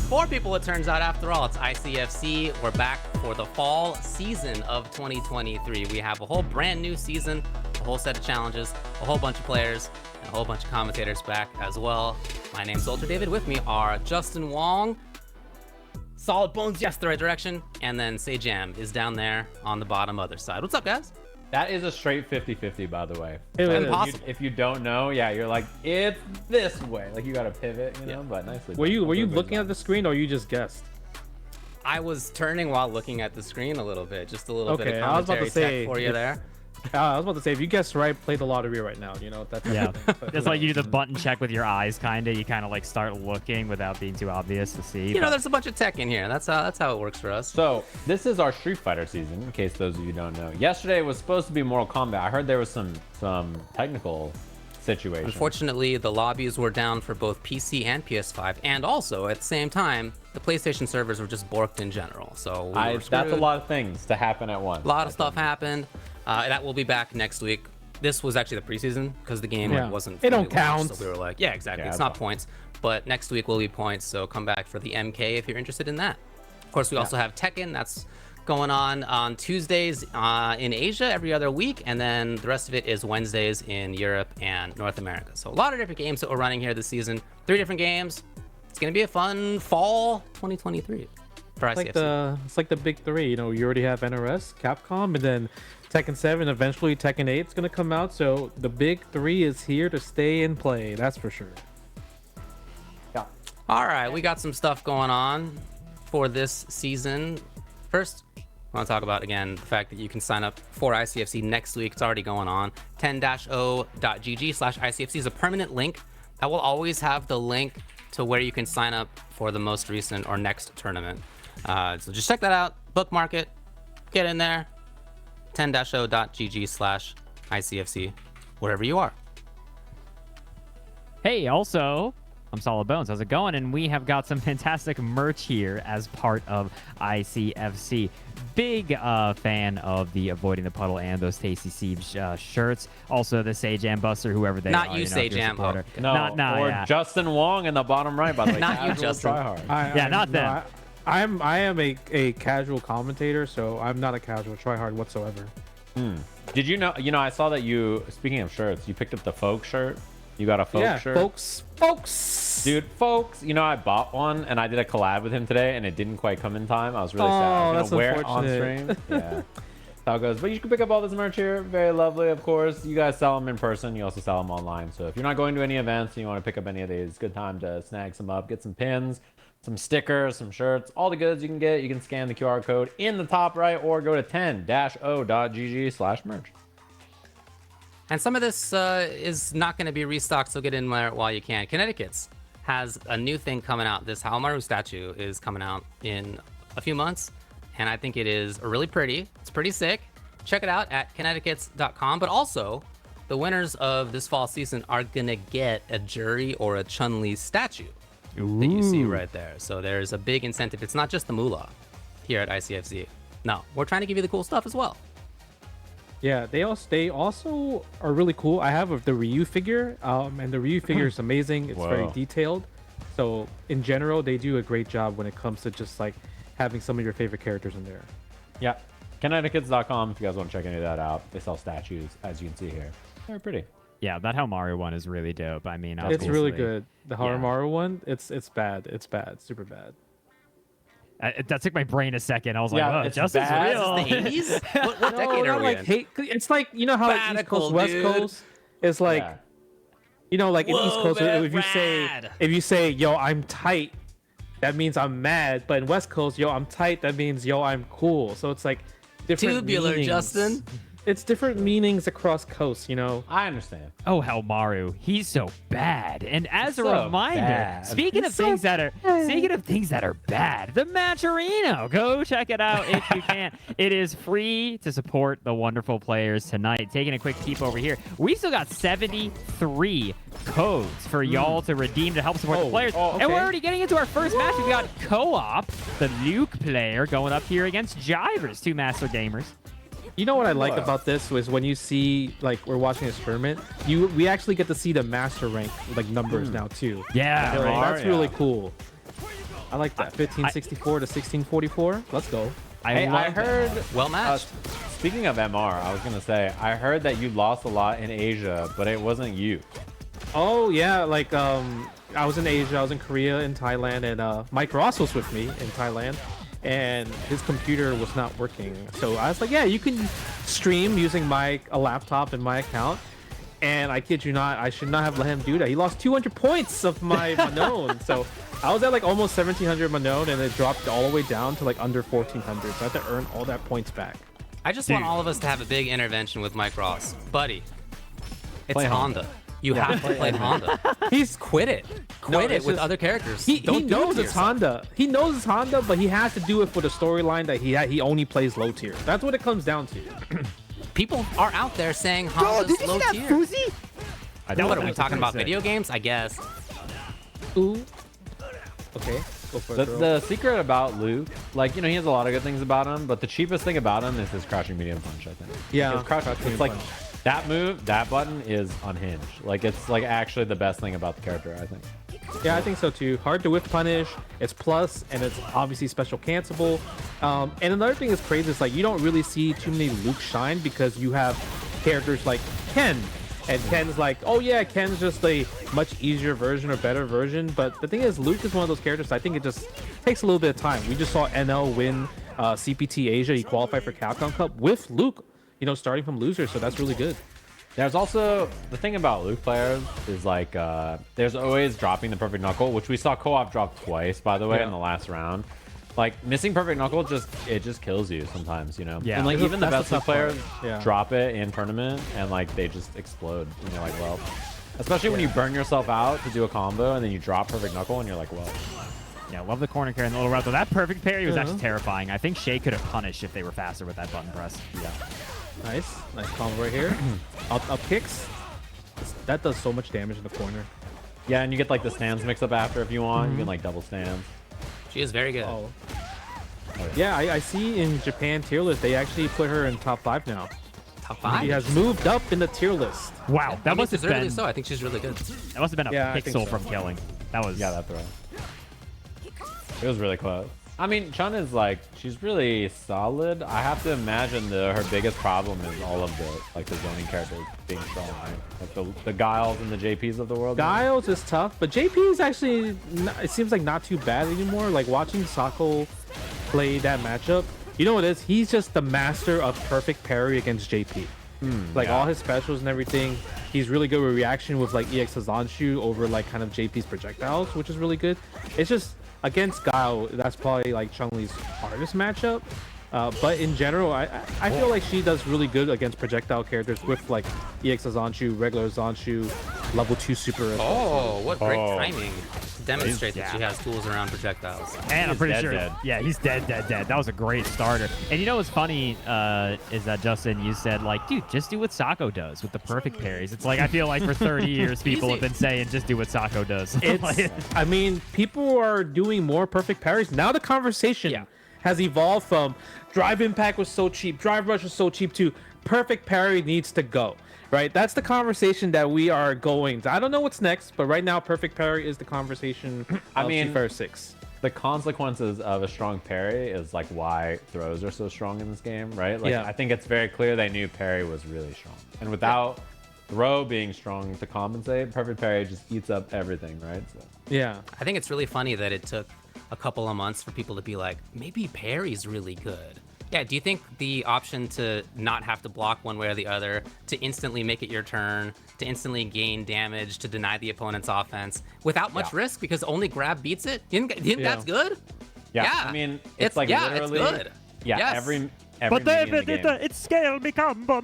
4 people, it turns out, after all. It's ICFC. We're back for the fall season of 2023. We have a whole brand new season, a whole set of challenges, a whole bunch of players, and a whole bunch of commentators back as well. My name's UltraDavid. With me are Justin Wong, Solid Bones, yes, the right direction, and then Say Jam is down there on the bottom other side. What's up, guys? That is a straight 50-50, by the way. Impossible. If you don't know, yeah, you're like, it's this way. Like, you got to pivot, you know, but nicely. Were you looking at the screen, or you just guessed? I was turning while looking at the screen a little bit. Just a little bit of I was about commentary to say, tech for you there. I was about to say, if you guessed right, play the lottery right now. You know, that's yeah. It's like you do the button check with your eyes, kind of. You kind of like start looking without being too obvious to see. You know, there's a bunch of tech in here. That's how it works for us. So this is our Street Fighter season, in case those of you don't know. Yesterday was supposed to be Mortal Kombat. I heard there was some technical situation. Unfortunately, the lobbies were down for both PC and PS5, and also at the same time, the PlayStation servers were just borked in general. So that's a lot of things to happen at once. A lot of stuff happened. That will be back next week. This was actually the preseason because the game wasn't. It don't count. So we were like, yeah, exactly. It's not points. But next week will be points. So come back for the MK if you're interested in that. Of course, we also have Tekken. That's going on Tuesdays in Asia every other week, and then the rest of it is Wednesdays in Europe and North America. So a lot of different games that we're running here this season. 3 different games. It's gonna be a fun fall 2023 for ICFC. It's like the big 3. You know, you already have NRS, Capcom, and then Tekken 7. Eventually, Tekken 8 is gonna come out. So the big 3 is here to stay and play. That's for sure. Yeah. All right, we got some stuff going on for this season. First, I want to talk about, again, the fact that you can sign up for ICFC next week. It's already going on. 10-o.gg/ICFC is a permanent link. That will always have the link to where you can sign up for the most recent or next tournament. So just check that out, bookmark it, get in there. 10-o.gg/ICFC, wherever you are. Hey, also, I'm Solid Bones. How's it going? And we have got some fantastic merch here as part of ICFC. Big fan of the Avoiding the Puddle and those Tasty Seeds shirts. Also, the Say Jam Buster, whoever they are. Not you, Say Jam. No, Justin Wong in the bottom right, by the way. Not you, Justin. Not them. I am a casual commentator, so I'm not a casual tryhard whatsoever. Did you know? You know, I saw that you. Speaking of shirts, you picked up the folk shirt. You got a folk shirt. Folks. Dude, folks. You know, I bought one and I did a collab with him today, and it didn't quite come in time. I was really sad. I was gonna wear it on stream. Yeah, that's how it goes. But you can pick up all this merch here. Very lovely, of course. You guys sell them in person. You also sell them online. So if you're not going to any events and you want to pick up any of these, good time to snag some up, get some pins, some stickers, some shirts, all the goods you can get. You can scan the QR code in the top right or go to 10-o.gg/merch. And some of this is not going to be restocked, so get in there while you can. Connecticut's has a new thing coming out. This Hawamaru statue is coming out in a few months, and I think it is really pretty. It's pretty sick. Check it out at connecticuts.com. But also, the winners of this fall season are going to get a Juri or a Chun-Li statue that you see right there. So there's a big incentive. It's not just the moolah here at ICFC. No, we're trying to give you the cool stuff as well. Yeah, they also are really cool. I have the Ryu figure, and the Ryu figure is amazing. It's very detailed. So in general, they do a great job when it comes to just like having some of your favorite characters in there. Yeah, Connecticuts.com if you guys want to check any of that out. They sell statues, as you can see here. They're pretty. Yeah, that Hawamaru one is really dope. I mean, it's really good. The Hawamaru one, it's bad. It's bad. Super bad. That took my brain a second. I was like, "Oh, Justin's bad. real." Is this the 80s? What decade are we in? It's like, you know how like East Coast, West Coast is like, you know, like in East Coast, if you say, "Yo, I'm tight," that means I'm mad. But in West Coast, "Yo, I'm tight," that means, "Yo, I'm cool." So it's like different tubular meanings. Justin. It's different meanings across coasts, you know. I understand. Oh, Hawamaru, he's so bad. And as a reminder, bad. speaking of things that are bad, the Matcherino. Go check it out if you can. It is free to support the wonderful players tonight. Taking a quick peep over here, we still got 73 codes for y'all to redeem to help support the players. And we're already getting into our first match. We've got co-op, the Luke player going up here against Jivers, 2 master gamers. You know what I like about this was when you see, like, we're watching this tournament, we actually get to see the master rank like numbers now too. Yeah, that's really cool. I like that. 1564 to 1644. Let's go. I heard. Well matched. Speaking of MR, I was gonna say I heard that you lost a lot in Asia, but it wasn't you. Oh yeah, like I was in Asia, I was in Korea, in Thailand, and Mike Ross was with me in Thailand, and his computer was not working. So I was like, yeah, you can stream using a laptop and my account. And I kid you not, I should not have let him do that. He lost 200 points of my Manon. So I was at like almost 1700 Manon, and it dropped all the way down to like under 1400. So I have to earn all that points back. I just want all of us to have a big intervention with Mike Ross. Buddy, it's Play Honda. You have to play Honda. He's quit it. Quit it with other characters. He knows it's Honda. He knows it's Honda, but he has to do it for the storyline that he only plays low tier. That's what it comes down to. People are out there saying Honda's did you low see that tier. Fuzi? What are we talking about? Video games? I guess. Ooh. Okay. Go for it, The secret about Luke, like, you know, he has a lot of good things about him, but the cheapest thing about him is his crouching medium punch, I think. Yeah. His it's like that move, that button is unhinged. Like, it's like actually the best thing about the character, I think. Yeah, I think so too. Hard to whiff punish. It's plus, and it's obviously special cancelable. And another thing that's crazy is like you don't really see too many Luke shine because you have characters like Ken, and Ken's like, oh yeah, Ken's just a much easier version or better version. But the thing is, Luke is one of those characters. I think it just takes a little bit of time. We just saw NL win CPT Asia. He qualified for Capcom Cup with Luke, you know, starting from loser. So that's really good. There's also the thing about Luke players is like there's always dropping the perfect knuckle, which we saw co-op drop twice, by the way, in the last round. Like missing perfect knuckle just kills you sometimes, you know. Yeah. And like even the best Luke players Yeah. drop it in tournament and like they just explode. And you're like, well, especially when you burn yourself out to do a combo and then you drop perfect knuckle and you're like, well. Yeah, love the corner carry and the little route. Though that perfect parry was actually terrifying. I think Shay could have punished if they were faster with that button press. Yeah. Nice combo right here. Up kicks. That does so much damage in the corner. Yeah, and you get like the stands mix up after if you want. You can like double stands. She is very good. Oh. Yeah, I see in Japan tier list they actually put her in top 5 now. Top 5? She has moved up in the tier list. Wow, that must have deservedly been so. I think she's really good. that must have been a Yeah, I think pixel so. from killing. That was Yeah, that throw. It was really close. I mean, Chun is like, she's really solid. I have to imagine her biggest problem is all of the zoning characters being strong, right? Like the Guiles and the JPs of the world. Giles is tough, but JP is actually, it seems like not too bad anymore. Like watching Sako play that matchup, you know what it is? He's just the master of perfect parry against JP. All his specials and everything. He's really good with reaction with like EX Zanshu over like kind of JP's projectiles, which is really good. It's just against Guile, that's probably like Chun-Li's hardest matchup. But in general, I feel like she does really good against projectile characters with like EX Zanshu, regular Zanshu, level 2 super. Oh, what great timing to demonstrate that she has tools around projectiles. And I'm pretty sure. dead. Yeah, he's dead. That was a great starter. And you know what's funny is that, Justin, you said, like, dude, just do what Sako does with the perfect parries. It's like, I feel like for 30 years, people have been saying, just do what Sako does. I mean, people are doing more perfect parries. Now the conversation has evolved from Drive Impact was so cheap, Drive Rush was so cheap, to perfect parry needs to go. Right, that's the conversation that we are going to. I don't know what's next, but right now, perfect parry is the conversation. I mean, Seafarer 6. The consequences of a strong parry is like why throws are so strong in this game, right? Like, I think it's very clear they knew parry was really strong, and without throw being strong to compensate, perfect parry just eats up everything, right? So. Yeah, I think it's really funny that it took a couple of months for people to be like, maybe parry's really good. Yeah, do you think the option to not have to block one way or the other, to instantly make it your turn, to instantly gain damage, to deny the opponent's offense without much risk because only grab beats it? You think that's good? Yeah, I mean, it's like literally, it's good. Yeah, Yes. every But minion in the game. it's scale, me combo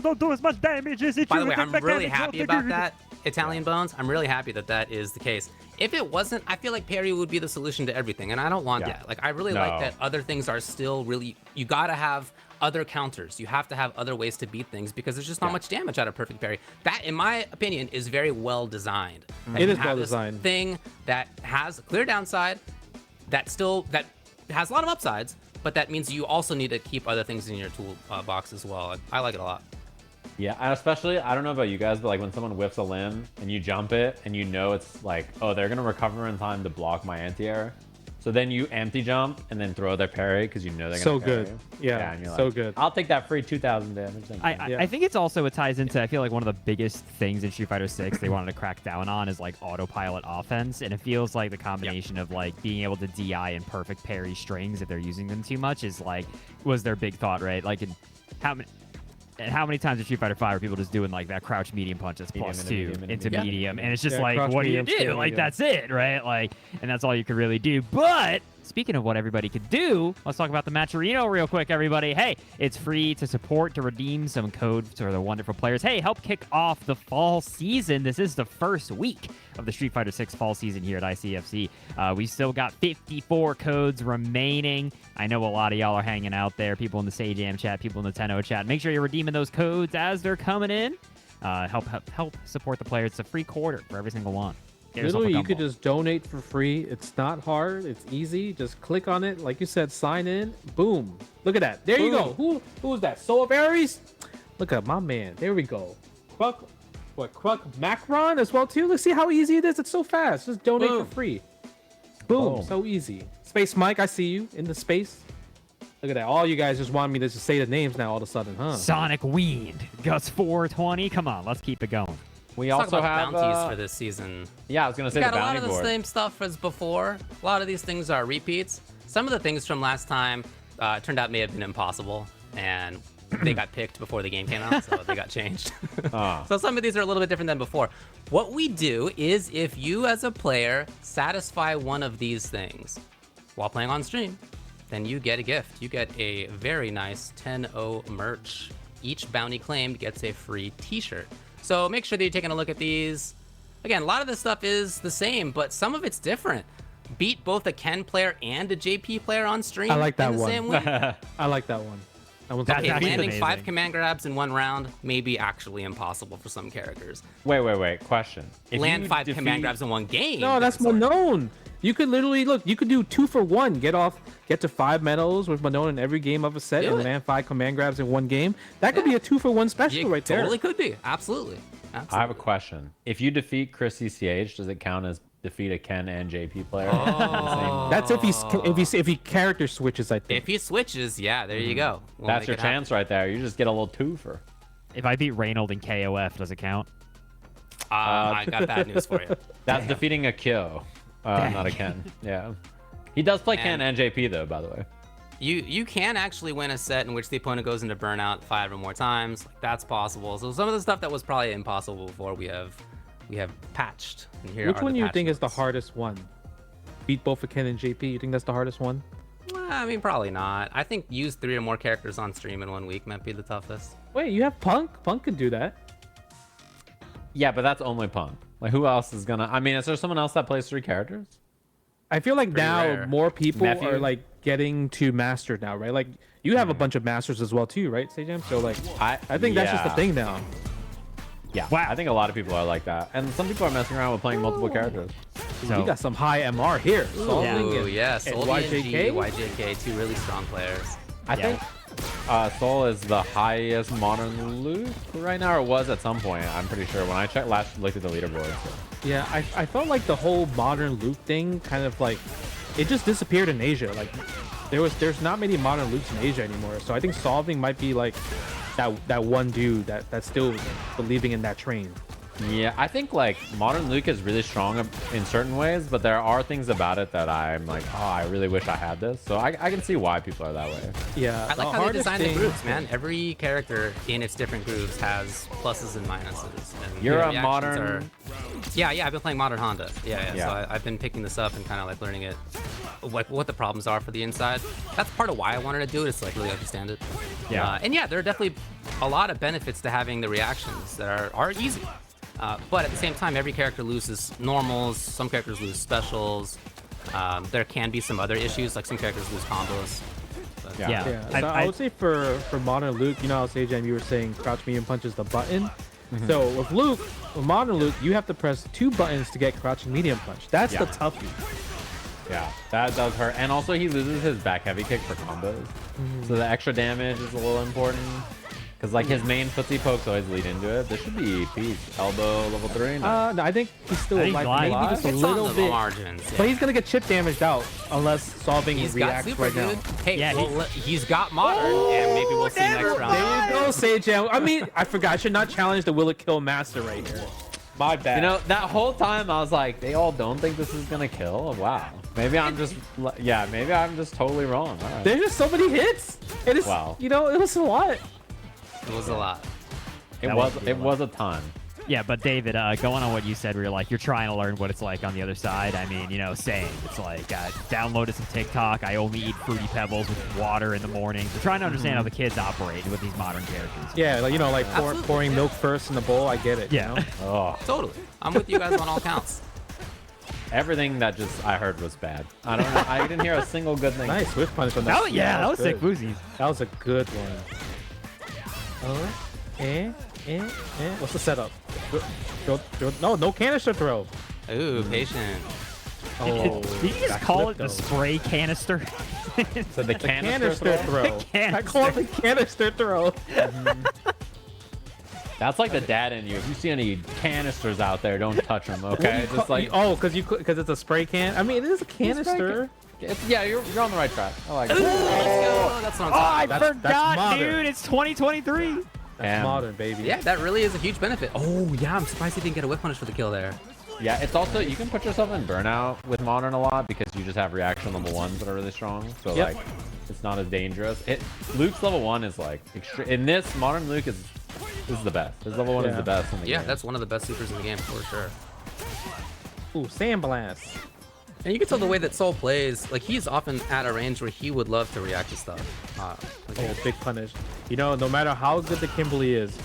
don't do as much damage as it By the way, I'm really happy about that, Italian Bones. I'm really happy that that is the case. If it wasn't, I feel like parry would be the solution to everything, and I don't want that. Like, I really like that other things are still really, you gotta have other counters. You have to have other ways to beat things because there's just not much damage out of perfect parry. That, in my opinion, is very well designed. It is well designed. Thing that has a clear downside, that has a lot of upsides, but that means you also need to keep other things in your tool box as well. I like it a lot. Yeah, and especially, I don't know about you guys, but like when someone whiffs a limb and you jump it and you know it's like, oh, they're going to recover in time to block my anti-air. So then you empty jump and then throw their parry because you know they're So gonna parry. good. Yeah, and you're so like, good. I'll take that free 2,000 damage. I think it's also, it ties into, I feel like one of the biggest things in Street Fighter 6 they wanted to crack down on is like autopilot offense, and it feels like the combination of like being able to DI and perfect parry strings if they're using them too much is like, was their big thought, right? Like, how many times in Street Fighter 5 are people just doing like that crouch medium punch that's +2 into medium, and it's just like, what do you do? Like, that's it, right? Like, and that's all you could really do. But speaking of what everybody could do, let's talk about the Matcherino real quick, everybody. Hey, it's free to support, to redeem some codes for the wonderful players. Hey, help kick off the fall season. This is the first week of the Street Fighter 6 fall season here at ICFC. We still got 54 codes remaining. I know a lot of y'all are hanging out there, people in the Sajam chat, people in the Tenno chat. Make sure you're redeeming those codes as they're coming in. Help support the players. It's a free quarter for every single one. Literally, you could just donate for free. It's not hard. It's easy. Just click on it. Like you said, sign in. Boom. Look at that. There you go. Who was that? Soul of Ares? Look at my man. There we go. Kruk Macron as well too. Let's see how easy it is. It's so fast. Just donate for free. Boom. So easy. Space Mike, I see you in the space. Look at that. All you guys just want me to just say the names now all of a sudden, huh? Sonic Weed. Guts 420. Come on, let's keep it going. We Let's also talk about have bounties for this season. Yeah, I was gonna say We the got a lot bounty of the board. same stuff as before. A lot of these things are repeats. Some of the things from last time turned out may have been impossible, and they got picked before the game came out, so they got changed. So some of these are a little bit different than before. What we do is, if you as a player satisfy one of these things while playing on stream, then you get a gift. You get a very nice 10-0 merch. Each bounty claimed gets a free t-shirt. So make sure that you're taking a look at these. Again, a lot of this stuff is the same, but some of it's different. Beat both a Ken player and a JP player on stream. I like that in the one. same week. I like that one. That's Okay, actually landing amazing. 5 command grabs in one round may be actually impossible for some characters. Wait. Question. If Land you 5 defeat- command grabs in one game. No, that's Manon. You could literally look. You could do 2 for 1. Get to 5 medals with Manon in every game of a set, and land 5 command grabs in one game. That could be a 2 for 1 special You right there. totally could be. Absolutely. I have a question. If you defeat Chris CCH, does it count as defeat a Ken and JP player? That's if he character switches, I think. If he switches, yeah, there you go. We'll That's make your it happen. chance right there. You just get a little twofer. If I beat Reynold in KOF, does it count? I got bad news for you. That's defeating a Kyo, not a Ken. Yeah. He does play Ken and JP though, by the way. You can actually win a set in which the opponent goes into burnout 5 or more times. Like, that's possible. So some of the stuff that was probably impossible before we have patched. And here Which are one the do you patch think is the notes. hardest one? Beat both of Ken and JP. You think that's the hardest one? Well, I mean, probably not. I think use 3 or more characters on stream in 1 week might be the toughest. Wait, you have Punk. Punk could do that. Yeah, but that's only Punk. Like, who else is gonna? I mean, is there someone else that plays 3 characters? I feel like Pretty now rare. more people Matthew? are like getting to master now, right? Like you have a bunch of masters as well too, right, Sajam? So like, I think that's just the thing now. Yeah, wow. I think a lot of people are like that, and some people are messing around with playing multiple characters. So you got some high MR here. Solving Ooh, and- yes. and YJK? YJK. YJK, 2 really strong players. I think Soul is the highest modern loot right now, or was at some point. I'm pretty sure when I looked at the leaderboard. Yeah, I felt like the whole modern loot thing kind of like it just disappeared in Asia. Like there's not many modern loots in Asia anymore. So I think Solving might be like that one dude that's still believing in that train. Yeah, I think like modern Luke is really strong in certain ways, but there are things about it that I'm like, oh, I really wish I had this. So I can see why people are that way. Yeah, I like how they designed the groups, man. Every character in its different groups has pluses and minuses. And You're the a reactions modern. Yeah, I've been playing Modern Honda. Yeah. Yeah. So I've been picking this up and kind of like learning it, like what the problems are for the inside. That's part of why I wanted to do it, is to like really understand it. Yeah. And yeah, there are definitely a lot of benefits to having the reactions that are easy. But at the same time, every character loses normals. Some characters lose specials. There can be some other issues, like some characters lose combos. But, Yeah. Yeah, so I would say for modern Luke, you know how Sajam, you were saying crouch medium punch is the button. So with Luke, with modern Luke, you have to press 2 buttons to get crouch and medium punch. That's the toughie. Yeah, that does hurt. And also he loses his back heavy kick for combos. So the extra damage is a little important. Because like his main footsie pokes always lead into it. This should be peace. Elbow level 3. No. No, I think he's still I think like Glide- maybe just a It's little on the bit. margins. Yeah. But he's gonna get chip damaged out unless Solving He's got reacts super, right now. dude. Hey, Yeah, well, he's got modern, and maybe we'll see next round. There you go, Sage Jam. I mean, I forgot. I should not challenge the Will It Kill Master right here. My bad. You know, that whole time I was like, they all don't think this is gonna kill. Wow. Maybe I'm just, yeah, maybe I'm just totally wrong. All right. There's just so many hits. It is, Wow. you know, it was a lot. It was a lot. It was a ton. Yeah, but David, going on what you said, where you're like, you're trying to learn what it's like on the other side. I mean, you know, same. It's like, downloaded some TikTok. I only eat Fruity Pebbles with water in the morning. So trying to understand how the kids operate with these modern characters. Yeah, like, you know, like Absolutely, pouring yeah. milk first in the bowl. I get it. Yeah. You know? Oh, Totally. I'm with you guys on all counts. everything that just I heard was bad. I don't know. I didn't hear a single good thing. Nice Swift Punch on that. Oh, yeah, that was sick good. boozies. That was a good one. What's the setup? No canister throw. Ooh, patient. Oh, Did you just back call flip it the though. spray canister? So the Canister throw. I call it the canister throw. That's like the dad in you. If you see any canisters out there, don't touch them. Okay, just like because it's a spray can. I mean, it is a canister. yeah, you're on the right track. I like it. Let's go. That's what I'm Oh, I talking about. forgot, modern. dude. It's 2023. That's Damn. modern, baby. Yeah, that really is a huge benefit. Oh, yeah, I'm surprised he didn't get a whip punish for the kill there. Yeah, it's also you can put yourself in burnout with modern a lot because you just have reaction level 1s that are really strong. So Yep. like, it's not as dangerous. Luke's level 1 is like in this modern Luke is the best. His level 1 is Yeah. the best in the Yeah, game. that's one of the best supers in the game for sure. Ooh, Sandblast. And you can tell the way that Soul plays, like he's often at a range where he would love to react to stuff. Oh, big punish. You know, no matter how good the Kimberly is,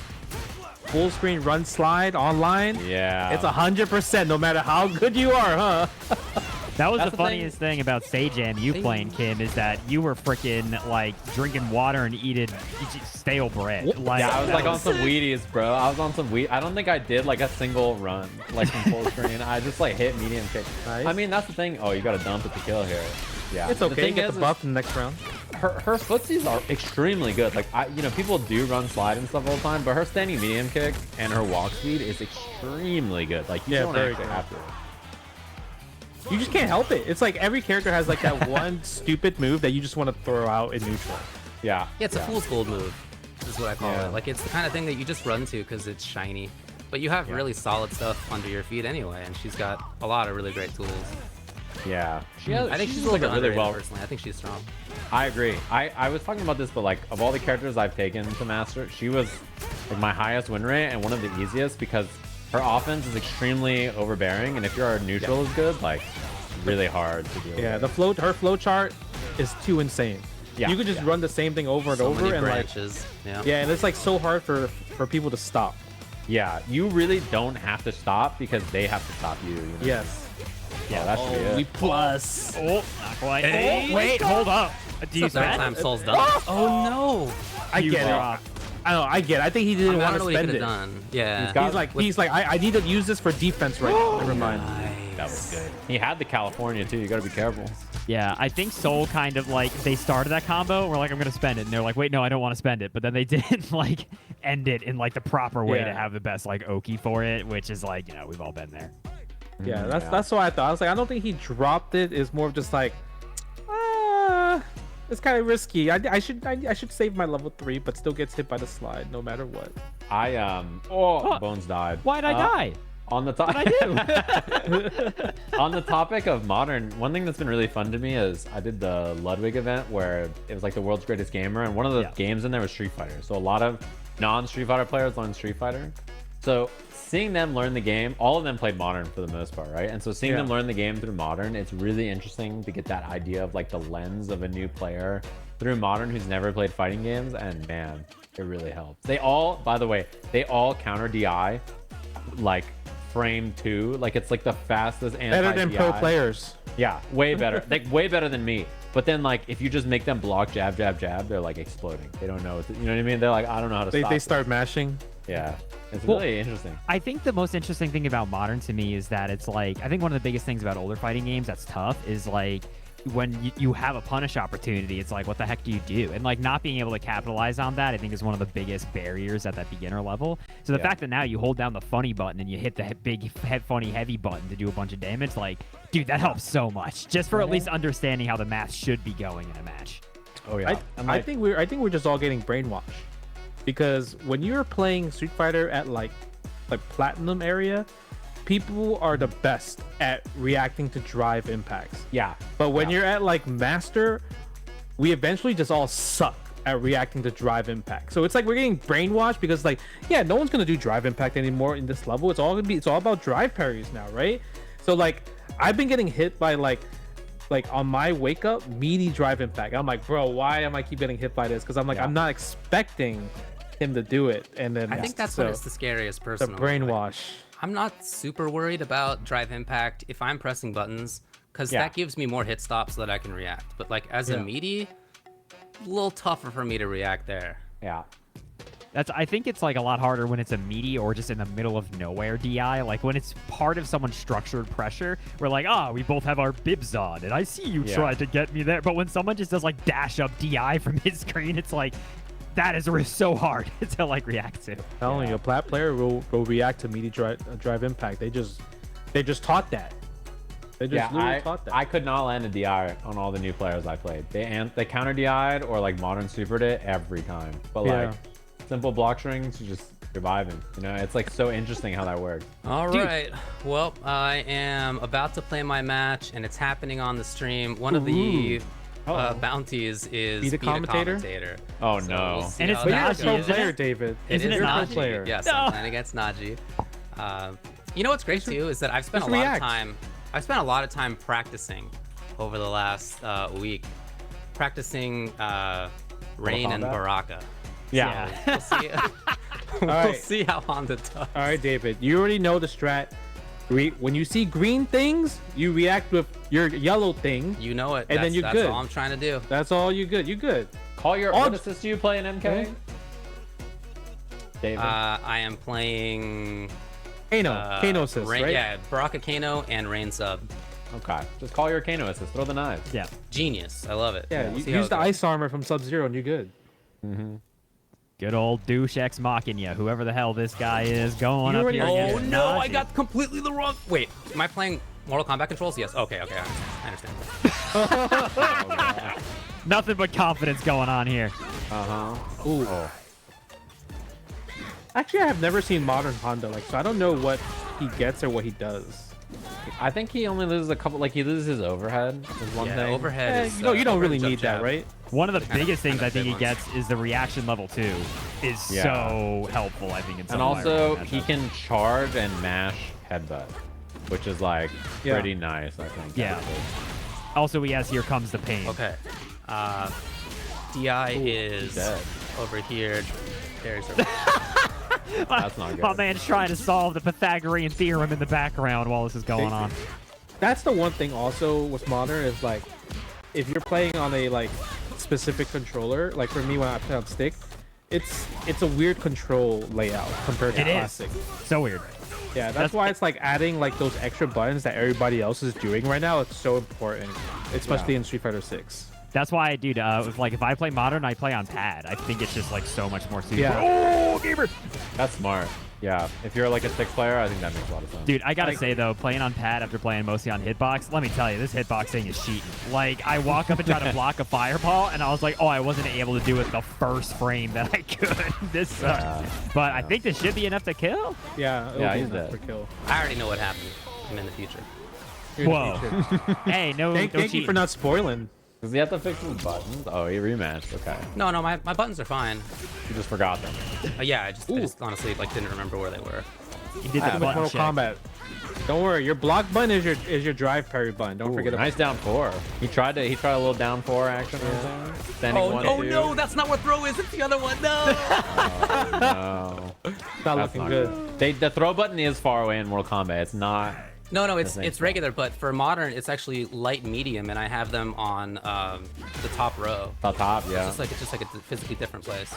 full screen run slide online, Yeah. it's 100% no matter how good you are, huh? That was That's the the funniest thing about Sajam you playing, Kim, is that you were freaking like drinking water and eating stale bread. Like, Yeah, I was that like on some Wheaties, bro. I was on some Wheat. I don't think I did like a single run, like from full screen. I just like hit medium kick. Nice. I mean, that's the thing. Oh, you got to dump it to kill here. Yeah. It's The okay. thing Get is, the buff in the next round. her footsies are extremely good. Like people do run slide and stuff all the time, but her standing medium kick and her walk speed is extremely good. Like you Yeah, don't very actually good. have to. You just can't help it. It's like every character has like that one stupid move that you just want to throw out in neutral. Yeah. Yeah, it's a fool's gold move, is what I call Yeah. it. Like it's the kind of thing that you just run to because it's shiny. But you have really solid stuff under your feet anyway, and she's got a lot of really great tools. Yeah. I think she's a little bit underrated personally. I think she's strong. I agree. I was talking about this, but like of all the characters I've taken to master, she was like my highest win rate and one of the easiest because her offense is extremely overbearing, and if your neutral is good, like really hard to do. Yeah, her flow chart is too insane. Yeah, You could just yeah. run the same thing over and So over many and branches. yeah, and it's like so hard for people to stop. Yeah, you really don't have to stop because they have to stop you. You know? Yes. Yeah, that should be it. plus. Oh, not quite. Hey. Oh, wait, hold up. Do you It's the third spend? time Soul's done. Oh no! I You get it. drop. I know. I get it. I think he I didn't mean, I want don't to know what he spend could it. have done. Yeah. He's like, I need to use this for defense right now. Never mind. That was good. He had the California too. You got to be careful. Yeah, I think Soul kind of like they started that combo. And we're like, I'm gonna spend it, and they're like, wait, no, I don't want to spend it. But then they didn't like end it in like the proper way to Yeah. have the best like Oki for it, which is like we've all been there. Yeah, that's what I thought. I was like, I don't think he dropped it. It's more of just like, it's kind of risky. I should save my level 3, but still gets hit by the slide no matter what. Bones died. Why'd I die? On the on the topic of modern, one thing that's been really fun to me is I did the Ludwig event where it was like the world's greatest gamer, and one of the games in there was Street Fighter. So a lot of non-Street Fighter players learned Street Fighter. So seeing them learn the game, all of them played modern for the most part, right? And so seeing them learn the game through modern, it's really interesting to get that idea of like the lens of a new player through modern who's never played fighting games, and man, it really helps. They all, by the way, they all counter DI like frame 2, like it's like the fastest anti-DI. Better than pro players. Yeah, way better. Like way better than me. But then like if you just make them block jab, jab, jab, they're like exploding. They don't know what to, you know what I mean? They're like, I don't know how to stop. They it. start mashing. Yeah. It's really interesting. I think the most interesting thing about modern to me is that it's like I think one of the biggest things about older fighting games that's tough is like when you have a punish opportunity, it's like, what the heck do you do? And like not being able to capitalize on that, I think is one of the biggest barriers at that beginner level. So the fact that now you hold down the funny button and you hit the big funny heavy button to do a bunch of damage, like, dude, that helps so much. Just for at least understanding how the math should be going in a match. Oh yeah. I think we're just all getting brainwashed, because when you're playing Street Fighter at like platinum area, people are the best at reacting to drive impacts. Yeah. But when you're at like master, we eventually just all suck at reacting to drive impact. So it's like we're getting brainwashed, because like, yeah, no one's gonna do drive impact anymore in this level. It's all about drive parries now, right? So like I've been getting hit by like on my wake up meaty drive impact. I'm like, bro, why am I keep getting hit by this? Because I'm like, I'm not expecting him to do it. And then I think that's what is the scariest the personally. brainwash. I'm not super worried about drive impact if I'm pressing buttons, because that gives me more hit stops so that I can react. But like as a meaty, a little tougher for me to react there. Yeah. I think it's like a lot harder when it's a meaty or just in the middle of nowhere DI. Like when it's part of someone's structured pressure, we're like, we both have our bibs on, and I see you tried to get me there. But when someone just does like dash up DI from his screen, it's like, that is so hard to like react to. Telling you, a plat player will react to meaty drive impact. They just taught that. They just literally taught that. I could not land a DI on all the new players I played. They counter DI'd or like modern supered it every time. But like simple block strings, you're just surviving. You know, it's like so interesting how that works. All right. Well, I am about to play my match, and it's happening on the stream. One of the bounties is Be the commentator? Oh So no. we'll see And it's how But that you're a goes. pro Isn't player, it? David. Isn't it You're a pro Naji? player. Yes, No. I'm playing against Naji. You know what's great too is that I've spent a just lot react. of time. I've spent a lot of time practicing over the last week, practicing Rain and Kombat? Baraka. Yeah. We'll see. We'll right. see how Honda does. All right, David. You already know the strat. When you see green things, you react with your yellow thing. You know it. And then you're that's good. all I'm trying to do. That's all you good. You good. Call your Oh, what assist do you play in MK? Okay. David. I am playing Kano assist, Rain, right? yeah, Baraka Kano and Rain sub. Okay. Just call your Kano assist. Throw the knives. Yeah. Genius. I love it. Yeah, We'll you see how use it the goes. ice armor from Sub-Zero and you're good. Good old douche ex machina, whoever the hell this guy is going You up already- here. Oh against no, I Naji. got completely the wrong. Wait, am I playing Mortal Kombat controls? Yes. Okay, I understand. Nothing but confidence going on here. Ooh. Actually, I have never seen modern Honda, so I don't know what he gets or what he does. I think he only loses a couple. Like he loses his overhead. Is one Yeah, thing. overhead. Is, You don't really jump need that, jab. right? One of the Kinda- biggest things kinda I think he big gets is the reaction level 2 is so helpful, I think, in some And also, matchups. he can charge and mash headbutt, which is like Yeah. pretty nice, I think. Yeah. Also, he has Here Comes the Pain. Okay. Di is dead. over here. There's a That's not good. My man's trying to solve the Pythagorean theorem in the background while this is going on. That's the one thing also with modern is like, if you're playing on a specific controller, like for me when I play on stick, it's a weird control layout compared to It is. classic. So weird. Yeah, that's why it's like adding like those extra buttons that everybody else is doing right now. It's so important, especially in Street Fighter 6. That's why, dude, if I play modern, I play on pad. I think it's just like so much more suited. Yeah. Oh, gamer! That's smart. Yeah. If you're like a stick player, I think that makes a lot of sense. Dude, I gotta say though, playing on pad after playing mostly on hitbox, let me tell you, this hitboxing is cheating. Like, I walk up and try to block a fireball, and I was like, oh, I wasn't able to do it the first frame that I could. This sucks. But I think this should be enough to kill. Yeah, it'll Yeah, be he's enough dead. for kill. I already know what happened. I'm in the future. You're in the Whoa. future. Hey, no, Thank no you cheating. for not spoiling. Does he have to fix his buttons? Oh, he rematched. Okay. No, my buttons are fine. You just forgot them. Yeah, I just honestly didn't remember where they were. He did the With button Mortal check. Kombat. Don't worry, your block button is your drive parry button. Don't forget about Nice down 4. He tried a little down 4 action or something. Standing Oh, 1, oh 2. no, that's not what throw is. It's the other one. No. No. it. Not That's looking not good. The throw button is far away in Mortal Kombat. It's not. No, it's Doesn't make regular, but for modern, it's actually light medium, and I have them on the top row. The top, yeah. It's just like a physically different place.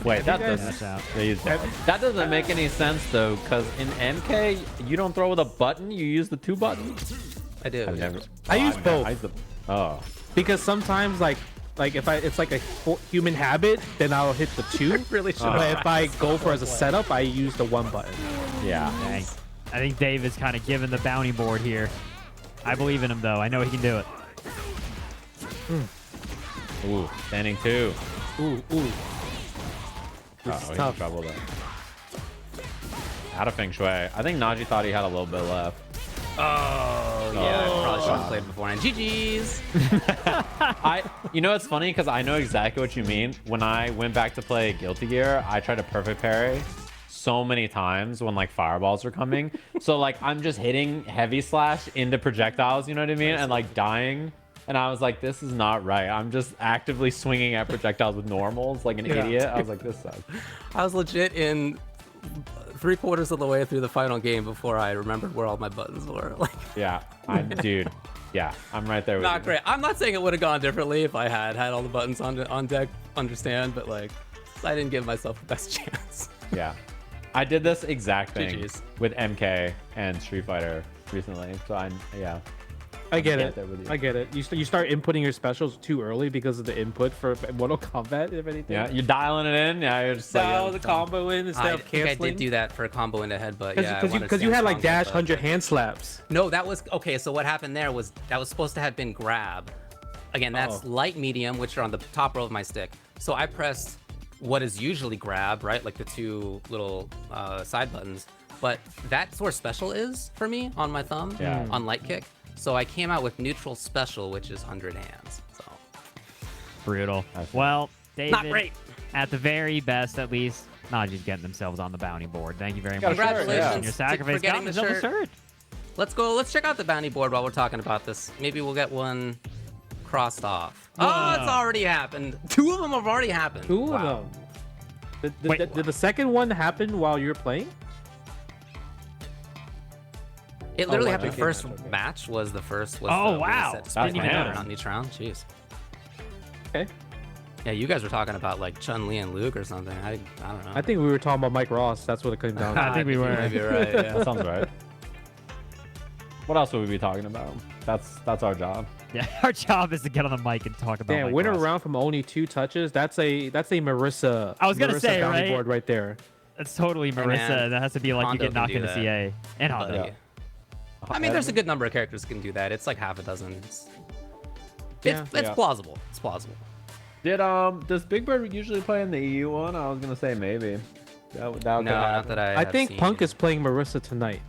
Wait, that guys- doesn't. Watch out. Yeah, he's dead. That doesn't make any sense though, because in MK you don't throw with a button. You use the 2 buttons. I do. I use both. Oh. Because sometimes like if it's like a human habit, then I'll hit the 2. Really should. But if I go for as a setup, I use the 1 button. Yeah. Dang. I think Dave is kind of given the bounty board here. I believe in him though. I know he can do it. Ooh, standing 2. Ooh. This is He's tough. in trouble though. Out of Feng Shui. I think Naji thought he had a little bit left. Oh, yeah. I probably should have played beforehand. GG's. You know, it's funny because I know exactly what you mean. When I went back to play Guilty Gear, I tried to perfect parry so many times when like fireballs were coming. So like I'm just hitting heavy slash into projectiles, you know what I mean? And like dying. And I was like, this is not right. I'm just actively swinging at projectiles with normals like an idiot. I was like, this sucks. I was legit in 3/4 of the way through the final game before I remembered where all my buttons were. Like, Yeah, dude. Yeah, I'm right there with not you. great. I'm not saying it would have gone differently if I had all the buttons on deck. Understand, but like, I didn't give myself the best chance. Yeah, I did this exact thing GG's. with MK and Street Fighter recently. So I get right it. there with you. I get it. You start inputting your specials too early because of the input for Mortal Kombat, if anything. Yeah, you're dialing it in. Yeah, you're just Dial like, the combo in instead I of think I canceling. did do that for a combo into headbutt. Yeah, Because you had like dash but- 100 hand slaps. No, that was okay. So what happened there was that was supposed to have been grab. Again, that's light, medium, which are on the top row of my stick. So I pressed what is usually grab, right? Like the 2 little side buttons. But that's where special is for me on my thumb, on light kick. So I came out with neutral special, which is 100 hands. So Brutal. Well, David, not great. at the very best, at least, Naji's getting themselves on the bounty board. Thank you very much. Congratulations for your to- sacrifice. for getting Got the himself a shirt. shirt. Let's go. Let's check out the bounty board while we're talking about this. Maybe we'll get one crossed off. Whoa. Oh, it's already happened. 2 of them have already happened. 2 of them. Did the second one happen while you were playing? It literally wow. happened first match was the first. Was Oh, the, wow. Was That's not mad. each round. Jeez. Okay. Yeah, you guys were talking about like Chun, Li, and Luke or something. I don't know. I think we were talking about Mike Ross. That's what it came down to. I think we were. Maybe you're right. Yeah. that sounds right. What else would we be talking about? That's our job. Yeah, our job is to get on the mic and talk about. Damn, Mike winner Ross. round from only 2 touches. That's a Marisa. I was gonna Marisa say, bounty right? board right there. That's totally Hey, Marissa. man, That has to be like Hondo you get can knocked do into that. CA and But, Hondo. I mean, there's a good number of characters who can do that. It's like half a dozen. It's Yeah. plausible. It's plausible. Does Big Bird usually play in the EU one? I was gonna say maybe. That would No, not that I have think seen. Punk is playing Marissa tonight.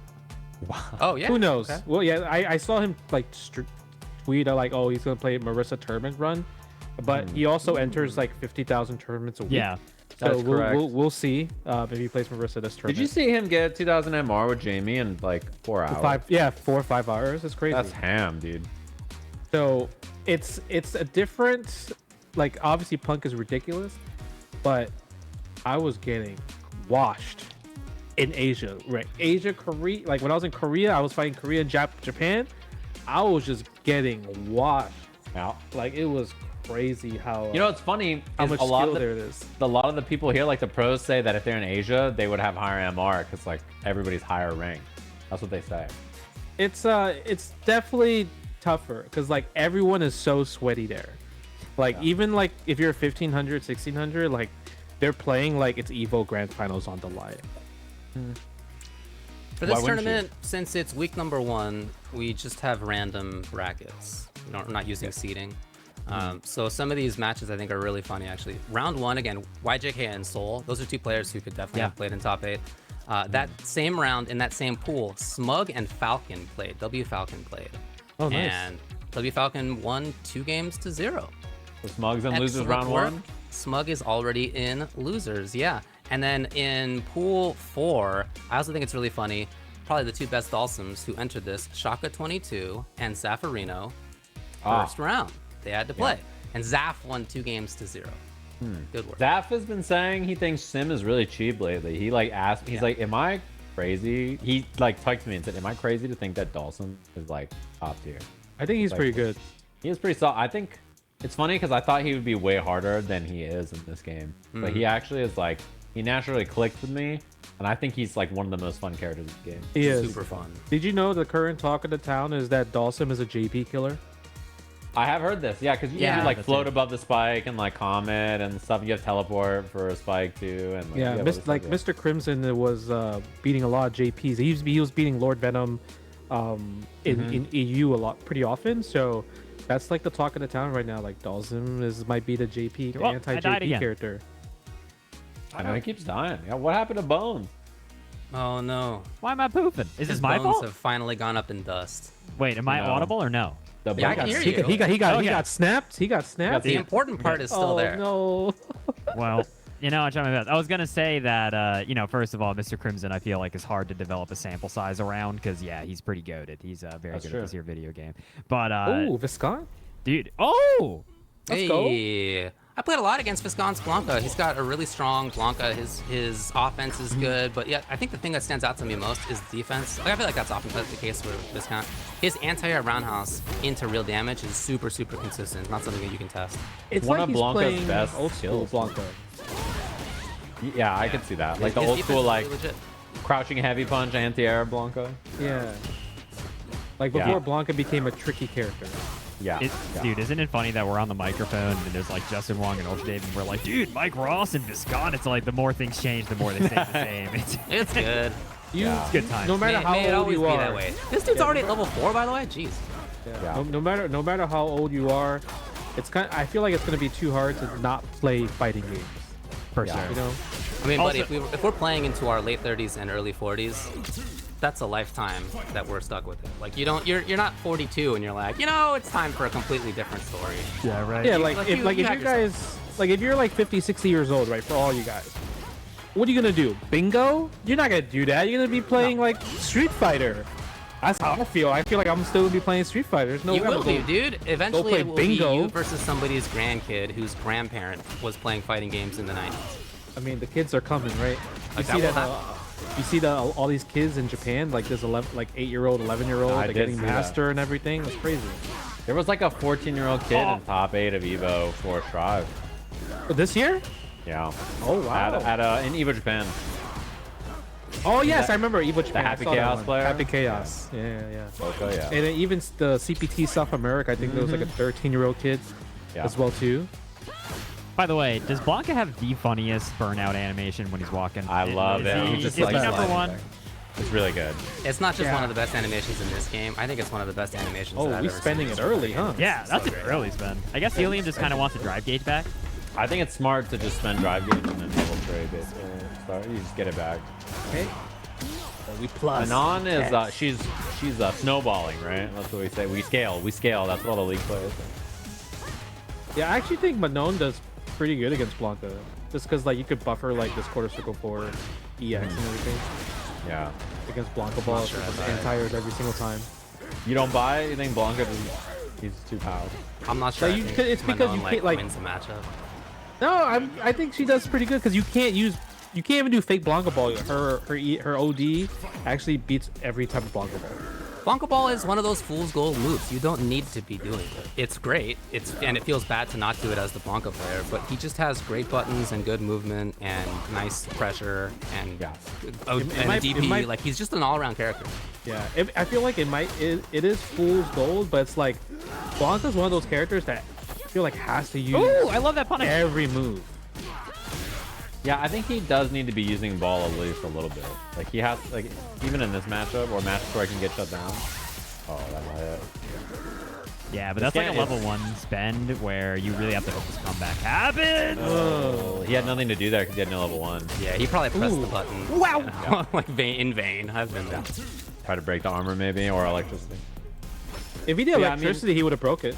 Oh yeah. Who knows? Okay. Well, yeah, I saw him like tweet like, oh, he's gonna play Marissa tournament run, but he also enters like 50,000 tournaments a week. Yeah. So That's correct. we'll see if he plays Marissa this tournament. Did you see him get 2000 MR with Jamie in like 4 hours? 4 or 5 hours. It's crazy. That's ham, dude. So it's a different, like, obviously Punk is ridiculous, but I was getting washed in Asia, right? Asia, Korea. Like when I was in Korea, I was fighting Korea and Japan. I was just getting washed. Yeah. Like it was crazy how You know what's funny? how is much a lot skill of there it is. a lot of the people here, like the pros, say that if they're in Asia, they would have higher MR because like everybody's higher rank. That's what they say. It's definitely tougher because like everyone is so sweaty there. Like even like if you're 1500, 1600, like they're playing like it's Evo Grand Finals on the line. For Why this wouldn't you? tournament, since it's week number 1, we just have random brackets. We're not using seeding. So some of these matches I think are really funny actually. Round 1 again, YJK and Soul. Those are 2 players who could definitely have played in top 8. That same round in that same pool, Smug and Falcon played. W Falcon played. Oh, nice. And W Falcon won 2 games to 0. The Smugs and losers Excellent round work. 1. Smug is already in losers, yeah. And then in pool 4, I also think it's really funny. Probably the 2 best Dulcims who entered this, Shaka 22 and Safarino, first round. They had to play. And Zaf won 2 games to 0. Good work. Zaf has been saying he thinks Sim is really cheap lately. He like asked, he's like, am I crazy? He like texted me and said, am I crazy to think that Dawson is like top tier? I think he's Like, pretty good. He is pretty solid. I think it's funny because I thought he would be way harder than he is in this game. But he actually is like He naturally clicked with me, and I think he's like one of the most fun characters in the game. He is super fun. Did you know the current talk of the town is that Dalsim is a JP killer? I have heard this, yeah, because you can like that's float it. above the spike and like comet and stuff. You have teleport for a spike too, and like, Yeah, you have other like stuff, Mr. Crimson was beating a lot of JPs. He was beating Lord Venom in EU a lot, pretty often. So that's like the talk of the town right now. Like Dalsim might be the JP, the Well, I died anti-JP again. character. I know he keeps dying. Yeah, what happened to Bones? Oh no. Why am I pooping? Is His this my bones fault? have finally gone up in dust. Wait, am I No. audible or no? The Yeah, I Bones- can hear you. He Okay. got snapped. He got snapped. The important part is still oh there. no. Well, you know, I tried my best. I was gonna say that, you know, first of all, Mr. Crimson, I feel like is hard to develop a sample size around because, yeah, he's pretty goated. He's very That's good true. at this here video game. But, Oh, Viscant. dude, oh, Let's go. Hey, I played a lot against Viscant's Blanka. He's got a really strong Blanka. His offense is good, but yeah, I think the thing that stands out to me most is defense. Like, I feel like that's often the case with Viscant. His anti-air roundhouse into real damage is super consistent. It's not something that you can test. It's One like of he's Blanka's playing best old school skills. Blanka. Yeah, I can see that. Like the His old school, defense is like really legit. crouching heavy punch anti-air Blanka. Yeah. Like Yeah. before Blanka became a tricky character. Yeah. yeah. Dude, isn't it funny that we're on the microphone and there's like Justin Wong and UltraDavid and we're like, dude, Mike Ross and Viscant. It's like the more things change, the more they stay the same. It's good. Yeah. Good time. No matter May it how old always you be are. that way. This dude's already at level 4, by the way. Jeez. Yeah. No matter how old you are, it's I feel like it's gonna be too hard to not play fighting games. For Yeah. sure. You know? I mean, Also- buddy, if we're playing into our late 30s and early 40s, that's a lifetime that we're stuck with it. Like you're not 42 and you're like, you know, it's time for a completely different story. Yeah, right. Yeah, like if you you have guys if you're like 50, 60 years old, right? For all you guys, what are you gonna do? Bingo? You're not gonna do that. You're gonna be playing like Street Fighter. That's how I feel. I feel like I'm still gonna be playing Street Fighter. There's no You way I'm will gonna be, dude. Eventually, play it will bingo. be you versus somebody's grandkid whose grandparent was playing fighting games in the 90s. I mean, the kids are coming, right? You Like, see that that? will You see that all these kids in Japan, like this 8-year-old, 11-year-old, I they're did getting see that. master and everything. It's crazy. There was like a 14-year-old kid in top 8 of Evo for Strive. But this year? Yeah. Oh wow. In Evo Japan. Oh yes, I remember Evo Japan. Happy I saw that Chaos one. player? Happy Chaos. Yeah. Okay, yeah. And then even the CPT South America, I think there was like a 13-year-old kid Yeah. as well too. By the way, does Blanka have the funniest burnout animation when he's walking? I love it. Is He he, just is like he number sliding one? there. It's really good. It's not just Yeah. one of the best animations in this game. I think it's one of the best animations. that Oh, I've he's ever spending seen. it early, huh? Yeah, that's So an great. early spend. I guess Zealum just kind of wants to drive gauge back. I think it's smart to just spend drive gauge and then double trade basically. Start, you just get it back. Okay. We plus. Manon is she's snowballing, right? That's what we say. We scale. That's what all the league players say. Yeah, I actually think Manon does pretty good against Blanka. Just because like you could buffer like this quarter circle 4 EX and everything Yeah. against Blanka ball. sure It's about it. anti-airs every single time. You don't buy it? You think Blanka he's too powerful? I'm not sure. So I you think could- it's because Manon, you can't, like- wins the matchup. No, I think she does pretty good because you can't even do fake Blanka ball. Her OD actually beats every type of Blanka ball. Blanka Ball is one of those fool's gold moves. You don't need to be doing it. It's great. And it feels bad to not do it as the Blanka player, but he just has great buttons and good movement and nice pressure and Yeah. and might- DP. it might- Like he's just an all-around character. Yeah, I feel like it is fool's gold, but it's like Blanka's one of those characters that I feel like has to use Ooh, I love that punish. every move. Yeah, I think he does need to be using ball at least a little bit. Like he has, like even in this matchup or matchups where I can get shut down. Oh, that might hit. Yeah, but that's like a Viscant level 1 spend where you really have to hope this comeback happens. Oh, he had nothing to do there because he had no level 1. Yeah, he probably pressed Ooh. the button. Wow! Like in vain. I've been there. Try to break the armor maybe or electricity. If he did Yeah, I mean- electricity, he would have broke it.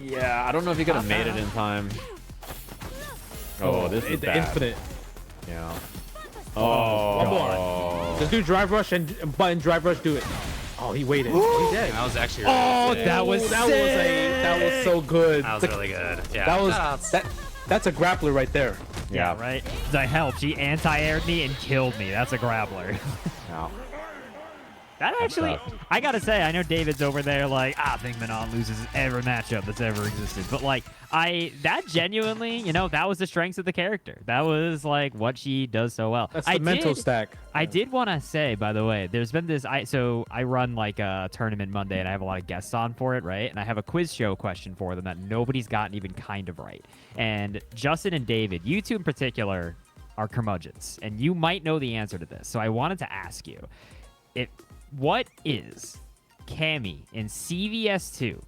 Yeah, I don't know if he could have made it in time. Oh, this is the bad. infinite. Yeah. One more. Oh. Just do drive rush and button drive rush. Do it. Oh, he waited. Oh, he did. That was actually really Oh, sick. that was that was so good. That was really good. Yeah. That was Shoutouts. that's a grappler right there. Yeah, right? I helped. She anti-aired me and killed me. That's a grappler. Yeah. That actually, I gotta say, I know David's over there like, I think Manon loses every matchup that's ever existed. But like, that genuinely, you know, that was the strengths of the character. That was like what she does so well. That's the mental stack. I did want to say, by the way, there's been this. So I run like a tournament Monday, and I have a lot of guests on for it, right? And I have a quiz show question for them that nobody's gotten even kind of right. And Justin and David, you two in particular, are curmudgeons, and you might know the answer to this. So I wanted to ask you, what is Cammy in CVS2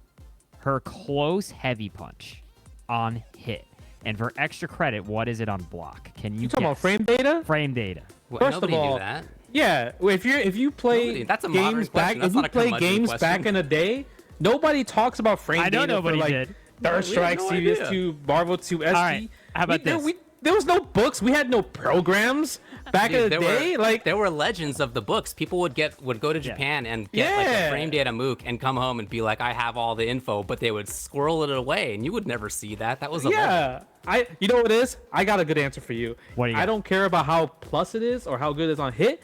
her close heavy punch on hit? And for extra credit, what is it on block? Can you talking about frame data? Frame data. Well, First nobody of all, knew that. Yeah, if you play That's a modern games question. back, That's if you not a play curmudgeon games question. back in the day, nobody talks about frame I know data nobody for like did. Third Strike, no CVS2, Marvel 2 SD. All right, how about this? There was no books. We had no programs back in the day. There were legends of the books. People would go to Japan and get like a frame data MOOC and come home and be like, I have all the info, but they would squirrel it away, and you would never see that. That was a legend. You know what it is? I got a good answer for you. What do you got? I don't care about how plus it is or how good it is on hit.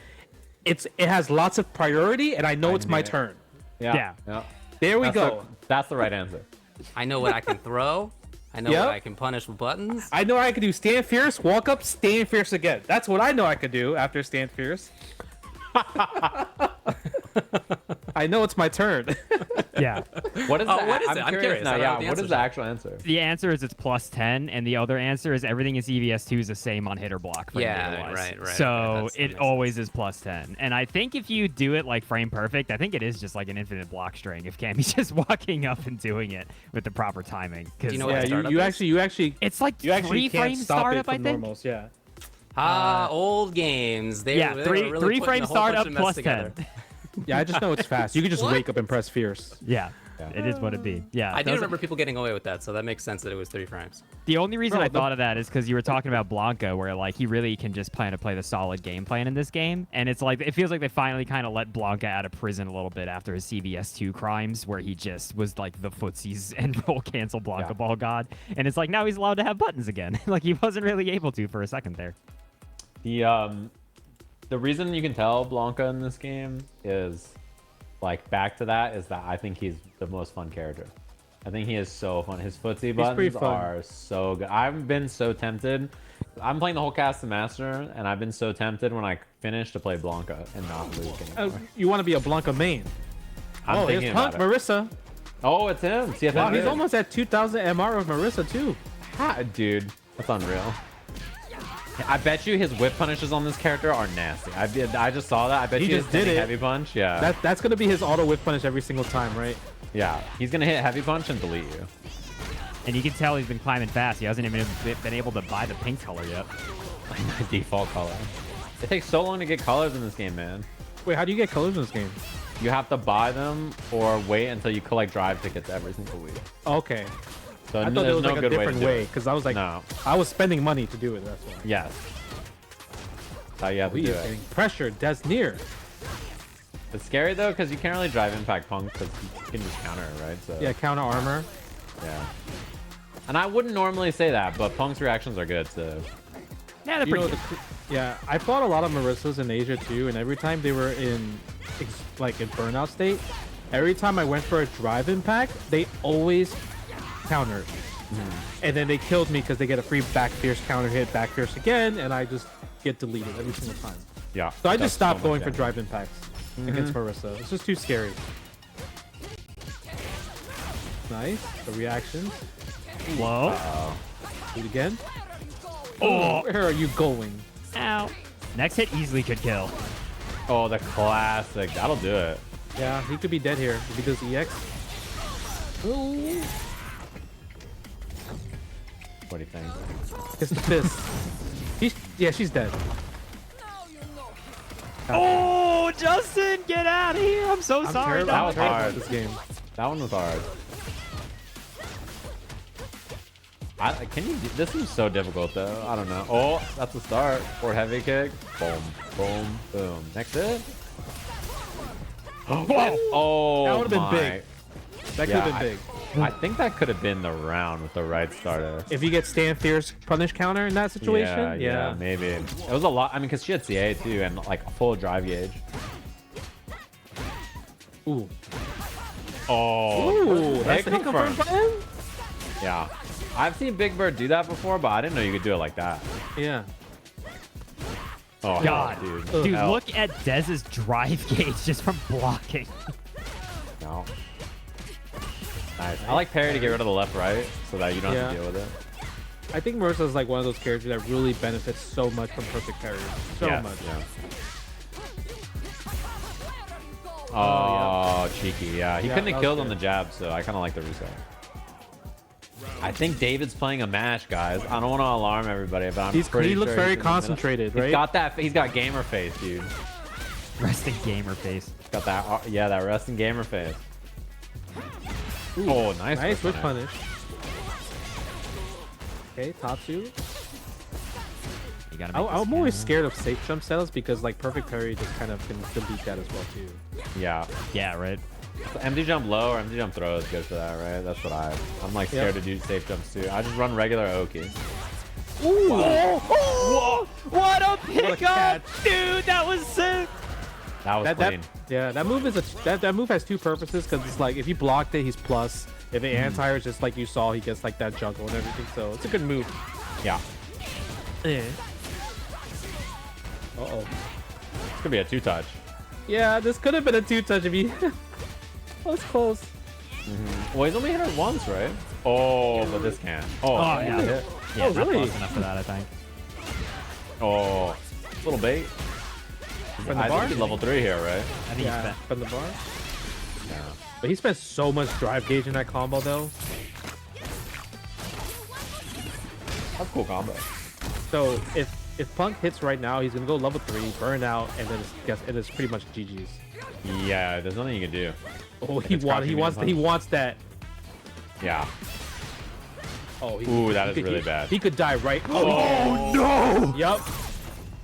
It has lots of priority, and I know it's my turn. Yeah. There we go. That's the right answer. I know what I can throw. I know what I can punish with buttons. I know I can do stand fierce, walk up, stand fierce again. That's what I know I could do after stand fierce. I know it's my turn. Yeah. What is that? what is it? I'm curious. Now. I don't know Yeah, the what answer is to the that. actual answer? The answer is it's plus 10, and the other answer is everything in CVS2 is the same on hit or block. Frame data-wise. right. So Okay, that it makes always is plus 10. And I think if you do it like frame perfect, I think it is just like an infinite block string if Cammy's just walking up and doing it with the proper timing. Do you know what Yeah, startup you is? actually It's like you actually 3 can't frame stop startup, it from I think. normals. Yeah. Old games. They were Three really putting frame a whole bunch startup of mess plus together. 10. Yeah, I just know it's fast. You can just wake up and press fierce. Yeah. It is what it be. Yeah. I do those- remember people getting away with that, so that makes sense that it was 3 frames. The only reason Bro, I thought of that is because you were talking about Blanka, where like he really can just plan to play the solid game plan in this game, and it's like it feels like they finally kind of let Blanka out of prison a little bit after his CBS2 crimes, where he just was like the footsies and roll cancel Blanka ball god, and it's like now he's allowed to have buttons again. Like he wasn't really able to for a second there. The reason you can tell Blanka in this game is like back to that is that I think he's the most fun character. I think he is so fun. His footsie buttons are so good. I've been so tempted. I'm playing the whole cast of Master, and I've been so tempted when I finish to play Blanka and not Luke anymore. You want to be a Blanka main. I'm Here's thinking Punk about it. Marisa. Oh, it's him. CFM. Wow, he's almost at 2,000 MR of Marisa too. Dude, that's unreal. I bet you his whip punishes on this character are nasty. I just saw that. I bet He you just his did it. heavy punch. Yeah. That's gonna be his auto whip punish every single time, right? Yeah. He's gonna hit heavy punch and delete you. And you can tell he's been climbing fast. He hasn't even been able to buy the pink color yet. My default color. It takes so long to get colors in this game, man. Wait, how do you get colors in this game? You have to buy them or wait until you collect drive tickets every single week. Okay. So I thought there's there was no like a good different way to do it. because I was like, No. I was spending money to do it. That's why. Yes. That's how you have to He do is it. getting pressured. Deznere. It's scary though because you can't really drive impact punk because you can just counter it, right? So Yeah, counter armor. yeah. And I wouldn't normally say that, but punk's reactions are good. So Yeah, they're You pretty know, good. yeah, I fought a lot of Marisas in Asia too, and every time they were in burnout state, every time I went for a drive impact, they always countered. And then they killed me because they get a free back fierce counter hit, back fierce again, and I just get deleted every single time. yeah. So I that's just stopped so much going for damage. drive impacts against Marisa. It's just too scary. Nice. The reactions. Low. Do it again. Oh. Where are you going? Ow. Next hit easily could kill. Oh, the classic. That'll do it. Yeah, he could be dead here if he does EX. Ooh. What do you think? It's the fist. She's dead. Oh, Justin, get out of here. I'm so sorry. terrible. That dog. was terrible hard. at this game. That one was hard. Can you? This seems so difficult though. I don't know. Oh, that's the start. Forward heavy kick. Boom, boom, boom. Next hit. Whoa. Oh, That would've been my. big. That could have been big. I think that could have been the round with the right starter. If you get stand fierce punish counter in that situation, Yeah, maybe. It was a lot. I mean, because she had CA too and like a full drive gauge. Ooh. Oh, That's the hit confirm button? Yeah. I've seen Big Bird do that before, but I didn't know you could do it like that. Yeah. Oh, God. dude. Dude, look at Dez's drive gauge just from blocking. No. Nice. I like parry to get rid of the left-right so that you don't have to deal with it. I think Marisa is like one of those characters that really benefits so much from perfect parry. So much. Yeah. Oh, cheeky. Yeah, he couldn't have killed on the jab, so I kind of like the reset. I think David's playing a match, guys. I don't want to alarm everybody, but I'm pretty he looks sure very concentrated, right? He's got that. He's got gamer face, dude. Resting gamer face. He's got that. Yeah, that resting gamer face. Ooh, oh, nice switch punish. Okay, Tatsu. I'm always scared of safe jump setups because like perfect parry just kind of can delete that as well too. Yeah. Yeah, right. So empty jump low or empty jump throw is good for that, right? That's what I'm like scared to do safe jumps too. I just run regular Oki. Ooh! Whoa! What a pickup, dude! That was sick. That was clean. That move is that move has two purposes because it's like if you blocked it, he's plus. If it anti is just like you saw, he gets like that juggle and everything. So it's a good move. Yeah. Yeah. Uh-oh. This could be a 2-touch. Yeah, this could have been a 2-touch if he... That was close. Well, he's only hit her once, right? Oh, but this can't. Oh, yeah. Hit. Yeah, not really? close enough for that, I think. Oh, little bait. From the I bar? think he's level 3 here, right? I think Yeah, from the bar. Yeah. But he spent so much drive gauge in that combo, though. That's a cool combo. So if Punk hits right now, he's gonna go level 3, burn out, and then it is pretty much GG's. Yeah, there's nothing you can do. Oh, he wants that. Yeah. Oh, Ooh, that is really bad. He could die right. Oh no! Yep.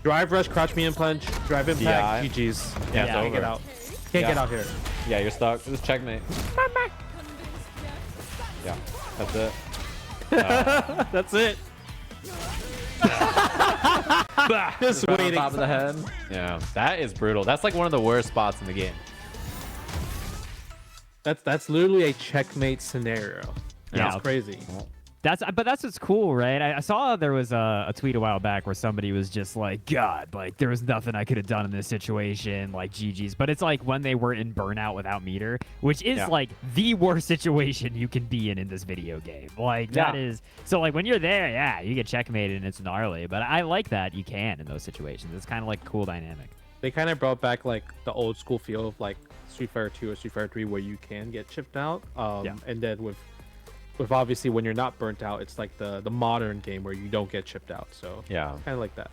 Drive rush, crouch me and punch, drive impact, GG's. Yeah, Can't get out. Can't get out here. Yeah, you're stuck. This is checkmate. Yeah, that's it. That's it. Just Right waiting. on top of the head. Yeah, that is brutal. That's like one of the worst spots in the game. That's literally a checkmate scenario. Yeah. That's crazy. That's what's cool, right? I saw there was a tweet a while back where somebody was just like, God, like there was nothing I could have done in this situation, like GG's. But it's like when they were in burnout without meter, which is like the worst situation you can be in this video game. Like that is so like when you're there, yeah, you get checkmated and it's gnarly. But I like that you can in those situations. It's kind of like a cool dynamic. They kind of brought back like the old school feel of like Street Fighter 2 or Street Fighter 3 where you can get chipped out. And then with obviously when you're not burnt out, it's like the modern game where you don't get chipped out. So yeah, kind of like that.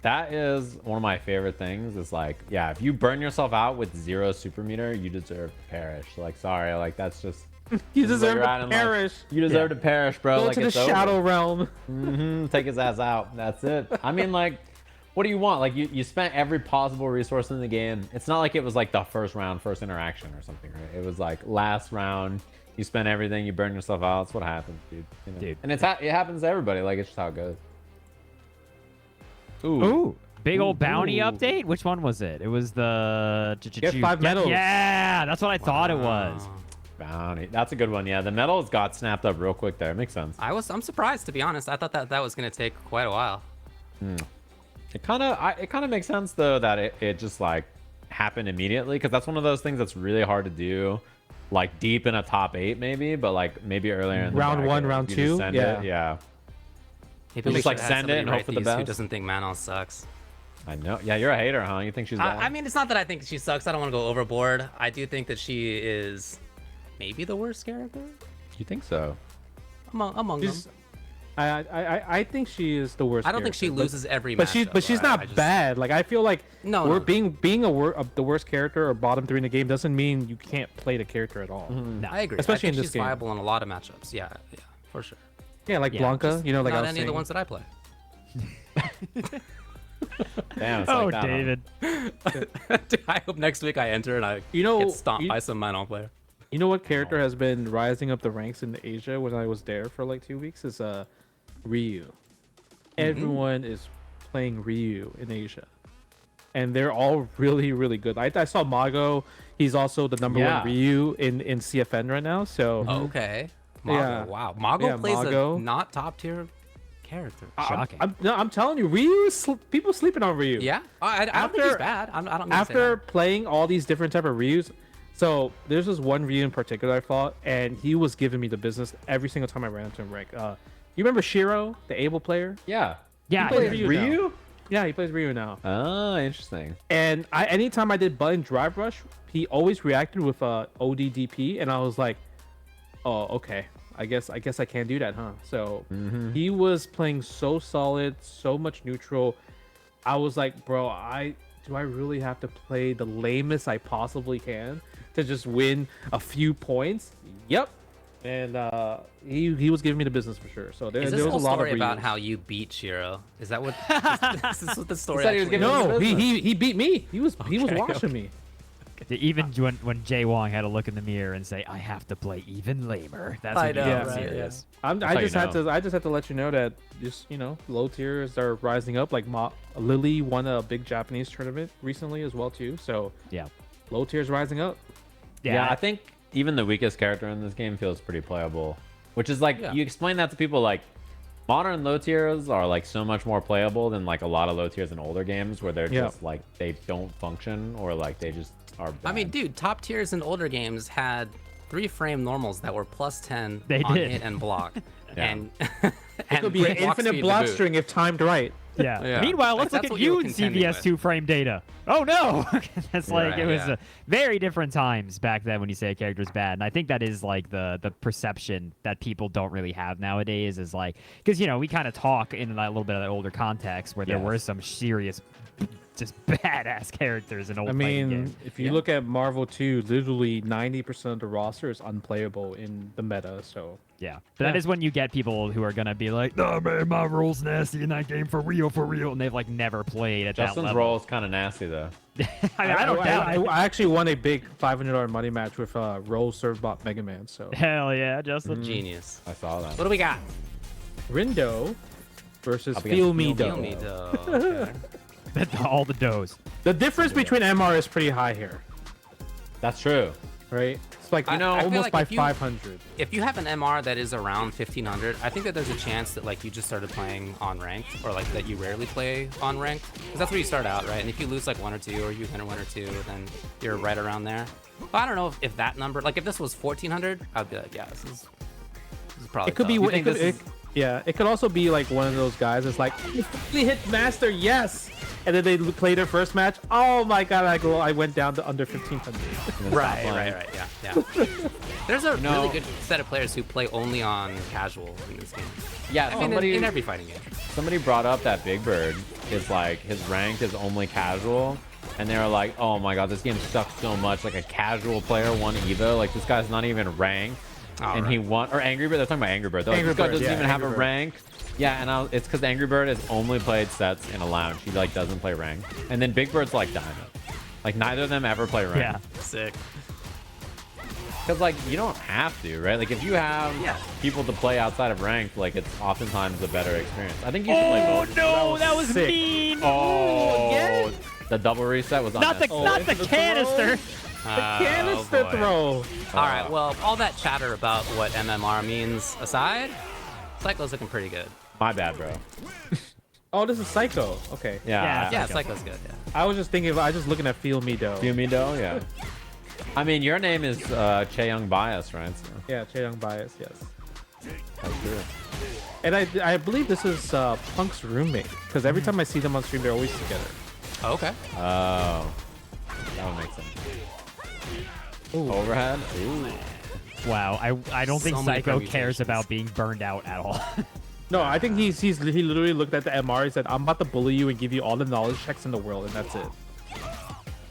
That is one of my favorite things. Is like, yeah, if you burn yourself out with 0 super meter, you deserve to perish. Like, sorry, like that's just you deserve to perish. You deserve to perish, bro. Go like to the it's shadow over. realm. Take his ass out. That's it. I mean, like, what do you want? Like, you spent every possible resource in the game. It's not like it was like the first round, first interaction or something, right? It was like last round. You spend everything, you burn yourself out. That's what happens, dude. You know? Dude. And it happens to everybody. Like, it's just how it goes. Ooh. Big old bounty update? Which one was it? It was the... Get 5 medals. Yeah, that's what I thought it was. Bounty. That's a good one. Yeah, the medals got snapped up real quick there. It makes sense. I'm surprised, to be honest. I thought that was going to take quite a while. It kind of makes sense, though, that it just, like, happened immediately. Because that's one of those things that's really hard to do. Like deep in a top 8 maybe, but like maybe earlier in the round bracket, 1, round 2. Yeah. Maybe just like send it and hope for the best. Who doesn't think Manon sucks? I know. Yeah, you're a hater, huh? You think she's bad? I mean, it's not that I think she sucks. I don't want to go overboard. I do think that she is maybe the worst character You think so? among them. I think she is the worst. I don't think she loses every but matchup. But she's not bad. Like I feel like being the worst character or bottom 3 in the game doesn't mean you can't play the character at all. No, I agree. Especially I think in this she's game. viable in a lot of matchups. Yeah, for sure. Yeah, like Blanka. You know, like not I was any saying. of the ones that I play. Damn, it's Oh, like that, David. Dude, I hope next week I enter and I get stomped by some Manon player. You know what character has been rising up the ranks in Asia when I was there for like 2 weeks is Ryu. Everyone is playing Ryu in Asia. and they're all really, really good. I saw Mago. He's also the number one Ryu in CFN right now. So okay, Mago. Wow, Mago plays Mago. a not top tier character. Shocking. I'm telling you, Ryu. People sleeping on Ryu. Yeah, I don't think he's bad. I don't. Mean After playing all these different type of Ryus, so there's this one Ryu in particular I fought, and he was giving me the business every single time I ran into him. Rank. You remember Shiro, the Able player? Yeah. Yeah. He plays Ryu? now. Yeah, he plays Ryu now. Oh, interesting. And anytime I did button drive rush, he always reacted with ODDP, and I was like, oh, okay. I guess I can't do that, huh? So he was playing so solid, so much neutral. I was like, bro, do I really have to play the lamest I possibly can to just win a few points? Yep. And he was giving me the business for sure. So there was a lot of about how you beat Shiro. Is that what? This is what the story. No, he beat me. He was washing me. Even when Jay Wong had to look in the mirror and say, "I have to play even lamer." That's I when know, you right, get serious. I just had to let you know that just low tiers are rising up. Like Lily won a big Japanese tournament recently as well too. So Yeah. low tiers rising up. Yeah, I think even the weakest character in this game feels pretty playable, which is like you explain that to people like modern low tiers are like so much more playable than like a lot of low tiers in older games where they're just like they don't function or like they just are bad. I mean, dude, top tiers in older games had 3-frame normals that were +10 They on did. hit and block, and It could be an infinite block string if timed right. Yeah. Yeah. Meanwhile, let's That's look at what you you were in contending CVS with. 2-frame data. Oh no! That's like Right, it was yeah. very different times back then when you say a character's bad, and I think that is like the perception that people don't really have nowadays is like because we kind of talk in that little bit of that older context where there were some serious, just badass characters in old. I fighting mean, games. if you look at Marvel 2, literally 90% of the roster is unplayable in the meta. So Yeah, but that is when you get people who are gonna be like, "No man, my role's nasty in that game for real," and they've like never played at Justin's that level. role is kind of nasty though. I don't doubt it. I actually won a big $500 money match with Roll Servbot Mega Man. So Hell yeah, Justin. Genius. I saw that. What do we got? Rindo versus Up against Feel Me Feel Do. me, though. Okay. All the does. The difference between MR is pretty high here, That's true. right? It's like I feel almost like by if you- 500. If you have an MR that is around 1500, I think that there's a chance that like you just started playing on ranked, or like that you rarely play on ranked, because that's where you start out, right? And if you lose like 1 or 2, or you win 1 or 2, then you're right around there. But I don't know if that number, like if this was 1400, I'd be like, yeah, this is probably. It could be. tough. It could also be like one of those guys that's like, we hit master, yes, and then they play their first match. Oh my god, I went down to under 1500. Right, yeah. There's a really good set of players who play only on casual in this game. Yeah, I mean, in every fighting game. somebody brought up that Big Bird is like his rank is only casual, and they were like, oh my god, this game sucks so much. Like a casual player won Evo, like this guy's not even ranked. And he won, or Angry Bird. They're talking about Angry Bird. They're like, this guy doesn't even have a rank. Yeah, and it's because Angry Bird has only played sets in a lounge. He like doesn't play rank. And then Big Bird's like Diamond. Like neither of them ever play rank. Yeah. Sick. Because like you don't have to, right? Like if you have people to play outside of ranked, like it's oftentimes a better experience. I think you should play both. No, that was sick. mean. Oh, the double reset was Not the canister. Canister throw. All right, well, all that chatter about what MMR means aside, Psycho's looking pretty good. My bad, bro. Oh, this is Psycho. Okay. Yeah. Yeah, Psycho's good, yeah. I was just thinking. I was just looking at Feel Me Do. Feel me, though? Yeah. I mean, your name is Chaeyoung Bias, right? So Yeah, Chaeyoung Bias. Yes. that's true. And I believe this is Punk's roommate because every time I see them on stream, they're always together. Oh, okay. Oh, that would make sense. Ooh. Overhead. Ooh. Wow, I don't think So many Psycho cares permutations. about being burned out at all. No, I think he literally looked at the MR and said, "I'm about to bully you and give you all the knowledge checks in the world," and that's it.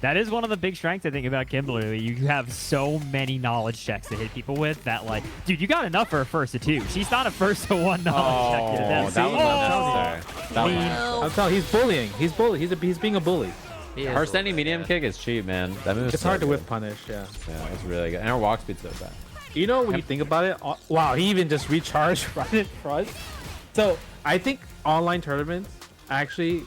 That is one of the big strengths I think about Kimberly. You have so many knowledge checks to hit people with that, like, dude, you got enough for a 1st to 2. She's not a 1st to 1 knowledge check. Oh, That's that was unnecessary. That was I'm telling you, he's bullying. He's being a bully. her standing medium kick is cheap, man. That move is It's so hard to good. whip punish. Yeah. Yeah, it's really good. And her walk speed's so bad. You know, when you think about it, wow, he even just recharged right in front. So I think online tournaments, actually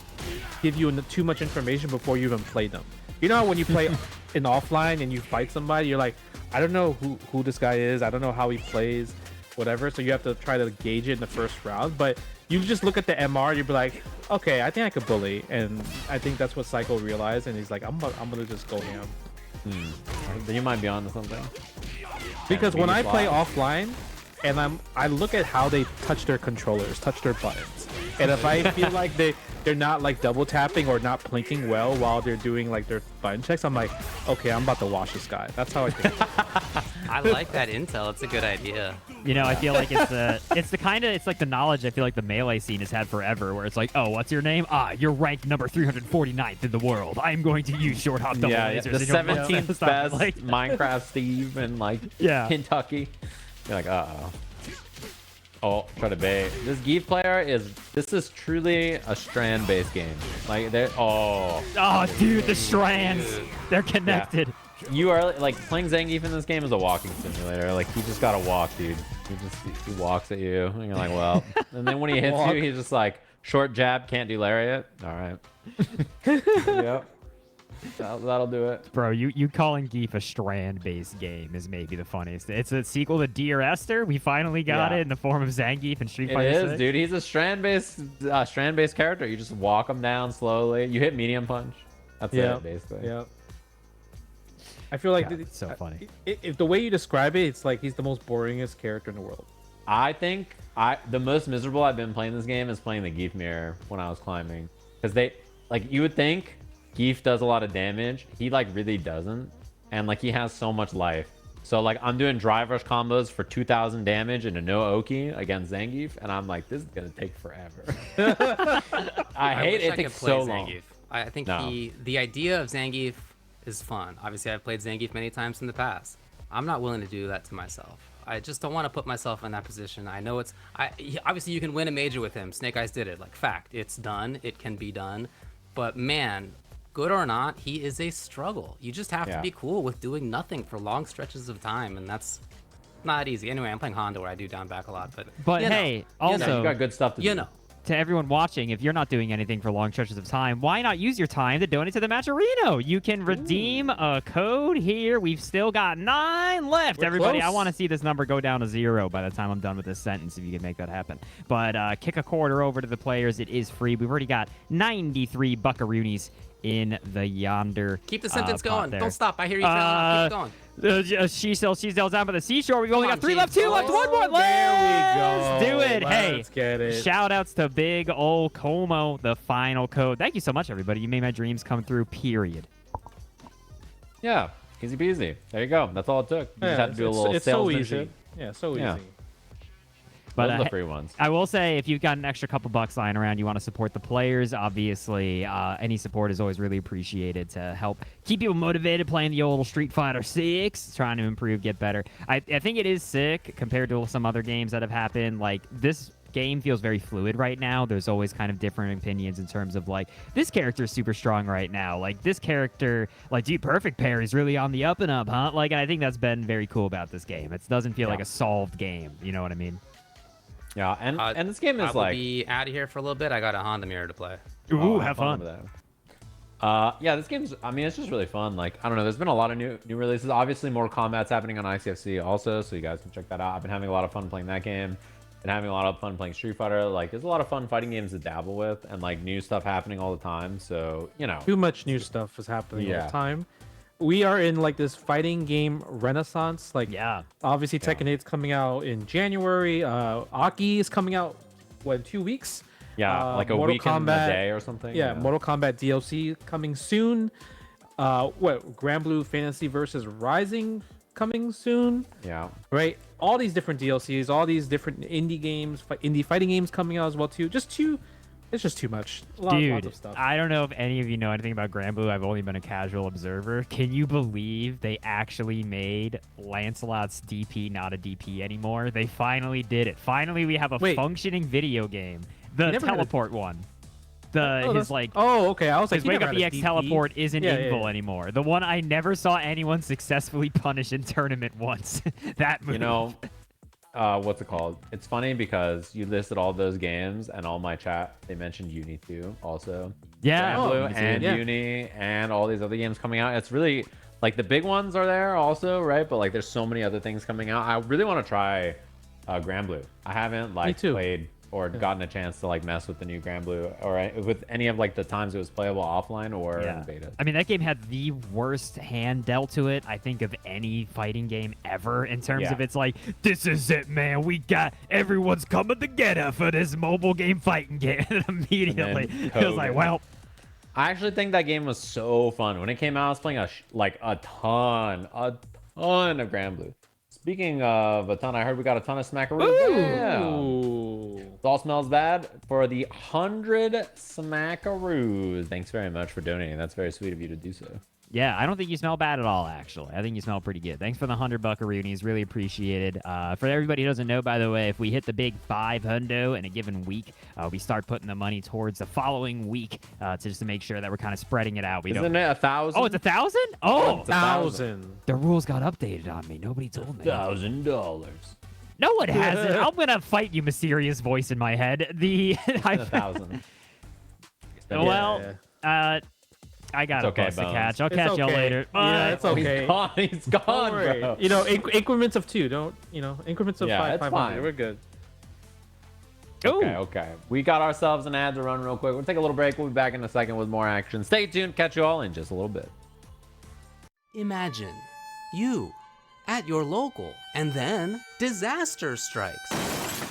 give you too much information before you even play them. You know, when you play in offline and you fight somebody, you're like, I don't know who this guy is. I don't know how he plays, whatever. So you have to try to gauge it in the first round. But you just look at the MR, you'd be like, okay, I think I could bully. And I think that's what Psycho realized. And he's like, I'm gonna just go ham. You might be onto something. Because when I play offline, and I look at how they touch their controllers, touch their buttons, and if I feel like they're not like double tapping or not plinking well while they're doing like their button checks, I'm like, okay, I'm about to wash this guy. That's how I think. I like that intel. It's a good idea. You know, I feel like it's like the knowledge I feel like the Melee scene has had forever, where it's like, oh, what's your name? You're ranked number 349th in the world. I'm going to use short hot double lasers. The 17th best like Minecraft Steve in like Kentucky. You're like, uh-oh. Oh, try to bait. This Geef player this is truly a strand-based game. Like, dude, the strands. They're connected. Yeah. You are, like, playing Zangief in this game is a walking simulator. Like, you just gotta walk, dude. He walks at you, and you're like, well. And then when he hits you, he's just like, short jab, can't do lariat. All right. Yep. That'll do it. Bro, you calling Geef a strand-based game is maybe the funniest. It's a sequel to Dear Esther. We finally got it in the form of Zangief and Street Fighter 6. It is, dude. He's a strand-based character. You just walk him down slowly. You hit medium punch. That's it, basically. Yeah. I feel like it's so funny. If the way you describe it, it's like he's the most boringest character in the world. I think the most miserable I've been playing this game is playing the Geef mirror when I was climbing, because you would think Geef does a lot of damage. He like really doesn't, and like he has so much life. So like I'm doing drive rush combos for 2,000 damage and a no Oki against Zangief, and I'm like, this is gonna take forever. I hate it. It takes so long. I think the idea of Zangief is fun. Obviously, I've played Zangief many times in the past. I'm not willing to do that to myself. I just don't want to put myself in that position. I know obviously you can win a major with him. Snake Eyes did it. Like, fact, it's done. It can be done. But man, good or not, he is a struggle. You just have to be cool with doing nothing for long stretches of time, and that's not easy. Anyway, I'm playing Honda where I do down back a lot, but hey, also you got good stuff to do. To everyone watching, if you're not doing anything for long stretches of time, why not use your time to donate to the Matcherino? You can redeem a code here. We've still got 9 left. Everybody, I want to see this number go down to 0 by the time I'm done with this sentence, if you can make that happen. But kick a quarter over to the players. It is free. We've already got 93 buckaroonies in the yonder. Keep the sentence going. There. Don't stop. I hear you. Keep going. She sells down by the seashore. We've only got 3 left. 2 left. 1 more. Let's do it. Let's get it. Shout outs to Big Ol' Como, the final code. Thank you so much, everybody. You made my dreams come through, period. Yeah, easy peasy. There you go. That's all it took. You just had to do a little salesmanship. Yeah, so easy. But the free ones. I will say, if you've got an extra couple bucks lying around, you want to support the players, obviously, any support is always really appreciated to help keep people motivated playing the old Street Fighter 6, trying to improve, get better. I think it is sick compared to some other games that have happened. Like, this game feels very fluid right now. There's always kind of different opinions in terms of, like, this character is super strong right now. Like, this character, like, dude, perfect pair is really on the up and up, huh? Like, and I think that's been very cool about this game. It doesn't feel like a solved game. You know what I mean? Yeah, and this game is I will be out of here for a little bit. I got a Honda mirror to play. Ooh, have fun. Yeah, this game's, I mean, it's just really fun. Like, I don't know, there's been a lot of new releases. Obviously, Mortal Kombat's happening on ICFC also, so you guys can check that out. I've been having a lot of fun playing that game. Been having a lot of fun playing Street Fighter. Like, there's a lot of fun fighting games to dabble with, and like new stuff happening all the time. So, you know, too much new stuff is happening all the time. We are in like this fighting game renaissance. Like, obviously Tekken 8's coming out in January. Aki is coming out, in 2 weeks? Yeah, like a Mortal week and a day or something. Yeah, Mortal Kombat DLC coming soon. Grand Blue Fantasy versus Rising coming soon. Yeah. Right? All these different DLCs, all these different indie games, indie fighting games coming out as well too. It's just too much. Lots of stuff. I don't know if any of you know anything about Grand Blue. I've only been a casual observer. Can you believe they actually made Lancelot's DP not a DP anymore? They finally did it. Finally, we have a functioning video game. The teleport one. okay. I was like, his Wake Up EX teleport isn't invul anymore. The one I never saw anyone successfully punish in tournament once. That move. You know, what's it called? It's funny because you listed all those games and all my chat, they mentioned Uni too, also. Yeah. Blue and Uni and all these other games coming out. It's really like the big ones are there also, right? But like there's so many other things coming out. I really want to try Grand Blue. I haven't like played or gotten a chance to like mess with the new Grand Blue or with any of like the times it was playable offline or in beta. I mean, that game had the worst hand dealt to it, I think, of any fighting game ever in terms of it's like, this is it, man. We got everyone's coming together for this mobile game fighting game. And immediately, it was like, well. I actually think that game was so fun. When it came out, I was playing a ton of Grand Blue. Speaking of a ton, I heard we got a ton of smackaroos. It all smells bad for the 100 smackaroos. Thanks very much for donating. That's very sweet of you to do so. Yeah, I don't think you smell bad at all, actually. I think you smell pretty good. Thanks for the 100 buckaroonies. Really appreciated. For everybody who doesn't know, by the way, if we hit the big 500 in a given week, we start putting the money towards the following week just to make sure that we're kind of spreading it out. Isn't it 1,000? Oh, it's 1,000? Oh, 1,000. The rules got updated on me. Nobody told me. $1,000. No, it hasn't. I'm going to fight you, mysterious voice in my head. 1,000. Well, I got a bus to catch. I'll catch y'all later. Yeah, it's okay. He's gone, bro. You know, increments of 2. Don't, increments of 500. Fine. We're good. Okay. We got ourselves an ad to run real quick. We'll take a little break. We'll be back in a second with more action. Stay tuned. Catch you all in just a little bit. Imagine you at your local, and then disaster strikes.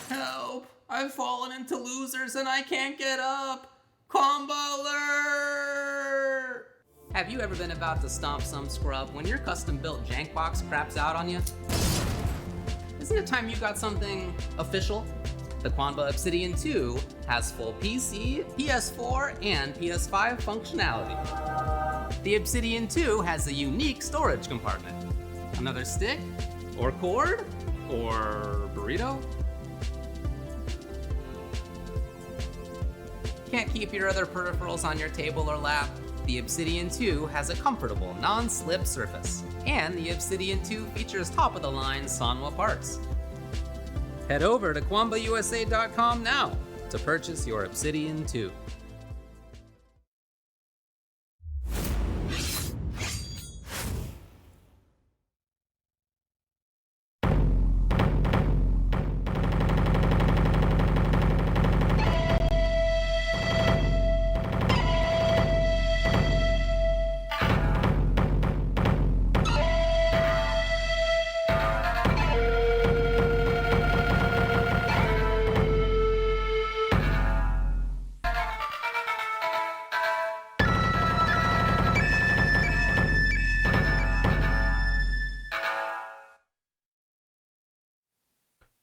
Help! I've fallen into losers and I can't get up! Combo alert! Have you ever been about to stomp some scrub when your custom-built jank box craps out on you? Isn't it time you got something official? The Quanba Obsidian 2 has full PC, PS4, and PS5 functionality. The Obsidian 2 has a unique storage compartment. Another stick? Or cord? Or burrito? Can't keep your other peripherals on your table or lap? The Obsidian 2 has a comfortable, non-slip surface. And the Obsidian 2 features top-of-the-line Sanwa parts. Head over to QuambaUSA.com now to purchase your Obsidian 2.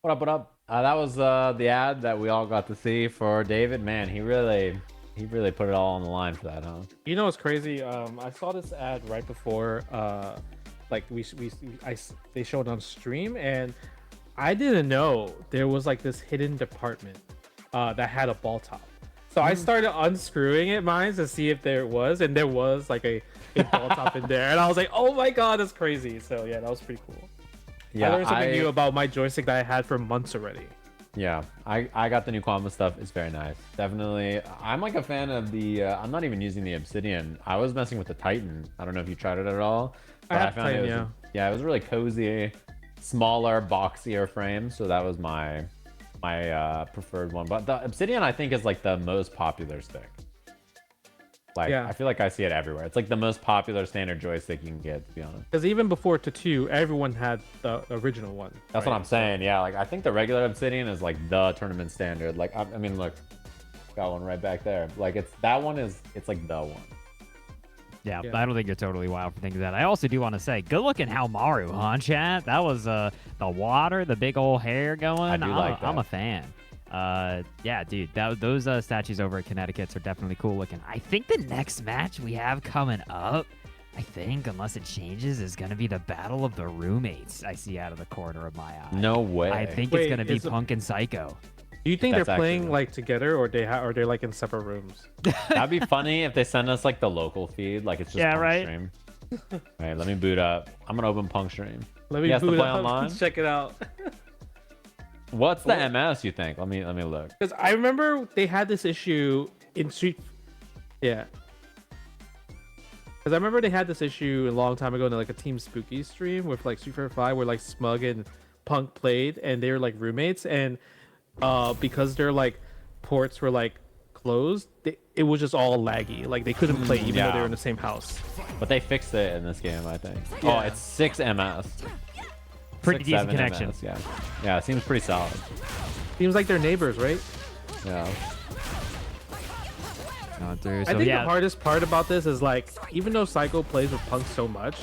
What up? That was the ad that we all got to see for David. Man, he really put it all on the line for that, huh? You know what's crazy? I saw this ad right before, like they showed on stream, and I didn't know there was like this hidden department that had a ball top. So I started unscrewing it, mine, to see if there was, and there was like a ball top in there, and I was like, oh my god, that's crazy. So yeah, that was pretty cool. Yeah, I learned something new about my joystick that I had for months already. Yeah, I got the new Quanba stuff. It's very nice. Definitely. I'm like a fan of the, I'm not even using the Obsidian. I was messing with the Titan. I don't know if you tried it at all. But I found Titan, it was really cozy, smaller, boxier frame. So that was my preferred one. But the Obsidian, I think, is like the most popular stick. Like, I feel like I see it everywhere. It's like the most popular standard joystick you can get, to be honest. Because even before T2, everyone had the original one. That's what I'm saying. Yeah, like I think the regular Obsidian is like the tournament standard. Like I mean, look, got one right back there. Like it's like the one. Yeah, I don't think you're totally wild for thinking that. I also do want to say, good looking Halmaru, huh, chat? That was the water, the big old hair going. I'm a fan. Yeah, dude, those statues over at Connecticut's are definitely cool looking. I think the next match we have coming up, unless it changes, is going to be the Battle of the Roommates I see out of the corner of my eye. No way. I think it's going to be Punk and Psycho. Do you think they're playing like together, or they're like in separate rooms? That'd be funny if they send us like the local feed, like it's just Punk stream. All right, let me boot up. I'm going to open Punk stream. Let me boot play up online. Check it out. What's the MS? You think? Let me look. Because I remember they had this issue in Street. Yeah. Because I remember they had this issue a long time ago in like a Team Spooky stream with like Street Fighter 5 where like Smug and Punk played and they were like roommates, and because their like ports were like closed, it was just all laggy. Like they couldn't play even though they were in the same house. But they fixed it in this game, I think. Yeah. Oh, it's 6 MS. Pretty 6, decent 7 connection. MS, yeah, it seems pretty solid. Seems like they're neighbors, right? Yeah. Going through. I So think yeah, the hardest part about this is like, even though Psycho plays with Punk so much,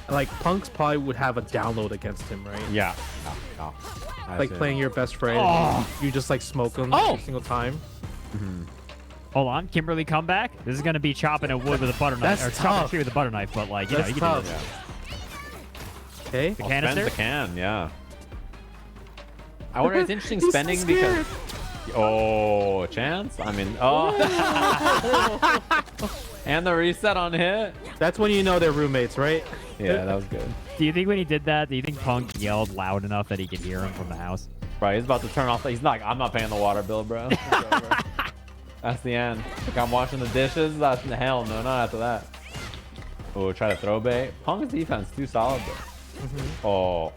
like Punk's probably would have a download against him, right? Yeah. Like playing your best friend, you just like smoke him every single time. hold on, Kimberly comeback. This is gonna be chopping a wood with a butter knife, That's or chopping a tough. tree with a butter knife, but like you That's know, you can do tough. it. Okay. The Spend canister. the can, yeah. I wonder, it's interesting spending because. Oh, chance? I mean, and the reset on hit. That's when you know they're roommates, right? Yeah, that was good. Do you think when he did that, do you think Punk yelled loud enough that he could hear him from the house? Bro, he's about to turn off. He's like, I'm not paying the water bill, bro. It's over. That's the end. Like, I'm washing the dishes. That's hell no, not after that. Oh, try to throw bait. Punk's defense too solid though. Oh.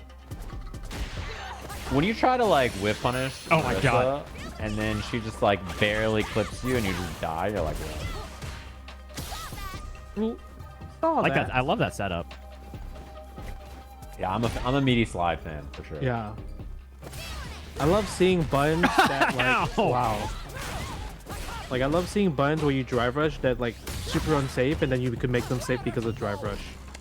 When you try to like whip punish, Oh my God. and then she just like barely clips you and you just die, you're like, what? Like that. I love that setup. Yeah, I'm a meaty slide fan for sure. Yeah. I love seeing buttons that like Ow. wow. Like I love seeing buttons where you drive rush that like super unsafe, and then you could make them safe because of drive rush.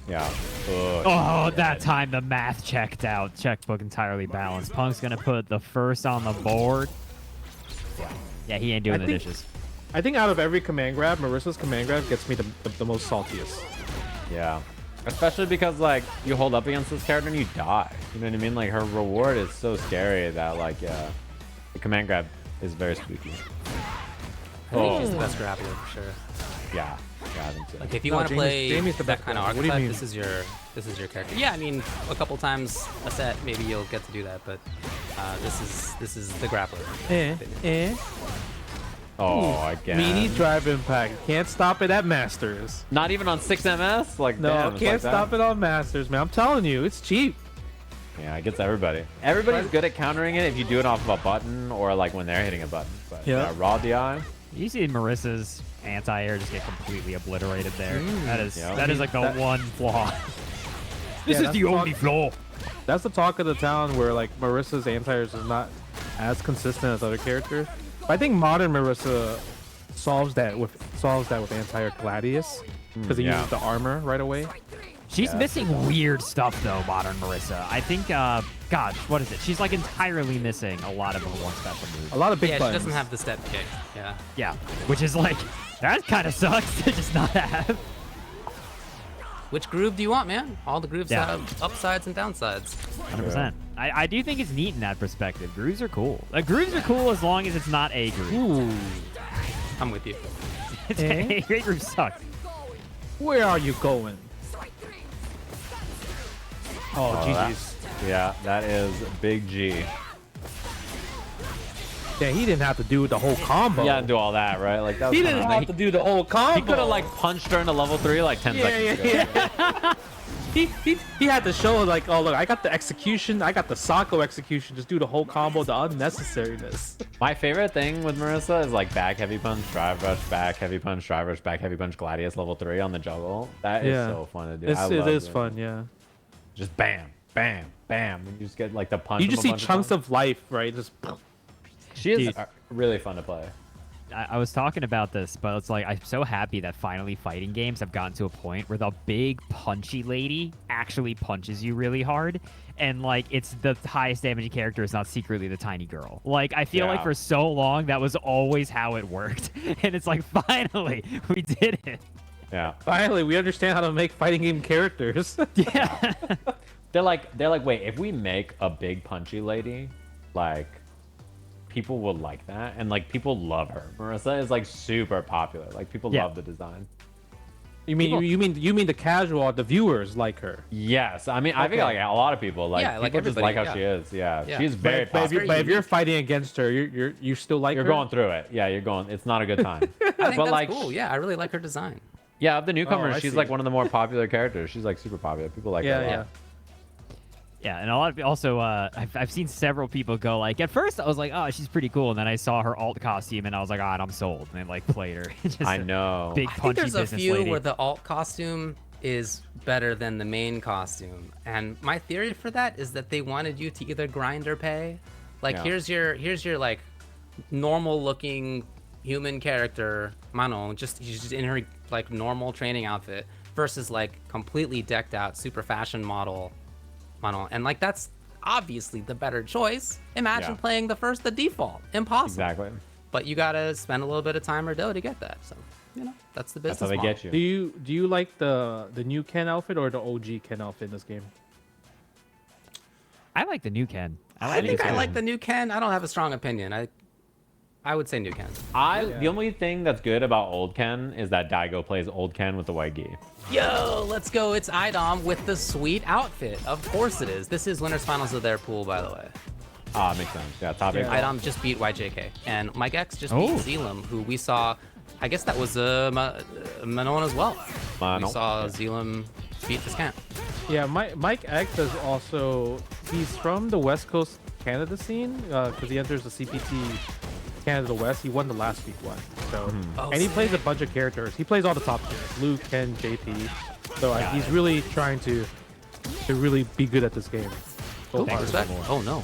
Yeah. Oh, that time the math checked out. Checkbook entirely balanced. Punk's gonna put the first on the board. Yeah, he ain't doing the dishes. I think out of every command grab, Marisa's command grab gets me the most saltiest. Yeah. Especially because like you hold up against this character and you die. You know what I mean? Like her reward is so scary that like the command grab is very spooky. I think she's the best grab here for sure. Yeah. Yeah, I think so. Like if you want to play Jamie's the that best kind of grab. What do you archetype, mean? this is your character. Yeah, I mean a couple times a set maybe you'll get to do that, but this is the grappler. Oh, again. Meaty drive impact. Can't stop it at Masters. Not even on 6 MS? Like, No, damn, it's can't like stop it on Masters, man. I'm telling you, it's cheap. Yeah, it gets everybody. Everybody's good at countering it if you do it off of a button or like when they're hitting a button. But Yeah. raw DI. You see Marissa's anti-air just get completely obliterated there. That is Yeah. that is like the one flaw. This is that's the only flaw. That's the talk of the town, where like Marissa's anti-airs is not as consistent as other characters. But I think modern Marisa solves that with anti-air Gladius because he yeah. uses the armor right away. She's missing weird stuff though, modern Marisa. I think God, what is it? She's like entirely missing a lot of her one special moves. A lot of big Yeah, she buttons. doesn't have the step kick. Yeah. Yeah, which is like that kind of sucks to just not have. Which groove do you want, man? All the grooves Yeah. have upsides and downsides. 100%. I do think it's neat in that perspective. Grooves are cool. Grooves are cool as long as it's not a groove. Ooh, I'm with you. A groove sucks. where are you going? Oh, GG's. Yeah, that is big G. Yeah, he didn't have to do the whole combo. You gotta do all that, right? Like that was He kinda didn't nice. have to do the whole combo. He could have like punched her into level 3 like 10 seconds ago. yeah. he had to show like, oh look, I got the execution, I got the Sako execution. Just do the whole combo, the unnecessariness. My favorite thing with Marisa is like back heavy punch, drive rush, back heavy punch, drive rush, back heavy punch, Gladius level 3 on the juggle. That is so fun to do. It I is love it. fun, yeah. Just bam, bam, bam. And you just get like the punch. You just see chunks of life, right? Just She is Dude. really fun to play. I was talking about this, but it's like I'm so happy that finally fighting games have gotten to a point where the big punchy lady actually punches you really hard, and like it's the highest damaging character is not secretly the tiny girl. Like I feel like Yeah. for so long that was always how it worked, and it's like finally we did it. Yeah. finally we understand how to make fighting game characters. Yeah. They're like, wait, if we make a big punchy lady, like people will like that, and like people love her. Marisa is like super popular. Like people Yeah. love the design. You mean the casual, the viewers like her? Yes, I mean I think like a lot of people like people just like how she is. Yeah, she's very popular. But if you're fighting against her, you still like her. You're going through it. Yeah, you're going. It's not a good time. I think but that's like, cool. Yeah, I really like her design. Yeah, of the newcomers, I she's see. like one of the more popular characters. She's like super popular. People like her a lot. Yeah, and a lot of also, I've seen several people go like, at first I was like, oh, she's pretty cool, and then I saw her alt costume, and I was like, all right, I'm sold, and I like played her. Just I know. Big I think punchy there's a business few lady. where the alt costume is better than the main costume, and my theory for that is that they wanted you to either grind or pay. Like here's your like normal looking human character Manon, she's just in her like normal training outfit versus like completely decked out super fashion model Manon, and like that's obviously the better choice. Imagine playing the default. Impossible. Exactly. But you gotta spend a little bit of time or dough to get that. So that's the business. That's how they model. get you. Do you like the new Ken outfit or the OG Ken outfit in this game? I like the new Ken. I think I like the new Ken. I don't have a strong opinion. I would say new Ken. The only thing that's good about old Ken is that Daigo plays old Ken with the white gi. Yo, let's go. It's iDom with the sweet outfit. Of course it is. This is winners finals of their pool, by the way. Makes sense. Yeah, top eight. iDom just beat YJK. And Mikex just beat Zealum, who we saw, I guess that was Manon as well. Manon. We saw Zealum beat Viscant. Yeah, Mikex is also, he's from the West Coast Canada scene, because he enters the CPT Canada West. He won the last week one. So, and he plays a bunch of characters. He plays all the top tiers, Luke, Ken, JP. So he's really trying to really be good at this game. Oh no.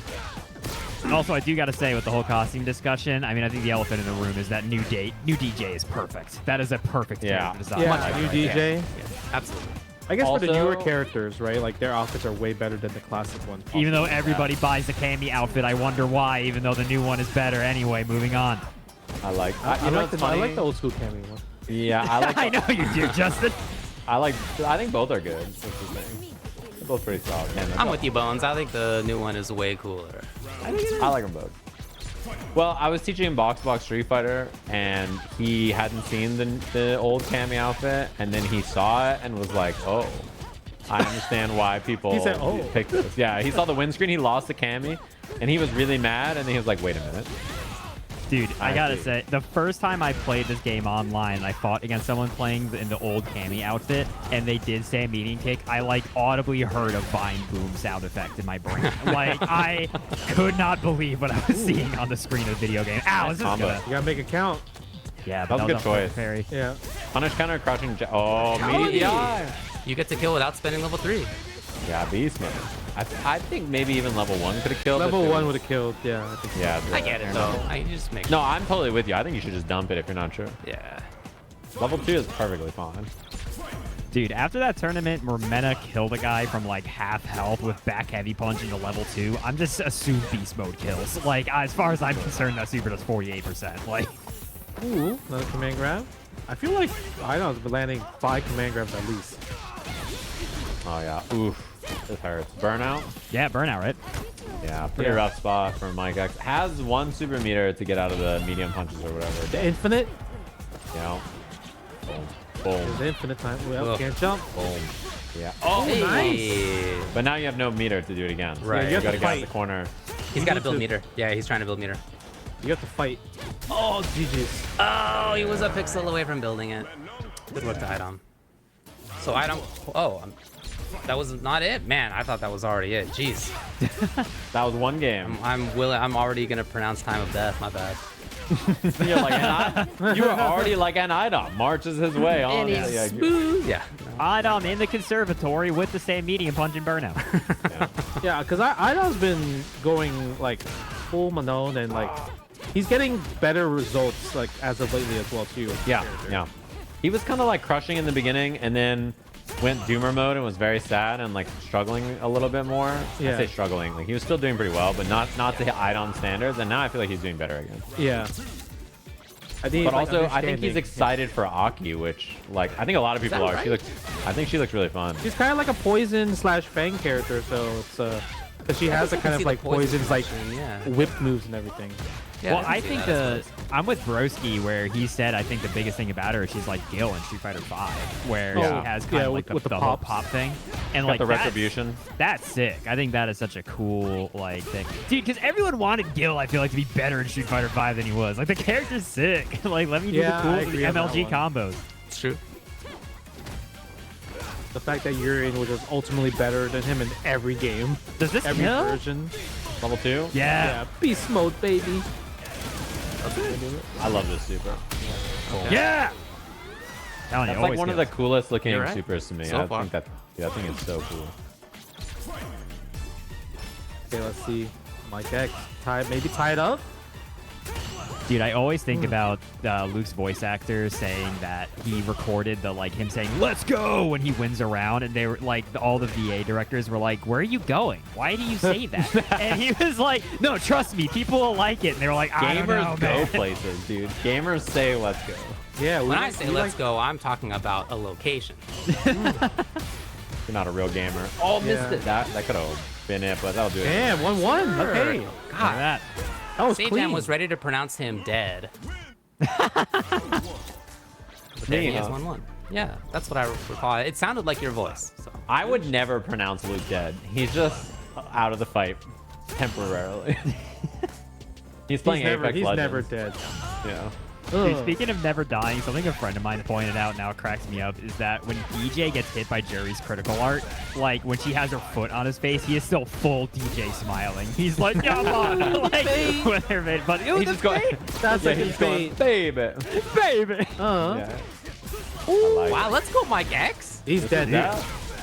Also, I do got to say, with the whole costume discussion, I mean, I think the elephant in the room is that new DJ is perfect. That is a perfect character design. Yeah, new DJ. Yeah, absolutely. I guess for the Also- newer characters, right? Like their outfits are way better than the classic ones. Even though everybody buys the Cammy outfit, I wonder why, even though the new one is better. Anyway, moving on. I like. I like the old school Cammy one. Yeah, I like. I know you do, Justin. I think both are good. That's the thing. They're both pretty solid. I'm with you, Bones. I think the new one is way cooler. I like them both. Well, I was teaching him Box Street Fighter, and he hadn't seen the old Cammy outfit, and then he saw it and was like, "Oh, I understand why people He said, "Oh." pick this." Yeah, he saw the windscreen, he lost the Cammy, and he was really mad, and then he was like, "Wait a minute." Dude, I gotta say, the first time I played this game online, I fought against someone playing in the old Cammy outfit, and they did say meeting kick. I like audibly heard a Vine Boom sound effect in my brain. Like, I could not believe what I was seeing on the screen of the video game. Ow, this is gonna... You gotta make it count. Yeah, That was a good choice. Parry. Yeah. Punish counter, crouching. Meaty. You get to kill without spending level 3. Yeah, beast man. I think maybe even level 1 could have killed it. Level 1 would have killed. Yeah. I think so. Yeah, I get it though. I just make. No, I'm totally with you. I think you should just dump it if you're not sure. Yeah. Level 2 is perfectly fine. Dude, after that tournament where Mena killed a guy from like half health with back heavy punch into level 2, I'm just assume beast mode kills. Like, as far as I'm concerned, that super does 48%. Like, Ooh, another command grab. I feel like iDom's been landing 5 command grabs at least. Oh yeah. Oof. This hurts. Burnout. yeah, burnout, right? Yeah, pretty rough spot for Mikex. Has 1 super meter to get out of the medium punches or whatever. The infinite. You know. Boom. Boom. The infinite time. Well, can't jump. Boom. Yeah. Oh, nice. But now you have no meter to do it again. Right. Yeah, You you gotta have get to out the fight. corner. He's got to build to- meter. Yeah, he's trying to build meter. You have to fight. Oh, GG's. Oh, he was a pixel away from building it. Good work to iDom. So iDom. Oh, that was not it, man. I thought that was already it. Jeez. That was 1 game. I'm already gonna pronounce time of death. My bad. You're like, you were already like an iDom. Marches his way on. Yeah, Smooth. Yeah. iDom in the conservatory with the same medium punch and burnout. Yeah, because iDom's been going like full Manon and like he's getting better results like as of lately as well too. Yeah. He was kind of like crushing in the beginning, and then went Doomer mode and was very sad and like struggling a little bit more. Yeah. I say struggling. Like he was still doing pretty well, but not to hit iDom standards. And now I feel like he's doing better again. Yeah. I think. But also, I think he's excited for Aki, which like I think a lot of people are. right? I think she looks really fun. She's kind of like a poison / Fang character, so it's because she has the kind of like poison like Yeah. whip moves and everything. Yeah, Well, I can see think that, I suppose. I'm with Broski where he said I think the biggest thing about her is she's like Guile in Street Fighter 5, where she has kind of like the whole pop thing, and like the retribution. That's sick. I think that is such a cool like thing, dude. Because everyone wanted Guile, I feel like, to be better in Street Fighter 5 than he was. Like the character's sick. Like let me do the cool MLG combos. It's true. The fact that Yuri was just ultimately better than him in every game. Does this every kill? version? Level 2? Yeah. Beast mode, baby. I love this super. Cool. Yeah. That's like one of the coolest looking supers to me. So I far. think that it's so cool. Okay, let's see. Mikex maybe tie it up. Dude, I always think about Luke's voice actor saying that he recorded him saying "Let's go" when he wins a round, and they were like, all the VA directors were like, "Where are you going? Why do you say that?" And he was like, "No, trust me, people will like it." And they were like, "I don't know, Gamers go man." places, dude. Gamers say "Let's go." Yeah. When I say let's go, I'm talking about a location. You're not a real gamer. Oh, missed it. That could have been it, but that'll do it. Damn, 1-1. Okay. Look at that. That was Sajam clean. was ready to pronounce him dead. But then he is 1-1. Yeah, that's what I recall. It sounded like your voice. So. I would never pronounce Luke dead. He's just out of the fight temporarily. He's playing Apex He's Legends. never dead. Yeah. Dude, speaking of never dying, something a friend of mine pointed out, now it cracks me up, is that when DJ gets hit by Juri's critical art, like when she has her foot on his face, he is still full DJ smiling. He's like, "Come on," like with her face, but it was He's just going. That's like he's going, baby. baby. Yeah. Wow, let's go, Mikex. He's dead. Yeah.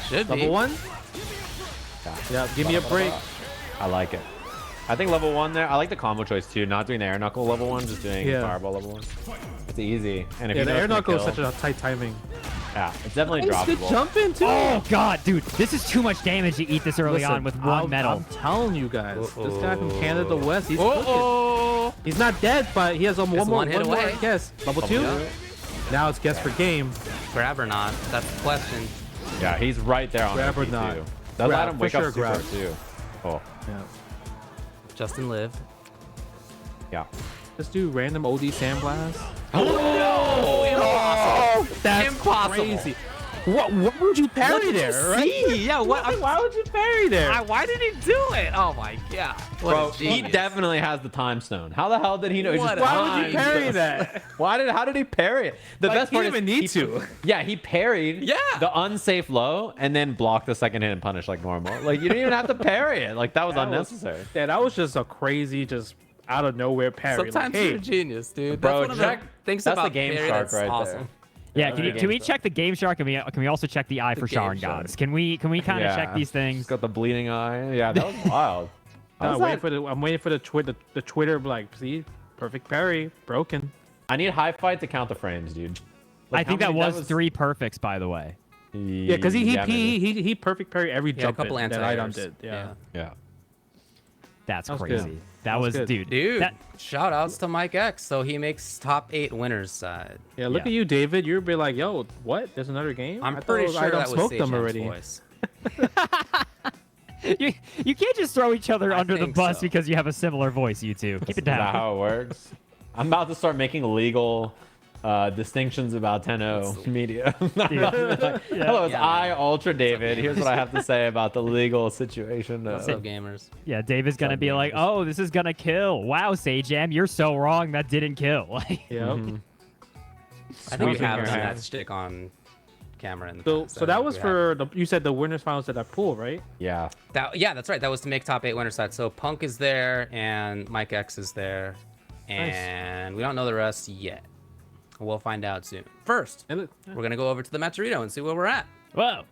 Should be. Level 1? Yeah, give me a break. I like it. I think level 1 there. I like the combo choice too. Not doing the air knuckle level 1, just doing fireball level 1. It's easy. And if you the know air it's gonna knuckle is kill- such a tight timing. Yeah, it's definitely Nice, good droppable. jumping too. Oh god, dude, this is too much damage to eat this early on with one medal. I'm telling you guys, this guy from Canada West, he's Oh, cooking. He's not dead, but he has one more one hit away. guess. Level 2? Yeah. Now it's guess for game. grab or not? That's the question. Yeah, he's right there on Grab or MP not. too. Does Grab, let him wake for up sure, super grab. too. Oh, Yeah. Justin lived. yeah. Let's do random OD sandblast. Oh, That's impossible. crazy. What would you parry there, right? Yeah, what? Why would you parry there? Why did he do it? Oh my god. What Bro, a he genius. definitely has the time stone. How the hell did he know? He What just a- Why would you timed parry the- that? How did he parry it? The Like, best he part didn't is even need to. Yeah, he parried Yeah. the unsafe low and then blocked the second hit and punished like normal. Like you didn't even have to parry it. Like that was unnecessary. Yeah, that was just a crazy, just out of nowhere parry. Sometimes like, you're hey, a genius, dude. Bro, That's one of check- the things that's about the Game Barry Shark that's right awesome. there. Yeah, Yeah, can we GameStop. check the Game Shark? Can we also check the eye for Game Sharon Shark. Gods? Can we kind of check these things? He's got the bleeding eye. Yeah, that was wild. I'm waiting for the Twitter, like, see, perfect parry, broken. I need high fight to count the frames, dude. Like, I think how that many- was 3 perfects, by the way. Yeah, because maybe. he perfect parry every Yeah, a jump couple that anti-airs. iDom did. Yeah. Yeah. That's That was crazy. good. That was good. dude. Dude, that- shout outs to Mikex. So he makes top 8 winners side. Yeah, look Yeah. at you, David. You'd be like, yo, what? There's another game? I'm I thought pretty sure iDom that was smoked them Sajam's already. voice. you can't just throw each other I under the think bus so. because you have a similar voice, you two. Keep it Is that down. how it works? I'm about to start making legal distinctions about 10-0 media. Hello, it's Yeah, I, UltraDavid. Here's what I have to say about the legal situation. What's up, gamers? Yeah, David's gonna be like, "Oh, this is gonna kill." Wow, Sajam, you're so wrong. That didn't kill. Like, Yep. Mm-hmm. I think we Sweeping have your done hand. that stick on camera. In the So, past. so I that think was we for you said the winners finals at that pool, right? Yeah. yeah, that's right. That was to make top 8 winner side. So Punk is there and Mikex is there, and we don't know the rest yet. We'll find out soon. First, And we're gonna go over to the Maturito and see where we're at. whoa.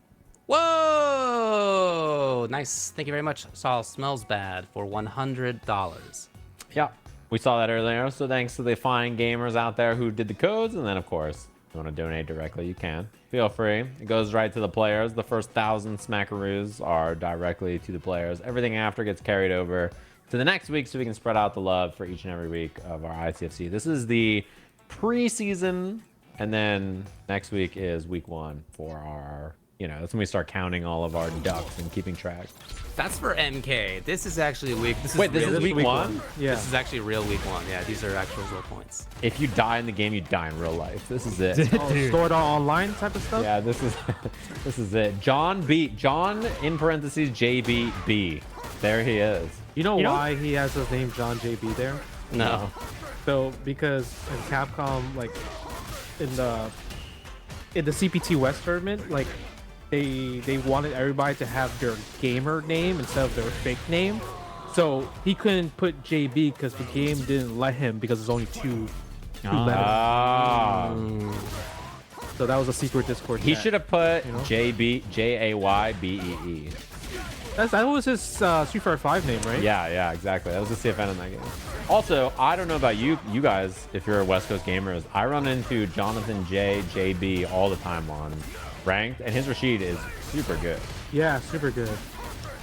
Whoa! Nice. Thank you very much. Saul smells bad for $100. Yeah. We saw that earlier. So thanks to the fine gamers out there who did the codes. And then, of course, if you want to donate directly, you can. Feel free. It goes right to the players. The first 1,000 smackaroos are directly to the players. Everything after gets carried over to the next week so we can spread out the love for each and every week of our ICFC. This is the preseason. And then next week is week 1 for our you know, that's when we start counting all of our ducks and keeping track. That's for MK. This is actually week. Wait, this is week one? Yeah. This is actually real week 1. Yeah, these are actual real points. If you die in the game, you die in real life. This is it. Stored on online type of stuff. Yeah, this is it. John in parentheses JBB. There he is. You know why he has his name John JB there? No. So because in Capcom, like in the CPT West tournament, like they wanted everybody to have their gamer name instead of their fake name. So he couldn't put JB because the game didn't let him because it's only two letters. So that was a secret Discord. He should have put JB JAYBEE. That was his Street Fighter 5 name, right? Yeah, exactly. That was the CFN in that game. Also, I don't know about you guys, if you're West Coast gamers, I run into Jonathan JB all the time on ranked, and his Rashid is super good. Yeah, super good.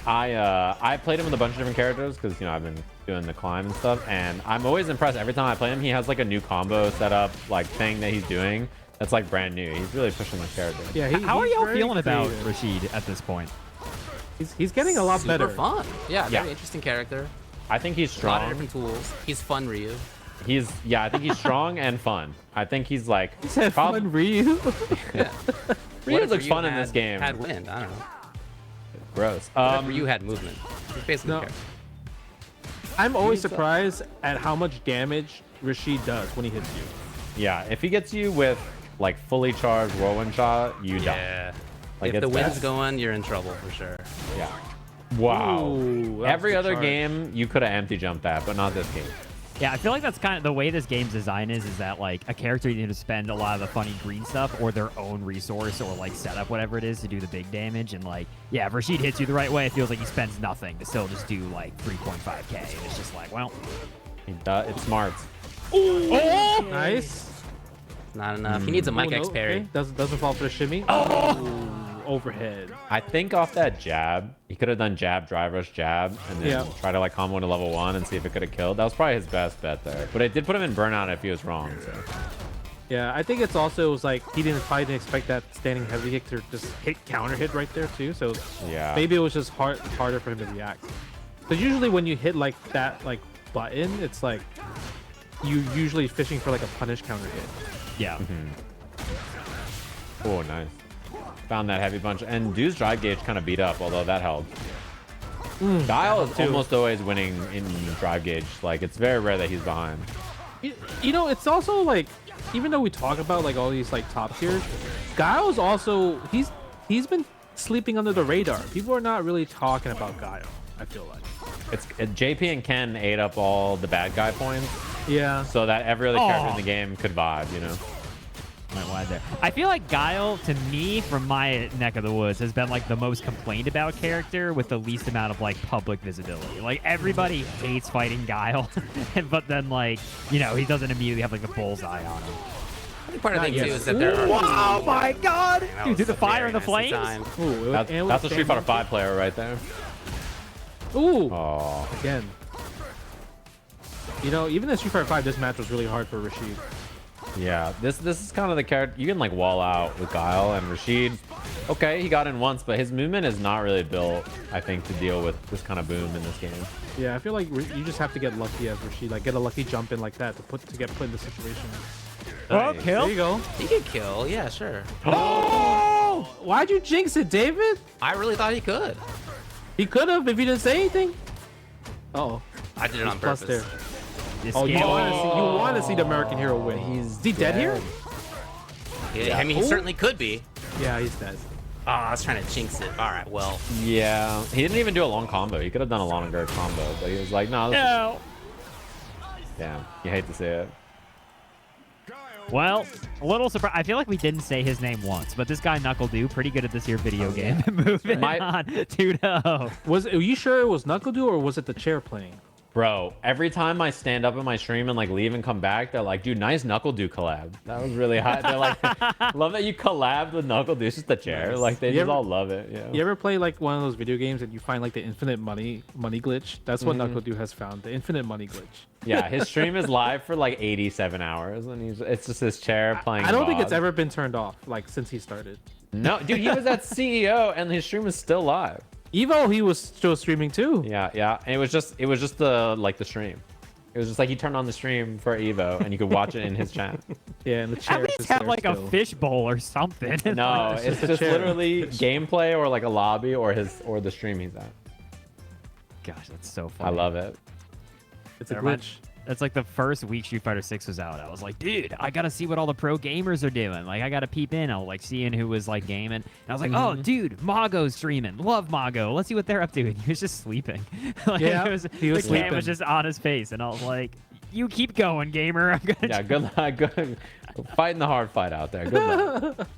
I played him with a bunch of different characters because, you know, I've been doing the climb and stuff, and I'm always impressed every time I play him. He has like a new combo setup, like thing that he's doing that's like brand new. He's really pushing this character. Yeah. How are y'all feeling about Rashid at this point? He's getting a lot better. Super fun. Yeah, very interesting character. I think he's A lot of strong. different tools. He's fun, Ryu. I think he's strong and fun. I think he's like He said fun Ryu. Yeah. Ryu What if looks Ryu fun in this game. Had wind. I don't know. Gross. What if Ryu had movement? He's basically No. the character. I'm always surprised at how much damage Rashid does when he hits you. Yeah, if he gets you with like fully charged whirlwind shot, you die. Yeah. Like, If the it's wind's bad. going, you're in trouble for sure. Yeah. Wow. Ooh, that Every was other the charge. game you could have empty jumped that, but not this game. Yeah, I feel like that's kind of the way this game's design is that like a character needs to spend a lot of the funny green stuff or their own resource or like setup, whatever it is, to do the big damage. And like, yeah, if Rashid hits you the right way, it feels like he spends nothing to still just do like 3.5k. And it's just like, well, It's smart. Oh, nice. Not enough. He needs a Mikex no, parry. okay. Doesn't fall for the shimmy. Oh, overhead. I think off that jab, he could have done jab, drive rush, jab, and then try to like combo into level 1 and see if it could have killed. That was probably his best bet there. But it did put him in burnout if he was wrong. So. Yeah, I think it's also was like he probably didn't expect that standing heavy kick to just counter hit right there too. So Yeah. maybe it was just harder for him to react. Because usually when you hit like that like button, it's like you usually fishing for like a punish counter hit. yeah. Oh, nice. Found that heavy punch. And Dude's drive gauge kind of beat up, although that helped. Guile is almost always winning in drive gauge. Like, it's very rare that he's behind. You know, it's also like, even though we talk about like all these like top tiers, Guile's also he's been sleeping under the radar. People are not really talking about Guile, I feel like. JP and Ken ate up all the bad guy points, Yeah. so that every other character in the game could vibe, you know? Went wide there. I feel like Guile, to me, from my neck of the woods, has been like the most complained about character with the least amount of like public visibility. Like everybody hates fighting Guile, but then like, you know, he doesn't immediately have like the bullseye on him. I think part of the thing too is that there are. Oh my god! That Dude, was do the a fire very and the nasty flames? time. Ooh, That's a Street Fighter 5 player right there. Ooh. Oh. Again. You know, even in Street Fighter 5, this match was really hard for Rashid. Yeah, this is kind of the character you can like wall out with Guile and Rashid. Okay, he got in once, but his movement is not really built, I think, to deal with this kind of boom in this game. Yeah, I feel like you just have to get lucky as Rashid, like get a lucky jump in like that to get put in the situation. Oh, Nice. kill! There you go. He could kill. Yeah, sure. Oh! Why'd you jinx it, David? I really thought he could. He could have if he didn't say anything. Oh, I did it on plus purpose. there. This Oh, you game- want to see the American hero win. Is he dead here? Yeah, I mean, he certainly could be. Yeah, he's dead. Oh, I was trying to jinx it. All right, well. Yeah, he didn't even do a long combo. He could have done a longer combo, but he was like, no. No. Damn, you hate to see it. Well, a little surprise. I feel like we didn't say his name once, but this guy NuckleDu, pretty good at this here video game. Moving on, 2-0. Are you sure it was NuckleDu or was it the chair playing? Bro, every time I stand up in my stream and like leave and come back, they're like, dude, nice NuckleDu collab. That was really hot. They're like, love that you collabed with NuckleDu. It's just a chair. Nice. Like, they just all love it. Yeah. You ever play like one of those video games that you find like the infinite money glitch? That's what NuckleDu has found, the infinite money glitch. Yeah, his stream is live for like 87 hours, and it's just his chair playing. I don't think VOD. it's ever been turned off, like since he started. No, dude, he was at CEO, and his stream is still live. Evo, he was still streaming too. Yeah, and it was just the stream. It was just like he turned on the stream for Evo, and you could watch it in his chat. Yeah, and the chair. At least have like a fishbowl or something. No, it's just literally gameplay or like a lobby or the stream he's at. Gosh, that's so funny. I love it. It's a glitch. That's like the first week Street Fighter 6 was out. I was like, dude, I gotta see what all the pro gamers are doing. Like, I gotta peep in. I was like seeing who was like gaming. And I was like, oh, dude, Mago's streaming. Love Mago. Let's see what they're up to. And he was just sleeping. Like, Yeah, he was the sleeping. cam was just on his face, and I was like, you keep going, gamer. I'm gonna. Yeah, good luck. Good. Fighting the hard fight out there. Good luck.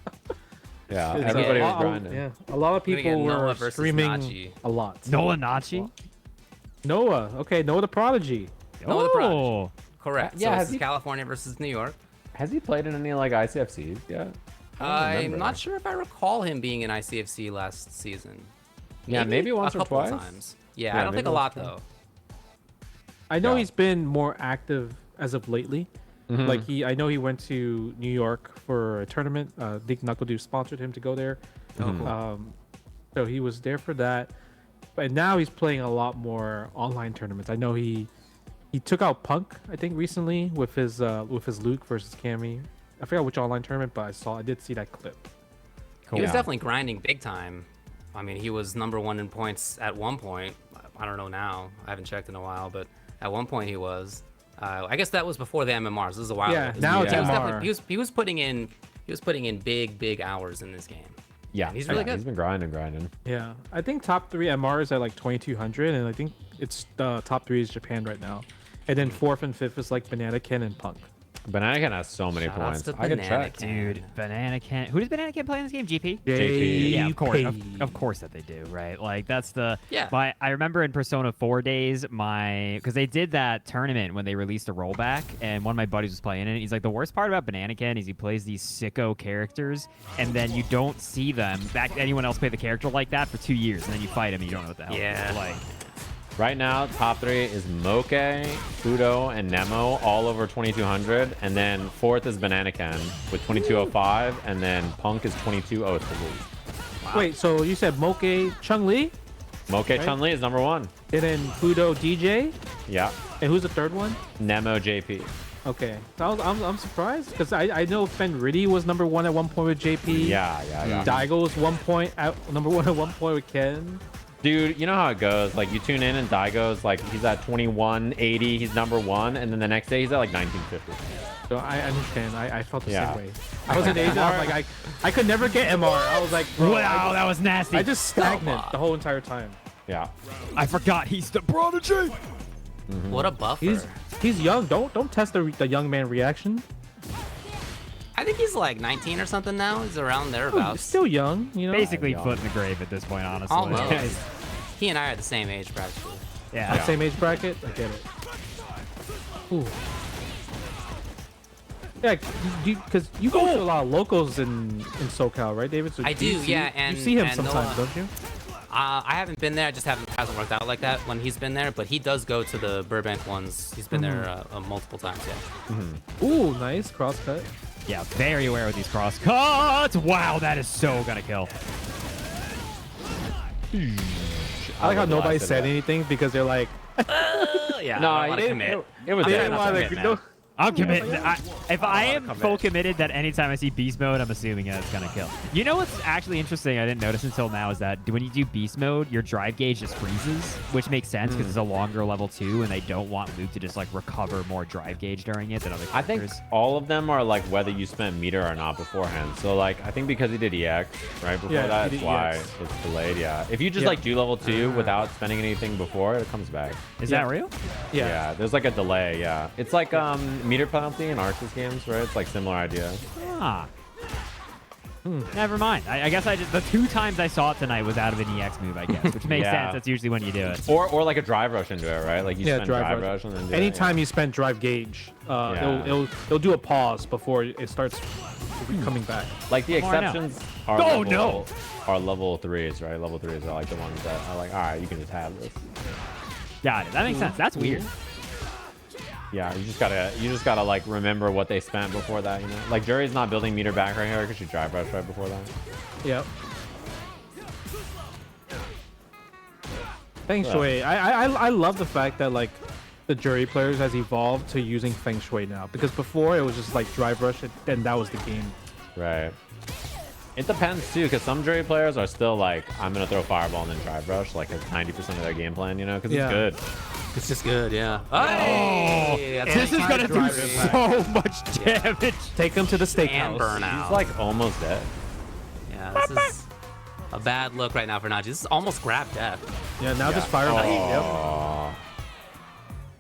Yeah, It's everybody a was lot- grinding. Yeah, a lot of We're gonna people get Noah were versus streaming Naji. a lot. Noah Nachi. Noah, okay, Noah the Prodigy. Noah the Prodigy. Oh. Correct. Yeah, so has this is he- California versus New York. Has he played in any like ICFCs yet? I don't I'm remember. not sure if I recall him being in ICFC last season. Yeah, maybe once a or couple twice. times. Yeah, Yeah, I don't think maybe a lot once or though. I know Yeah. he's been more active as of lately. Like I know he went to New York for a tournament. I think NuckleDu sponsored him to go there. So he was there for that. But now he's playing a lot more online tournaments. I know he took out Punk, I think, recently with his Luke versus Cammy. I forgot which online tournament, but I did see that clip. He was Yeah. definitely grinding big time. I mean, he was #1 in points at one point. I don't know now. I haven't checked in a while, but at one point he was. I guess that was before the MMRs. This is a while Yeah, ago. now it's He was MR. definitely- he was putting in big hours in this game. Yeah, He's really good. He's been grinding. Yeah, I think top 3 MR is at like 2200, and I think it's top 3 is Japan right now, and then 4th and 5th is like Banana Ken and Punk. Banana Can has so many Shout points. outs to I could Banana check. Can. Dude, Banana Can. Who does Banana Can play in this game? GP? JP. Yeah, of course. JP. Of course that they do, right? Like that's the Yeah. I remember in Persona 4 days, because they did that tournament when they released a rollback, and one of my buddies was playing it. He's like, the worst part about Banana Can is he plays these sicko characters, and then you don't see them back. Anyone else play the character like that for 2 years, and then you fight him, and you don't know what the hell. Yeah. It's like. Right now, top 3 is Moke, Fudo, and Nemo, all over 2200. And then 4th is Banana Can with 2205. And then Punk is 2203. Wait, so you said Moke Chung-Li, Moke Chun-Li is #1. and then Fudo DJ, Yeah. and who's the third one? Nemo JP. Okay, so I'm surprised because I know Ben Riddy was #1 at one point with JP. Yeah. Daigo was #1 at one point with Ken. Dude, you know how it goes. Like, you tune in and Daigo's like, he's at 2180, he's #1. And then the next day, he's at like 1950. So I understand. I felt the Yeah. same way. I was in Asia. I was like, I could never get MR. I was like, bro, Wow, that was nasty. I just stagnant the whole entire time. Yeah. I forgot he's the prodigy. What a buffer. He's young. Don't test the young man reaction. I think he's like 19 or something now. He's around He's thereabouts. still young, you know. Basically, Yeah. foot in the grave at this point, honestly. Almost. He and I are the same age, practically. Yeah. Same age bracket. I get it. Ooh. Yeah, because you go to a lot of locals in SoCal, right, David? So I you do, see- yeah, and- you see him and sometimes, Noah- don't you? I haven't been there. I just hasn't worked out like that when he's been there. But he does go to the Burbank ones. He's been there multiple times. Yeah. Ooh, nice cross cut. Yeah, very aware with these cross cuts. Wow, that is so gonna kill. I like how would nobody blast it said up. anything because they're like, yeah. No, I don't want to it- commit. It was they there. didn't want to. commit, No, man. I'm committed. If I am commit. full committed that anytime I see beast mode, I'm assuming that it's gonna kill. You know what's actually interesting? I didn't notice until now is that when you do beast mode, your drive gauge just freezes, which makes sense because it's a longer level 2, and they don't want Luke to just like recover more drive gauge during it than other I think characters. all of them are like whether you spent meter or not beforehand. So like I think because he did EX right before Yeah, that, he that's did why EX. it's delayed. Yeah. If you just Yeah. like do level 2 without spending anything before, it comes back. Is Yeah. that real? yeah. There's like a delay. Yeah. It's like meter penalty in Arceus games, right? It's like similar idea. Ah. Never mind. I guess the 2 times I saw it tonight was out of an EX move, I guess, which makes sense. That's usually when you do it. Or like a drive rush into it, right? Like you spend drive rush and then do anytime you spend drive gauge, it'll do a pause before it starts coming back. Like the exceptions are level 3s, right? Level 3s are like the ones that are like, all right, you can just have this. Got it. That makes sense. That's weird. Yeah, you just gotta like remember what they spent before that, you know. Like Juri's not building meter back right here because she drive rush right before that. Yep. Feng Shui. I love the fact that like the Juri players has evolved to using Feng Shui now, because before it was just like drive rush and that was the game. Right. It depends too, because some Juri players are still like, I'm gonna throw fireball and then drive rush, like 90% of their game plan, you know, because it's good. It's just good, yeah. Oh, this is gonna do so much damage. Take him to the steakhouse. And burn out. He's like almost dead. Yeah, this is a bad look right now for Naji. This is almost grab death. Yeah, now just fireball. Oh.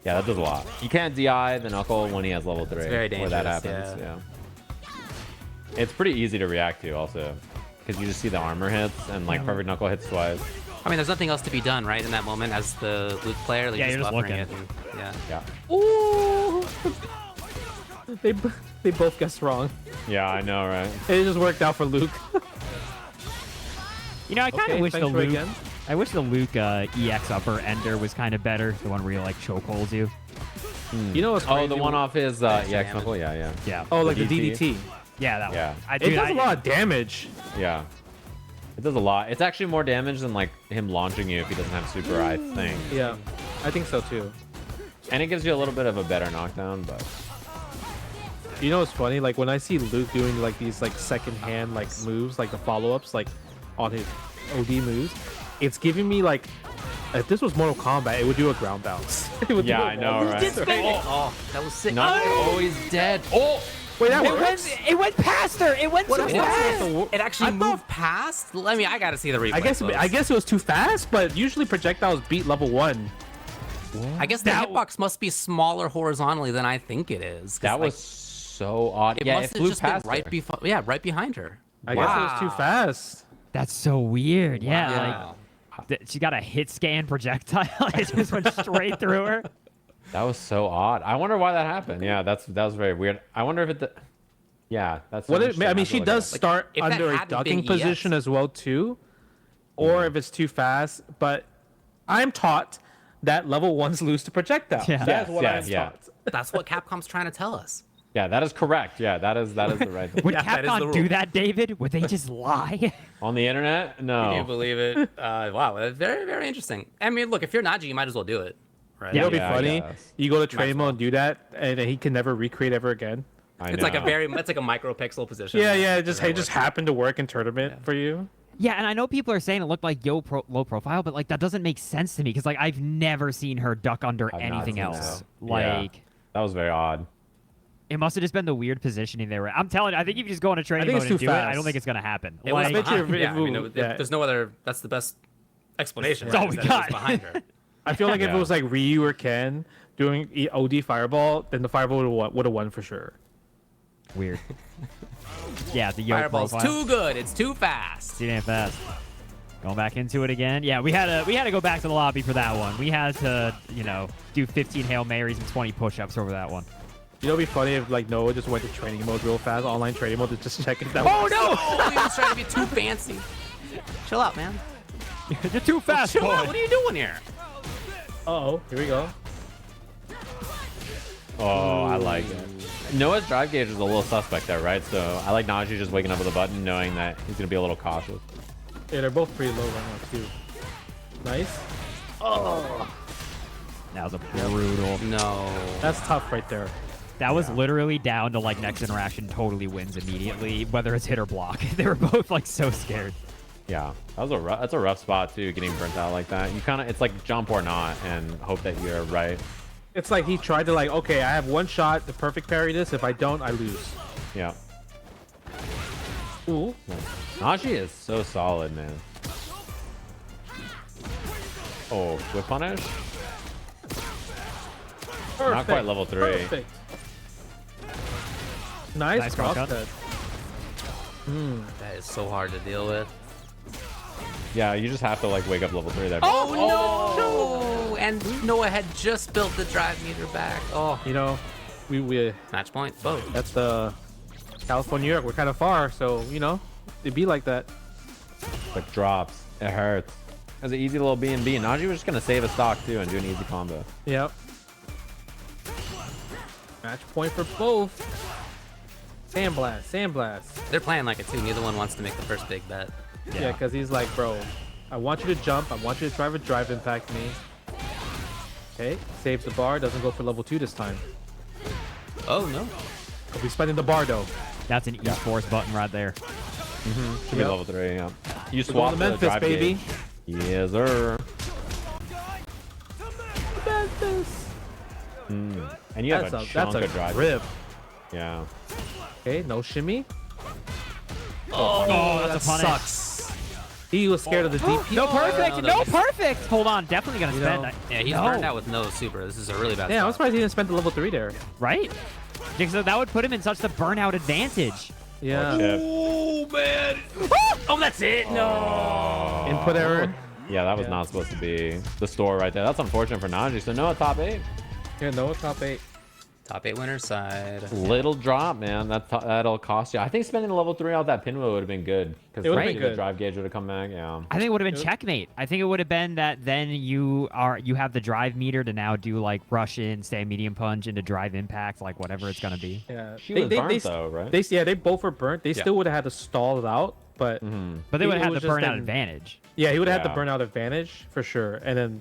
Yeah, that does a lot. You can't DI the Knuckle when he has level 3. It's very dangerous. Where that happens, yeah. It's pretty easy to react to also, because you just see the armor hits and like perfect Knuckle hits twice. I mean, there's nothing else to be done, right, in that moment as the Luke player. Like, you're just looking. it. And, Yeah. Ooh. They both guessed wrong. Yeah, I know, right? It just worked out for Luke. You know, I kind of wish the Luke. Again. I wish the Luke EX upper ender was kind of better. The one where he like chokeholds you. You know what's crazy? Oh, the one off his EX Knuckle? Yeah. Yeah. Oh, like the DDT. Yeah, that one. Yeah. It does a lot of damage. Yeah. It does a lot. It's actually more damage than like him launching you if he doesn't have super, I think. Yeah, I think so too. And it gives you a little bit of a better knockdown, but you know what's funny? Like when I see Luke doing like these like second hand like moves, like the follow-ups like on his OD moves, it's giving me like, if this was Mortal Kombat, it would do a ground bounce. Yeah, I know, right? Oh, that was sick. Not always dead. Oh! Wait, that works? It went past her. It went so fast. It actually moved past? I mean, I gotta see the replay. I guess it was too fast, but usually projectiles beat level 1. I guess the hitbox must be smaller horizontally than I think it is. That was so odd. It Yeah, must it have flew just been past right her. right behind her. I guess it was too fast. That's so weird. Yeah, Wow. like she got a hit scan projectile. It just went straight through her. That was so odd. I wonder why that happened. Yeah, that was very weird. I wonder if it. Yeah, that's. What I mean, she does start if that under a hadn't ducking been EX. position as well too, or if it's too fast. But I'm taught that level 1s lose to projectiles. Yeah. That's what I'm yeah. taught. That's what Capcom's trying to tell us. Yeah, that is correct. Yeah, that is the right thing. Would that is the Capcom rule. do that, David? Would they just lie? On the internet? No. Can you believe it? Wow, that's very, very interesting. I mean, look, if you're Naji, you might as well do it. Right? You know what'd be Yeah, I funny? guess. You go to training mode and do that, and he can never recreate ever again. I It's know. like it's like a micropixel position. Yeah, it Does just that it just work? happened to work in tournament for you. Yeah, and I know people are saying it looked like low profile, but like that doesn't make sense to me because like I've never seen her duck under I've not anything seen else. that. Like Yeah. That was very odd. it must have just been the weird positioning they were at. I'm telling you, I think if you just go into training think mode it's and too do it, fast. I don't think it's gonna happen. It was I bet you behind. if Yeah, I mean, it- yeah. there's no other. That's the best explanation. That's all right, we is that it was got. behind her. I feel like if Yeah. it was like Ryu or Ken doing OD Fireball, then the Fireball would have won for sure. Weird. Yeah, the yoke Fireball's profile. too good. It's too fast. Too damn fast. Going back into it again. Yeah, we had to go back to the lobby for that one. We had to, do 15 Hail Marys and 20 push-ups over that one. You know, it'd be funny if like Noah just went to training mode real fast, online training mode, to just check if that. Oh no! Oh, he was trying to be too fancy. Chill out, man. You're too fast, Chill boy. out. What are you doing here? Oh, here we go. Oh, I like it. Noah's drive gauge is a little suspect there, right? So I like Naji just waking up with a button, knowing that he's gonna be a little cautious. Yeah, they're both pretty low right now too. Nice. That was a brutal. No. That's tough right there. That was literally down to like next interaction totally wins immediately, whether it's hit or block. They were both like so scared. Yeah, that's a rough spot too, getting burnt out like that. You kind of, it's like jump or not, and hope that you're right. It's like he tried to like, okay, I have one shot to perfect parry this. If I don't, I lose. Yeah. Ooh. Naji is so solid, man. Oh, whip punish? Perfect. Not quite level 3. Perfect. Nice Nice cross cross cut. cut. That is so hard to deal with. Yeah, you just have to like wake up level 3 there. Oh, no! And Noah had just built the drive meter back. Oh, You know, we match point. Boom. that's the California, New York. We're kind of far, so you know, it'd be like that. Like drops. It hurts. That's an easy little B&B. Naji was just gonna save a stock too and do an easy combo. Yep. Match point for both. Sandblast, sandblast. They're playing like a team. Neither one wants to make the first big bet. Yeah, because he's like, bro, I want you to jump. I want you to try to drive impact me. Okay, saves the bar. Doesn't go for level 2 this time. Oh, no. He'll be spending the bar, though. That's an E-Force button right there. Should be level 3, yeah. You We're going swap to the Memphis, drive baby. gauge. Yes, sir. Memphis. And you have a chunk of drive. rip. Yeah. Okay, no shimmy. Oh, that's a punish. Sucks. He was scared of the DP. No perfect. no, No no. perfect. Hold on. Definitely going to You spend know. that. Yeah, he's No. burned out with no super. This is a really bad Yeah, I'm start. surprised he didn't spend the level 3 there. Right? Because that would put him in such the burnout advantage. Yeah. Chip. Oh, man. Oh, that's it. No. Input error. Yeah, that was not supposed to be the store right there. That's unfortunate for Naji. So Noah top 8. Yeah, no top 8. Top 8 winner side. Little drop, man. That'll cost you. I think spending the level 3 out that pinwheel would have been good. Because It would've been the good. drive gauge would have come back. Yeah. I think it would have been checkmate. I think it would have been that then you have the drive meter to now do like rush in, stay medium punch into drive impact, like whatever it's gonna be. Yeah. She was burnt though, right? They both were burnt. They still would have had to stall it out, but But they would It have was the just burnout an- advantage. yeah, he would have had Yeah. the burnout advantage for sure. And then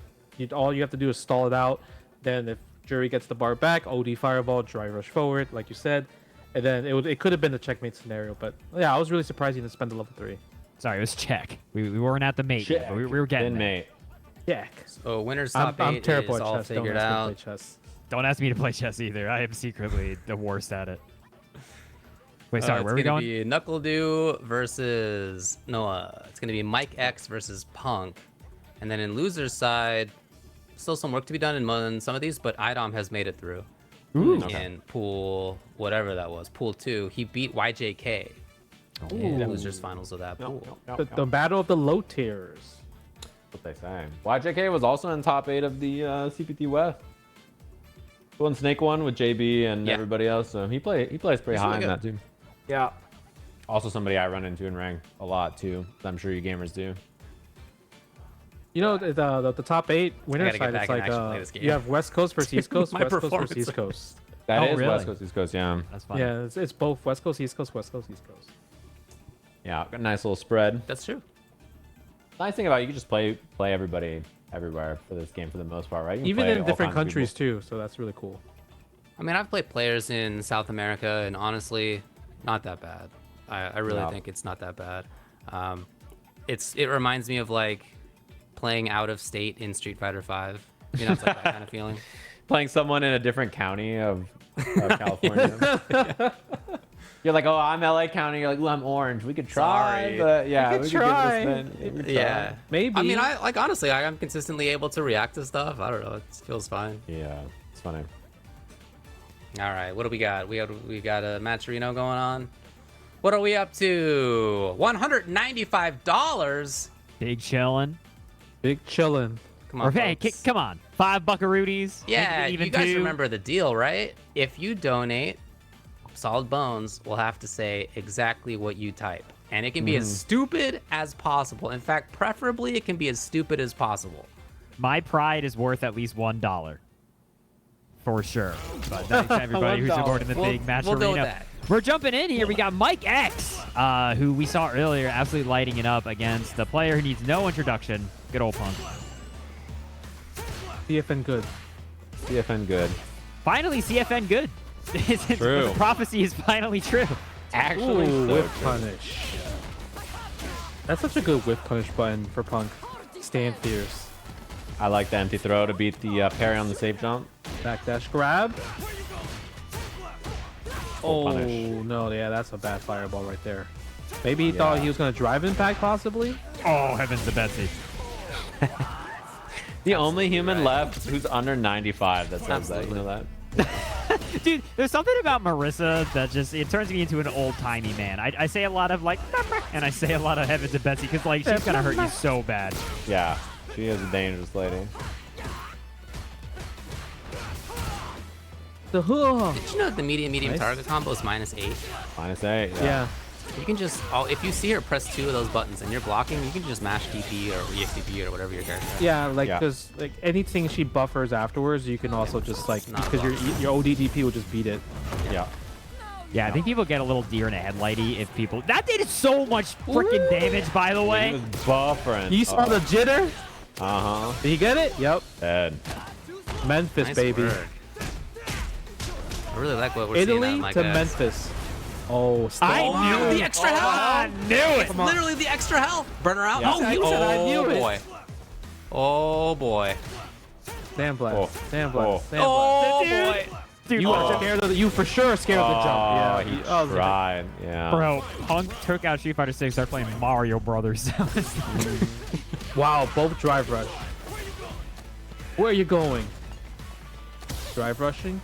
all you have to do is stall it out. Then if Juri gets the bar back, OD fireball, dry rush forward, like you said, and then it could have been the checkmate scenario. But yeah, I was really surprised he didn't spend the level 3. Sorry, it was check. We weren't at the mate yet, but we were getting there. mate. Yeah, So winner's top I'm 8 terrible is at all chess. figured Don't ask me out. to play chess. Don't ask me to play chess either. I am secretly the worst at it. Wait, sorry, where are we It's going? going to be NuckleDu versus Noah. It's going to be Mikex versus Punk. And then in loser's side, still some work to be done in some of these, but iDom has made it through. In pool, whatever that was, pool 2. He beat YJK in the losers finals of that pool. The battle of the low tiers. What they say. YJK was also in top 8 of the CPT West. The one Snake one with JB and Yeah. everybody else. So he plays pretty He's high really in good. that too. Yeah. Also somebody I run into in rank a lot too. I'm sure you gamers do. You know, the top 8 winner gotta get side, back it's and like actually play this game. you have West Coast versus East Coast, My West Coast performance. versus East Coast. That is really? West Coast, East Coast, yeah. That's fine. Yeah, it's both West Coast, East Coast, West Coast, East Coast. Yeah, got a nice little spread. That's true. Nice thing about it, you can just play everybody everywhere for this game for the most part, right? You can Even play in all different kinds of countries people. too, so that's really cool. I mean, I've played players in South America, and honestly, not that bad. I really No. think it's not that bad. It reminds me of like playing out of state in Street Fighter 5. You know, it's like that kind of feeling. Playing someone in a different county of California. You're like, oh, I'm LA County. You're like, well, I'm Orange. We could try, Sorry. but yeah, We could try. give it a spin. We could Yeah. try. Maybe. I mean, honestly, I'm consistently able to react to stuff. I don't know. It feels fine. Yeah, it's funny. All right, what do we got? We got a match Reno going on. What are we up to? $195. Big chillin'. Big chillin'. Come on, Or hey, folks. come on. 5 buckaroonies. Yeah, even you guys 2. remember the deal, right? If you donate, Solid Bones will have to say exactly what you type. And it can be as stupid as possible. In fact, preferably it can be as stupid as possible. My pride is worth at least $1. For sure. But thanks to everybody who's $1. supporting the We'll- big match we'll go with arena. that. We're jumping in here. We got Mikex, who we saw earlier absolutely lighting it up against the player who needs no introduction. Good old Punk. CFN good. CFN good. Finally, CFN good. True. The prophecy is finally true. Actually, Ooh, so whip true. punish. That's such a good whip punish button for Punk. Stand fierce. I like the empty throw to beat the parry on the safe jump. Backdash grab. Full Oh punish. no, yeah, that's a bad fireball right there. Maybe he thought he was gonna drive impact possibly. Oh, heavens to Betsy. The only human left who's under 95 that says that. You know that? Dude, there's something about Marisa that just, it turns me into an old-timey man. I say a lot of, like, and I say a lot of heavens and Betsy, because, like, she's going to hurt you so bad. Yeah, she is a dangerous lady. The hook. Did you know that the medium target combo is -8? -8. Yeah. You can just, if you see her press 2 of those buttons and you're blocking, you can just mash DP or EXDP or whatever your character has. Yeah, like because like anything she buffers afterwards, you can also just like because your ODDP will just beat it. Yeah. Yeah, I think people get a little deer in a headlighty if people. That did so much freaking damage, by the way. He was buffering. You saw the jitter? Uh-huh. Did you get it? Yep. Dead. Memphis, Nice baby. work. I really like what we're Italy seeing out of to Mikex. Memphis. Oh, I knew the extra health. I knew it. It's literally the extra health. Burn her out. Yeah. Oh, you said I knew it. Boy. Oh boy. Sandblast. Oh. Sandblast. Sandblast. Oh Dude. boy. Dude, You were scared of the, you for sure scared of the jump. Yeah. He Oh, tried. Yeah. Bro, Punk took out Street Fighter 6, started playing Mario Brothers. Wow, both drive rush. Where are you going? Drive rushing.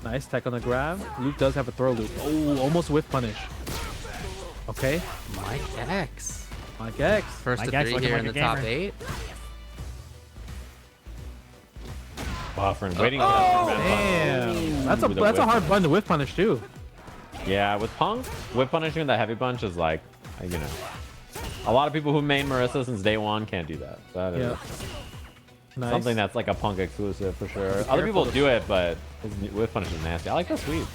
Nice tech on the grab. Luke does have a throw loop. Oh, almost whiff punish. Okay. Mikex. Mikex. First to Mikex 3 looking here like in a the top gamer. 8. Buffering. Waiting Oh, for that. damn. That's With a a whip hard button to whiff punish too. Yeah, with Punk, whip punishing the heavy punch is like, you know, a lot of people who main Marisa since day 1 can't do that. That is Yeah. Nice. something that's like a Punk exclusive for sure. Other people do it, but his whip punish is nasty. I like that sweep.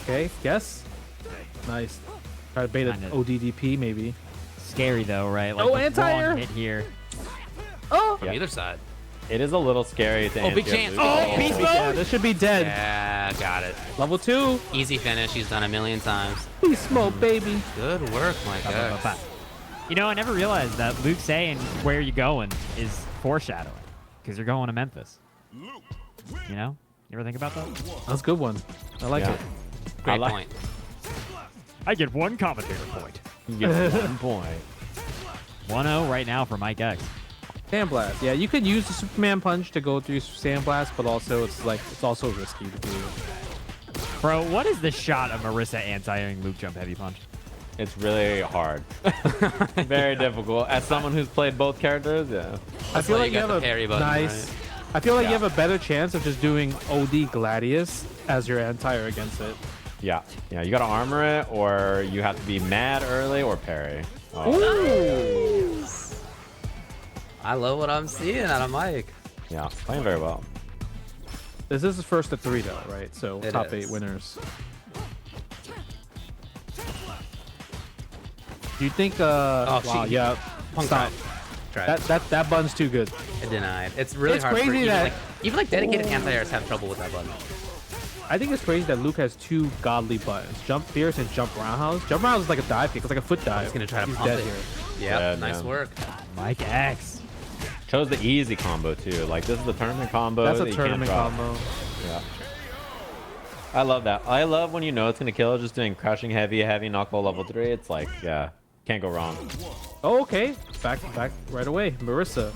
Okay, guess. Nice. Try to bait an Kinda. ODDP maybe. Scary though, right? Like Oh, the anti-air. wrong hit here. Oh! From either side. It is a little scary to big anti-air chance. loop. Oh, beast Yeah, this should be dead. Yeah, got it. Level 2. Easy finish. He's done a million times. Beast mode, baby. Good work, Mikex. You know, I never realized that Luke saying where you going is foreshadowing because you're going to Memphis. You know? You ever think about that? That's a good one. I like Yeah. it. Great like- point. I get 1 commentator point. You get 1 point. 1-0 right now for Mikex. Sandblast. Yeah, you could use the Superman punch to go through Sandblast, but also it's also risky to do. Bro, what is the shot of Marisa anti-airing Luke jump heavy punch? It's really hard. Very difficult. As someone who's played both characters, yeah. I feel why like you you got have the a parry button, nice. right? I feel like you Yeah. have a better chance of just doing OD Gladius as your anti-air against it. Yeah. Yeah, you gotta armor it, or you have to be mad early or parry. Oh, Ooh. I love what I'm seeing out of Mike. yeah, playing very well. This is first to 3 though, right? So It top is. 8 winners. Do you think? Wow, shit. yeah. Punk Stop. tried. That button's too good. Denied. It's really It's hard for crazy even, that- like, even like dedicated anti-airs have trouble with that button. I think it's crazy that Luke has 2 godly buttons: jump fierce and jump roundhouse. Jump roundhouse is like a dive kick. It's like a foot dive. He's gonna try to He's pump dead it. here. Yeah, Yeah, nice man. work. Mikex. Chose the easy combo too. Like this is the tournament combo. That's that a you can't tournament drop. combo. Yeah. I love that. I love when you know it's gonna kill. Just doing crushing heavy knuckle level 3. It's like, yeah, can't go wrong. Oh, okay. Back right away. Marisa.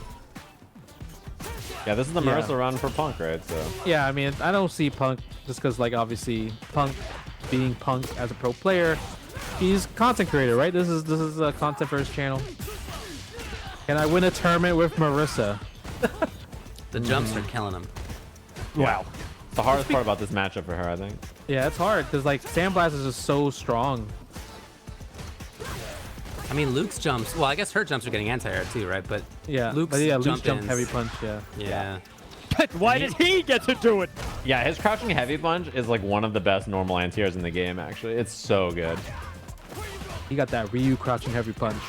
Yeah, this is the Yeah. Marisa run for Punk, right? So Yeah, I mean, I don't see Punk just because, like, obviously, Punk being Punk as a pro player, he's content creator, right? This is a content for his channel. Can I win a tournament with Marisa? The jumps are killing him. Wow. it's the hardest part about this matchup for her, I think. Yeah, it's hard because like Sandblast is just so strong. I mean, Luke's jumps. Well, I guess her jumps are getting anti-air too, right? But Yeah, Luke's but yeah, Luke's jump jump ins. heavy punch. Yeah. yeah. Why did he get to do it? Yeah, his crouching heavy punch is like one of the best normal anti-airs in the game. Actually, it's so good. He got that Ryu crouching heavy punch.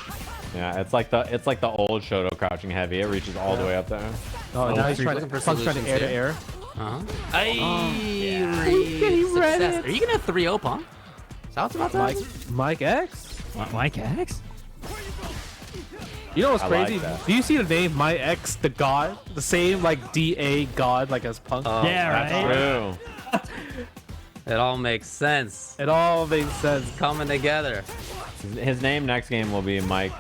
Yeah, it's like the old Shoto crouching heavy. It reaches all the way up there. Oh, now he's so trying looking to for Punk's trying to solutions air to here. air. Uh-huh. He read Success. it. Are you gonna 3-0 Punk? Is that what's about to happen? Mikex. Mikex? You know what's I like crazy? that. Do you see the name Mikex, the god? The same like DA god like as Punk. Yeah, right. True. It all makes sense. It all makes sense. Coming together. His name next game will be Mike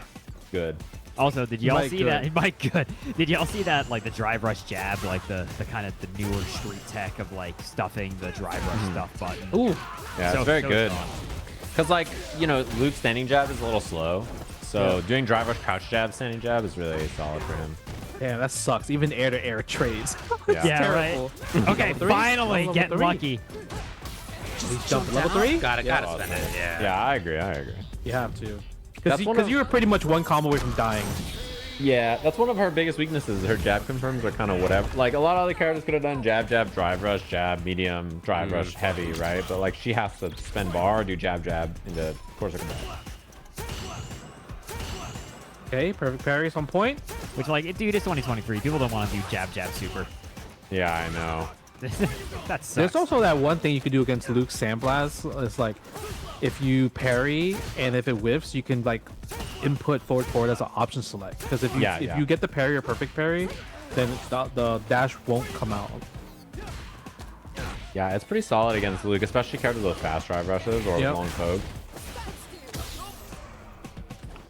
Good. Also, did y'all Mike see good. that? Mike good. Did y'all see that? Like the drive rush jab, like the kind of the newer street tech of like stuffing the drive rush stuff button. Ooh. Yeah, So- it's very so good. strong. Because, like, you know, Luke's standing jab is a little slow. So doing drive rush crouch jab, standing jab is really solid for him. Damn, that sucks. Even air-to-air trades. Yeah. Yeah, terrible. right. Okay, Level 3? finally Level getting 3? lucky. He's jumping level 3? Gotta Yeah. spend it. Yeah. Yeah, I agree. You have to. That's one Because of- you were pretty much one combo away from dying. Yeah, that's one of her biggest weaknesses. Her jab confirms are kind of whatever. Like, a lot of other characters could have done jab, jab, drive rush, jab, medium, drive rush, heavy, right? But, like, she has to spend bar or do jab, jab into course of combat. Okay, perfect parries on point. Which, like, dude, it's 2023. People don't want to do jab, jab, super. Yeah, I know. That sucks. There's also that one thing you can do against Luke's Sandblast. It's like, if you parry and if it whiffs, you can like input forward as an option select. Because if you if you get the parry or perfect parry, then the dash won't come out. Yeah, it's pretty solid against Luke, especially characters with fast drive rushes or long poke.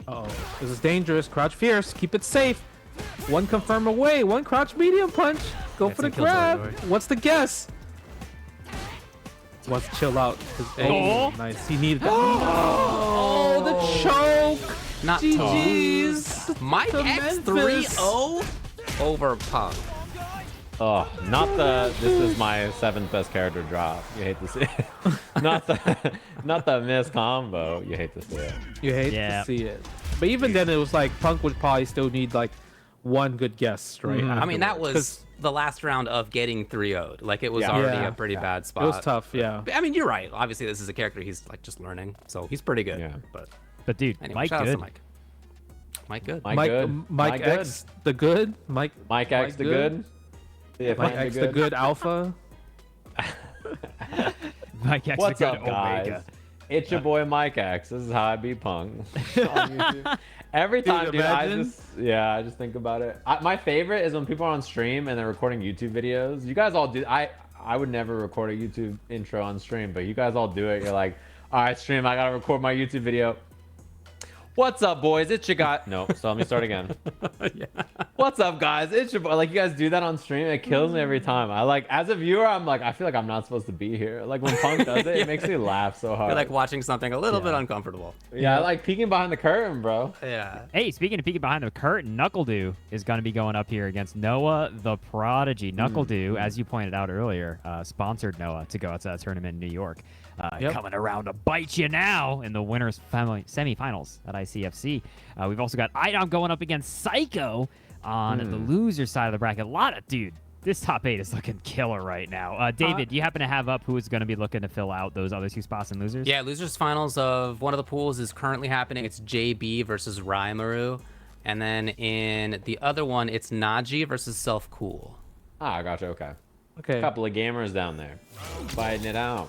Uh-oh. This is dangerous. Crouch fierce. Keep it safe. One confirm away. One crouch medium punch. Go Get for the some kills grab. right away. What's the guess? Wants to chill out. Oh. Nice. He needed that. Oh, the choke. Not GG's. Mikex To 3-0 over Punk. Oh, not the this is my 7th best character drop. You hate to see it. not the miss combo. You hate to see it. You hate to see it. But even then, it was like Punk would probably still need like one good guess, right? I mean, that was 'Cause the last round of getting 3-0'd. Like, it was already a pretty bad spot. it was tough. Yeah. I mean, you're right. Obviously, this is a character he's like just learning, so he's pretty good. Yeah. But dude, Anyway, Mike shout out good. to Mike. Mike good. Mike good. Mike X the good. Mike X the good. Mike X the good alpha. Mike X What's the good up, guys? Omega. It's your boy Mike X. This is how I beat Punk on YouTube. Every time, dude, I just think about it. My favorite is when people are on stream and they're recording YouTube videos. You guys all do. I would never record a YouTube intro on stream, but you guys all do it. You're like, all right, stream, I gotta record my YouTube video. What's up, boys? It's your guy. No, so let me start again. What's up, guys? It's your boy. Like, you guys do that on stream. It kills me every time. I like, as a viewer, I'm like, I feel like I'm not supposed to be here. Like, when Punk does it, it makes me laugh so hard. You're like watching something a little bit uncomfortable. Yeah, I like peeking behind the curtain, bro. Yeah. Hey, speaking of peeking behind the curtain, NuckleDu is going to be going up here against Noah the Prodigy. NuckleDu, as you pointed out earlier, sponsored Noah to go out to that tournament in New York. Coming around to bite you now in the winners semifinals at ICFC. We've also got iDom going up against Psycho on the loser side of the bracket. Dude, this top 8 is looking killer right now. David, do you happen to have up who is going to be looking to fill out those other 2 spots in losers? Yeah, losers finals of one of the pools is currently happening. It's JB versus Raimaru. And then in the other one, it's Naji versus Self Cool. Ah, gotcha. Okay. Okay. A couple of gamers down there fighting it out.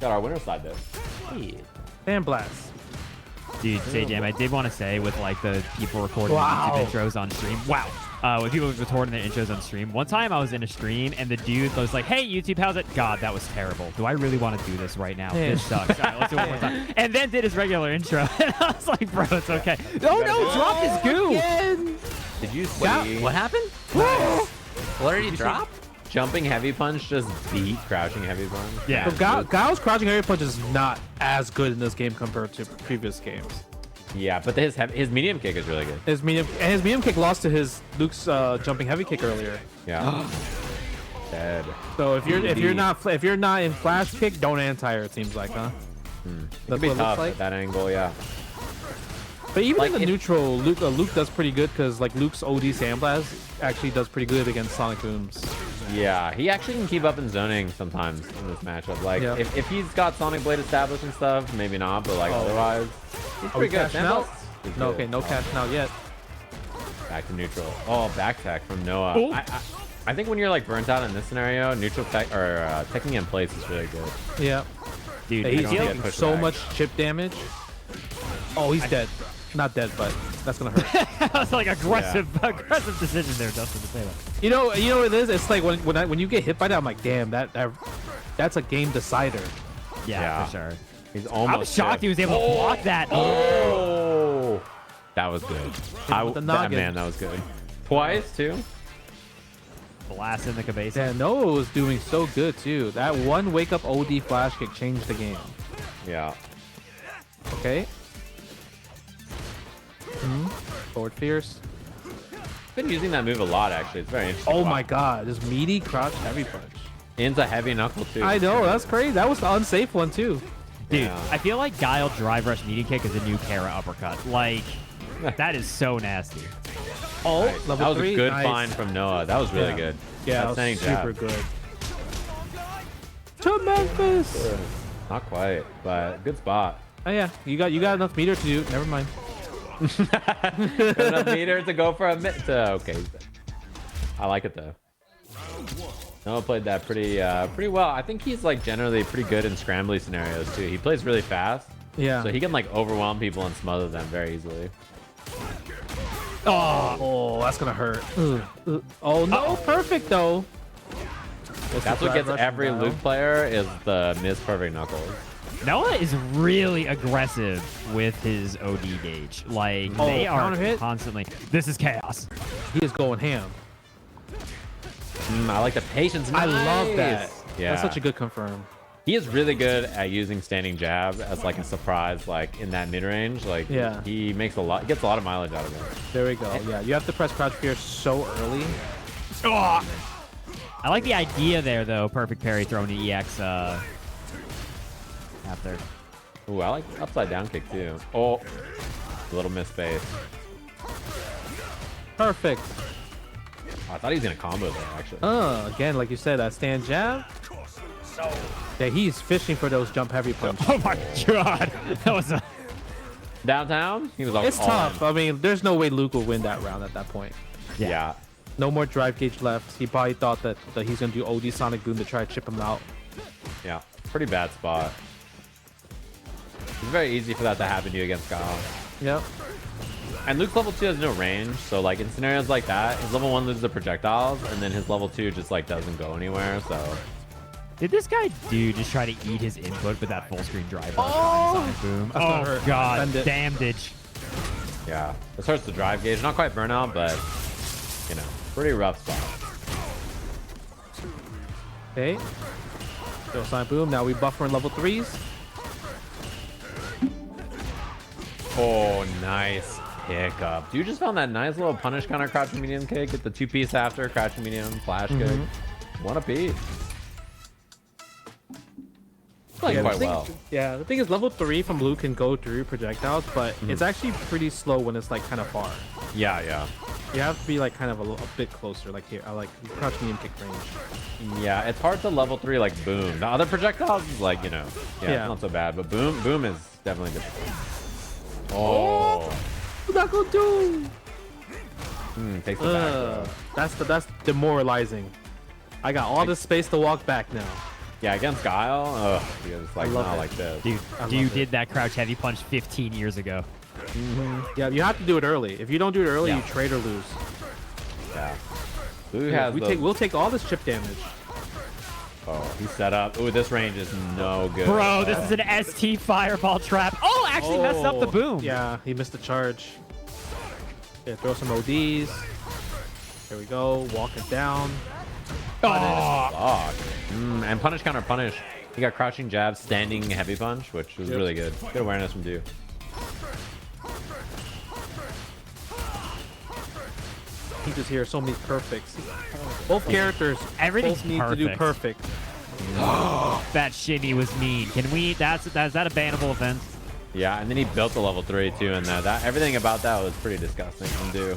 Got our winner side though. Hey. Sandblast. Dude, Jam, I did want to say with like the people recording YouTube intros on stream. When people recording their intros on stream. One time I was in a stream and the dude was like, "Hey YouTube, how's it?" God, that was terrible. Do I really want to do this right now? This sucks. All right, let's do it one more time. And then did his regular intro. And I was like, bro, it's okay. Oh no, dropped his goo. Did you see What happened? What did he drop? jumping heavy punch just beat crouching heavy punch? Yeah. So Guile's crouching heavy punch is not as good in this game compared to previous games. Yeah, but his medium kick is really good. His medium kick lost to his Luke's jumping heavy kick earlier. Yeah. Dead. So if you're not in flash kick, don't anti-air. It seems like, huh? It could be tough at that angle, yeah. But even Like, in the neutral, Luke does pretty good because like Luke's OD Sandblast actually does pretty good against Sonic Booms. Yeah, he actually can keep up in zoning sometimes in this matchup. Like, if he's got Sonic Blade established and stuff, maybe not, but like otherwise, he's pretty good. Out? No, okay, no cash out yet. Back to neutral. Oh, back tech from Noah. I think when you're like burnt out in this scenario, neutral tech or teching in place is really good. Yeah. Dude, He's dealing pushed so back. much chip damage. Oh, he's dead. Not dead, but that's gonna hurt. that was like aggressive decision there, Dustin, to say that. You know what it is? It's like when you get hit by that, I'm like, damn, that's a game decider. Yeah, for sure. He's almost. I was shocked he was able to block that. Oh, That was good. Man, that was good. Twice too. Blast in the cabeza. Yeah, Noah was doing so good too. That one wake up OD flash kick changed the game. Yeah. Okay. Forward fierce. Been using that move a lot actually. It's very interesting. Oh my god, this meaty crouch heavy punch. Into heavy knuckle too. I know, that's crazy. That was the unsafe one too. Dude, Yeah. I feel like Guile drive rush medium kick is a new Kara uppercut. Like, that is so nasty. Oh, Nice. level That was 3. a good Nice. find from Noah. That was really good. Yeah, That's that was standing super jab. good. To Memphis. Not quite, but good spot. Oh yeah, you got enough meter to do. Never mind. Got enough meter to go for a mid. Okay, I like it though. Noah played that pretty well. I think he's like generally pretty good in scrambly scenarios too. He plays really fast. Yeah. So he can like overwhelm people and smother them very easily. Oh, that's gonna hurt. Oh no, perfect though. That's what gets every Luke player is the miss perfect knuckles. Noah is really aggressive with his OD gauge. Like, they are counter hit? constantly. This is chaos. He is going ham. I like the patience. I love that. Yeah. That's such a good confirm. He is really good at using standing jab as like a surprise, like in that mid range. Like, Yeah. he gets a lot of mileage out of it. There we go. Yeah, you have to press crouch fear so early. I like the idea there, though. Perfect parry throwing the EX after. Ooh, I like upside down kick too. Oh, a little miss base. Perfect. Oh, I thought he was gonna combo there actually. Again, like you said, that stand jab. Yeah, he's fishing for those jump heavy punches. Oh my god. That was a... Downtown, he was all It's all tough. in. I mean, there's no way Luke will win that round at that point. Yeah. No more drive gauge left. He probably thought that he's gonna do OD Sonic Boom to try to chip him out. Yeah. Pretty bad spot. It's very easy for that to happen to you against Guile. Yep. And Luke's level 2 has no range, so like in scenarios like that, his level 1 loses the projectiles, and then his level 2 just like doesn't go anywhere. So Did this guy just try to eat his input with that full screen drive? Sonic Boom. That's gonna Oh hurt. god, Send it. damage. yeah, this hurts the drive gauge. Not quite burnout, but you know, pretty rough spot. Okay. Go Sonic Boom. Now we buffer in level 3s. Oh, nice pickup. You just found that nice little punish counter crouching medium kick. Get the 2-piece after crouching medium flash kick. One apiece. Playing quite well. Yeah, the thing is, level 3 from Luke can go through projectiles, but it's actually pretty slow when it's like kind of far. Yeah, yeah. You have to be like kind of a bit closer. Like here, I like crouch medium kick range. Yeah, it's hard to level 3 like boom. The other projectiles is like, you know, Yeah. it's not so bad, but boom is definitely difficult. Oh, NuckleDu! takes the back row. That's demoralizing. I got all this space to walk back now. Yeah, against Guile, ugh, he was like love not it. like this. Dude, love you it. did that crouch heavy punch 15 years ago. Yeah, you have to do it early. If you don't do it early, Yeah. you trade or lose. Yeah. Blue has We'll take all this chip damage. Oh, he's set up. Ooh, this range is no good. Bro, this is an ST fireball trap. Oh, actually messed up the boom. Yeah, he missed the charge. Yeah, throw some ODs. There we go. Walk it down. Fuck. And punish counter punish. He got crouching jab, standing heavy punch, which was really good. Good awareness from Du. He just hears so many perfects. Both characters Everything's both need to do perfect. perfect. That shimmy was mean. Can we? Is that a bannable offense? Yeah, and then he built the level 3 too, and that everything about that was pretty disgusting from Du.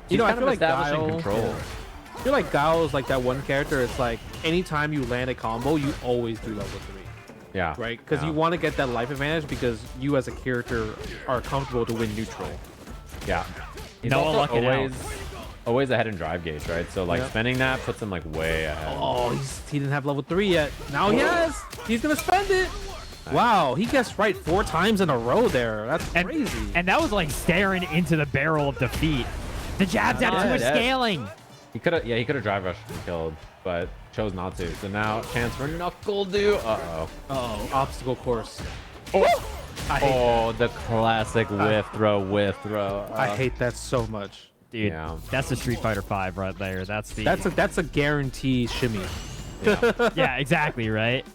You know, I kind feel of like establishing Guile, control. yeah. I feel like Guile is like that one character. It's like anytime you land a combo, you always do level 3. Yeah. Right? Because yeah. you want to get that life advantage because you as a character are comfortable to win neutral. Yeah. He's No also luck it out. always ahead in drive gauge, right? So like Yep. spending that puts him like way ahead. Oh, he didn't have level 3 yet. Now he has. He's gonna spend it. Wow, he guessed right 4 times in a row there. That's crazy. And that was like staring into the barrel of defeat. The jabs out Yeah, to a yeah. scaling. He could have drive rushed and killed, but chose not to. So now chance for NuckleDu. Uh-oh. Oh, obstacle course. Oh. The classic whiff throw. I hate that so much. Dude, that's the Street Fighter 5 right there. That's a guarantee shimmy. Yeah, exactly, right?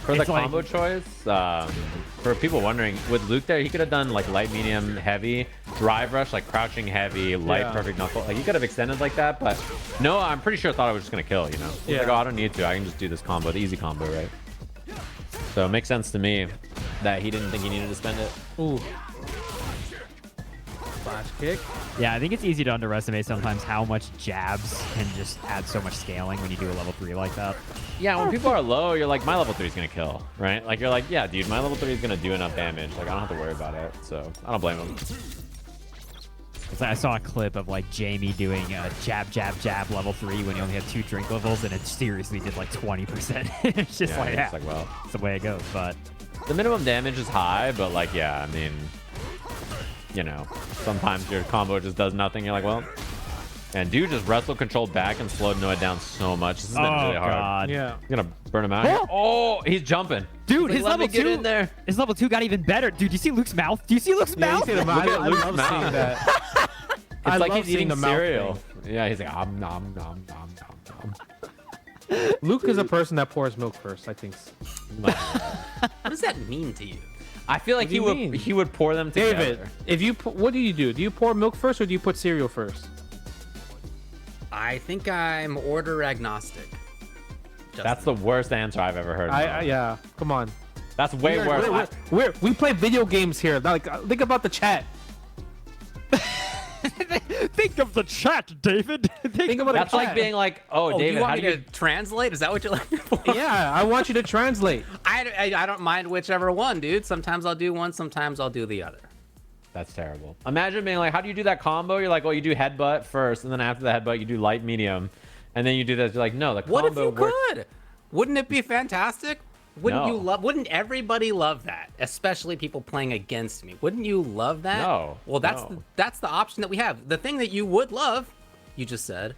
For the combo choice, for people wondering, with Luke there, he could have done like light, medium, heavy, drive rush, like crouching heavy, light, perfect knuckle. Like he could have extended like that, but no, I'm pretty sure thought I was just gonna kill, you know? He's like, oh, I don't need to. I can just do this combo, the easy combo, right? So it makes sense to me that he didn't think he needed to spend it. Ooh. Flash kick. Yeah, I think it's easy to underestimate sometimes how much jabs can just add so much scaling when you do a level 3 like that. Yeah, when people are low, you're like, my level 3 is gonna kill, right? Like you're like, yeah, dude, my level 3 is gonna do enough damage. Like I don't have to worry about it. So I don't blame him. It's like I saw a clip of like Jamie doing jab level 3 when he only had 2 drink levels, and it seriously did like 20%. It's just it's like, well, it's the way it goes. But the minimum damage is high, but like, yeah, I mean, you know, sometimes your combo just does nothing. You're like, well, and dude just wrestle controlled back and slowed Noah down so much. This has been really hard. God. Yeah. You're gonna burn him out. Here. Oh, he's jumping. Dude, his level 2 in there. His level 2 got even better. Dude, do you see Luke's mouth? Do you see Luke's mouth? You see the mouth? I love seeing that. It's like he's eating cereal. Yeah, he's like, nom. Luke is a person that pours milk first, I think. What does that mean to you? I feel like he would pour them together. David, if you what do? Do you pour milk first or do you put cereal first? I think I'm order agnostic. That's the worst answer I've ever heard. Yeah, come on. That's way worse. We play video games here. Like, think about the chat. Think of the chat, David. Think about That's like being like, oh, David, you want how me do you to translate? Is that what you're looking for? Yeah, I want you to translate. I don't mind whichever one, dude. Sometimes I'll do one, sometimes I'll do the other. That's terrible. Imagine being like, how do you do that combo? You're like, well, you do headbutt first, and then after the headbutt, you do light, medium, and then you do this. You're like, no, the combo What if you works. could? Wouldn't it be fantastic? Wouldn't everybody love that? Especially people playing against me. Wouldn't you love that? No. Well, that's the option that we have. The thing that you would love, you just said,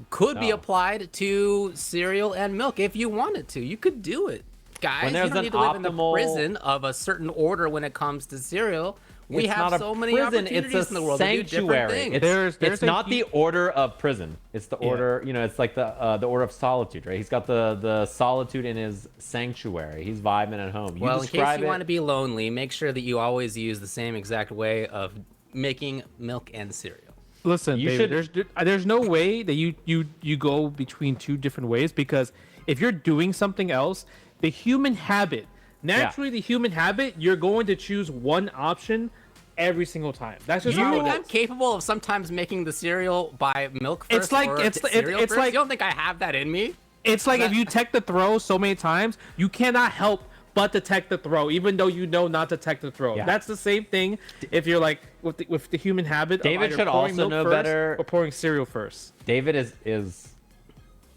could be applied to cereal and milk if you wanted to. You could do it, guys. When there's you don't need to live in the prison of a certain order when it comes to cereal. We have so many opportunities in the world to do different things. It's not the order of prison. It's the order, you know, it's like the order of solitude, right? He's got the solitude in his sanctuary. He's vibing at home. Well, in case you want to be lonely, make sure that you always use the same exact way of making milk and cereal. Listen, David, there's no way that you go between two different ways, because if you're doing something else, the human habit, the human habit, you're going to choose one option every single time. That's just how I'm capable of sometimes making the cereal by milk first. It's like it's like you don't think I have that in me? It's like if you tech the throw so many times, you cannot help but to tech the throw, even though you know not to tech the throw. Yeah. That's the same thing if you're like with the human habit. David should also know better. Or pouring cereal first. David is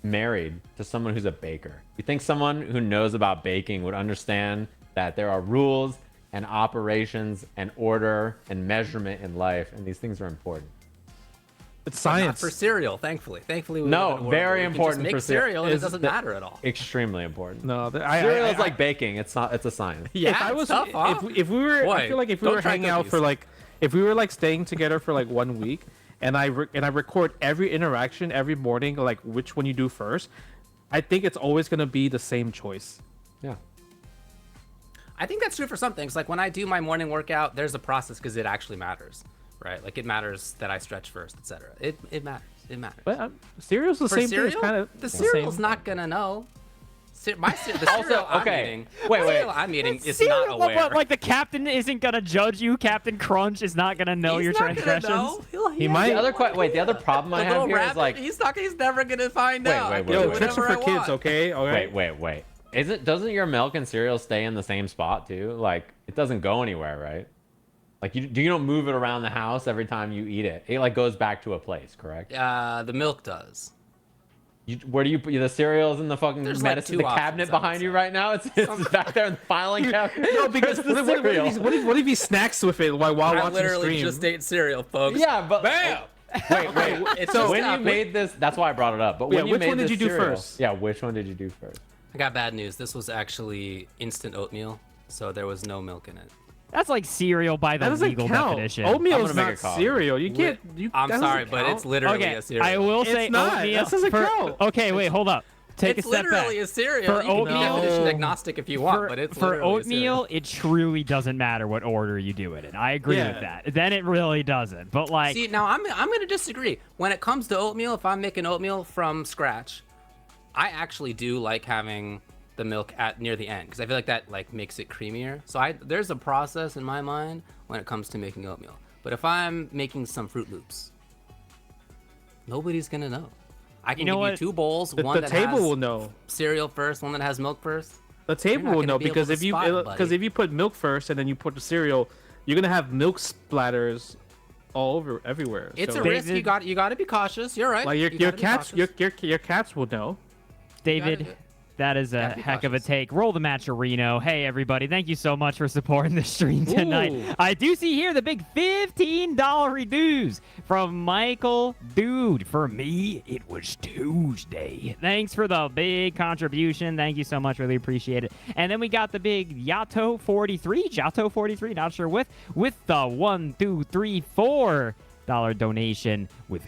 married to someone who's a baker. You think someone who knows about baking would understand that there are rules and operations and order and measurement in life, and these things are important. It's science. Not for cereal, thankfully. Thankfully, no, very important for cereal, and it doesn't matter at all. Extremely important. No, cereal is like baking. It's not. It's a science. Yeah, if we were, I feel like if we were hanging out for like, if we were like staying together for like 1 week, and I record every interaction every morning, like which one you do first, I think it's always gonna be the same choice. Yeah. I think that's true for some things. Like when I do my morning workout, there's a process because it actually matters, right? Like it matters that I stretch first, etc. It matters. It matters. But cereal's the same thing. It's kind of the cereal's not gonna know. The cereal I'm eating, I'm eating is not aware. What, like the captain isn't gonna judge you. Captain Crunch is not gonna know your transgressions. He might. The other problem I have here is like he's never gonna find out. Yo, tricks are for kids, okay? All right. Wait. Doesn't your milk and cereal stay in the same spot too? Like it doesn't go anywhere, right? Like you don't move it around the house every time you eat it. It like goes back to a place, correct? The milk does. Where do you put the cereals in the fucking medicine? The cabinet behind you right now. It's back there in the filing cabinet. No, because what if he snacks with it while watching the stream? I literally just ate cereal, folks. Yeah, but bam. Wait. So when you made this, that's why I brought it up. But when you which made one did you do first? Yeah, which one did you do first? I got bad news. This was actually instant oatmeal, so there was no milk in it. That's like cereal by the That doesn't legal count. definition. Oatmeal I'm is gonna make not a call. cereal. You can't. I'm that sorry, doesn't but count. it's literally Okay, a cereal. I will say It's not. oatmeal. That doesn't count. Okay, wait, hold up. Take It's a step literally back. a cereal. For You can be oatmeal- definition agnostic if you want, For, but it's for literally a cereal. oatmeal, it truly doesn't matter what order you do it in. I agree Yeah. with that. Then it really doesn't. But like, See, now I'm going to disagree. When it comes to oatmeal, if I'm making oatmeal from scratch, I actually do like having the milk at near the end because I feel like that like makes it creamier. So there's a process in my mind when it comes to making oatmeal. But if I'm making some Fruit Loops, nobody's going to know. I can know give what? you 2 bowls, The one that table has will know. cereal first, one that has milk first. The table not will gonna know be able because to if you spot, buddy. if you put milk first and then you put the cereal, you're gonna have milk splatters all over everywhere. It's So, a risk. You David- got to be cautious. You're right. like You your gotta be cats cautious. your cats will know. David, gotta- that is a gotta be heck of a cautious. take. Roll the matcherino. Hey, everybody. Thank you so much for supporting the stream tonight. Ooh. I do see here the big $15 reduce from NuckleDu. For me, it was Tuesday. Thanks for the big contribution. Thank you so much. Really appreciate it. And then we got the big Yato43, not sure with the $4 donation with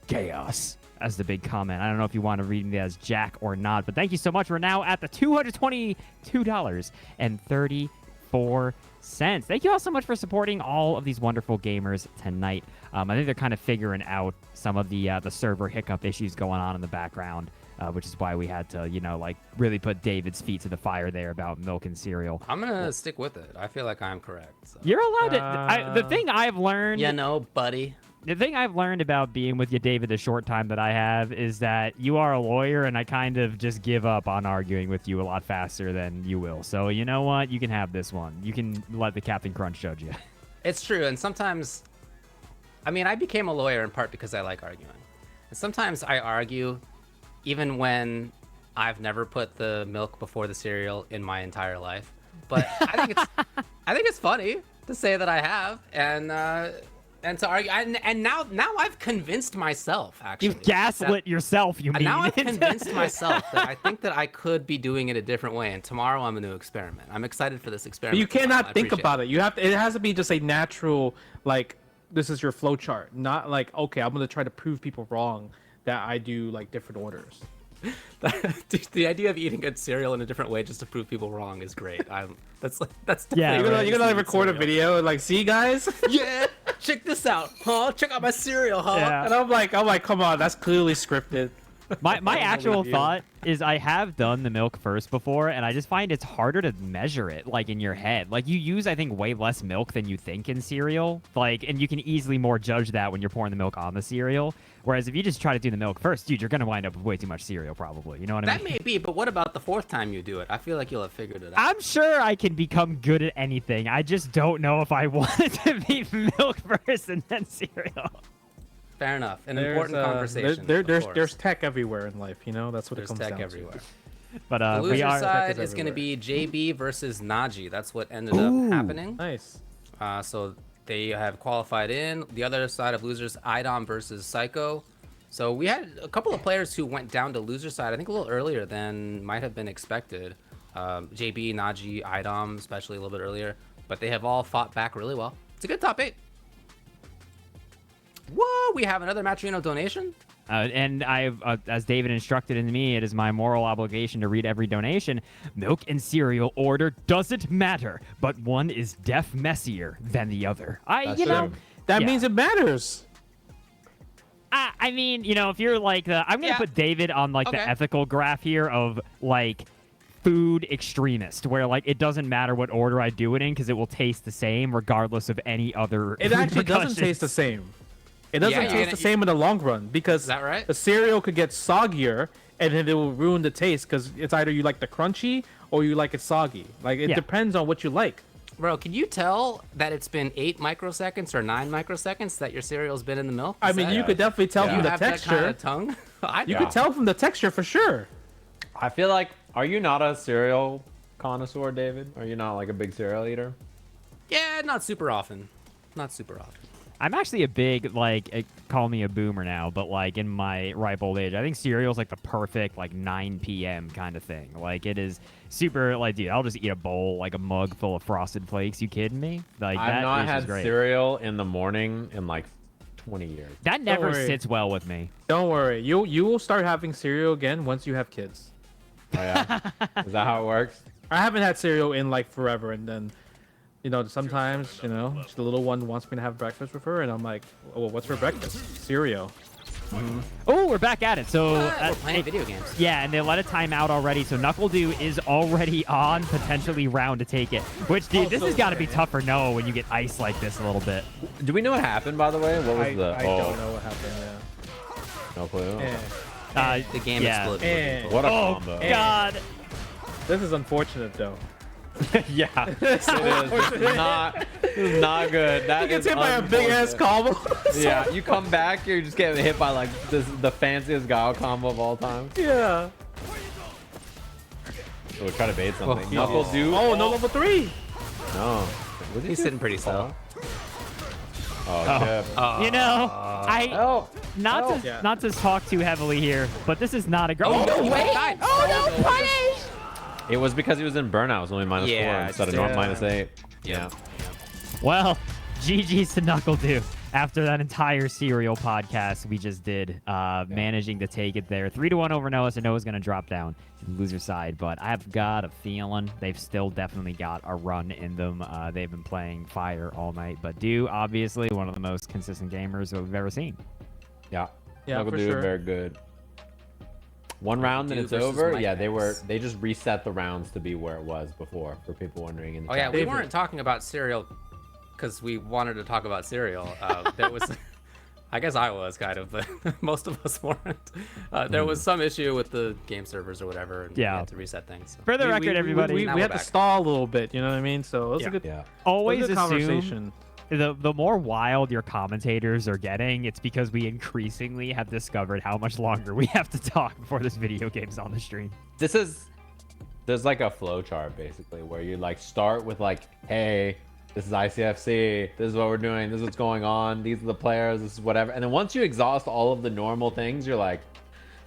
chaos as the big comment. I don't know if you want to read me as Jack or not, but thank you so much. We're now at the $222.34. Thank you all so much for supporting all of these wonderful gamers tonight. I think they're kind of figuring out some of the server hiccup issues going on in the background, which is why we had to, like really put David's feet to the fire there about milk and cereal. I'm going to stick with it. I feel like I'm correct. So. You're allowed to. The thing I've learned. You know, buddy. The thing I've learned about being with you, David, the short time that I have, is that you are a lawyer, and I kind of just give up on arguing with you a lot faster than you will. So you know what? You can have this one. You can let the Captain Crunch judge you. It's true. And sometimes, I mean, I became a lawyer in part because I like arguing. And sometimes I argue even when I've never put the milk before the cereal in my entire life. But I think it's funny to say that I have. And to argue, and now I've convinced myself. Actually, You've gaslit yourself. You mean? now I've convinced myself that I think that I could be doing it a different way. And tomorrow I'm going to experiment. I'm excited for this experiment. But you tomorrow. cannot I think appreciate about it. You have to. It has to be just a natural like this is your flow chart, not like okay, I'm gonna try to prove people wrong that I do like different orders. The idea of eating a cereal in a different way just to prove people wrong is great. That's Yeah, definitely You're gonna right. record a video and like, see guys, Yeah, check this out, huh? Check out my cereal, huh? Yeah. and I'm like, come on, that's clearly scripted. My actual you. thought is I have done the milk first before, and I just find it's harder to measure it, like, in your head. Like, you use, I think, way less milk than you think in cereal. Like, and you can easily more judge that when you're pouring the milk on the cereal. Whereas if you just try to do the milk first, dude, you're going to wind up with way too much cereal, probably. You know what I That mean? may be, but what about the fourth time you do it? I feel like you'll have figured it out. I'm sure I can become good at anything. I just don't know if I want it to be milk first and then cereal. Fair enough. An important conversation. There's tech everywhere in life, you know. That's what There's it comes tech down everywhere. But The we loser are. side Tech is is going to be everywhere. JB versus Naji. That's what ended up happening. to. Nice. So they have qualified in. The other side of losers, iDom versus Psycho. So we had a couple of players who went down to loser side, I think a little earlier than might have been expected. JB, Naji, iDom, especially a little bit earlier. But they have all fought back really well. It's a good top 8. Whoa, we have another Matrino donation. And I've, as David instructed in me, it is my moral obligation to read every donation. Milk and cereal order doesn't matter, but one is def messier than the other. That Yeah. means it matters. I mean, if you're like I'm gonna Yeah. put David on like the Okay. ethical graph here of like food extremist, where like it doesn't matter what order I do it in because it will taste the same regardless of any other. It actually doesn't taste the same. It doesn't Yeah, taste the same in the long run because Is that right? the cereal could get soggier and then it will ruin the taste because it's either you like the crunchy or you like it soggy. Like it Yeah. depends on what you like. Bro, can you tell that it's been 8 microseconds or 9 microseconds that your cereal's been in the milk? I mean, you could definitely tell Do from you the have texture. that kind of tongue? I You do. could tell from the texture for sure. I feel like, are you not a cereal connoisseur, David? Are you not like a big cereal eater? Yeah, not super often. Not super often. I'm actually a big, like, call me a boomer now, but, like, in my ripe old age, I think cereal is, like, the perfect, like, 9 p.m. kind of thing. Like, it is super, like, dude, I'll just eat a bowl, like, a mug full of Frosted Flakes. You kidding me? Like, I've not had great. cereal in the morning in, like, 20 years. That never sits well with me. Don't worry. You will start having cereal again once you have kids. Oh, yeah? Is that how it works? I haven't had cereal in, like, forever, and then... You know, sometimes, you know, the little one wants me to have breakfast with her, and I'm like, oh, well, what's for breakfast? Cereal. Oh, we're back at it. So we're playing video games. Yeah, and they let a timeout already. So NuckleDu is already on, potentially round to take it. Which, dude, this has got to be tough for Noah when you get iced like this a little bit. Do we know what happened, by the way? What was the? I don't know what happened. Yeah. No clue. The game exploded. What a combo! God. This is unfortunate, though. Yeah, it is. This is not good. That He gets hit by a big ass combo. Yeah, you come back, you're just getting hit by like the fanciest Guile combo of all time. Yeah. So we'll try to bait something. Oh, NuckleDu. Oh, no level 3. No. He's sitting pretty slow. Oh, shit. You know, Help. not to talk too heavily here, but this is not a great. Oh, no way! Died. Oh no, punish! It was because he was in burnout. It was only -4 instead of -8. Yeah. Well, GG's to NuckleDu after that entire cereal podcast we just did, managing to take it there. 3-1 over Noah, so Noah's going to drop down to the loser side. But I've got a feeling they've still definitely got a run in them. They've been playing fire all night. But Du, obviously, one of the most consistent gamers that we've ever seen. Yeah. Yeah, for NuckleDu, sure. very good. One round and it's over. Yeah, Mikex. they just reset the rounds to be where it was before, for people wondering. In the Oh yeah, chat. we weren't talking about cereal because we wanted to talk about cereal. There was, I guess I was kind of, but most of us weren't. There was some issue with the game servers or whatever, and we had to reset things. So. For the record, everybody, We had to stall a little bit, you know what I mean? So it was a good, always it was a good assume conversation. the more wild your commentators are getting, it's because we increasingly have discovered how much longer we have to talk before this video game's on the stream. There's like a flow chart basically where you like start with like, hey, this is ICFC, this is what we're doing, this is what's going on, these are the players, this is whatever. And then once you exhaust all of the normal things, you're like,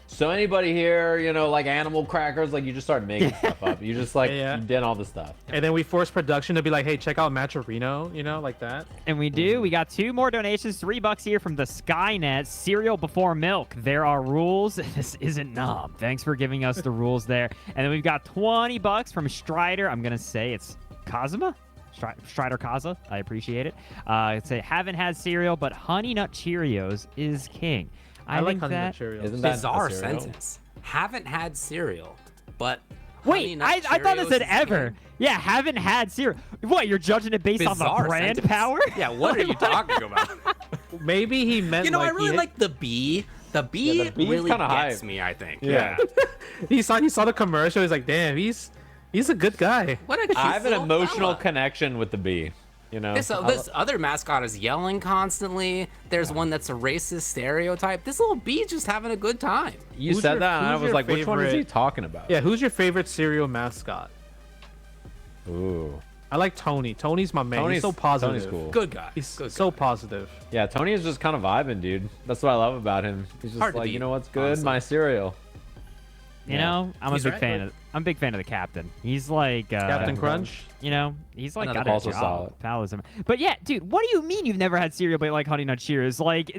so anybody here, you know, like animal crackers, like you just start making stuff up. You just like, you did all the stuff. And then we force production to be like, hey, check out Matcherino, you know, like that. And we do. We got 2 more donations, $3 here from the Skynet. Cereal before milk. There are rules. This isn't Nom. Thanks for giving us the rules there. And then we've got $20 from Strider. I'm going to say it's Kazuma? Strider Kaza. I appreciate it. I'd say haven't had cereal, but Honey Nut Cheerios is king. I like think Honey Nut that Cheerios. Isn't that Bizarre a cereal? sentence. Haven't had cereal, but wait, I thought it said ever. Yeah, haven't had cereal. What, you're judging it based on the brand power? Yeah, what are you talking about? Maybe he meant. You know, like, I really like the bee. The bee really kinda gets hype. me, I think. Yeah. he saw the commercial. He's like, damn, he's a good guy. What a cute I have an little emotional fella. connection with the bee. You know, This other mascot is yelling constantly. There's one that's a racist stereotype. This little bee just having a good time. you Who's said your- that, and I who's was your like, which one is he favorite- talking about? Yeah, who's your favorite cereal mascot? Ooh. I like Tony. Tony's my man. He's so Tony's positive. cool. Good guy. He's Good so guy. positive. Yeah, Tony is just kind of vibing, dude. That's what I love about him. He's just Hard to like, beat, you know what's good? honestly. My cereal. You know, I'm He's a big right. fan of. I'm a big fan of the captain. He's like Captain Crunch. You know, he's like Another got a also job. solid. Palism. But yeah, dude, what do you mean you've never had cereal but like Honey Nut Cheerios? Like,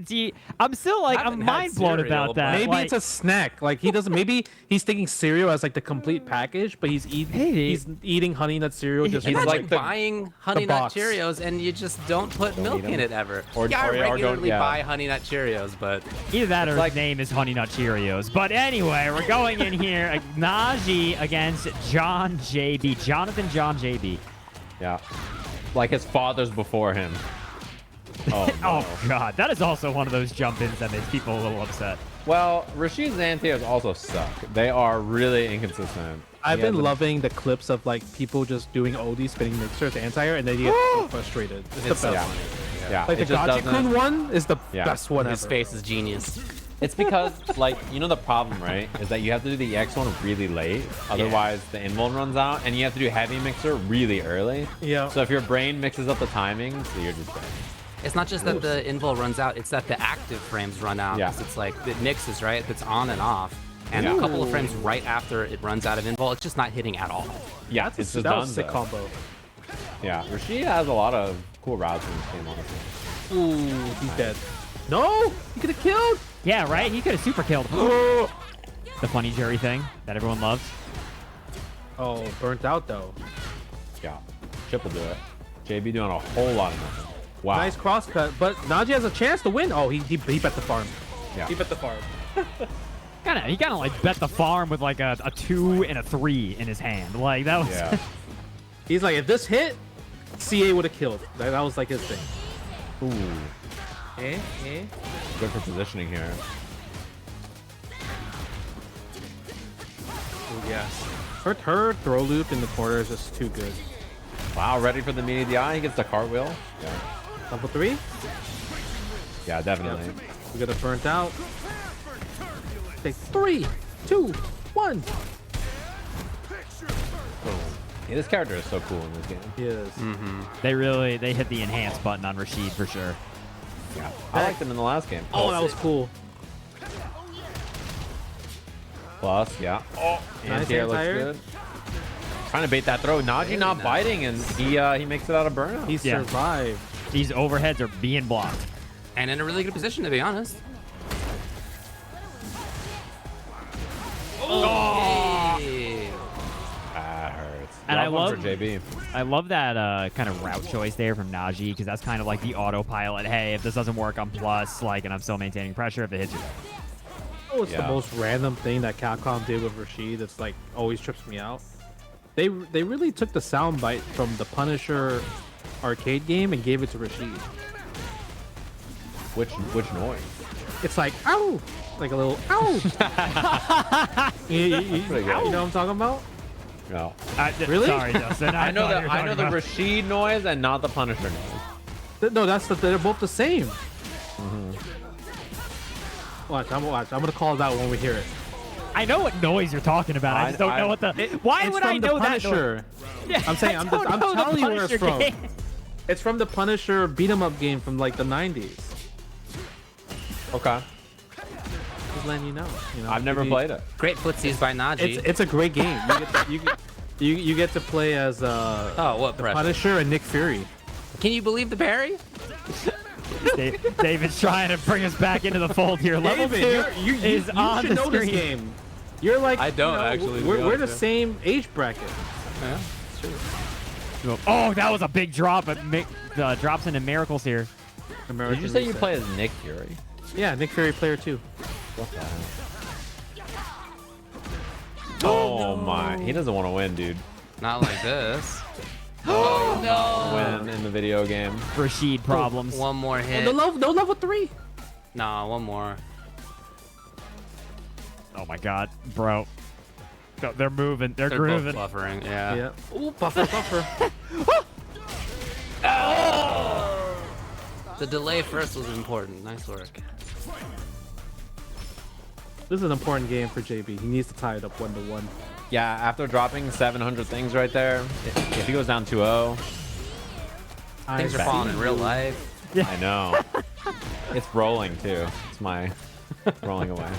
I'm still like, Haven't I'm had mind blown cereal, about that. but- Maybe like, it's a snack. Like he doesn't. Maybe he's thinking cereal as like the complete package, but he's eating. Maybe. He's eating Honey Nut cereal just. He's for, Imagine like the- buying Honey Nut box. Cheerios and you just don't put milk eat in 'em. it ever. Or- yeah, I or don't- regularly yeah. buy Honey Nut Cheerios, but either that or like- his name is Honey Nut Cheerios. But anyway, we're going in here. Naji against John JB. Jonathan John JB. Yeah. Like his fathers before him. Oh, no. Oh god, that is also one of those jump-ins that makes people a little upset. Well, Rashid's anti-airs also suck. They are really inconsistent. I've He has been a- loving the clips of like people just doing oldie spinning mixers anti-air, and they get so frustrated. It's the it's so best. funny. Yeah, Like the it just Gachi-kun doesn't- one is the Yeah. best one His ever. face is genius. It's because, like, you know the problem, right? Is that you have to do the EX one really late. Otherwise, the invuln runs out, and you have to do heavy mixer really early. Yeah. So if your brain mixes up the timings, you're just dead. It's not just that the invul runs out, it's that the active frames run out. Yeah. It's like, it mixes, right? It's on and off. And a couple of frames right after it runs out of invul, it's just not hitting at all. Yeah, it's just that done. was a sick combo. Yeah, Rashid has a lot of cool routes in this game, honestly. Ooh, he's dead. No, he could have killed. Yeah, right. He could have super killed. The funny Juri thing that everyone loves. Oh, burnt out though. Yeah, Chip will do it. JB doing a whole lot of nothing. Wow. Nice cross cut, but Naji has a chance to win. Oh, he bet the farm. Yeah. He bet the farm. He kind of like bet the farm with like a 2 and a 3 in his hand. Like that was. Yeah. He's like, if this hit, CA would have killed. That was like his thing. Ooh. Good for positioning here. Ooh, yes. Her throw loop in the corner is just too good. Wow, ready for the meat of the eye. He gets the cartwheel. Yeah, Level 3? yeah, definitely. Yep. We got it burnt out. Take 3, 2, 1. Yeah, this character is so cool in this game. He is. They hit the enhance button on Rashid for sure. Yeah, I liked him in the last game. Oh, that was cool. Plus, yeah. Oh, Nice anti-air looks anti-air. good. Trying to bait that throw. Naji not biting, and he makes it out of burnout. He survived. These overheads are being blocked. And in a really good position, to be honest. Hey. That hurts. And I Love one love for JB. I love that kind of route choice there from Naji, because that's kind of like the autopilot. Hey, if this doesn't work, I'm plus, like, and I'm still maintaining pressure. If it hits you, Oh, it's Yeah. the most random thing that Capcom did with Rashid. It's like always trips me out. They really took the soundbite from the Punisher arcade game and gave it to Rashid. Which noise? It's like ow, like a little ow. you Pretty good. know what I'm talking about? No. Really? Sorry, Justin. I know thought you that. were I talking know the about- Rashid noise and not the Punisher noise. No, they're both the same. Watch, I'm gonna call it out when we hear it. I know what noise you're talking about. I just don't know what the. Why It's would from I the know that Punisher. noise? Yeah, I'm saying, I I'm don't know the telling you where it's Punisher from. game. It's from the Punisher beat 'em up game from like the 90s. Okay. Just letting you know. I've never played it. Great footsies by Naji. It's a great game. You get to play as Oh, what pressure. Punisher and Nick Fury. Can you believe the parry? David's trying to bring us back into the fold here. Level 2 is on should the know screen. this game. You're like I don't actually, to be We're the honest, same age bracket. Yeah, it's true. Oh, that was a big drop, but drops into miracles here. American Did you say you Reset. play as Nick Fury? Yeah, Nick Fury player 2. What the hell? Oh my! He doesn't want to win, dude. Not like this. Win in the video game. Rashid problems. One more hit. No level 3. Nah, one more. Oh my god, bro. No, they're moving. They're They're grooving. both buffering. Yeah. Yeah. Ooh, buffer. The delay first was important. Nice work. This is an important game for JB. He needs to tie it up 1-1. Yeah, after dropping 700 things right there, if he goes down 2-0, Things are falling in real life. I know. It's rolling too. It's my rolling away.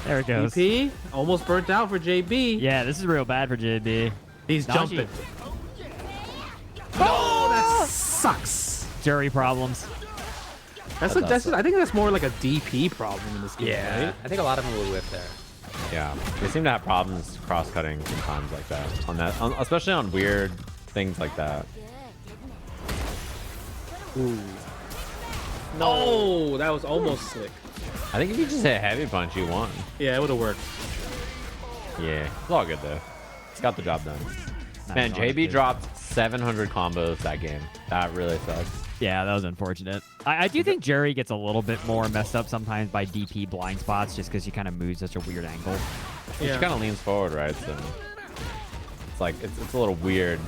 There it goes. EP almost burnt out for JB. Yeah, this is real bad for JB. He's Naji. jumping. Oh, that sucks. Juri problems. I think that's more like a DP problem in this game, right? I think a lot of them will whip there. Yeah, they seem to have problems cross-cutting sometimes like that. Especially on weird things like that. Ooh. No, that was almost slick. I think if you just hit heavy punch, you won. Yeah, it would have worked. Yeah, it's all good though. It's got the job done. Man, Nice. JB dropped 700 combos that game. That really sucks. Yeah, that was unfortunate. I do think Juri gets a little bit more messed up sometimes by DP blind spots, just because he kind of moves such a weird angle. She kind of leans forward, right? So it's like it's a little weird,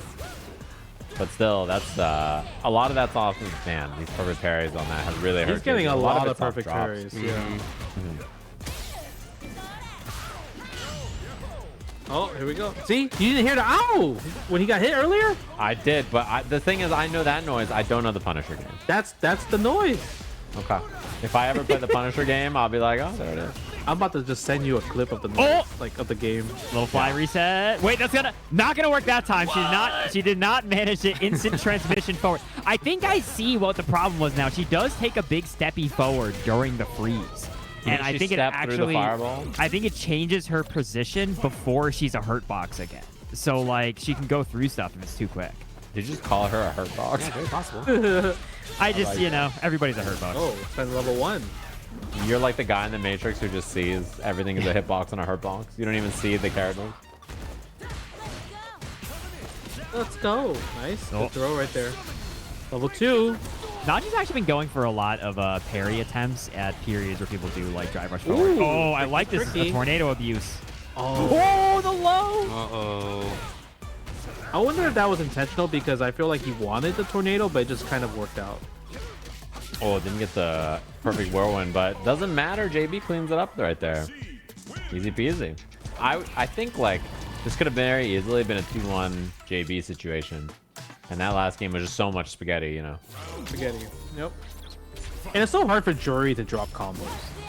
but still, that's a lot of that's off of these perfect parries on that has really hurt. He's getting JB. a lot of it's off perfect drops. parries. Yeah. Oh, here we go. See, you didn't hear the ow when he got hit earlier. I did, but the thing is, I know that noise. I don't know the Punisher game. That's the noise. Okay. If I ever play the Punisher game, I'll be like, oh, there it is. I'm about to just send you a clip of the noise, like of the game. Little fly reset. Wait, that's not gonna work that time. She did not manage the instant transmission forward. I think I see what the problem was now. She does take a big steppy forward during the freeze. And I think it actually, I think it changes her position before she's a hurt box again. So like she can go through stuff if it's too quick. Did you just call her a hurt box? Yeah, very possible. I just, you know, everybody's a hurt box. Oh, it's been level 1. You're like the guy in the Matrix who just sees everything as a hitbox and a hurt box. You don't even see the characters. Let's go. Nice. Good throw right there. Level 2. Naji's actually been going for a lot of parry attempts at periods where people do like drive rush forward. Oh, I like this tornado abuse. Oh, the low. Uh-oh. I wonder if that was intentional because I feel like he wanted the tornado, but it just kind of worked out. Oh, didn't get the perfect whirlwind, but doesn't matter. JB cleans it up right there. Easy peasy. I think like this could have very easily been a 2-1 JB situation. And that last game was just so much spaghetti, you know. Spaghetti. Yep. And it's so hard for Juri to drop combos.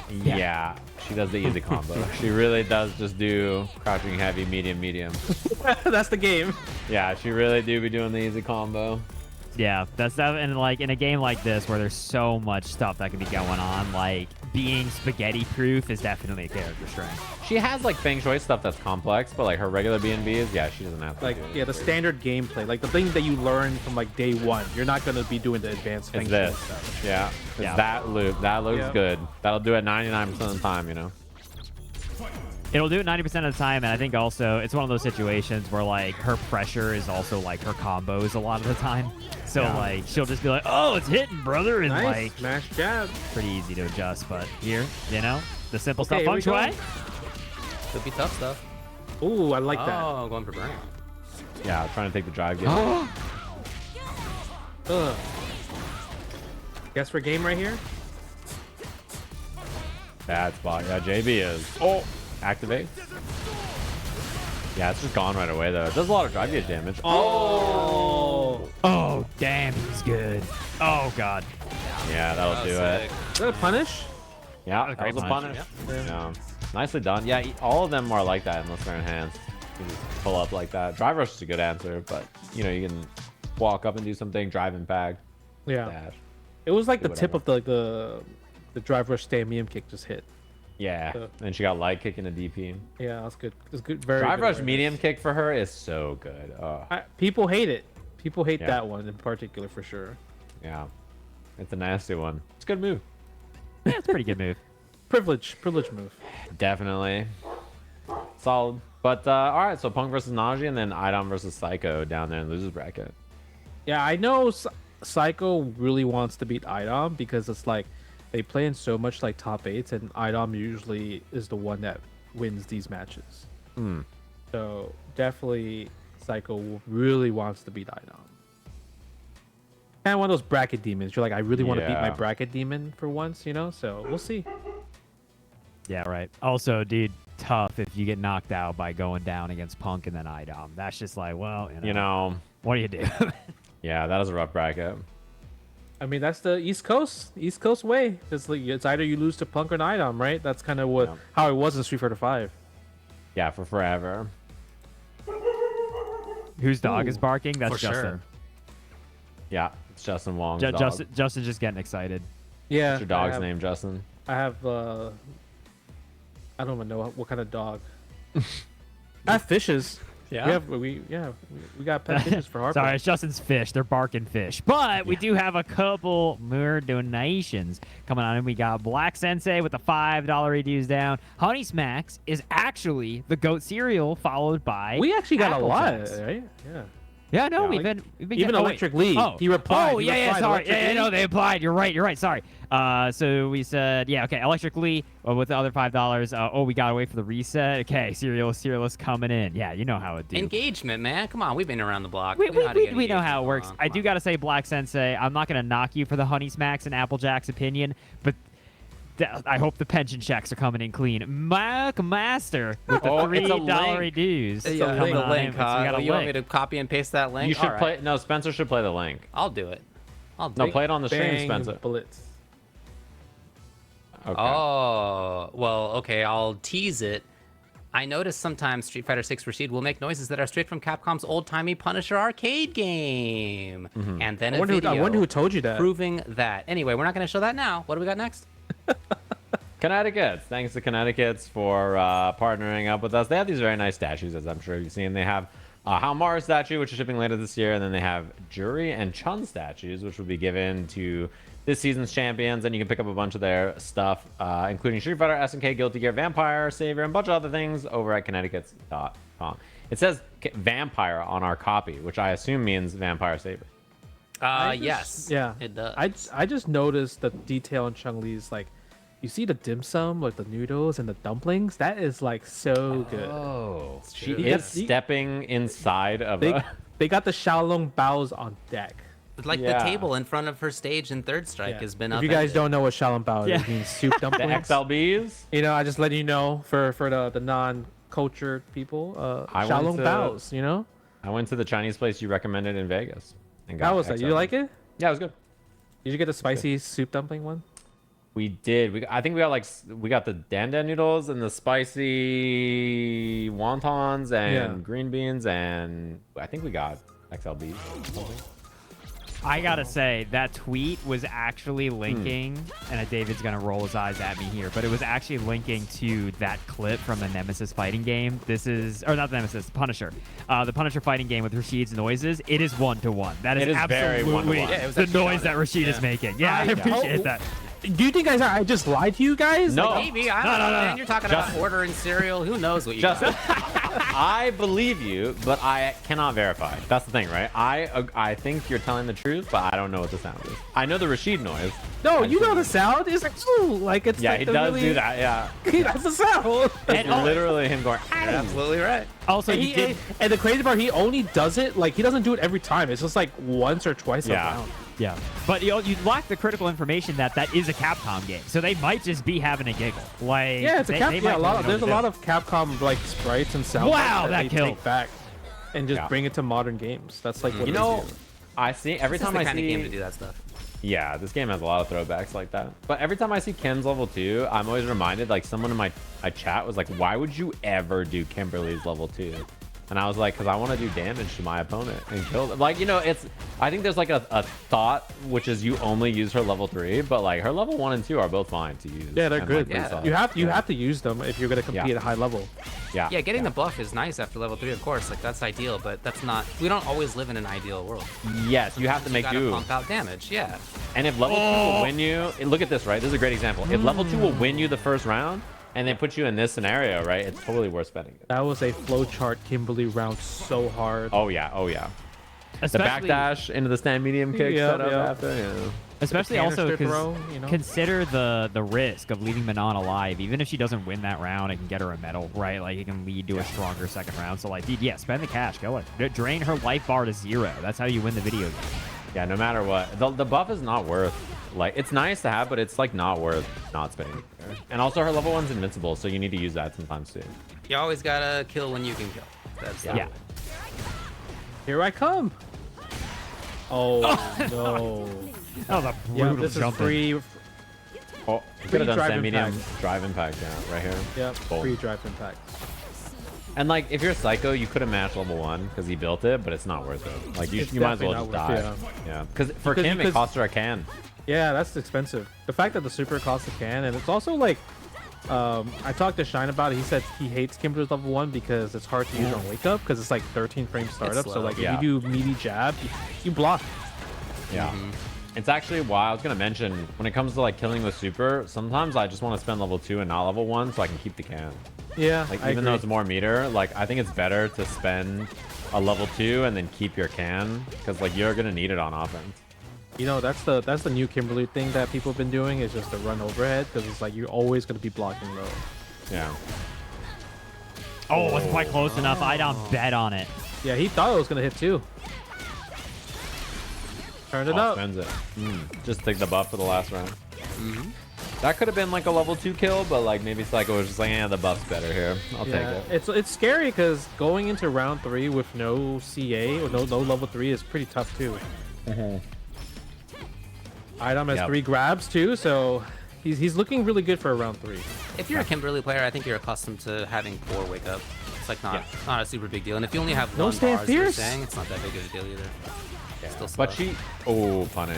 Yeah, she does the easy combo. She really does just do crouching heavy, medium, medium. That's the game. Yeah, she really do be doing the easy combo. Yeah, that's that. And like in a game like this where there's so much stuff that can be going on, like being spaghetti proof is definitely a character strength. She has like Feng Shui stuff that's complex, but like her regular BNBs, yeah, she doesn't have to like do it. yeah, the standard gameplay, like the things that you learn from like day 1. You're not gonna be doing the advanced Feng Shui stuff. Yeah, it's that loop. That looks good. That'll do it 99% of the time, you know. It'll do it 90% of the time, and I think also it's one of those situations where like her pressure is also like her combos a lot of the time. So like she'll just be like, "Oh, it's hitting, brother," and like smash jab. Pretty easy to adjust, but here, you know, the simple stuff. Feng Shui. Could be tough stuff. Ooh, I like that. Oh, going for burn. Yeah, trying to take the drive game. Guess for game right here. Bad spot. Yeah, JB is. Oh, activate. Yeah, it's just gone right away though. It does a lot of drive gauge damage. Oh. Oh, damn, he's good. Oh god. Yeah, that'll do it. Is that a punish? Yeah, that was a punish. Yeah. Nicely done. Yeah, all of them are like that unless they're enhanced. You can just pull up like that. Drive rush is a good answer, but you know you can walk up and do something. Drive impact. Yeah. Dash. It was like the tip of the drive rush stand medium kick just hit. Yeah, and she got light kick in a DP. Yeah, that's good. It's good. Very drive good rush awareness. medium kick for her is so good. People hate it. People hate that one in particular for sure. Yeah, it's a nasty one. It's a good move. Yeah, it's a pretty good move. Privilege move. Definitely solid. But all right, so Punk versus Naji, and then iDom versus Psycho down there in the losers bracket. Yeah, I know Psycho really wants to beat iDom because it's like they play in so much like top 8s, and iDom usually is the one that wins these matches. So definitely Psycho really wants to beat iDom. Kind of one of those bracket demons. You're like, I really want to beat my bracket demon for once, you know? So we'll see. Yeah, right. Also, dude, tough if you get knocked out by going down against Punk and then iDom. That's just like, well, you know what do you do? Yeah, that is a rough bracket. I mean, that's the East Coast way. It's like it's either you lose to Punk or iDom, right? That's kind of how it was in Street Fighter 5. Yeah, for forever. Whose dog is barking? That's for Justin. sure. Yeah, it's Justin Wong's dog. Justin's just getting excited. Yeah. What's your dog's name, Justin? I have I don't even know what kind of dog. I have fishes. Yeah. We got pet fishes for Harper. Sorry, it's Justin's fish. They're barking fish. But we do have a couple more donations coming on. And we got Black Sensei with the $5 reduce down. Honey Smacks is actually the GOAT cereal, followed by We actually got Apple a lot, Jacks. right? Yeah. Yeah, no, Yeah, we've been Even getting, Electric Lee. He replied. Oh, He yeah, replied, sorry. Electric Yeah, Lee. no, they applied. You're right. Sorry. So we said, yeah, okay, Electric Lee with the other $5. We got away for the reset. Okay, cerealist coming in. Yeah, you know how it do. Engagement, man. Come on, we've been around the block. We know how to get know how it engagement. works. Come I on. do got to say, Black Sensei, I'm not going to knock you for the Honey Smacks and Applejack's opinion, but I hope the pension checks are coming in clean. Master with the $3 dues. It's a link. We got a You want me link. to copy and paste that link? You should All play. right. No, Spencer should play the link. I'll do it. No, play it on the stream, Bang, Spencer. bullets. Okay. Oh, well, okay. I'll tease it. I noticed sometimes Street Fighter 6 Rashid will make noises that are straight from Capcom's old-timey Punisher arcade game. And then I wonder who told you that. proving that. Anyway, we're not going to show that now. What do we got next? Connecticut's. Thanks to Connecticut's for partnering up with us. They have these very nice statues, as I'm sure you've seen. They have Halmara statue, which is shipping later this year, and then they have Juri and Chun statues, which will be given to this season's champions, and you can pick up a bunch of their stuff, including Street Fighter, SNK, Guilty Gear, Vampire, Savior, and a bunch of other things over at Connecticut's.com. It says Vampire on our copy, which I assume means Vampire Savior. Yes. Yeah, it does. I just noticed the detail in Chun-Li's, like, you see the dim sum, like the noodles and the dumplings. That is like so good. Oh, she You is got- stepping inside of They, a. they got the Xiaolong bows on deck. Like Yeah. the table in front of her stage in Third Strike has been If up. you guys don't know what Xiaolong bao is, it means soup The dumplings. XLBs. You know, I just let you know for the non-cultured people, I went Xiaolong to- baos. You know, I went to the Chinese place you recommended in Vegas. And how got was that? You XLBs. like it? Yeah, it was good. Did you get the spicy soup dumpling one? We did. I think we got the dan dan noodles and the spicy wontons and green beans, and I think we got XLB. I gotta say, that tweet was actually linking, and David's gonna roll his eyes at me here, but it was actually linking to that clip from the Nemesis fighting game. This is, or not the Nemesis, Punisher. The Punisher fighting game with Rashid's noises. It is 1-to-1. That is It is very absolutely 1-to-1. Yeah, it was the actually noise on that it. Rashid is making. Yeah, I appreciate that. Do you think I just lied to you guys? No. Maybe. I don't know, man. You're talking about ordering cereal. Who knows what you got? I believe you, but I cannot verify. That's the thing, right? I think you're telling the truth, but I don't know what the sound is. I know the Rashid noise. No, you know the sound. It's like, ooh, like it's. Yeah, like he the does really... do that. Yeah, That's the sound. it's literally him going. You're absolutely right. Also, And, he did. and the crazy part, he only does it like he doesn't do it every time. It's just like once or twice a Yeah. round. Yeah, but you lack the critical information that is a Capcom game, so they might just be having a giggle. Like, Yeah, it's a they Cap. might Yeah, really know there's a what to lot do. of Capcom like sprites and sound Wow, bites that they killed. take back and just Yeah. bring it to modern games. That's like what You they know, do. I see every This is time the I kind of game to see. do that stuff. Yeah, this game has a lot of throwbacks like that. But every time I see Kim's level 2, I'm always reminded, like, someone in my chat was like, why would you ever do Kimberly's level 2? And I was like, because I want to do damage to my opponent and kill them. Like, you know, I think there's like a thought, which is you only use her level 3, but like her level 1 and 2 are both fine to use. Yeah, they're and, good. like, pretty Yeah. solid. You have to use them if you're gonna compete Yeah. at a high level. Yeah. Yeah, getting the buff is nice after level 3, of course. Like, that's ideal, but that's not... We don't always live in an ideal world. Yes, you have to You make gotta do. pump out damage, yeah. And if level 2 will win you, look at this, right? This is a great example. If level 2 will win you the first round, and they put you in this scenario, right? It's totally worth spending it. That was a flowchart Kimberly round so hard. Oh yeah, oh yeah. The Especially- backdash into the stand medium kick Yeah, setup yeah. after, yeah. Especially canister also throw, you know? consider the risk of leaving Manon alive. Even if she doesn't win that round, it can get her a medal, right? Like, it can lead to a stronger second round. So, like, dude, yeah, spend the cash. Go ahead. Drain her life bar to 0. That's how you win the video game. Yeah, no matter what. The buff is not worth, like, it's nice to have, but it's, like, not worth not spending it there. And also, her level 1's invincible, so you need to use that sometimes, too. You always gotta kill when you can kill. That's Yeah. Here I come. Oh no. Oh, the Yeah, brutal this is jumping. free. Oh, you could have done drive stand medium impact. drive impact, yeah, right here. Yep, Bold. free drive impact. And, like, if you're Psycho, you could have matched level 1 because he built it, but it's not worth it. Like, you It's might as well just definitely die. not worth Yeah. Because for Because- Kim, it because- costs her a can. Yeah, that's expensive. The fact that the super costs a can, and it's also like, I talked to Shine about it. He said he hates Kimberly's level 1 because it's hard to use on wake up because it's like 13 frame startup. So slow. like Yeah. if you do meaty jab, you block. Yeah. It's actually why I was going to mention, when it comes to, like, killing with super, sometimes I just want to spend level 2 and not level 1 so I can keep the can. Yeah, Like, I even though agree. it's more meter, like, I think it's better to spend a level 2 and then keep your can because, like, you're going to need it on offense. You know, that's the new Kimberly thing that people have been doing is just to run overhead because it's like you're always going to be blocking low. Yeah. Oh, it wasn't quite close enough. iDom bet on it. Yeah, he thought it was going to hit too. Turned it Oh, up. spends it. Just take the buff for the last round. That could have been like a level 2 kill, but like maybe Psycho was just like, the buff's better here. I'll take it. It's scary because going into round 3 with no CA or no level 3 is pretty tough too. iDom has 3 grabs too, so he's looking really good for a round 3. If you're a Kimberly player, I think you're accustomed to having 4 wake up. It's like not a super big deal. And if you only have one bar, as you're saying, it's not that big of a deal either. Yeah. But she punish.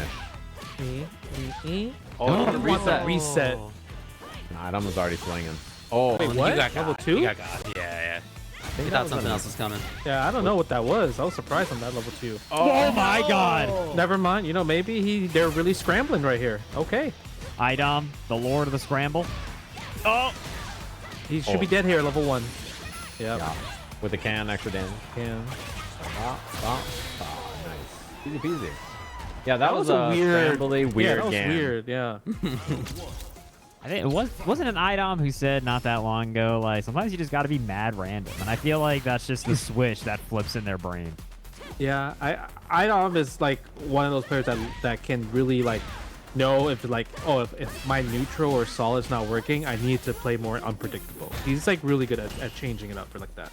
Reset. iDom was already swinging. Oh, wait, what? You got level got. 2? You got got. Yeah. I thought something else was coming. Yeah, I don't know what that was. I was surprised on that level 2. Oh my god. Never mind. You know, maybe they're really scrambling right here. Okay. iDom, the Lord of the Scramble. Oh. He should be dead here, level 1. Yep. Yeah. With the can, extra damage. Can. Nice. Easy peasy. Yeah, that was a weird weird game. game. Weird, yeah. I think it wasn't an iDom who said not that long ago, like, sometimes you just got to be mad random. And I feel like that's just the switch that flips in their brain. Yeah, iDom is like one of those players that can really like know if like, if my neutral or solid's not working, I need to play more unpredictable. He's like really good at changing it up for like that.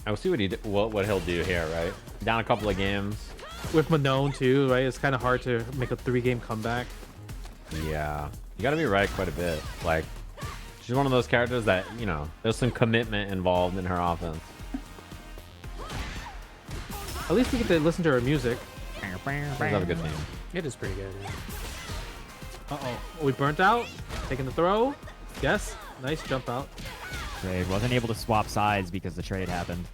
I'll see what he'll do here, right? Down a couple of games. With Manon too, right? It's kind of hard to make a 3-game comeback. Yeah, you got to be right quite a bit. Like, she's one of those characters that, you know, there's some commitment involved in her offense. At least we get to listen to her music. She's have a good team. It is pretty good. Yeah. We burnt out. Taking the throw. Yes. Nice jump out. Trade wasn't able to swap sides because the trade happened.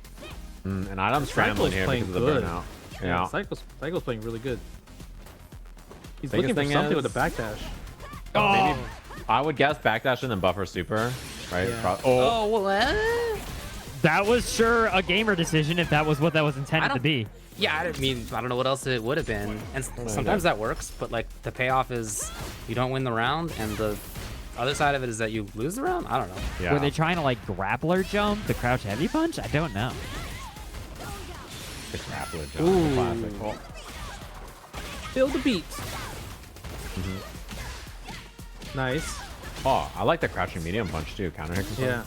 And iDom's scrambling here because of the burnout. Yeah. Cycle's playing really good. He's Biggest looking for thing something is- with a backdash. Maybe, I would guess backdash and then buffer super, right? Yeah. Well, That was sure a gamer decision if that was what that was intended to be. yeah, I mean, I don't know what else it would have been. And sometimes that works, but like the payoff is you don't win the round, and the other side of it is that you lose the round. I don't know. Yeah. Were they trying to like grappler jump the crouch heavy punch? I don't know. The grappler jump, the classic. Feel the beat. Nice. Oh, I like the crouching medium punch too. Counter hit. Yeah.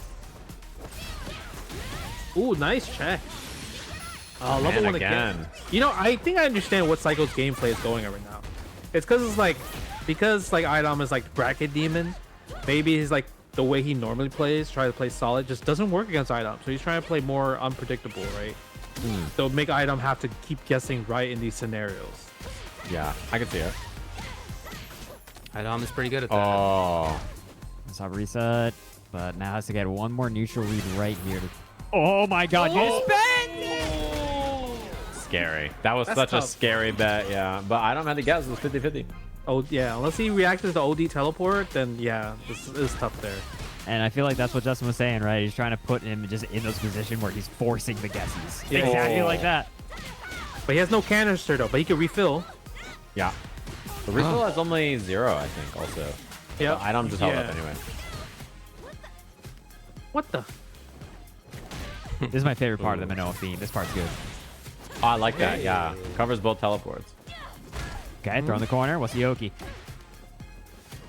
Ooh, nice check. Level 1 again. You know, I think I understand what Psycho's gameplay is going at right now. It's because iDom is like bracket demon. Maybe he's like the way he normally plays, try to play solid, just doesn't work against iDom. So he's trying to play more unpredictable, right? So make iDom have to keep guessing right in these scenarios. Yeah, I can see it. iDom is pretty good at that. Oh, Saw reset, but now has to get one more neutral read right here. Oh my god, you just bet! scary. That was That's such tough. a scary bet, yeah. But I don't have to guess. It was 50-50. Oh yeah, unless he reacted to the OD teleport, then yeah, this is tough there. And I feel like that's what Justin was saying, right? He's trying to put him just in those positions where he's forcing the guesses. Yeah. Exactly like that. But he has no canister though, but he can refill. Yeah. The refill has only 0, I think, also. Yeah. iDom just held up anyway. What the? This is my favorite part of the Manoa theme. This part's good. Oh, I like that, yeah. Covers both teleports. Okay, throw in the corner. What's the Oki?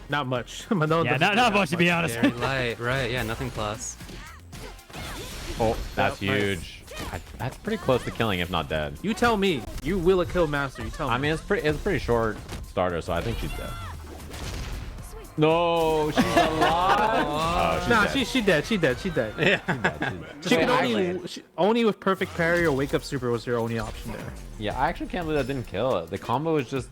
Not much. Manon Yeah, doesn't not do much to be honest. Very light, right? Yeah, nothing plus. Oh, that's Nice. huge. That's pretty close to killing, if not dead. You tell me. You will a kill master. You tell me. I mean, it's a pretty short starter, so I think she's dead. No, she's alive. Oh, she's nah, dead. she dead. She dead. She dead. Yeah. She can only with perfect parry or wake up super was your only option there. Yeah, I actually can't believe that didn't kill it. The combo was just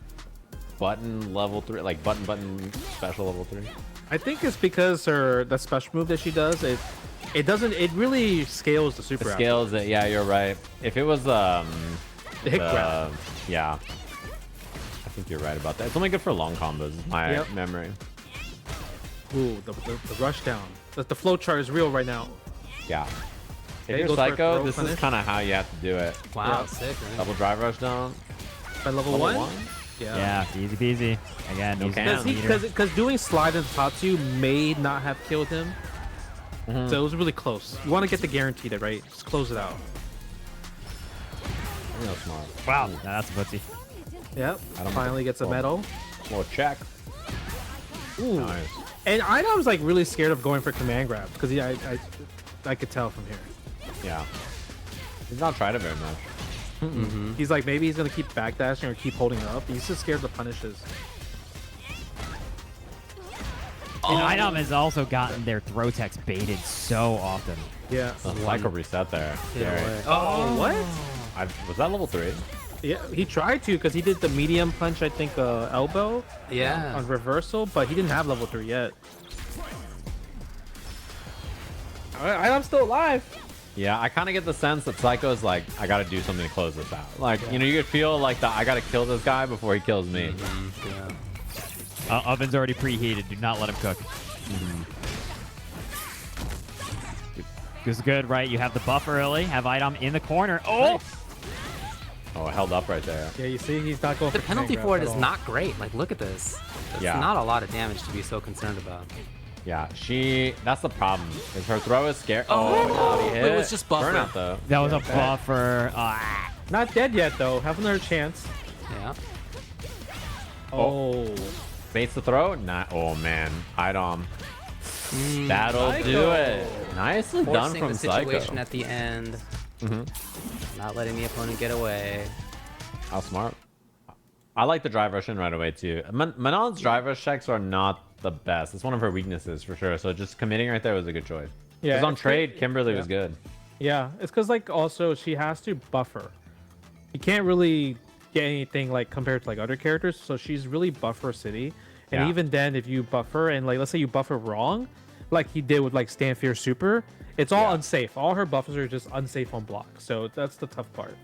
button level 3, like button special level 3. I think it's because the special move that she does, it really scales the super. It scales it. Yeah, you're right. If it was the hit grab. Yeah, I think you're right about that. It's only good for long combos. Is my memory. Ooh, the rush down. The flow chart is real right now. Yeah. Okay, If you're goes for a Psycho, throw this finish. is kind of how you have to do it. Wow, Yeah. sick, man. Double drive rush down. By level Level 1? 1? Yeah. Yeah, easy peasy. Again, No he's can. the leader. Because doing slide into Tatsu may not have killed him. So it was really close. You want to get the guaranteed it, right? Just close it out. Real smart. Wow, nah, that's a footsie. Yep. Finally gets a medal. Well, check. Ooh. Nice. And iDom's like really scared of going for command grabs because I could tell from here. Yeah. He's not tried it very much. He's like, maybe he's gonna keep backdashing or keep holding up. He's just scared of the punishes. And iDom has also gotten their throw text baited so often. Yeah. Cycle reset there. Oh, what? Was that level 3? Yeah, he tried to because he did the medium punch, I think, elbow. Yeah. On reversal, but he didn't have level 3 yet. Alright, iDom's still alive. Yeah, I kind of get the sense that Psycho's like, I got to do something to close this out. Like, you know, you could feel like I got to kill this guy before he kills me. Oven's already preheated. Do not let him cook. This is good, right? You have the buff early. Have iDom in the corner. Oh! Nice. Oh, held up right there. Yeah, you see, he's not going The for penalty command for it grabs is at all. not great. Like, look at this. It's Yeah. not a lot of damage to be so concerned about. Yeah, that's the problem. Is her throw is scary. Oh, hit. it was just buffer. Burnout, though. That was a bad. buffer. Not dead yet, though. Have another chance. Yeah. Oh. Baits the throw? Not. Oh, man. iDom. That'll Psycho. do it. Nicely done Forcing from the situation Psycho. at the end. Not letting the opponent get away. How smart. I like the drive rush in right away, too. Manon's drive rush checks are not the best. It's one of her weaknesses, for sure. So just committing right there was a good choice. Yeah. Because on it's trade, good. Kimberly was good. Yeah, it's because like also she has to buffer. You can't really get anything like compared to like other characters, so she's really buffer city. And Yeah. even then, if you buffer and like let's say you buffer wrong, like he did with like Stand Fear Super, it's all Yeah. unsafe. All her buffers are just unsafe on block. So that's the tough part.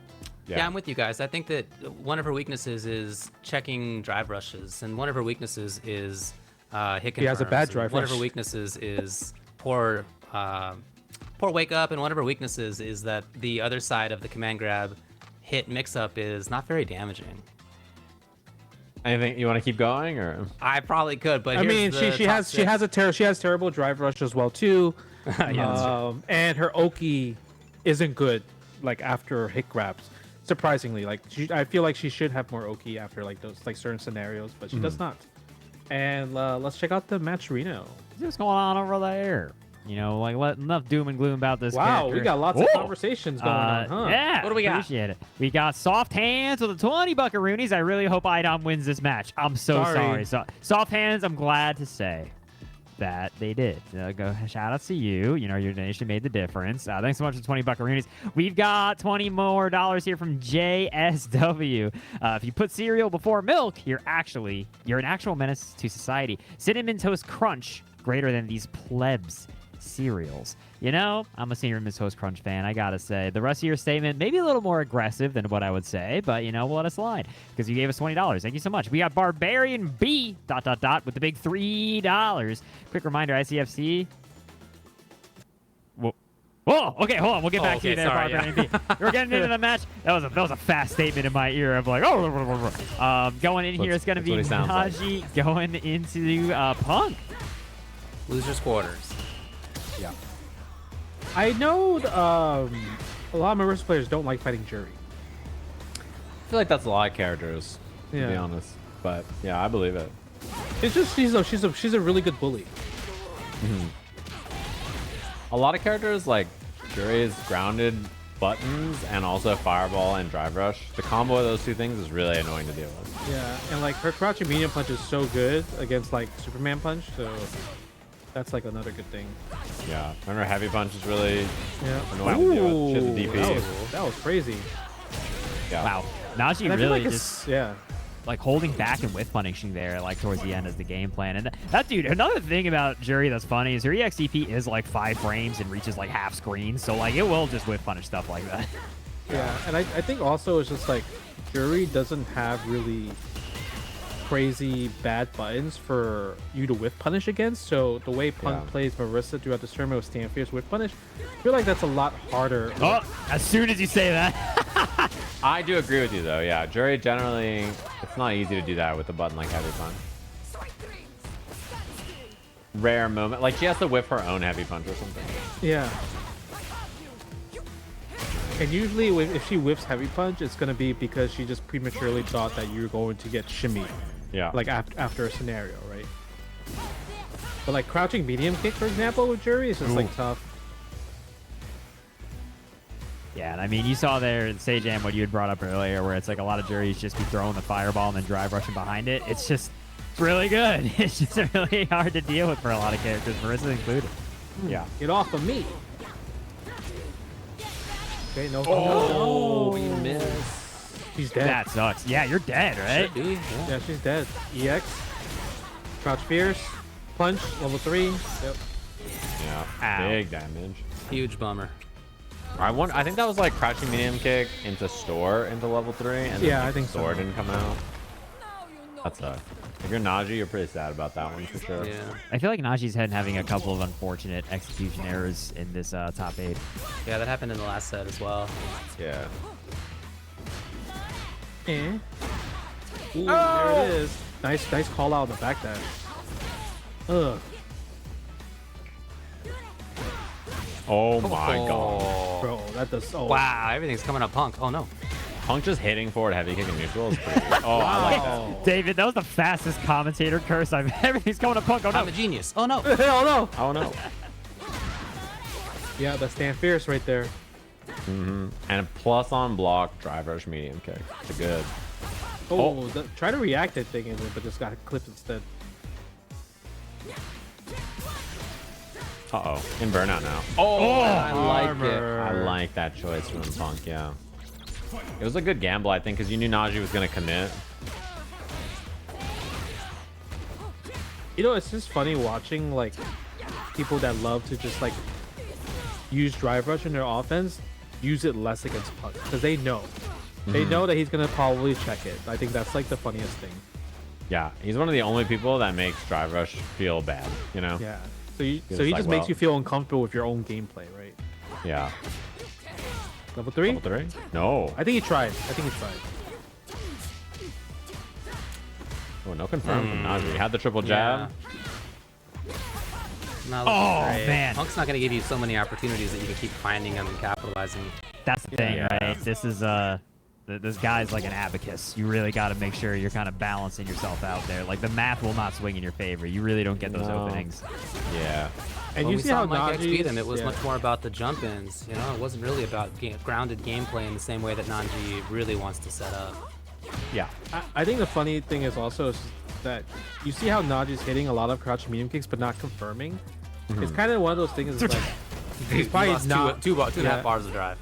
Yeah, I'm with you guys. I think that one of her weaknesses is checking drive rushes, and one of her weaknesses is hit confirms. He has a bad and drive One of rush. her weaknesses is poor wake up, and one of her weaknesses is that the other side of the command grab hit mix up is not very damaging. Anything you want to keep going, or? I probably could, but I mean, she has terrible drive rush as well too. And her Oki isn't good like after hit grabs. Surprisingly, like I feel like she should have more Oki after like those like certain scenarios, but she does not. And let's check out the match Reno. What's going on over there? You know, like let enough doom and gloom about this. Wow, character. we got lots of Whoa! conversations going on, huh? Yeah. What do we got? Appreciate it. We got soft hands with the 20 buckaroonies. I really hope iDom wins this match. I'm so sorry. So soft hands. I'm glad to say that they did. Go shout out to you. You know, your donation made the difference. Thanks so much for 20 buckaroonies. We've got $20 more here from JSW. If you put cereal before milk, you're an actual menace to society. Cinnamon Toast Crunch greater than these plebs cereals. You know, I'm a Cinnamon Toast Crunch fan, I gotta say. The rest of your statement maybe a little more aggressive than what I would say, but you know, we'll let it slide because you gave us $20. Thank you so much. We got Barbarian B ... with the big $3. Quick reminder, ICFC. Whoa, okay, hold on. We'll get back to you there, sorry, Barbarian B. We're getting into the match. That was a fast statement in my ear of like, going in here. It's gonna be Naji going into Punk. Losers quarters. Yeah. I know a lot of Marisa players don't like fighting Juri. I feel like that's a lot of characters, to be Yeah. honest. But yeah, I believe it. It's just she's a really good bully. A lot of characters like Juri's grounded buttons and also fireball and drive rush. The combo of those two things is really annoying to deal with. Yeah, and like her crouching medium punch is so good against like Superman punch, so that's like another good thing. Yeah, and her heavy punch is really annoying Ooh, to deal with. She has a DP. that was crazy. Yeah. Wow, Naji And I feel really like just like holding back and whiff punishing there, like towards the end as the game plan. And that dude, another thing about Juri that's funny is her EXDP is like 5 frames and reaches like half screen, so like it will just whiff punish stuff like that. Yeah, and I think also it's just like Juri doesn't have really crazy bad buttons for you to whiff punish against. So the way Punk plays Marisa throughout this tournament with Stand Fierce whiff punish, I feel like that's a lot harder. Oh, as soon as you say that. I do agree with you though. Yeah, Juri generally, it's not easy to do that with a button like heavy punch. Rare moment, like she has to whip her own heavy punch or something. Yeah. And usually, if she whips heavy punch, it's gonna be because she just prematurely thought that you're going to get shimmy. Yeah. Like after a scenario, right? But like crouching medium kick, for example, with Juri is just like tough. Yeah, and I mean, you saw there, Sajam, what you had brought up earlier, where it's like a lot of Juris just be throwing the fireball and then drive rushing behind it. It's really good. It's just really hard to deal with for a lot of characters, Marisa included. Yeah. Get off of me. Okay, no. Oh, you missed. She's dead. That sucks. Yeah, you're dead, right? Should be, Yeah, she's dead. EX. Crouch fierce. Punch. Level 3. Yep. Yeah. Ow. Big damage. Huge bummer. I think that was like crouching medium kick into store into level 3, and Yeah, then I think so. store didn't come out. That sucks. If you're Naji, you're pretty sad about that one for sure. Yeah. I feel like Naji's having a couple of unfortunate execution errors in this top 8. Yeah, that happened in the last set as well. Yeah. Eh. Ooh, there it is. Nice call out on the back dash. Ugh. Oh my god. Bro, that does so. Wow, everything's coming up Punk. Oh no. Punk just hitting forward heavy kick and neutral is pretty good. Oh, I like that. David, that was the fastest commentator curse I've everything's coming to Punk. Oh no. I'm a genius. Oh no. Hell no. Oh no. Yeah, that's stand fierce right there. And a plus on block drive rush medium kick. It's a good. Oh, try to react that thing in it, but just got clipped instead. Uh-oh. In burnout now. Oh, I like it. Armor. I like that choice from Punk, yeah. It was a good gamble, I think, because you knew Naji was going to commit. You know, it's just funny watching like people that love to just like use drive rush in their offense, use it less against Punk because they know. They know that he's gonna probably check it. I think that's like the funniest thing. Yeah, he's one of the only people that makes drive rush feel bad, you know? Yeah. So he It's just like, makes well- you feel uncomfortable with your own gameplay, right? Yeah. Level 3? Level 3? No. I think he tried. Oh, no confirm from Naji. Had the triple jab. Not Oh, great. man. Punk's not gonna give you so many opportunities that you can keep finding them and capitalizing. That's the thing, Yeah. right? This is this guy's like an abacus. You really got to make sure you're kind of balancing yourself out there. Like the math will not swing in your favor. You really don't get those No. openings. Yeah. And When you we see saw how Mikex Naji beat him, it was yeah. much more about the jump-ins. You know, it wasn't really about grounded gameplay in the same way that Naji really wants to set up. Yeah. I think the funny thing is also that you see how Naji's hitting a lot of crouch medium kicks but not confirming. It's kind of one of those things. It's like he's probably lost not two and a yeah. half bars of drive.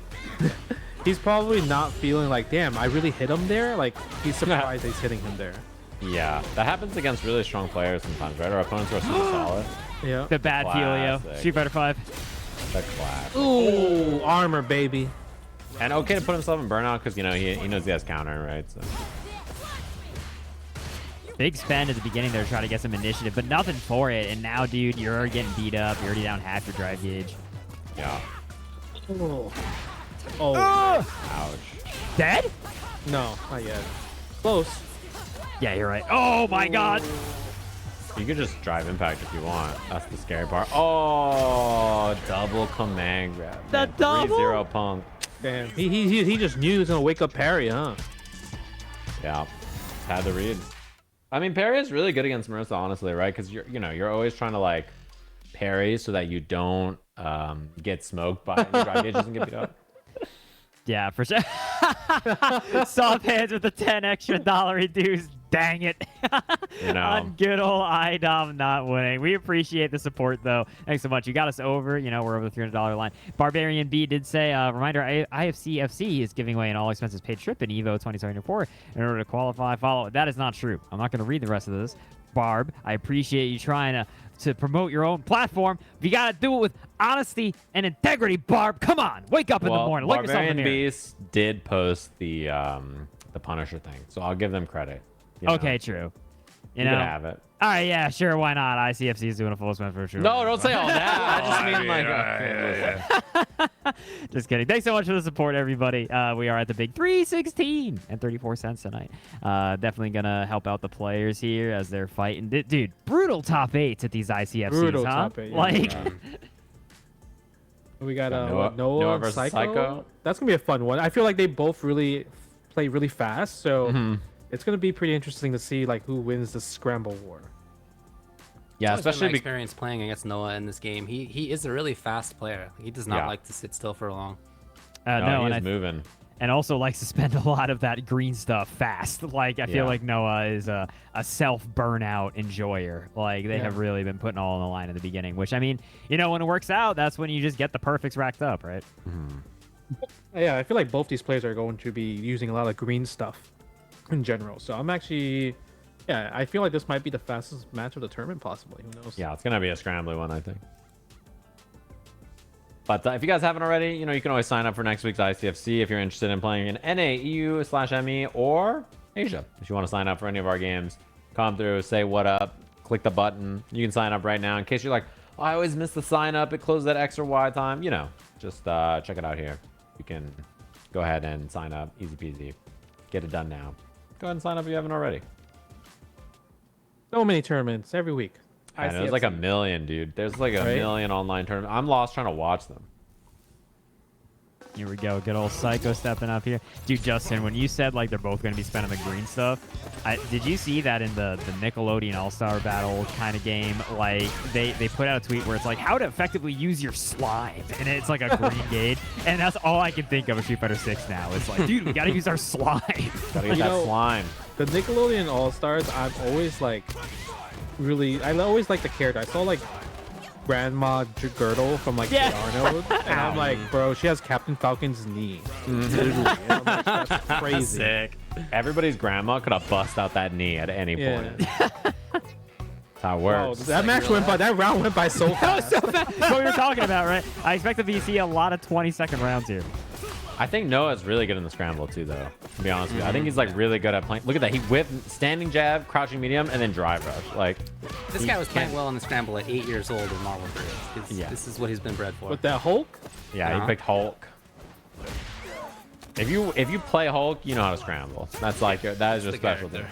He's probably not feeling like, damn, I really hit him there. Like he's surprised he's hitting him there. Yeah. That happens against really strong players sometimes, right? Our opponents are super solid. Yeah. The bad Helio. Classic. Street Fighter 5. The class. Ooh, armor, baby. And okay to put himself in burnout because, you know, he knows he has counter, right? So. Big spend at the beginning there to try to get some initiative, but nothing for it. And now, dude, you're already getting beat up. You're already down half your drive gauge. Yeah. Oh. Oh. Ouch. Dead? No, not yet. Close. Yeah, you're right. Oh my god. You could just drive impact if you want. That's the scary part. Oh, double command grab. The Man, double? 3-0 Punk. Damn. He just knew he was gonna wake up parry, huh? Yeah. Had the read. I mean, parry is really good against Marisa, honestly, right? Because you're always trying to like parry so that you don't get smoked by your drive gauge doesn't get beat up. Yeah, for sure. Soft hands with the 10 extra dollar dues. Dang it. You know. On good old iDom not winning. We appreciate the support, though. Thanks so much. You got us over. You know, we're over the $300 line. Barbarian B did say, reminder, ICFC is giving away an all expenses paid trip in EVO 2024 in order to qualify. Follow. That is not true. I'm not going to read the rest of this. Barb, I appreciate you trying to promote your own platform. You got to do it with honesty and integrity, Barb. Come on. Wake up in the morning. Look yourself in the Barbarian mirror. Beast did post the Punisher thing, so I'll give them credit. You know? Okay, true. You You know, can have it. all right, yeah, sure, why not? ICFC is doing a full spend for sure. No, don't say all that. I just mean like. Just kidding. Thanks so much for the support, everybody. We are at the big 316 and 34 cents tonight. Definitely gonna help out the players here as they're fighting. Dude, brutal top 8s at these ICFCs, Brutal huh? top 8, yeah. Like, We got Noah Noah versus Psycho. Psycho. That's gonna be a fun one. I feel like they both really play really fast, so it's gonna be pretty interesting to see like who wins the scramble war. Yeah, Especially especially experience playing against Noah in this game. He is a really fast player. He does not like to sit still for long. no, he's moving. And also likes to spend a lot of that green stuff fast. Like I feel like Noah is a self burnout enjoyer. Like they have really been putting all on the line in the beginning. Which I mean, when it works out, that's when you just get the perfects racked up, right? Yeah, I feel like both these players are going to be using a lot of green stuff in general. So I'm actually, I feel like this might be the fastest match of the tournament, possibly. Who knows? Yeah, it's gonna be a scrambly one, I think. But if you guys haven't already, you can always sign up for next week's ICFC if you're interested in playing in NA, EU/ME, or Asia. If you want to sign up for any of our games, come through, say what up, click the button. You can sign up right now in case you're like, oh, I always miss the sign up. It closes at X or Y time. Just check it out here. You can go ahead and sign up. Easy peasy. Get it done now. Go ahead and sign up if you haven't already. So many tournaments every week. And there's like a million, dude. There's like a million online tournaments. I'm lost trying to watch them. Here we go. Good old Psycho stepping up here. Dude, Justin, when you said like they're both going to be spending the green stuff, did you see that in the Nickelodeon All-Star Battle kind of game? Like they put out a tweet where it's like how to effectively use your slime. And it's like a green gauge. And that's all I can think of Street Fighter 6 now. It's like, dude, we got to use our slime. Gotta get that slime. The Nickelodeon All-Stars, I'm always like, I always like the character. I saw like Grandma Girdle from like Arnold, and I'm like, bro, she has Captain Falcon's knee. Literally. And I'm like, that's crazy. Sick. Everybody's grandma could have bust out that knee at any point. That's how it works. That round went by so fast. So fast. That's what we were talking about, right? I expect to see a lot of 20-second rounds here. I think Noah's really good in the scramble too, though. To be honest with you, I think he's like really good at playing. Look at that, he whipped standing jab, crouching medium, and then drive rush. Like this guy was playing well in the scramble at 8 years old in Marvel 3. This is what he's been bred for. With that Hulk? Yeah, he picked Hulk. If you play Hulk, you know how to scramble. That's like that is your specialty.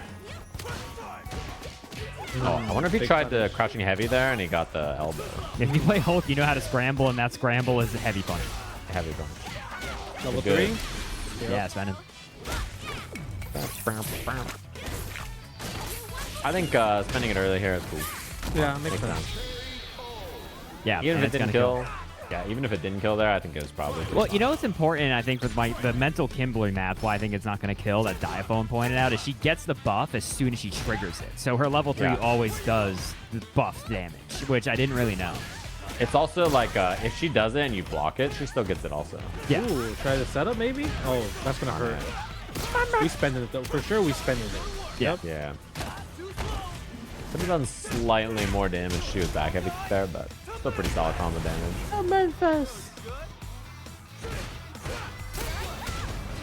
Oh, I wonder if he tried the crouching heavy there and he got the elbow. If you play Hulk, you know how to scramble, and that scramble is a heavy punch. Heavy punch. Level 3? Yeah, spending. I think spending it early here is cool. Yeah, makes sense. Yeah, even if it didn't kill. Yeah, even if it didn't kill there, I think it was probably. Well, what's important, I think, with the mental Kimberly math, why I think it's not going to kill, that Diaphone pointed out, is she gets the buff as soon as she triggers it. So her level 3 always does the buff damage, which I didn't really know. It's also like if she does it and you block it, she still gets it also. Yeah. Ooh, try the setup maybe? Oh, that's gonna hurt. We spending it though. For sure we spending it. Yep. Yeah. Could have done slightly more damage. She was back heavy there, but still pretty solid combo damage. Oh, Memphis.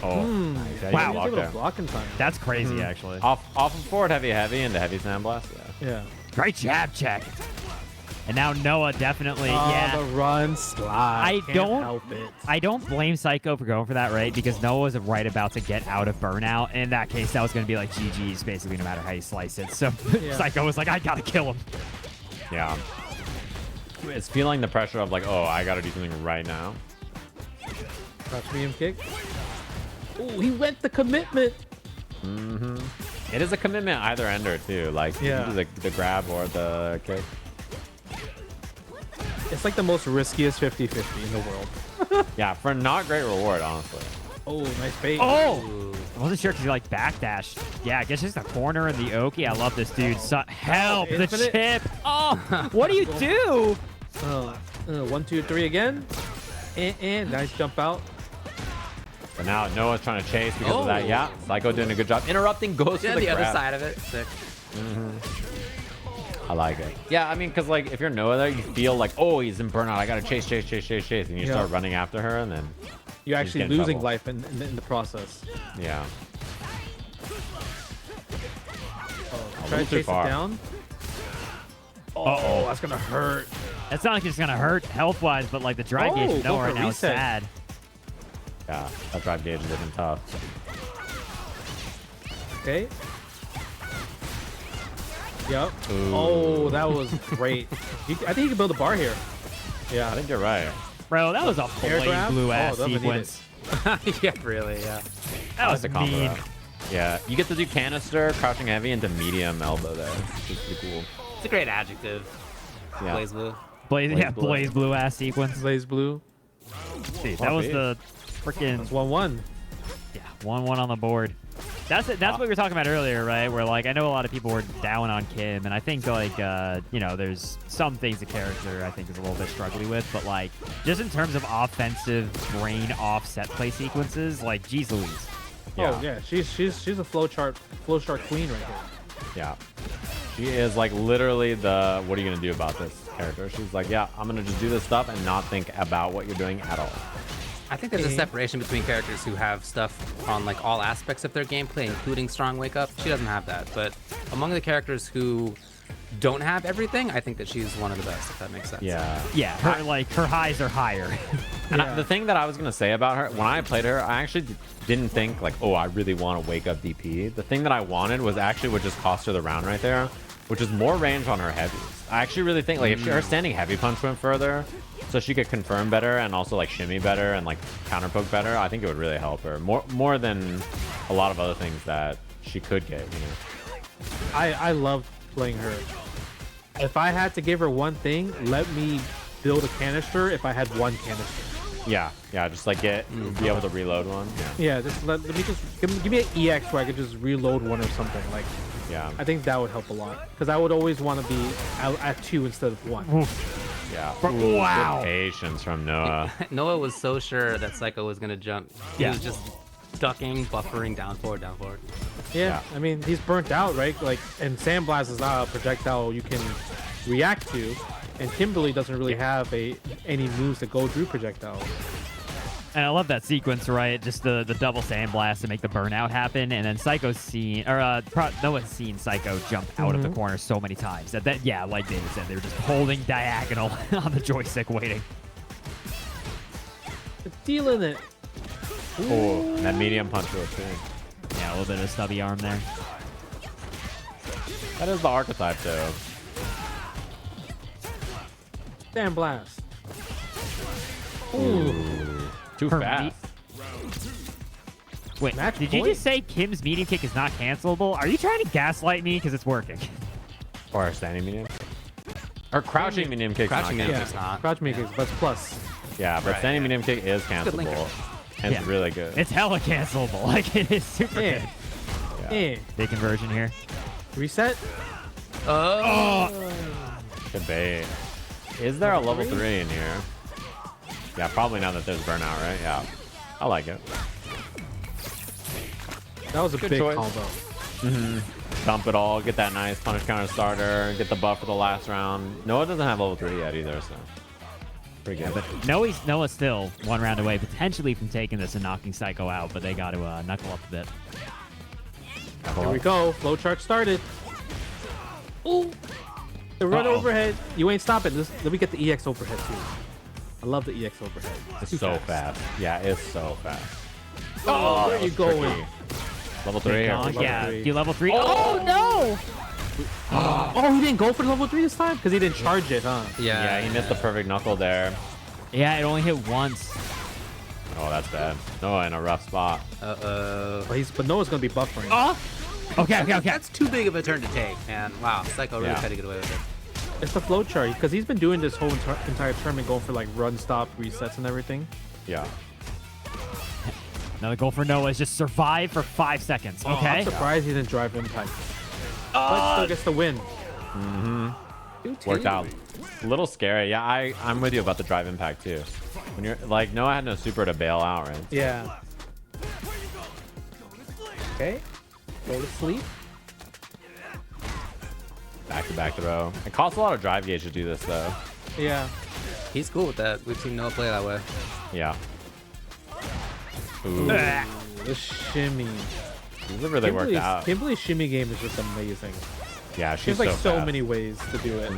Oh, nice. Yeah, wow. Block there. Blocking time. That's crazy, actually. Off of forward heavy into heavy sandblast. Yeah. Great jab check. And now Noah definitely, the run slide. I don't blame Psycho for going for that, right? Because Noah was right about to get out of burnout. And in that case, that was going to be like GG's, basically, no matter how you slice it. So Psycho was like, I got to kill him. Yeah. It's feeling the pressure of like, oh, I got to do something right now. Crouch medium kick. Oh, he went the commitment. It is a commitment either ender too. Like you do the grab or the kick. It's like the most riskiest 50-50 in the world. Yeah, for not great reward, honestly. Oh, nice bait. Oh! I wasn't sure because he like backdashed. Yeah, I guess just the corner and the Oki. I love this dude. Help! The chip! Oh! What do you do? 1, 2, 3 again. And nice jump out. But now Noah's trying to chase because of that. Yeah, Psycho doing a good job. Interrupting goes to the other grab. side of it. Sick. I like it. Yeah, I mean, because like if you're Noah there, you feel like, oh, he's in burnout. I gotta chase, and you start running after her, and then you're actually losing life in the process. Yeah. Try to chase it down. Oh, that's gonna hurt. It's not like it's gonna hurt health-wise, but like the drive gauge of Noah right now is sad. Yeah, that drive gauge is looking tough. Okay. Yep. Ooh. Oh, that was great. I think you can build a bar here. Yeah, I think you're right. Bro, that was a blaze blue ass Oh, sequence. Yeah, really, yeah. That was the combo, mean. though. Yeah, you get to do canister, crouching heavy into medium elbow there. Which is pretty cool. It's a great adjective. Yeah. Blaze blue. Blaze blue ass sequence. Blaze blue. See, that was the freaking It's 1-1. yeah 1-1 on the board. That's it. That's what we were talking about earlier, right? Where like I know a lot of people were down on Kim, and I think like you know there's some things the character I think is a little bit struggling with, but like just in terms of offensive brain offset play sequences, like geez Louise. Yeah. Oh yeah, she's a flowchart queen right here. Yeah. She is like literally the what are you gonna do about this character? She's like, yeah, I'm gonna just do this stuff and not think about what you're doing at all. I think there's a separation between characters who have stuff on like all aspects of their gameplay, including strong wake up. She doesn't have that, but among the characters who don't have everything, I think that she's one of the best, if that makes sense. Yeah. Yeah, her highs are higher. And the thing that I was gonna say about her, when I played her, I actually didn't think like, oh, I really want to wake up DP. The thing that I wanted was actually what just cost her the round right there, which is more range on her heavies. I actually really think like if her standing heavy punch went further, so she could confirm better and also like shimmy better and like counter poke better, I think it would really help her more than a lot of other things that she could get. You know. I love playing her. If I had to give her one thing, let me build a canister if I had one canister. Yeah, just like be able to reload one. Yeah, just let me just give me an EX where I could just reload one or something. Like, Yeah. I think that would help a lot because I would always want to be at 2 instead of 1. Yeah. Wow. Good patience from Noah. Noah was so sure that Psycho was gonna jump. He was just ducking, buffering, down forward, down forward. Yeah, I mean he's burnt out, right? Like, and Sandblast is not a projectile you can react to, and Kimberly doesn't really have any moves that go through projectiles. And I love that sequence, right? Just the double sandblast to make the burnout happen, and then Psycho's seen, or Noah's seen Psycho jump out of the corner so many times that yeah, like David said, they were just holding diagonal on the joystick, waiting. Feeling it. Oh, that medium punch was too. Yeah, a little bit of a stubby arm there. That is the archetype though. Sandblast. Ooh. Too Her fast. Wait, Match did point? you just say Kim's medium kick is not cancelable? Are you trying to gaslight me? Because it's working. Or a standing medium. Or crouching medium kick. Crouching medium Yeah, kick's not. crouch medium kick, but it's plus. Yeah, but Right, standing yeah. medium kick is Good linker. cancelable. And it's really good. It's hella cancelable. Like, it is super Yeah. good. Yeah. Big conversion here. Reset. Oh, Good bait. Is there a level 3 in here? Yeah, probably now that there's burnout, right? Yeah. I like it. That was a Good big choice. combo. Dump it all, get that nice punish counter starter, get the buff for the last round. Noah doesn't have level 3 yet either, so pretty good. Noah's still one round away, potentially from taking this and knocking Psycho out, but they got to knuckle up a bit. Here we go. Flowchart started. Ooh. The run overhead. You ain't stopping. Let me get the EX overhead too. I love the EX overhead. It's too so fast. Yeah, it's so fast. Oh, where that you was going? tricky. Level 3 Big or donk, level yeah. 3? Do level 3? Oh, no! Oh, he didn't go for level 3 this time because he didn't charge it, huh? Yeah, he missed the perfect knuckle there. Yeah, it only hit once. Oh, that's bad. Noah in a rough spot. But Noah's gonna be buffering. Oh! Okay. That's too big of a turn to take, man. Wow, Psycho really Yeah. tried to get away with it. It's the flowchart because he's been doing this whole entire tournament, going for like run, stop, resets, and everything. Yeah. Another goal for Noah is just survive for 5 seconds, I'm okay? surprised he didn't drive impact. But still gets the win. Worked out. A little scary. Yeah, I'm with you about the drive impact too. When you're like, Noah had no super to bail out, right? Yeah. Okay. Go to sleep. Back to back throw. It costs a lot of drive gauge to do this though. Yeah. He's cool with that. We've seen Noah play that way. Yeah. Ooh. The shimmy. These have really worked out. Kimberly's shimmy game is just amazing. Yeah, She she's has like so fast. many ways to do it.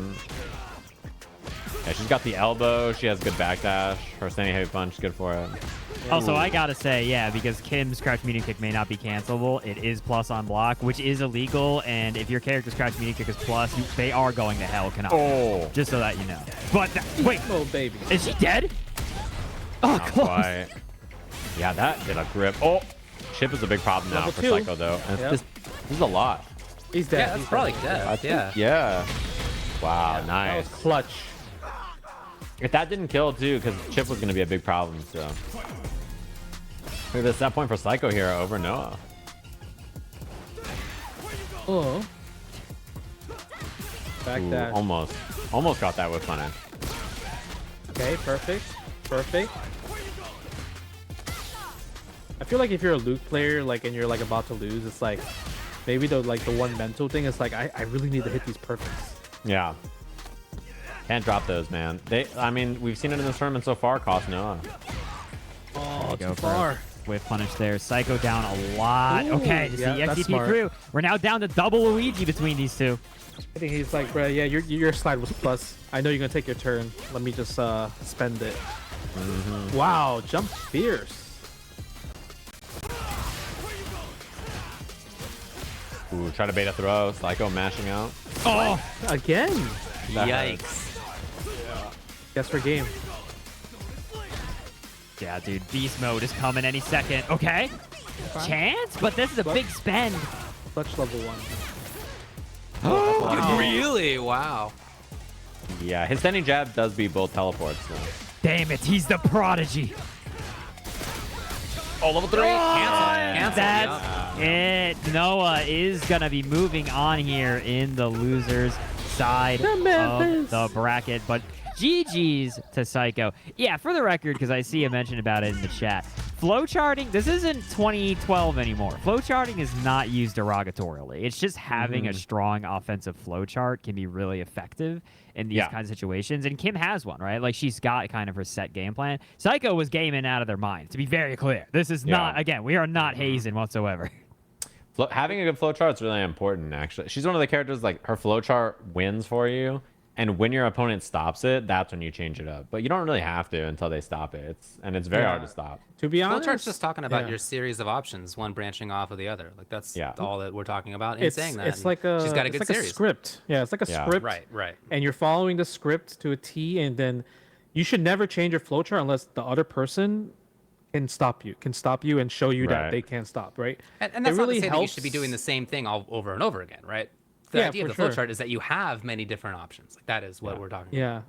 Yeah, she's got the elbow. She has good backdash. Her standing heavy punch is good for it. Also, I gotta say, yeah, because Kim's crouch medium kick may not be cancelable, it is plus on block, which is illegal, and if your character's crouch medium kick is plus, they are going to hell, cannot. Oh. Just so that you know. But, wait, Oh, baby. is she dead? Oh, Not close. quite. Yeah, that did a grip. Oh, chip is a big problem now Level for 2. Psycho though. And Yep. this is a lot. He's dead. Yeah, that's He's probably dead. dead. Yeah. Yeah. Wow, That was nice. clutch. If that didn't kill too, because chip was going to be a big problem. So look at this set point for Psycho here over Noah. Oh. Back Ooh, dash. almost got that with punish. Okay, perfect. Perfect. I feel like if you're a Luke player, like, and you're like about to lose, it's like maybe the one mental thing is like I really need to hit these perfects. Yeah. Can't drop those, man. I mean, we've seen it in this tournament so far. Cost Noah. Oh, Go too for far. it. With punish there. Psycho down a lot. Ooh, Okay, just yeah, the that's XCP smart. through. We're now down to double Luigi between these two. I think he's like, bro, yeah, your slide was plus. I know you're gonna take your turn. Let me just spend it. Wow, jump fierce. Ooh, try to bait a throw. Psycho mashing out. Oh, Again. That Yikes. Guess for game. yeah, dude. Beast mode is coming any second. Okay. Chance, but this is a big spend. Clutch level 1. Wow. Really? Wow. Yeah, his standing jab does beat both teleports. So. Damn it, he's the prodigy. Oh, level 3. Cancel. That's it. Noah is going to be moving on here in the losers side of the bracket. But GG's to Psycho. Yeah, for the record, because I see a mention about it in the chat. Flowcharting, this isn't 2012 anymore. Flowcharting is not used derogatorily. It's just having a strong offensive flowchart can be really effective in these kinds of situations. And Kim has one, right? Like, she's got kind of her set game plan. Psycho was gaming out of their mind, to be very clear. This is not, again, we are not hazing whatsoever. Having a good flowchart is really important, actually. She's one of the characters, like, her flowchart wins for you. And when your opponent stops it, that's when you change it up. But you don't really have to until they stop it. It's very hard to stop. To be honest, Flowchart's just talking about your series of options, one branching off of the other. Like that's all that we're talking about in saying that. It's like a she's got a good it's like series. a script. Yeah, it's like a script. Right. And you're following the script to a T, and then you should never change your flowchart unless the other person can stop you and show you that they can't stop, right? And that's really not to say that you should be doing the same thing all over and over again, right? The idea of the flowchart is that you have many different options. Like that is what we're talking about.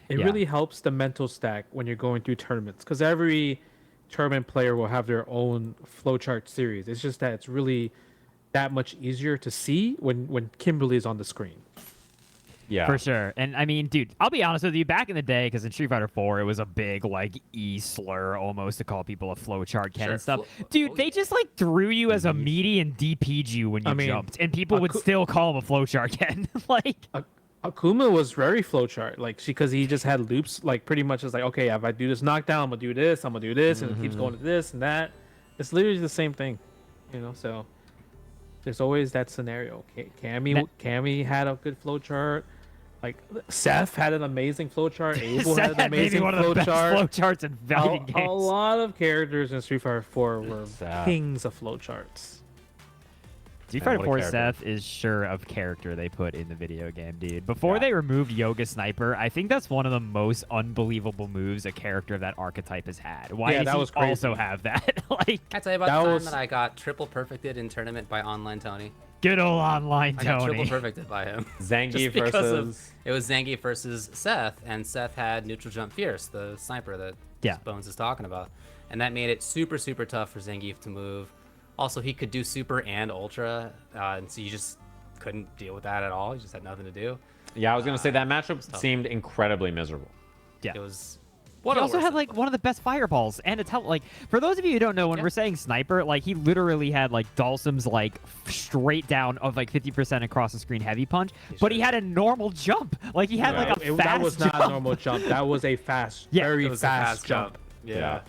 It really helps the mental stack when you're going through tournaments, because every tournament player will have their own flowchart series. It's just that it's really that much easier to see when Kimberly is on the screen. Yeah, for sure. And I mean, dude, I'll be honest with you. Back in the day, because in Street Fighter 4, it was a big like slur almost to call people a flowchart Ken and stuff. Dude, they just like threw you as a meaty and DP'd you when you jumped, and people would still call him a flowchart Ken. Like Akuma was very flowchart, like because he just had loops, like pretty much it's like, okay, if I do this knockdown, I'm gonna do this, and it keeps going to this and that. It's literally the same thing, you know. So there's always that scenario. Cammy had a good flowchart. Like Seth had an amazing flowchart. Abel had an amazing flowcharts in Valiant games. A lot of characters in Street Fighter 4 were kings of flowcharts. Street Fighter 4 Seth is sure of character they put in the video game, dude. Before they removed Yoga Sniper, I think that's one of the most unbelievable moves a character of that archetype has had. Why does he also have that? Like, Can I tell you about the time that I got triple perfected in tournament by Online Tony? Good old Online Tony. I got triple perfected by him. Zangief versus... It was Zangief versus Seth, and Seth had neutral jump fierce, the sniper that Bones is talking about. And that made it super, super tough for Zangief to move. Also, he could do super and ultra, and so you just couldn't deal with that at all. You just had nothing to do. Yeah, I was going to say that matchup seemed incredibly miserable. Yeah. It was... He also had like one of the best fireballs, and it's like for those of you who don't know, when we're saying sniper, like he literally had like Dhalsim's like straight down of like 50% across the screen heavy punch, but he had a normal jump. Like he had like a fast that was not jump. a normal jump. That was a fast, very fast jump. Yeah.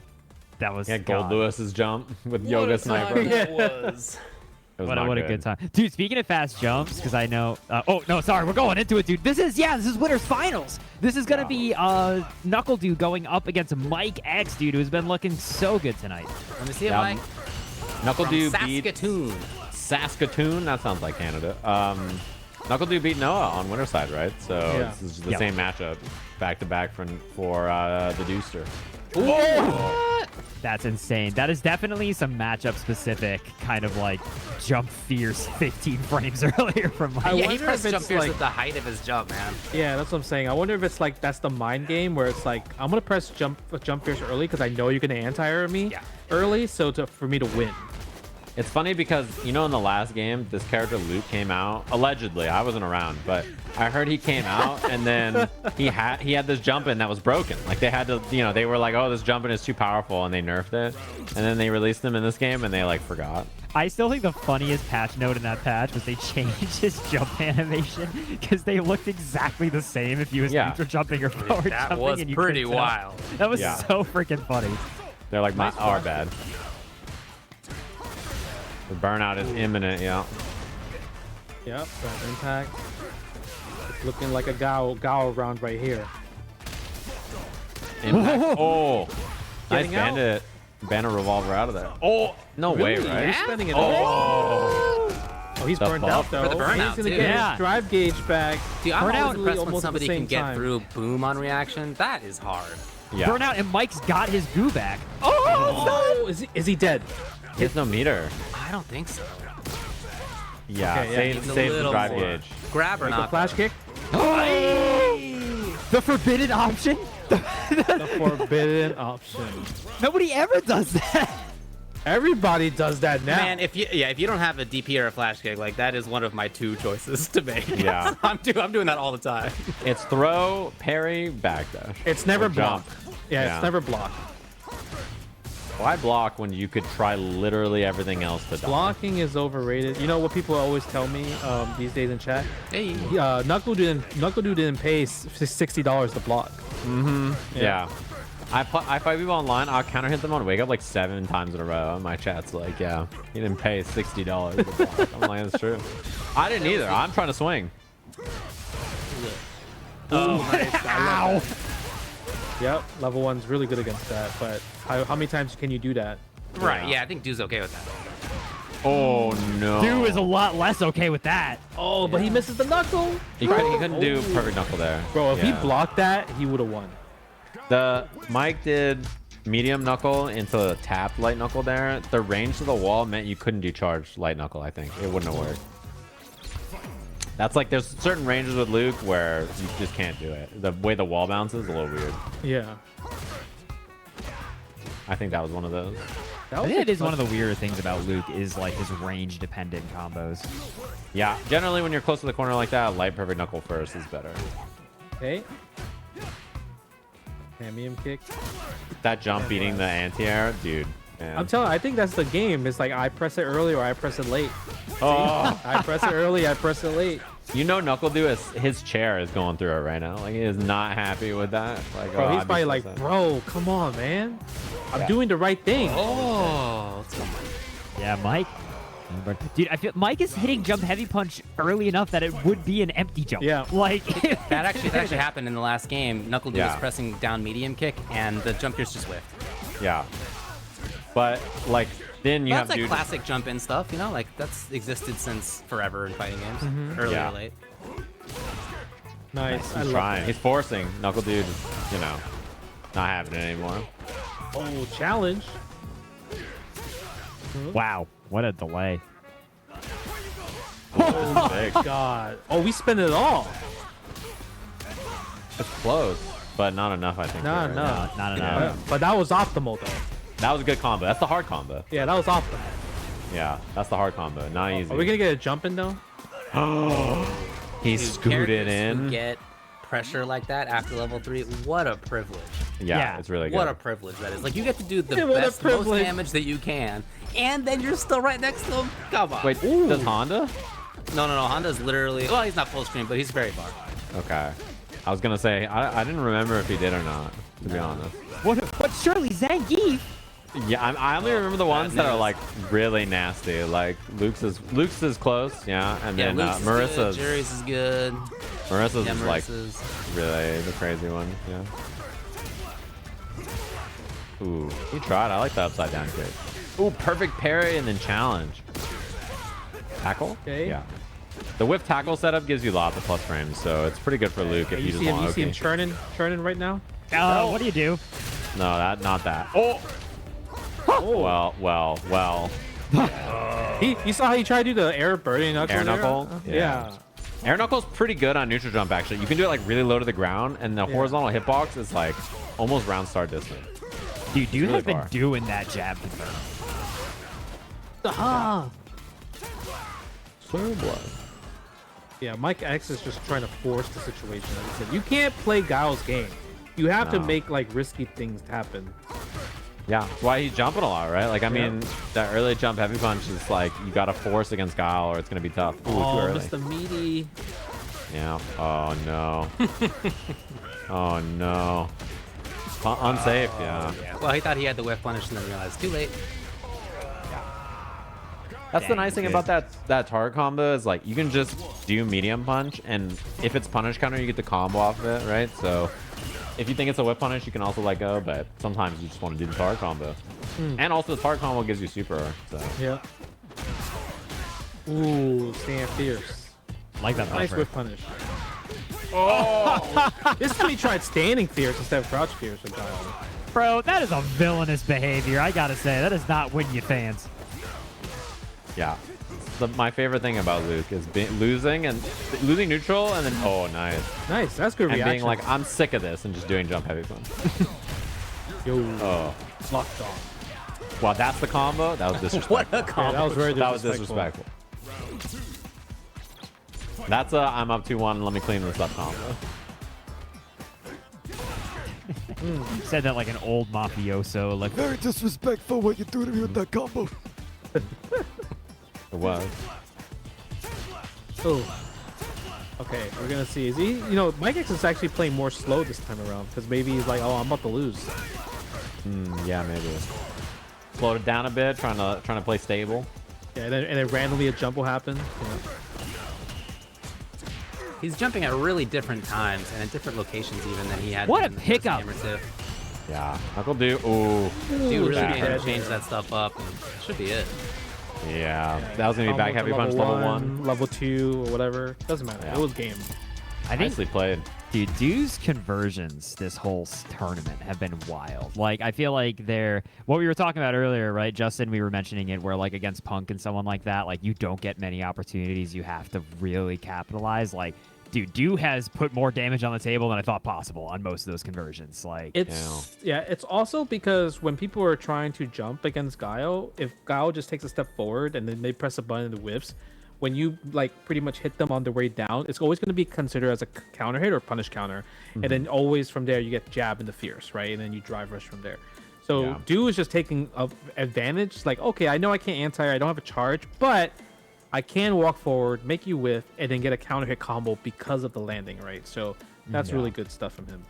That was Gold Lewis's jump with Yoga Sniper. That was. What a good time. Dude, speaking of fast jumps, because I know... oh, no, sorry. We're going into it, dude. This is Winners Finals. This is going to be NuckleDu going up against Mikex, dude, who's been looking so good tonight. Let me see it, Mike. NuckleDu beat... Saskatoon. That sounds like Canada. NuckleDu beat Noah on winner's side, right? So this is the same matchup back-to-back for the Deuster. That's insane. That is definitely some matchup specific kind of like jump fierce 15 frames earlier from Mike. Yeah, he pressed jump fierce at the height of his jump, man. Yeah, that's what I'm saying. I wonder if it's like that's the mind game where it's like I'm gonna press jump fierce early because I know you're gonna anti-air me early, so for me to win. It's funny because, you know, in the last game, this character Luke came out, allegedly, I wasn't around, but I heard he came out and then he had this jump in that was broken. Like they had to, you know, they were like, oh, this jump in is too powerful, and they nerfed it. And then they released him in this game and they like forgot. I still think the funniest patch note in that patch was they changed his jump animation because they looked exactly the same if you was neutral jumping or forward jumping. That was and you pretty wild. That was so freaking funny. They're like, our bad. The burnout is imminent, yeah. Yep, that impact. It's looking like a Guile round right here. Impact. Oh, nice Getting out. bandit. Bandit revolver out of there. Oh, no way, right? You're spending it Oh, he's burned out though. For the burnout, he's gonna too. get his drive gauge back. Dude, I'm always impressed when almost at the somebody can same get time. through boom on reaction. That is hard. yeah. Burnout and Mike's got his goo back. Oh, is he dead? He has no meter. I don't think so. Yeah, Okay, yeah, save needs a the little drive more. gauge. Grab or Like a not? flash kick? The forbidden option? The forbidden option. Nobody ever does that. Everybody does that now. Man, if you don't have a DP or a flash kick, like that is one of my 2 choices to make. Yeah. I'm doing that all the time. It's throw, parry, backdash. It's never Or jump. blocked. Yeah, it's never blocked. Why block when you could try literally everything else to die? Blocking is overrated. You know what people always tell me these days in chat? Hey. NuckleDu didn't pay $60 to block. Mm-hmm. Yeah. I fight people online. I'll counter hit them on wake up like 7 times in a row. And my chat's like, yeah, he didn't pay $60 to block. I'm like, that's true. I didn't either. I'm trying to swing. Oh, nice. Ow. Yep, level 1's really good against that. But how many times can you do that? Right. Yeah, I think Du's okay with that. Oh no. Dew is a lot less okay with that. Oh, but he misses the knuckle. He couldn't do perfect knuckle there. Bro, if he blocked that, he would have won. The Mike did medium knuckle into the tapped light knuckle there. The range to the wall meant you couldn't do charged light knuckle. I think it wouldn't have worked. That's like there's certain ranges with Luke where you just can't do it. The way the wall bounces is a little weird. Yeah. I think that was one of those. I think it is one of the weirder things about Luke is like his range dependent combos. Yeah, generally when you're close to the corner like that, light perfect knuckle first is better. Okay. Hamium kick. That jump beating the anti-air, dude. Man. I'm telling you, I think that's the game. It's like I press it early or I press it late. Oh, I press it early, I press it late. you know, NuckleDu is his chair is going through it right now. Like he is not happy with that. Like, Bro, he's I'd be probably so like, sad. bro, come on, man. I'm doing the right thing. Oh, let's go. Yeah, Mike. Dude, I feel Mike is hitting jump heavy punch early enough that it would be an empty jump. Yeah. Like That actually happened in the last game. NuckleDu Yeah. was pressing down medium kick, and the jump gears just whiffed. Yeah. But like then you That's have like dude. classic jump in stuff, you know, like that's existed since forever in fighting games, early Yeah. or late. Nice. I He's love trying. that. He's forcing NuckleDu to, you know, not having it anymore. Oh, challenge. wow, what a delay. Oh Big. my god. Oh, we spent it all. It's close, but not enough, I think. No, here, no. right? Not enough. But that was optimal though. That was a good combo. That's the hard combo. Yeah, that was optimal. Yeah, that's the hard combo. Not easy. Are we gonna get a jump in though? He Dude, scooted characters who in. get pressure like that after level 3. What a privilege. Yeah, it's really good. What a privilege that is. Like, you get to do the What a best, most privilege. damage that you can, and then you're still right next to him. Come on. Wait, does Honda? No. Honda's literally, well, he's not full stream, but he's very far. Okay. I was gonna say I didn't remember if he did or not, to be honest. But surely Zangief. Yeah, I only remember the ones that are like really nasty. Like Luke's is close, yeah, and Yeah, then Luke's is good, Marisa's Juri's is good. Marissa's Yeah, is like Marissa's. really the crazy one, yeah. Ooh, he tried. I like the upside down kick. Ooh, perfect parry and then challenge. Tackle? Okay. Yeah. The whip tackle setup gives you lots of plus frames, so it's pretty good for Luke if you You just see him, want you see him Oki. churning right now? What do you do? No, not that. Oh. Well. You saw how he tried to do the air birdie knuckle? Air knuckle? Yeah. Air knuckle's pretty good on neutral jump, actually. You can do it like really low to the ground, and the horizontal hitbox is like almost round star distance. Dude, you have been doing that jab confirm. Yeah, Mikex is just trying to force the situation. Like I said, you can't play Guile's game. You have to make like risky things happen. Yeah, that's why he's jumping a lot, right? Like, I mean, that early jump heavy punch is like, you got to force against Guile or it's going to be tough. Ooh, too early. Mr. Meaty. Yeah. Oh, no. Oh, no. Unsafe, yeah. Well, he thought he had the whiff punish and then realized too late. That's the nice thing about that target combo is like, you can just do medium punch, and if it's punish counter, you get the combo off of it, right? So if you think it's a whip punish, you can also let go, but sometimes you just want to do the target combo. And also the target combo gives you super, so. Yeah. Ooh, stand fierce. Like that nice whip punish. Oh! This time he tried standing fierce instead of crouch fierce with Guile. Bro, that is a villainous behavior, I gotta say. That does not win you fans. Yeah. My favorite thing about Luke is losing neutral and then nice. Nice, that's good reaction. And being like, I'm sick of this and just doing jump heavy punch. Locked on. Wow, that's the combo? That was disrespectful. What a combo. Yeah, that was disrespectful. That's a I'm up 2-1, let me clean this up combo. Said that like an old mafioso, like very disrespectful what you do to me with that combo. It was. Oh. Okay, we're gonna see. Is he? You know, Mikex is actually playing more slow this time around because maybe he's like, oh, I'm about to lose. Yeah, maybe. Slowed it down a bit, trying to play stable. Yeah, and then randomly a jump will happen. Yeah. He's jumping at really different times and at different locations even than he had. What a pickup! Yeah, NuckleDu. Ooh. Dude, really need to change that stuff up. And that should be it. Yeah, that was gonna be back heavy punch level 1, level 2, or whatever. Doesn't matter. Yeah. It was game. I think, nicely played. Dude, Du's conversions this whole tournament have been wild. Like, I feel like they're what we were talking about earlier, right, Justin? We were mentioning it where, like, against Punk and someone like that, like, you don't get many opportunities. You have to really capitalize. Like, dude, Du has put more damage on the table than I thought possible on most of those conversions. Like, it's also because when people are trying to jump against Guile, if Guile just takes a step forward and then they press a button and it whiffs, when you like pretty much hit them on the way down, it's always going to be considered as a counter hit or punish counter, and then always from there you get jab into fierce, right, and then you drive rush from there. So Du is just taking advantage. Like, okay, I know I can't anti, I don't have a charge, but I can walk forward, make you whiff, and then get a counter hit combo because of the landing, right? So that's really good stuff from him.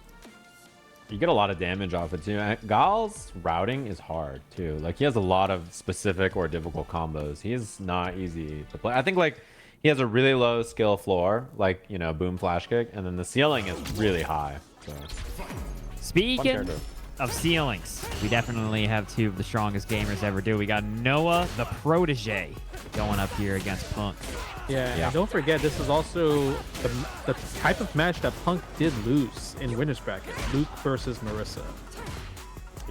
You get a lot of damage off it too. Guile's routing is hard too. Like, he has a lot of specific or difficult combos. He's not easy to play. I think like he has a really low skill floor, like, you know, boom flash kick, and then the ceiling is really high. So. Speaking of ceilings, we definitely have two of the strongest gamers ever do. We got Noah the Protege going up here against Punk. Yeah, and don't forget, this is also the type of match that Punk did lose in winner's bracket. Luke versus Marisa.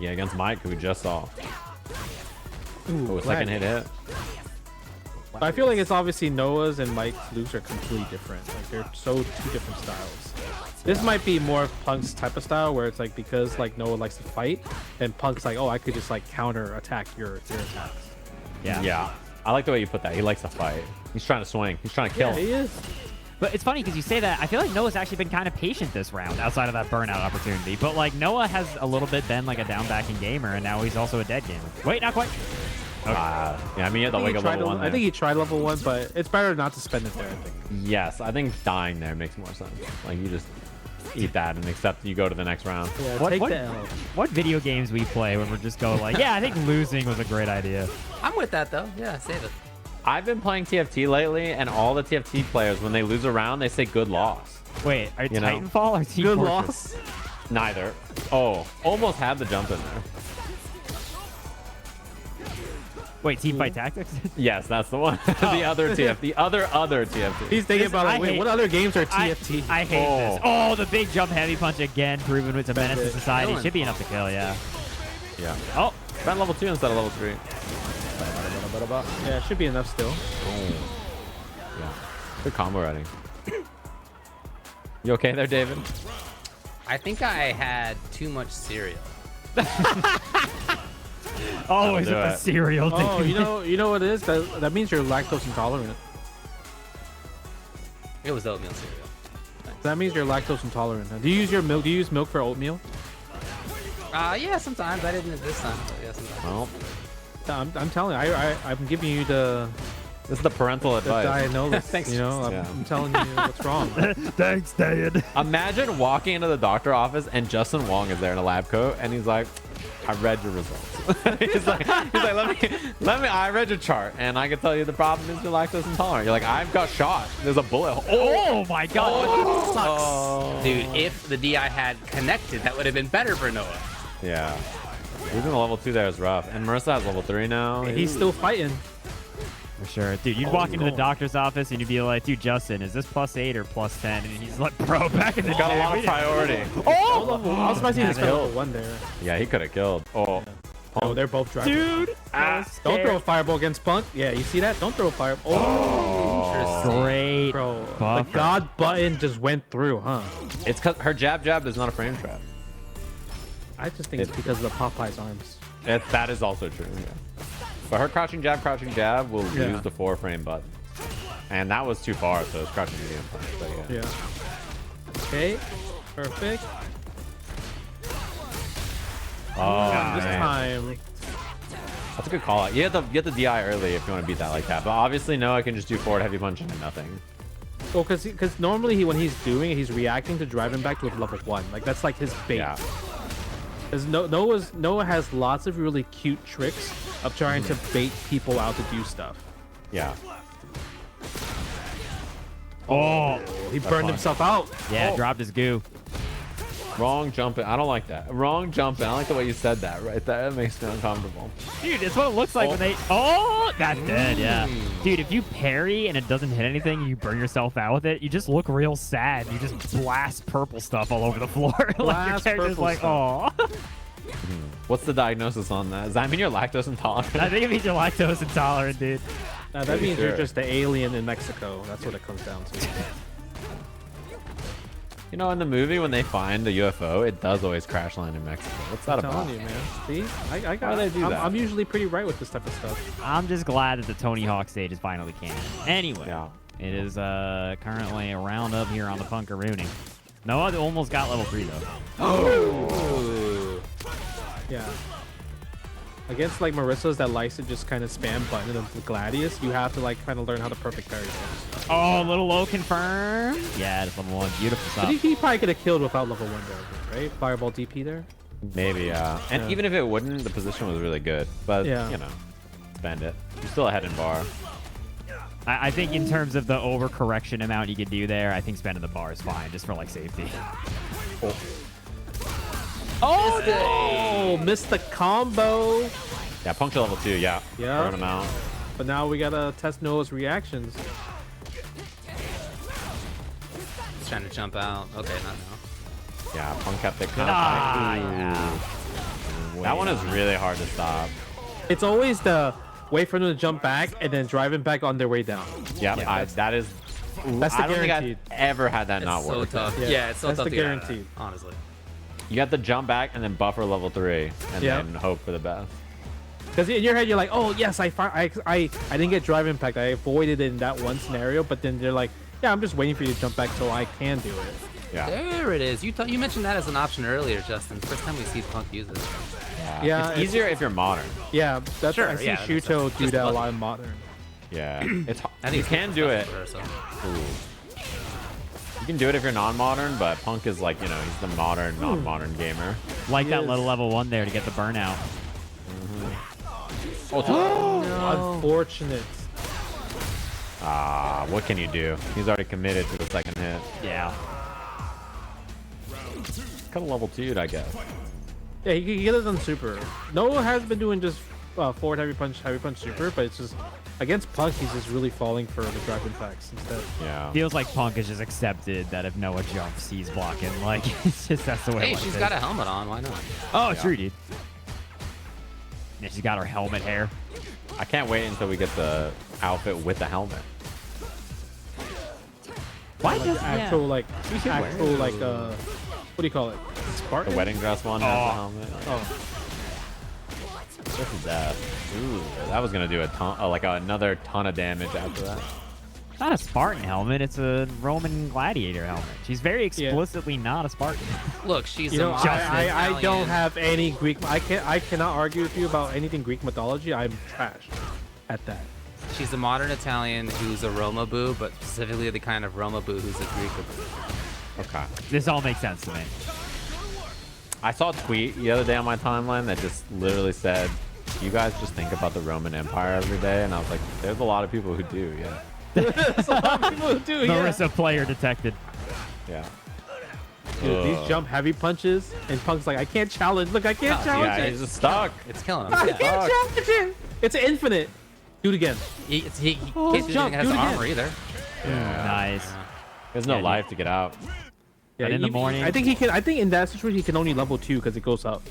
Yeah, against Mike, who we just saw. Ooh, second hit. But I feel like it's obviously Noah's and Mike's Luke's are completely different. Like, they're so two different styles. This might be more of Punk's type of style, where it's like, because like Noah likes to fight, and Punk's like, oh, I could just like counter attack your attacks. Yeah. I like the way you put that. He likes to fight. He's trying to swing. He's trying to kill. Yeah, he is. But it's funny because you say that. I feel like Noah's actually been kind of patient this round outside of that burnout opportunity. But like Noah has a little bit been like a down backing gamer, and now he's also a dead gamer. Wait, not quite. Okay. Yeah, I mean, he had the level 1 there. I think he tried level 1, but it's better not to spend it there, I think. Yes, I think dying there makes more sense. Like, you just eat that and accept you go to the next round. Yeah, take the L. What video games we play when we're just going like, yeah, I think losing was a great idea. I'm with that, though. Yeah, save it. I've been playing TFT lately, and all the TFT players, when they lose a round, they say good loss. Wait, are Titanfall or Team Good Fortress? loss? Neither. Oh, almost had the jump in there. Wait, team fight tactics? Yes, that's the one. The other TF. The other TFT. He's thinking about like, wait, what other games are TFT? I hate this. Oh, the big jump heavy punch again, proven it's a menace to society. Should be enough to kill, yeah. Yeah. Oh, spent level 2 instead of level 3. Yeah, it should be enough still. Yeah. Good combo writing. You okay there, David? I think I had too much cereal. Always with the cereal. Oh, you know what it is? That means you're lactose intolerant. It was oatmeal cereal. That means you're lactose intolerant. Do you use your milk? Do you use milk for oatmeal? Yeah, sometimes. I didn't this time, but yeah, sometimes. Well, I'm telling you, I'm giving you the this is the parental advice. Diagnosis. Thanks. You know, I'm telling you what's wrong. Thanks, Dad. Imagine walking into the doctor office and Justin Wong is there in a lab coat and he's like, I read your results. he's like, let me, I read your chart and I can tell you the problem is you're lactose intolerant. You're like, I've got shot. There's a bullet hole. Oh my God. Sucks. Oh. Dude, if the DI had connected, that would have been better for Noah. Yeah. Losing a level 2 there is rough. And Marisa has level 3 now. He's still fighting. For sure. Dude, you'd walk into the doctor's office and you'd be like, dude, Justin, is this +8 or +10? And he's like, bro, back in the day. Got a lot of priority. Oh! I was surprised he just killed one there. Yeah, he could have killed. Oh. Oh, they're both driving. Dude! Don't throw a fireball against Punk. Yeah, you see that? Don't throw a fireball. Oh! Great. Bro, buffer. the God button just went through, huh? It's because her jab is not a frame trap. I just think it's because of the Popeye's arms. That is also true, yeah. But her crouching jab will use the 4-frame button. And that was too far, so it's crouching medium punch. But Yeah. Okay. Perfect. Oh, This man. time. That's a good call out. You get the DI early if you want to beat that like that. But obviously Noah can just do forward heavy punch and nothing. Well, because normally when he's doing it, he's reacting to driving back with level 1. Like that's like his bait. Yeah. Because Noah has lots of really cute tricks of trying to bait people out to do stuff. Yeah. Oh, He burned himself out. yeah, dropped his goo. Wrong jumping. I don't like that. Wrong jumping. I like the way you said that right there. That makes me uncomfortable. Dude, it's what it looks like when they... Oh, that's dead, yeah. Dude, if you parry and it doesn't hit anything, you burn yourself out with it, you just look real sad. You just blast purple stuff all over the floor. Like your Blast character's purple like, oh. What's the diagnosis on that? Does that mean you're lactose intolerant? I think it means you're lactose intolerant, dude. That means you're just the alien in Mexico. That's what it comes down to. You know, in the movie when they find the UFO, it does always crash land in Mexico. What's that I'm about? telling you, man. See? I got Why do they do that? I'm usually pretty right with this type of stuff. I'm just glad that the Tony Hawk stage is finally canon. Anyway, Yeah. it is currently a round up here on the Punkaroonie. Noah almost got level 3, though. Oh! Yeah. Against like Marisa's that likes to just kind of spam button and the Gladius, you have to like kind of learn how to perfect parry those. Oh, little low confirm. Yeah, that's level 1. Beautiful But stuff. he probably could have killed without level 1 there, right? Fireball DP there. Maybe, yeah. And Yeah. even if it wouldn't, the position was really good. But, Yeah. you know, spend it. You're still ahead in bar. I think in terms of the overcorrection amount you could do there, I think spending the bar is fine, just for like safety. Oh no! Missed the combo. Yeah, puncture level 2, yeah. Yeah. Burn him out. But now we gotta test Noah's reactions. He's trying to jump out. Okay, not now. Yeah, punk kept it kind Yeah. That one is really hard to stop. It's always the wait for them to jump back and then driving back on their way down. Yeah, that is. That's the I don't guaranteed. think I've ever had that not It's so work. tough. Yeah. Yeah, it's so That's tough the to get out of that, guaranteed. honestly. You got to jump back and then buffer level 3 and Yeah. then hope for the best. Because in your head you're like, oh yes, I didn't get drive impact. I avoided it in that one scenario. But then they're like, yeah, I'm just waiting for you to jump back so I can do it. Yeah. There it is. You mentioned that as an option earlier, Justin. First time we see Punk use it. Yeah, It's easier if you're modern. Yeah, that's Sure, I see yeah, that makes Shuto sense. do Just that a the lot in modern. Yeah. It's I think you it's can do it. for her, so. Ooh. You can do it if you're non-modern, but Punk is like, you know, he's the modern, non-modern gamer. Like that Yes. little level 1 there to get the burnout. Oh, Unfortunate. what can you do? He's already committed to the second hit. Yeah. Cut a level 2'd, I guess. Yeah, he could have done super. Noah has been doing just forward heavy punch super, but it's just against Punk, he's just really falling for the drive impacts instead. Yeah. Feels like Punk has just accepted that if Noah jumps, he's blocking. Like, it's just that's the way. Hey, she's got a helmet on. Why not? Oh, true, dude. Yeah, she's got her helmet hair. I can't wait until we get the outfit with the helmet. Why Like does actual like what do you call it? Spartan? The wedding dress one has the helmet. Oh, This is that. Ooh, that was gonna do a ton, like another ton of damage after that. Not a Spartan helmet. It's a Roman gladiator helmet. She's very explicitly not a Spartan. Look, she's you know, a I don't have any Greek. I cannot argue with you about anything Greek mythology. I'm trash at that. She's a modern Italian who's a Roma boo, but specifically the kind of Roma boo who's a Greek boo. Okay. This all makes sense to me. I saw a tweet the other day on my timeline that just literally said, "You guys just think about the Roman Empire every day," and I was like, "There's a lot of people who do, yeah." There's a lot of people who do, Marisa player detected. Yeah. Dude, these jump heavy punches, and Punk's like, I can't challenge. Look, I can't challenge Yeah, it. he's just stuck. It's killing him. I Yeah. can't challenge it. It's infinite. Do it again. He can't do jump, anything that has do it again. armor either. Nice. There's no Yeah, life to get out. Yeah, But in the morning, I think he can. I think in that situation he can only level 2 because it goes up.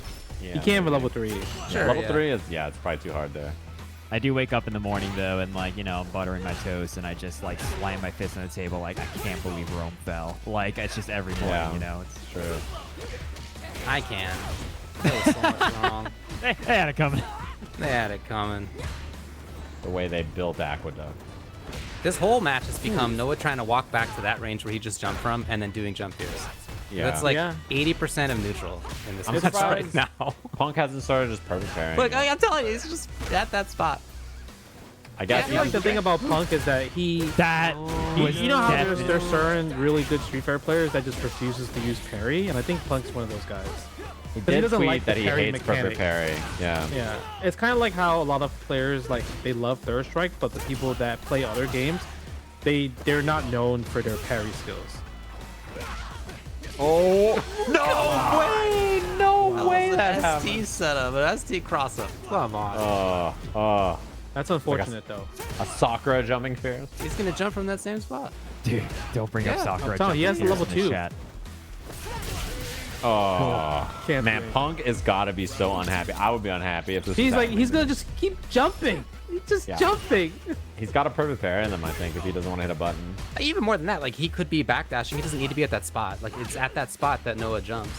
Yeah, He can't for level 3. Sure, level yeah. 3 is it's probably too hard there. I do wake up in the morning though, and like I'm buttering my toast, and I just like slam my fist on the table, like I can't believe Rome fell. Like it's just every morning, It's True. I can. That was so much wrong. they had it coming. They had it coming. The way they built Aqueduct. This whole match has become Noah trying to walk back to that range where he just jumped from and then doing jump fears. Yeah. That's like Yeah. 80% of neutral in this I'm match surprised right now. Punk hasn't started just perfect pairing. Look, I'm telling you, it's just at that spot. I guess I feel like the thing about Punk is that he. That was You know how there's definitely- certain really good Street Fighter players that just refuses to use parry, and I think Punk's one of those guys. he he did doesn't tweet like that the he parry hates perfect mechanic. parry. Yeah. Yeah, it's kind of like how a lot of players like they love Third Strike, but the people that play other games, they're not known for their parry skills. Oh no way! No way that ST happened. setup, an ST cross up. Come on. Oh, That's unfortunate though. a Sakura jumping fierce. He's gonna jump from that same spot. Dude, don't bring up Yeah, Sakura. I'm telling you, he has jumping level fierce in the 2. chat. Oh Can't man, do it. Punk is gotta be so unhappy. I would be unhappy if this. He's was like, happening. he's gonna just keep jumping. He's just Yeah. jumping. He's got a perfect pair in them, I think, if he doesn't want to hit a button. Even more than that, like he could be backdashing. He doesn't need to be at that spot. Like it's at that spot that Noah jumps.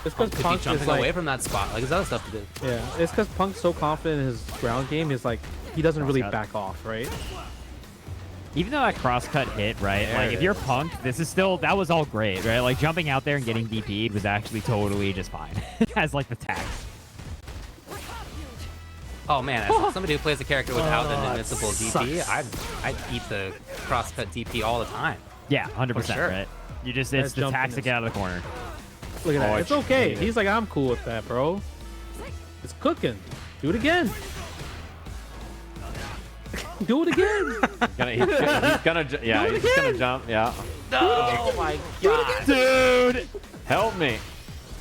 It's because Could be Punk is jumping like, away from that spot. Like there's other stuff to do. yeah, it's because Punk's so confident in his ground game. He's like, he doesn't really Crosscut. back off, right? Even though that crosscut hit, right? There Like it if you're is. Punk, this is still that was all great, right? Like jumping out there and getting DP'd was actually totally just fine. As like the tax. Oh man, as somebody who plays a character without an invincible DP, I'd eat the crosscut DP all the time. Yeah, 100%, For sure. right? You just it's That the jump tax in to is- get out of the corner. Look at that. I It's okay. hate it. He's like, I'm cool with that, bro. It's cooking. Do it again. Do it again. He's gonna yeah, Do it he's just gonna again. jump. Yeah. Oh my god. Dude! Help me.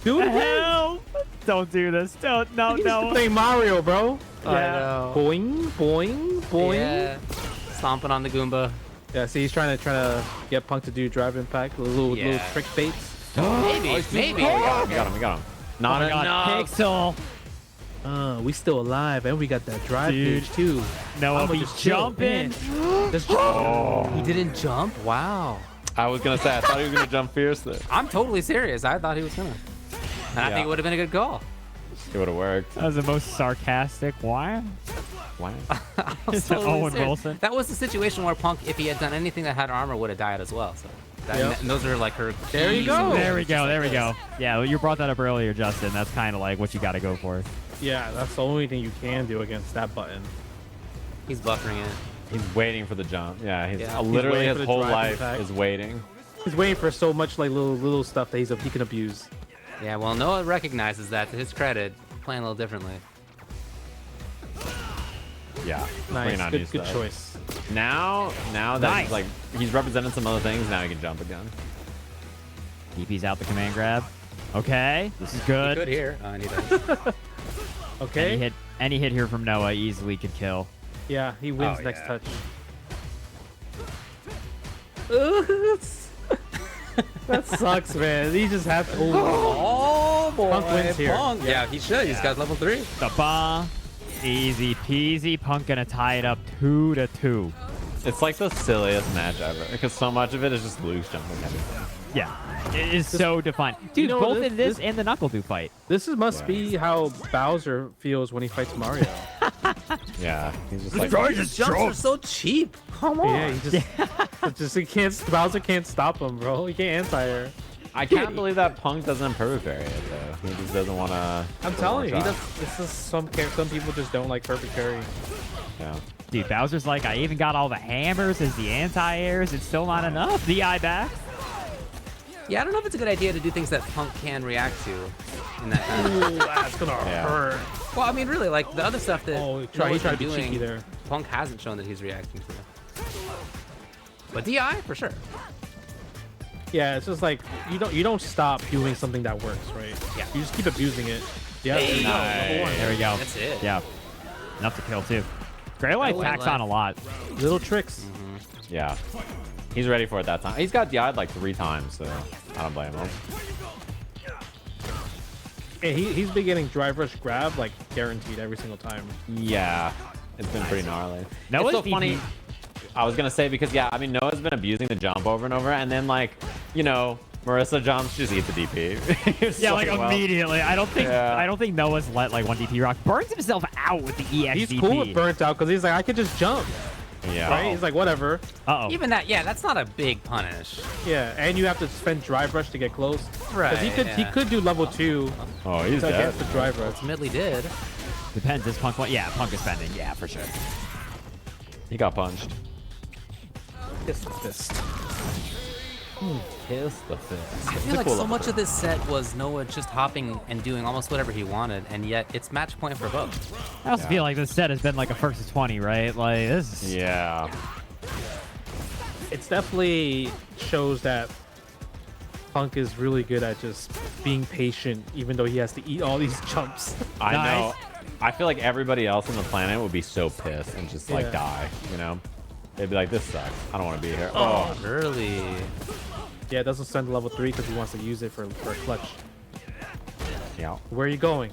Do it again. Help! Don't do this. Don't no He's no. playing Mario, bro. I know. Boing, boing, boing. Yeah. Stomping on the Goomba. Yeah, see, he's trying to get Punk to do drive impact, little Yeah. trick baits. Maybe, maybe. We got him. We got him. Not Oh my God, enough. Pixel. We still alive, and we got that drive Dude. gauge too. Noah I'ma be just chill, jumping. man. Just jump. He didn't jump? Wow. I was gonna say I thought he was gonna jump fierce there. I'm totally serious. I thought he was gonna. And I Yeah. think it would have been a good goal. It would have worked. That was the most sarcastic. Why? Wow. I was totally Owen serious. Wilson. That was the situation where Punk, if he had done anything that had armor, would have died as well. So Yep. and those are like her. There you keys go. and There we just go. like There we this. go. Yeah, you brought that up earlier, Justin. That's kind of like what you got to go for. Yeah, that's the only thing you can do against that button. He's buffering it. He's waiting for the jump. Yeah, he's Yeah. He's literally waiting his for the whole drive life impact. is waiting. He's waiting for so much like little stuff that he can abuse. Yeah, well, Noah recognizes that. To his credit, playing a little differently. Yeah. Nice, bringing on new good stuff. choice. Now that Nice. he's like he's represented some other things, now he can jump again. DP's out the command grab. Okay, this is Good good. here. I need that. Okay. Any hit here from Noah easily could kill. Yeah, he wins next touch. That sucks, man. He just has to. Oh boy, Punk wins here. Punk. Yeah, he should. He's got level 3. The bomb. Easy peasy. Punk gonna tie it up 2-2. It's like the silliest match ever because so much of it is just Luke's jumping everything. Yeah, it is so defined. Dude, both in this and the NuckleDu fight. This must be how Bowser feels when he fights Mario. Yeah, he's just like. His jumps are so cheap. Come on. Yeah, he Bowser can't stop him, bro. He can't anti-air. I can't believe that Punk doesn't perfect parry it though. He just doesn't want to. I'm telling you, he does. This is some people just don't like perfect parry. Yeah. Dude, Bowser's like, I even got all the hammers as the anti-airs. It's still not enough. DI back. Yeah, I don't know if it's a good idea to do things that Punk can react to in that kind of. Ooh, that's gonna hurt. Well, I mean, really, like the other stuff that he tried to be doing, cheeky there. Punk hasn't shown that he's reacting to. But DI for sure. Yeah, it's just like you don't stop doing something that works, right? Yeah. You just keep abusing it. Yeah. Hey, nice. There we go. That's it. Yeah. Enough to kill, too. Grey Light packs on a lot. Little tricks. Yeah. He's ready for it that time. He's got DI'd like 3 times, so I don't blame him. Yeah, he's been getting drive rush grab like guaranteed every single time. Yeah. It's been pretty gnarly. Noah's It's so funny. I was gonna say because yeah, I mean Noah's been abusing the jump over and over, and then like, you know, Marisa jumps, just eat the DP. Yeah, like immediately. I don't think Noah's let like one DP rock. Burns himself out with the EX He's DP. cool with burnt out because he's like, I could just jump. Yeah. Right? He's like, whatever. Uh-oh. Even that, yeah, that's not a big punish. Yeah, and you have to spend drive rush to get close. Right. He could do level 2 Oh, he's dead. against the drive rush. Ultimately did. Depends. Is Punk one? Yeah, Punk is spending. Yeah, for sure. He got punched. Kiss the fist. Kiss the fist. I feel like so much of this set was Noah just hopping and doing almost whatever he wanted, and yet it's match point for both. I also feel like this set has been like a first to 20, right? Like this is... Yeah. It's definitely shows that Punk is really good at just being patient, even though he has to eat all these jumps. I Nice. know. I feel like everybody else on the planet would be so pissed and just like Yeah. die, you know? They'd be like, this sucks. I don't want to be here. Oh, early. Yeah, it doesn't send to level 3 because he wants to use it for a clutch. Yeah. Where are you going?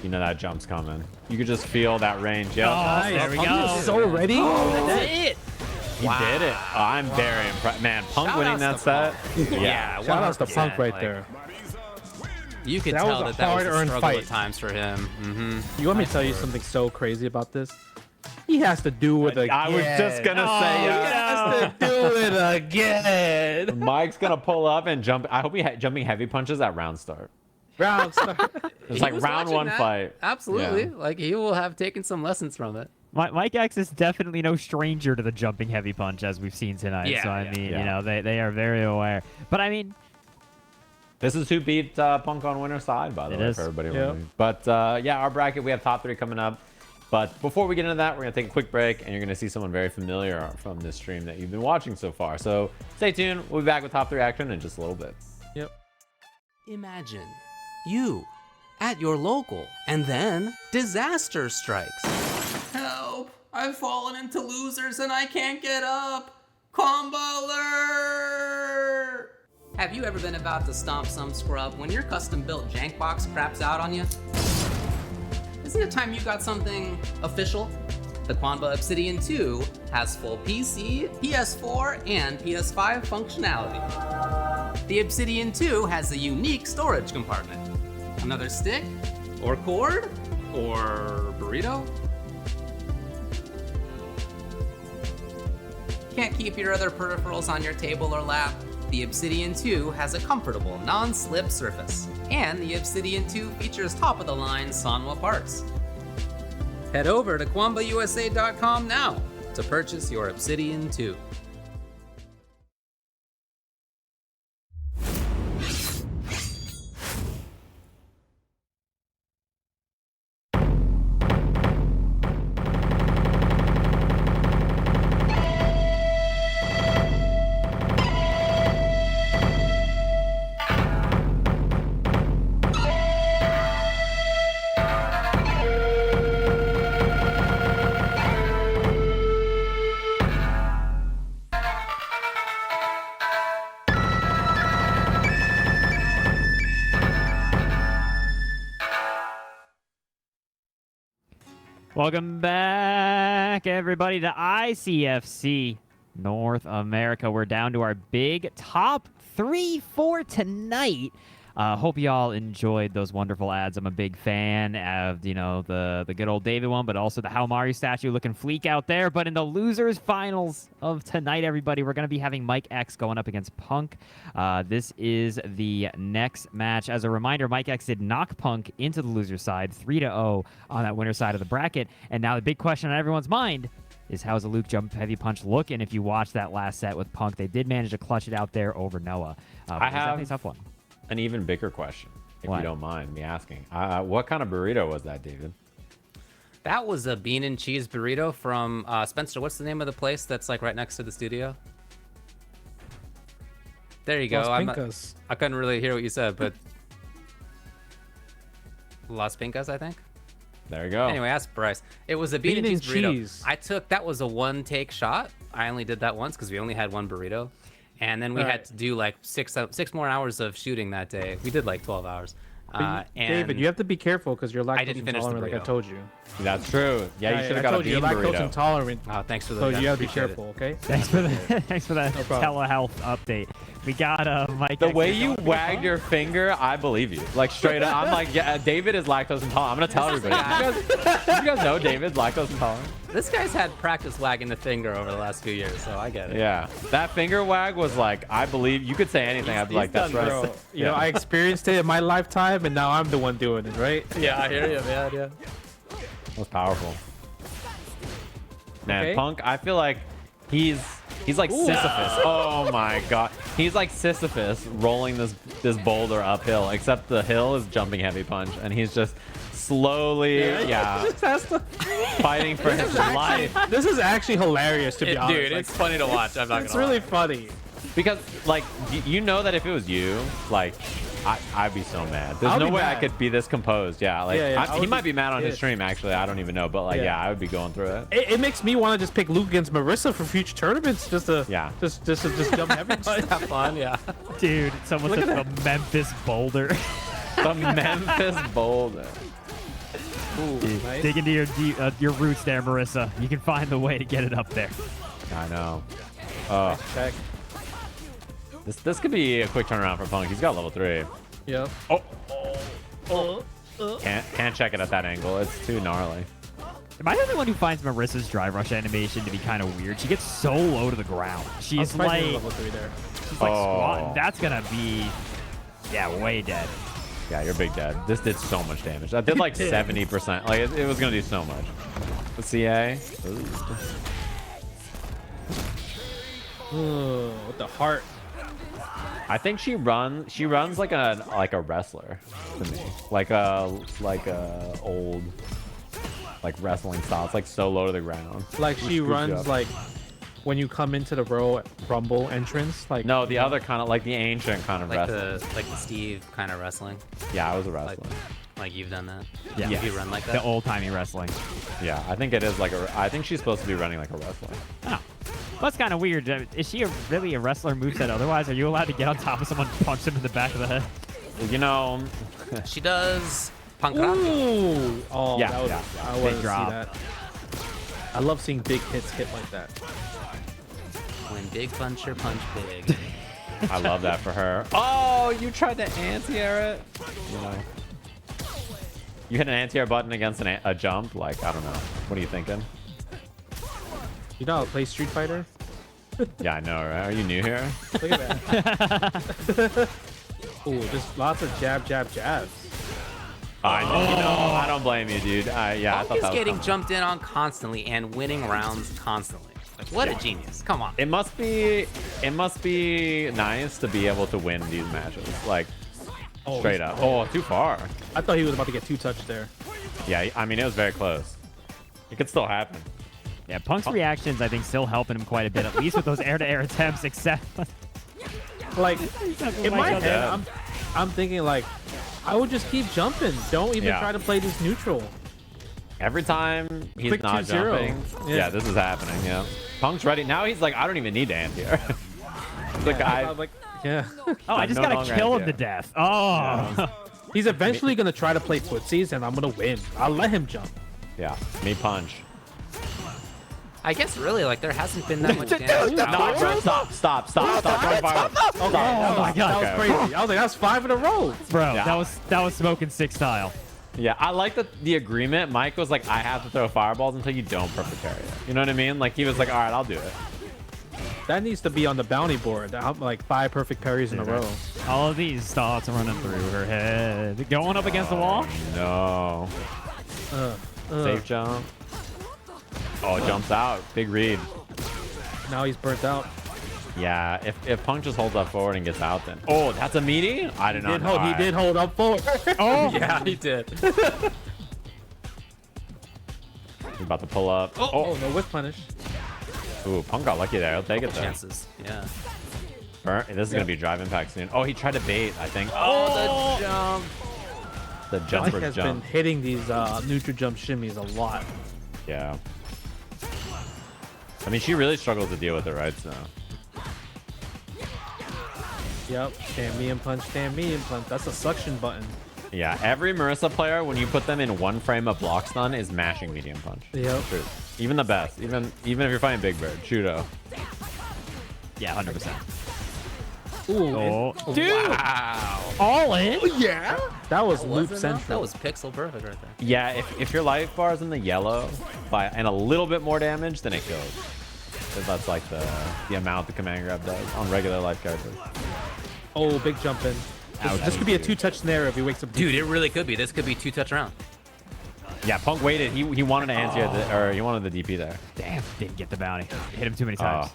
You know that jump's coming. You could just feel that range. Yep. Oh, there we Punk go. is so ready. That's it. He did it. Oh, I'm very impressed. Man, Punk Shout winning that outs to set. Yeah, Shout out to 100%, Punk right like, there. You could That was tell a that was a hard-earned struggle fight. at times for him. You want me to tell you something so crazy about this? He has to do it again. I was just going to say, He has to do it again. Mike's going to pull up and jump. I hope jumping heavy punches at round start. Round start. It's He like was round watching 1 that. fight. Absolutely. Yeah. Like, he will have taken some lessons from it. Mikex is definitely no stranger to the jumping heavy punch as we've seen tonight. Yeah, so I yeah, mean, yeah. you know, they are very aware. But I mean, This is who beat Punk on winner's side, by the It way, is. for everybody Yep. wondering. But yeah, our bracket, we have top 3 coming up. But before we get into that, we're going to take a quick break, and you're going to see someone very familiar from this stream that you've been watching so far. So stay tuned. We'll be back with top 3 action in just a little bit. Yep. Imagine you at your local, and then disaster strikes. Help! I've fallen into losers and I can't get up! Combo alert! Have you ever been about to stomp some scrub when your custom-built jank box craps out on you? Isn't it time you got something official? The Quanba Obsidian 2 has full PC, PS4, and PS5 functionality. The Obsidian 2 has a unique storage compartment. Another stick, or cord, or burrito? Can't keep your other peripherals on your table or lap? The Obsidian 2 has a comfortable, non-slip surface, and the Obsidian 2 features top-of-the-line Sanwa parts. Head over to QuambaUSA.com now to purchase your Obsidian 2. Welcome back, everybody, to ICFC North America. We're down to our big top 3 for tonight. Hope y'all enjoyed those wonderful ads. I'm a big fan of, you know, the good old David one, but also the Haumari statue looking fleek out there. But in the losers finals of tonight, everybody, we're going to be having Mikex going up against Punk. This is the next match. As a reminder, Mikex did knock Punk into the loser side 3-0 on that winner side of the bracket. And now the big question on everyone's mind is how's the Luke jump heavy punch look? And if you watch that last set with Punk, they did manage to clutch it out there over Noah. I have a tough one. An even bigger question, if What? you don't mind me asking. What kind of burrito was that, David? That was a bean and cheese burrito from Spencer. What's the name of the place that's like right next to the studio? There you go. I couldn't really hear what you said, but Las Pincas, I think. There you go. Anyway, ask Bryce. It was a bean and cheese burrito. That was a one-take shot. I only did that once because we only had one burrito. And then we had to do like six more hours of shooting that day. We did like 12 hours. And David, you have to be careful because you're lactose intolerant, like I told you. That's true. Yeah, you should have got a bean burrito. You're lactose intolerant. Oh, thanks for the. So you have to be careful, okay? Thanks for that telehealth update. We got Mike. The way you wagged your finger, I believe you. Like straight up, I'm like, yeah, David is lactose intolerant. I'm gonna tell everybody. Did you guys know David's lactose intolerant? This guy's had practice wagging the finger over the last few years, so I get it. Yeah, that finger wag was like, I believe you could say anything. I'd be like, that's right. Bro. You know, I experienced it in my lifetime, and now I'm the one doing it, right? Yeah, I hear you, man. Yeah. That was powerful. Man, Okay. Punk, I feel like he's like Sisyphus. Oh my god. He's like Sisyphus rolling this boulder uphill, except the hill is jumping heavy punch, and he's just slowly, fighting for his life. This is actually hilarious, to be honest. Dude, it's funny to watch. I'm not gonna It's really lie. funny. Because, like, you know that if it was you, like, I'd be so mad. There's no way I could be this composed. Yeah, like, he might be mad on his stream, actually. I don't even know. But, like, yeah, I would be going through it. It makes me want to just pick Luke against Marisa for future tournaments, just to just jump heaven. Have fun, yeah. Dude, someone took the Memphis boulder. The Memphis boulder. Ooh, nice. Dig into your roots there, Marisa. You can find the way to get it up there. I know. Check. This could be a quick turnaround for Punk. He's got level 3. Yep. Can't check it at that angle. It's too gnarly. Am I the only one who finds Marissa's drive rush animation to be kind of weird? She gets so low to the ground. She's like, level 3 there. she's like squatting. That's gonna be, way dead. Yeah, you're big dead. This did so much damage. That did like 70%. Like it was gonna do so much. The CA. Ooh, with the heart. I think she runs like a wrestler to me. Like a old like wrestling style. It's like so low to the ground. Like she runs like when you come into the Royal Rumble entrance, like no, the other kind of like the ancient kind of Like wrestling. the Steve kind of wrestling. Yeah, I was a wrestler. Like you've done that. Yeah. You run like that. The old-timey wrestling. Yeah, I think it is like I think she's supposed to be running like a wrestler. Oh. That's kind of weird. Is she really a wrestler moveset otherwise? Are you allowed to get on top of someone and punch him in the back of the head? You know. She does pancratico. Ooh. Oh, Yeah, that was, yeah. I want to see drop. that. I love seeing big hits hit like that. When big puncher punch big. I love that for her. Oh, you tried to anti-air it? You know. You hit an anti-air button against a jump? Like, I don't know. What are you thinking? You know how to play Street Fighter? Yeah, I know, right? Are you new here? Look at that. Ooh, just lots of jabs. I don't blame you, dude. I thought Punk is that was getting coming. jumped in on constantly and winning rounds constantly. Like, what a genius. Come on. It must be nice to be able to win these matches. Like, straight up. Oh, too far. I thought he was about to get 2 touched there. Yeah, I mean, it was very close. It could still happen. Yeah, Punk's reactions, I think, still helping him quite a bit, at least with those air-to-air attempts, except... Like, in my head, I'm thinking, like, I would just keep jumping. Don't even try to play this neutral. Every time he's Quick not 2-0. jumping. Yeah, this is happening, yeah. Punk's ready. Now he's like, I don't even need to anti-air. The guy... I'm like, yeah. Oh, I just no gotta longer kill him anti-air. to death. Oh! He's eventually going to try to play footsies, and I'm going to win. I'll let him jump. Yeah, me punch. I guess really, like, there hasn't been that much damage. No, bro, stop. Stop. Okay. Oh my god, That was crazy. I was like, that's 5 in a row. bro, Yeah. that was smoking 6 style. Yeah, I like the agreement. Mike was like, I have to throw fireballs until you don't perfect parry it. You know what I mean? Like, he was like, all right, I'll do it. That needs to be on the bounty board. Like 5 perfect parries in a row. All of these thoughts are running through her head. Going up against the wall. No. Safe jump. Oh, it jumps out. Big read. Now he's burnt out. Yeah, if Punk just holds up forward and gets out, then. Oh, that's a meaty? I did not know. He did hold up forward. Oh, yeah, he did. He's about to pull up. Oh, no whip punish. Ooh, Punk got lucky there. He'll take it though. Chances. Yeah. Burn. This is gonna be drive impact soon. Oh, he tried to bait, I think. Oh, the jump. The Mike jumper has jump. been hitting these neutral jump shimmies a lot. Yeah. I mean, she really struggles to deal with it, right? So. Yep. Stand medium punch, stand medium punch. That's a suction button. Yeah, every Marisa player, when you put them in one frame of block stun, is mashing medium punch. Yep. True. Even the best. Even if you're fighting Big Bird, Chudo. Yeah, 100%. Ooh. Oh, dude! Wow. All in? Yeah. That was loop Wasn't central. That was pixel perfect right there. Yeah, if your life bar is in the yellow and a little bit more damage, then it kills. 'Cause that's like the amount the command grab does on regular life characters. Oh, big jump in. This could be a 2-touch snare if he wakes up. Dude, it really could be. This could be 2-touch round. Yeah, Punk waited. He wanted to answer or he wanted the DP there. Damn, didn't get the bounty. Hit him too many times.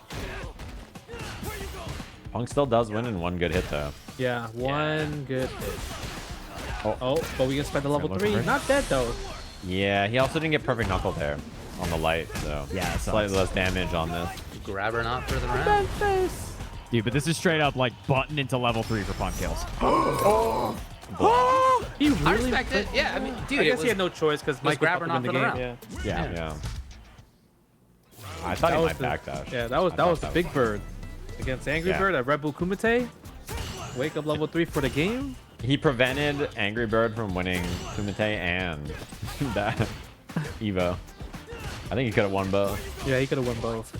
Punk still does win in one good hit though. Yeah, one good hit. Oh, But we can spend the level level 3. three. Not dead though. yeah. He also didn't get perfect knuckle there on the light, so Yeah, it slightly sucks. less damage on this. Grab her not for the round. Dude, but this is straight up like button into level 3 for Punk kills. He I really. respect it. Yeah, I mean, dude, I it guess was, he had no choice because Mike grab was her up in the not for game. the Yeah. Yeah. I thought he was might backdash. Yeah, that was the Big Bird against Angry Yeah. Bird at Red Bull Kumite. Wake up level 3 for the game. He prevented Angry Bird from winning Kumite and that Evo. I think he could have won both. Yeah, he could have won both.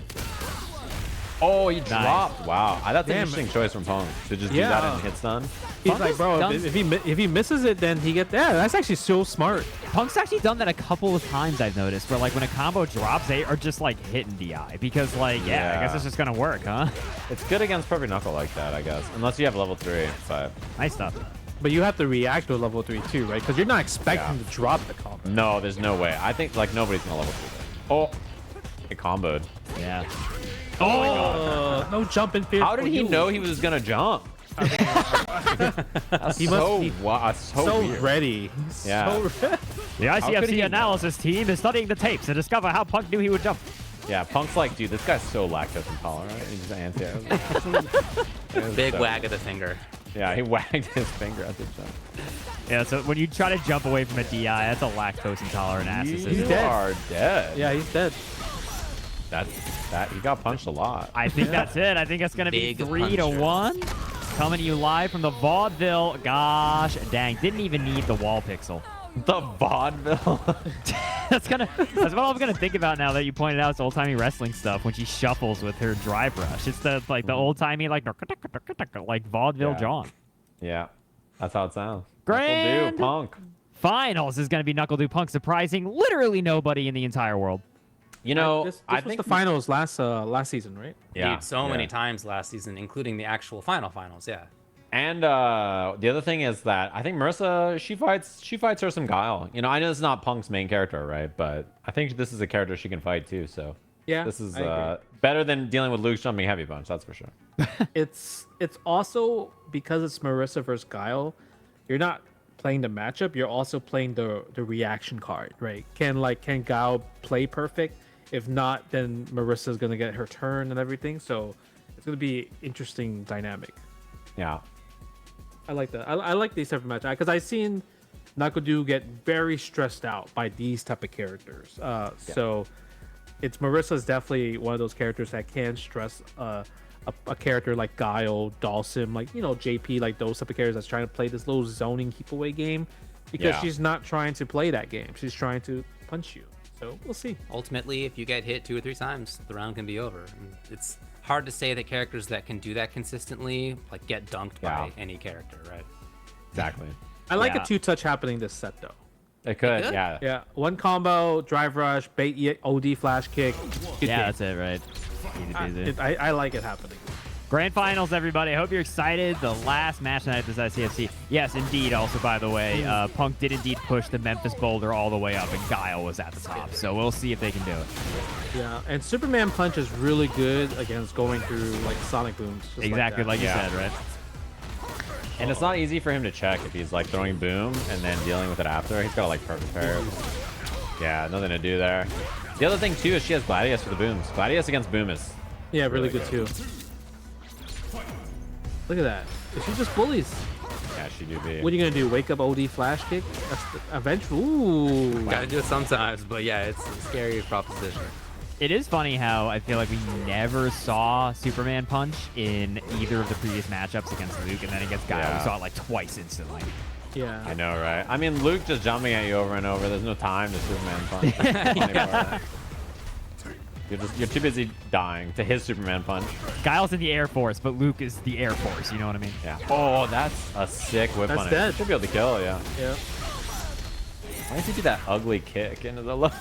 Oh, he dropped. Wow. That's an Damn. interesting choice from Pong to just do Yeah. that and hit stun. He's Punk like, has bro, done- if he misses it, then he gets that. That's actually so smart. Punk's actually done that a couple of times, I've noticed, where like when a combo drops, they are just like hitting DI because like, yeah, I guess Yeah. it's just gonna work, huh? It's good against Perfect Knuckle like that, I guess. Unless you have level 3, but Nice stuff. But you have to react to a level 3 too, right? Because you're not expecting Yeah. to drop the combo. no, there's no way. I think like nobody's gonna level 3 there. Oh, it comboed. Yeah. No jumping fear. How did he know he was gonna jump? That's He so, must be so weird. ready. Yeah. So ready. The could he ICFC know? analysis team is studying the tapes to discover how Punk knew he would jump. Yeah, Punk's like, dude, this guy's so lactose intolerant. He's an anti. Big wag of the finger. Yeah, he wagged his finger at the jump. Yeah, so when you try to jump away from a DI, that's a lactose intolerant ass. You dead. are dead. Yeah, he's dead. That he got punched a lot. I think that's it. I think it's gonna be Big 3-1. Coming to you live from the vaudeville. Gosh dang, didn't even need the wall pixel. The vaudeville. That's what I'm gonna think about now that you pointed out it's old timey wrestling stuff when she shuffles with her drive rush. It's the old timey like vaudeville Yeah. John. Yeah, that's how it sounds. Grand NuckleDu, Punk. Finals is gonna be NuckleDu Punk, surprising literally nobody in the entire world. You know, this I was think the finals last season, right? Yeah, Dude, so many yeah. times last season, including the actual finals. Yeah. And the other thing is that I think Marisa, she fights her some Guile. You know, I know it's not Punk's main character, right? But I think this is a character she can fight too. So Yeah. this is I agree. better than dealing with Luke's jumping heavy punch. That's for sure. It's also because it's Marisa versus Guile, you're not playing the matchup, you're also playing the reaction card, right? Can Guile play perfect? If not, then Marissa's gonna get her turn and everything. So it's gonna be interesting dynamic. Yeah. I like that. I like these type of matches because I've seen NuckleDu get very stressed out by these type of characters. So it's Marissa's definitely one of those characters that can stress a character like Guile, Dawson, like JP, like those type of characters that's trying to play this little zoning keep away game because Yeah. she's not trying to play that game. She's trying to punch you. So we'll see. Ultimately, if you get hit 2 or 3 times, the round can be over. And it's hard to say that characters that can do that consistently like get dunked by any character, right? Exactly. I like a 2-touch happening this set though. It could, yeah. Yeah, 1 combo, drive rush, bait OD flash kick. That's it, right? Easy peasy. I like it happening. Grand Finals, everybody. I hope you're excited. The last match tonight at this ICFC. Yes, indeed. Also, by the way, Punk did indeed push the Memphis Boulder all the way up, and Guile was at the top. So we'll see if they can do it. Yeah, and Superman Punch is really good against going through like Sonic Booms. Exactly like you said, right? And it's not easy for him to check if he's like throwing boom and then dealing with it after. He's got to like perfect pair. Yeah, nothing to do there. The other thing too is she has Gladius for the booms. Gladius against boom is really good too. Look at that. She just bullies. Yeah, she do be. What are you gonna do? Wake up OD flash kick? That's eventually. Ooh. Gotta do it sometimes, but yeah, it's a scary proposition. It is funny how I feel like we never saw Superman Punch in either of the previous matchups against Luke, and then against Guile, we saw it like twice instantly. Yeah. I know, right? I mean, Luke just jumping at you over and over. There's no time to Superman Punch. You're too busy dying to his Superman Punch. Guile's in the Air Force, but Luke is the Air Force. You know what I mean? Yeah. Oh, that's a sick whip on it. Dead. Should be able to kill, yeah. Yeah. Why does he do that ugly kick into the low?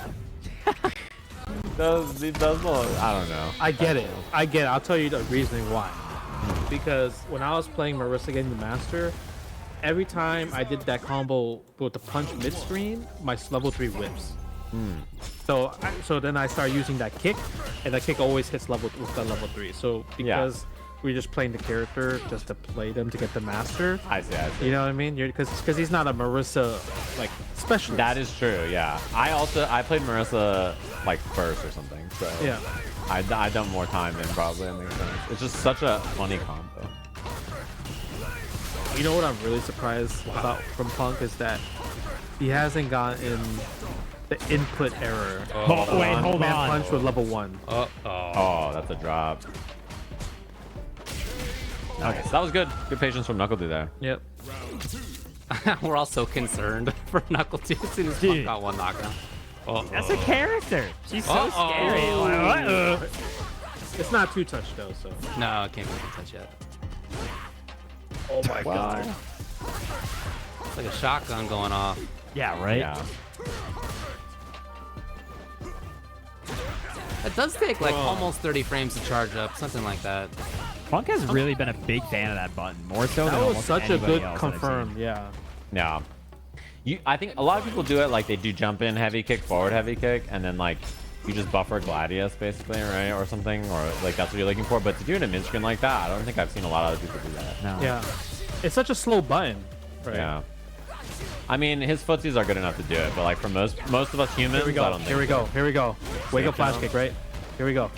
He does I don't know. I get it. I'll tell you the reasoning why. Because when I was playing Marisa getting the master, every time I did that combo with the punch mid-screen, my level 3 whips. So then I started using that kick, and that kick always hits level 3. So because we're just playing the character just to play them to get the master. I see. You know what I mean? Because he's not a Marisa like specialist. That is true. Yeah. I played Marisa like first or something. So yeah. I done more time in probably. That makes sense. It's just such a funny combo. You know what I'm really surprised about from Punk is that he hasn't gotten the input error. Wait, hold on. Punch with level 1. Oh, that's a drop. Nice. That was good. Good patience from NuckleDu there. Yep. We're all so concerned for NuckleDu as soon as Punk got 1 knockdown. That's a character. She's so scary. It's not 2-touch though, so. No, it can't be 2-touch yet. Oh my god. It's like a shotgun going off. Yeah, right? Yeah. It does take like almost 30 frames to charge up, something like that. Punk has really been a big fan of that button, more so than That was almost such a anybody good else confirm, yeah. Yeah. I think a lot of people do it like they do jump in heavy kick, forward heavy kick, and then like you just buffer Gladius basically, right? Or something, or like that's what you're looking for. But to do it in mid screen like that, I don't think I've seen a lot of other people do that. No. Yeah. It's such a slow button. Right. Yeah. I mean, his footsies are good enough to do it, but like for most of us humans, Here we go. I don't think Here we go. Here we go. Wake up flash kick, right? Here we go.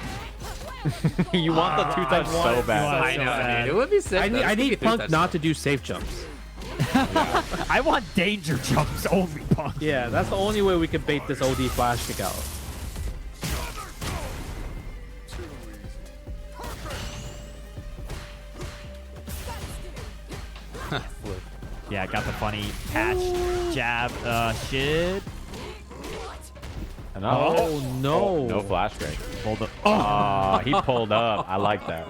You want the 2-touch so bad. I know, dude. It would be sick. I need Punk not to do safe jumps. I want danger jumps only, Punk. Yeah, that's the only way we can bait this OD flash kick out. Yeah, got the funny patch jab shit. Oh no. No flash break. Pulled up. Oh, he pulled up. I like that.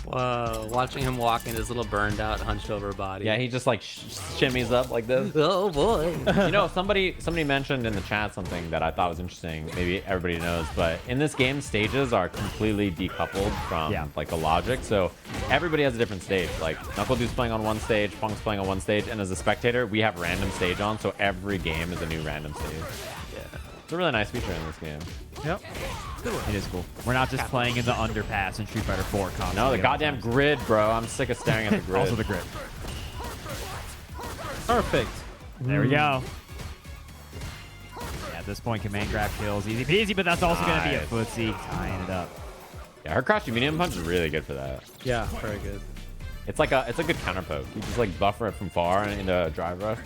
Whoa, watching him walk in his little burned out, hunched over body. Yeah, he just like shimmies up like this. Oh boy. You know, somebody mentioned in the chat something that I thought was interesting. Maybe everybody knows, but in this game, stages are completely decoupled from like the logic. So everybody has a different stage. Like NuckleDu's playing on one stage, Punk's playing on one stage, and as a spectator, we have random stage on. So every game is a new random stage. Yeah, it's a really nice feature in this game. Yep. It is cool. We're not just playing in the underpass in Street Fighter 4 constantly. No, the goddamn grid, bro. I'm sick of staring at the grid. Also the grid. Perfect. There we go. Yeah, at this point, command grab kills easy peasy, but that's also going to be a footsie tying it up. Yeah, her crouching medium punch is really good for that. Yeah, very good. It's a good counter poke. You just like buffer it from far and into a drive rush.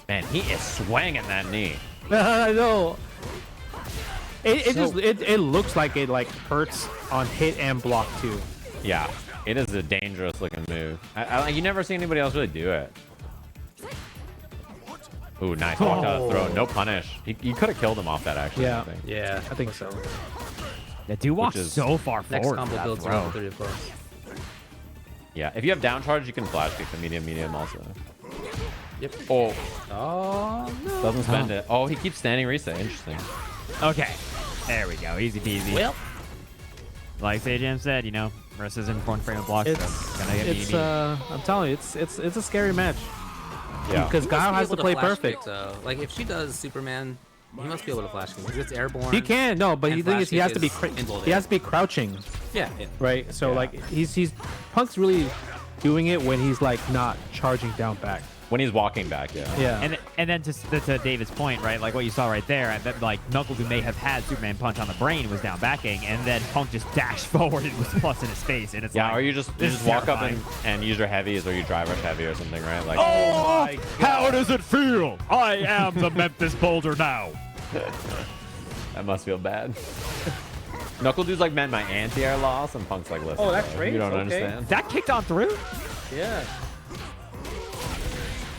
Man, he is swinging that knee. I know. It looks like it like hurts on hit and block too. Yeah, it is a dangerous looking move. You never see anybody else really do it. Ooh, nice. Walked out of throw. No punish. He could have killed him off that, actually. Yeah. I think. Yeah. I think so. The dude walks so far Next forward. combo builds around 3 of course. Yeah. If you have down charge, you can flash kick the medium also. Yep. Oh. Oh, no. Doesn't spend it. Oh, he keeps standing reset. Interesting. Okay. There we go. Easy peasy. Well, like Jam said, you know, Marisa's in one frame of block. I'm telling you, it's a scary match. Yeah. Because Guile has to play flash perfect. kick, though. Like, if she does Superman, he must be able to flash kick because it's airborne. He can, no, but and the thing is, he has to be flash kick is he has to be crouching, Yeah. right? So Yeah. like he's Punk's really doing it when he's like not charging down back. When he's walking back, yeah. Yeah. And then to David's point, right? Like what you saw right there, that like NuckleDu may have had Superman punch on the brain, was down backing, and then Punk just dashed forward and was plus in his face, and it's Yeah, like, or you just walk up and use your heavies, or you drive rush heavy or something, right? Like, oh my God. how does it feel? I am the Memphis Boulder now. that must feel bad. NuckleDu's like, man, my anti-air loss, and Punk's like, listen, Oh, that's bro, right. you don't Okay. understand. That kicked on through. Yeah.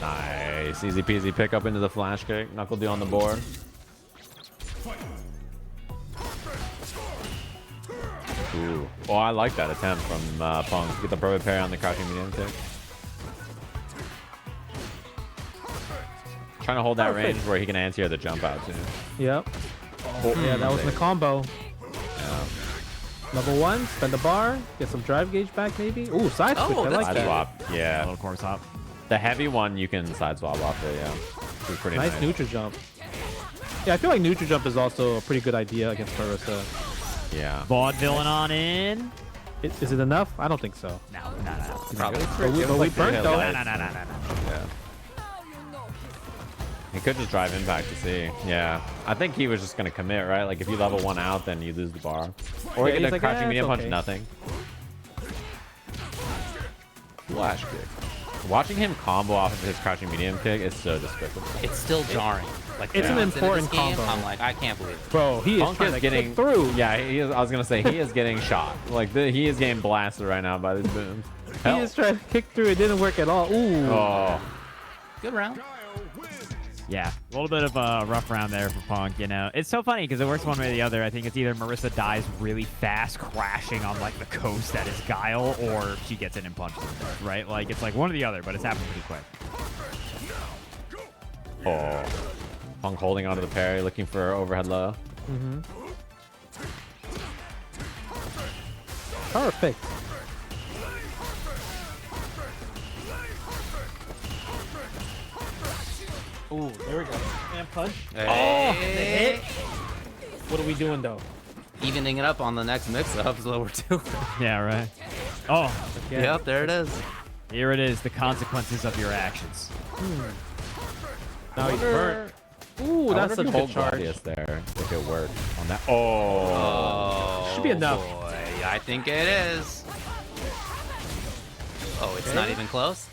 Nice, easy peasy pick up into the flash kick. NuckleDu on the board. Ooh. Oh, I like that attempt from Punk. Get the perfect parry on the crouching medium kick. Trying to hold that range where he can anti-air the jump out too. Yep. Yeah, that was in the combo. Yeah. Level 1, spend the bar, get some drive gauge back maybe. Ooh, side switch. I that's like Side that. swap. A Yeah. little course hop. The heavy one you can side swap off it, yeah. It's pretty Nice nice. neutral jump. Yeah, I feel like neutral jump is also a pretty good idea against Marisa. Yeah. Vaudevillain on in. Is it enough? I don't think so. No. Probably. But we burnt though. No. Yeah. He could just drive impact to see. Yeah. I think he was just going to commit, right? Like, if you level one out, then you lose the bar. Or Yeah, you he's get a like, crouching "Eh, medium it's punch, okay." nothing. Flash kick. Watching him combo off of his crouching medium kick is so despicable. It's still jarring. Like, It's an once into important this game, combo. I'm like, I can't believe it. Bro, he is Punk trying is to getting kick through. Yeah, he is. I was gonna say he is getting shot. Like he is getting blasted right now by these booms. He is trying to kick through. It didn't work at all. Ooh. Oh, Good round. Yeah, a little bit of a rough round there for Punk, you know. It's so funny because it works one way or the other. I think it's either Marisa dies really fast crashing on like the coast that is Guile, or she gets in and punches him, right? Like it's like one or the other, but it's happening pretty quick. oh. Punk holding onto the parry, looking for overhead low. Perfect. Ooh, there we go. And punch. Hey. What are we doing though? Evening it up on the next mix-up is what we're doing. Yeah, right. Oh, Yeah. Yep, there it is. here it is, the consequences of your actions. Now he's burnt. Ooh, that's a good charge. Gladius there. If it worked on that. Oh. Oh, Should be enough. Boy, I think it is. Oh, it's not even close?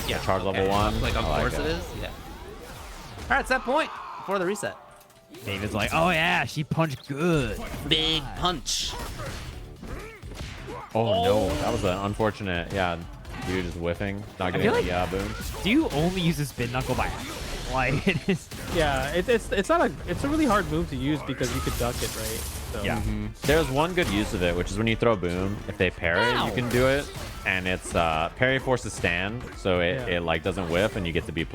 Yeah. Charge level 1. Like, of I like course it is? Yeah. All right, it's that point before the reset. David's like, oh yeah, she punched good. Big punch. Oh no, that was an unfortunate. Yeah, dude just whiffing, not getting feel the like- boom. Do you only use the spin knuckle by like it is? Yeah, it's not a really hard move to use because you could duck it, right? So. Yeah. There's one good use of it, which is when you throw boom. If they parry, you can do it, and it's parry forces stand, so it like doesn't whiff, and you get to B+.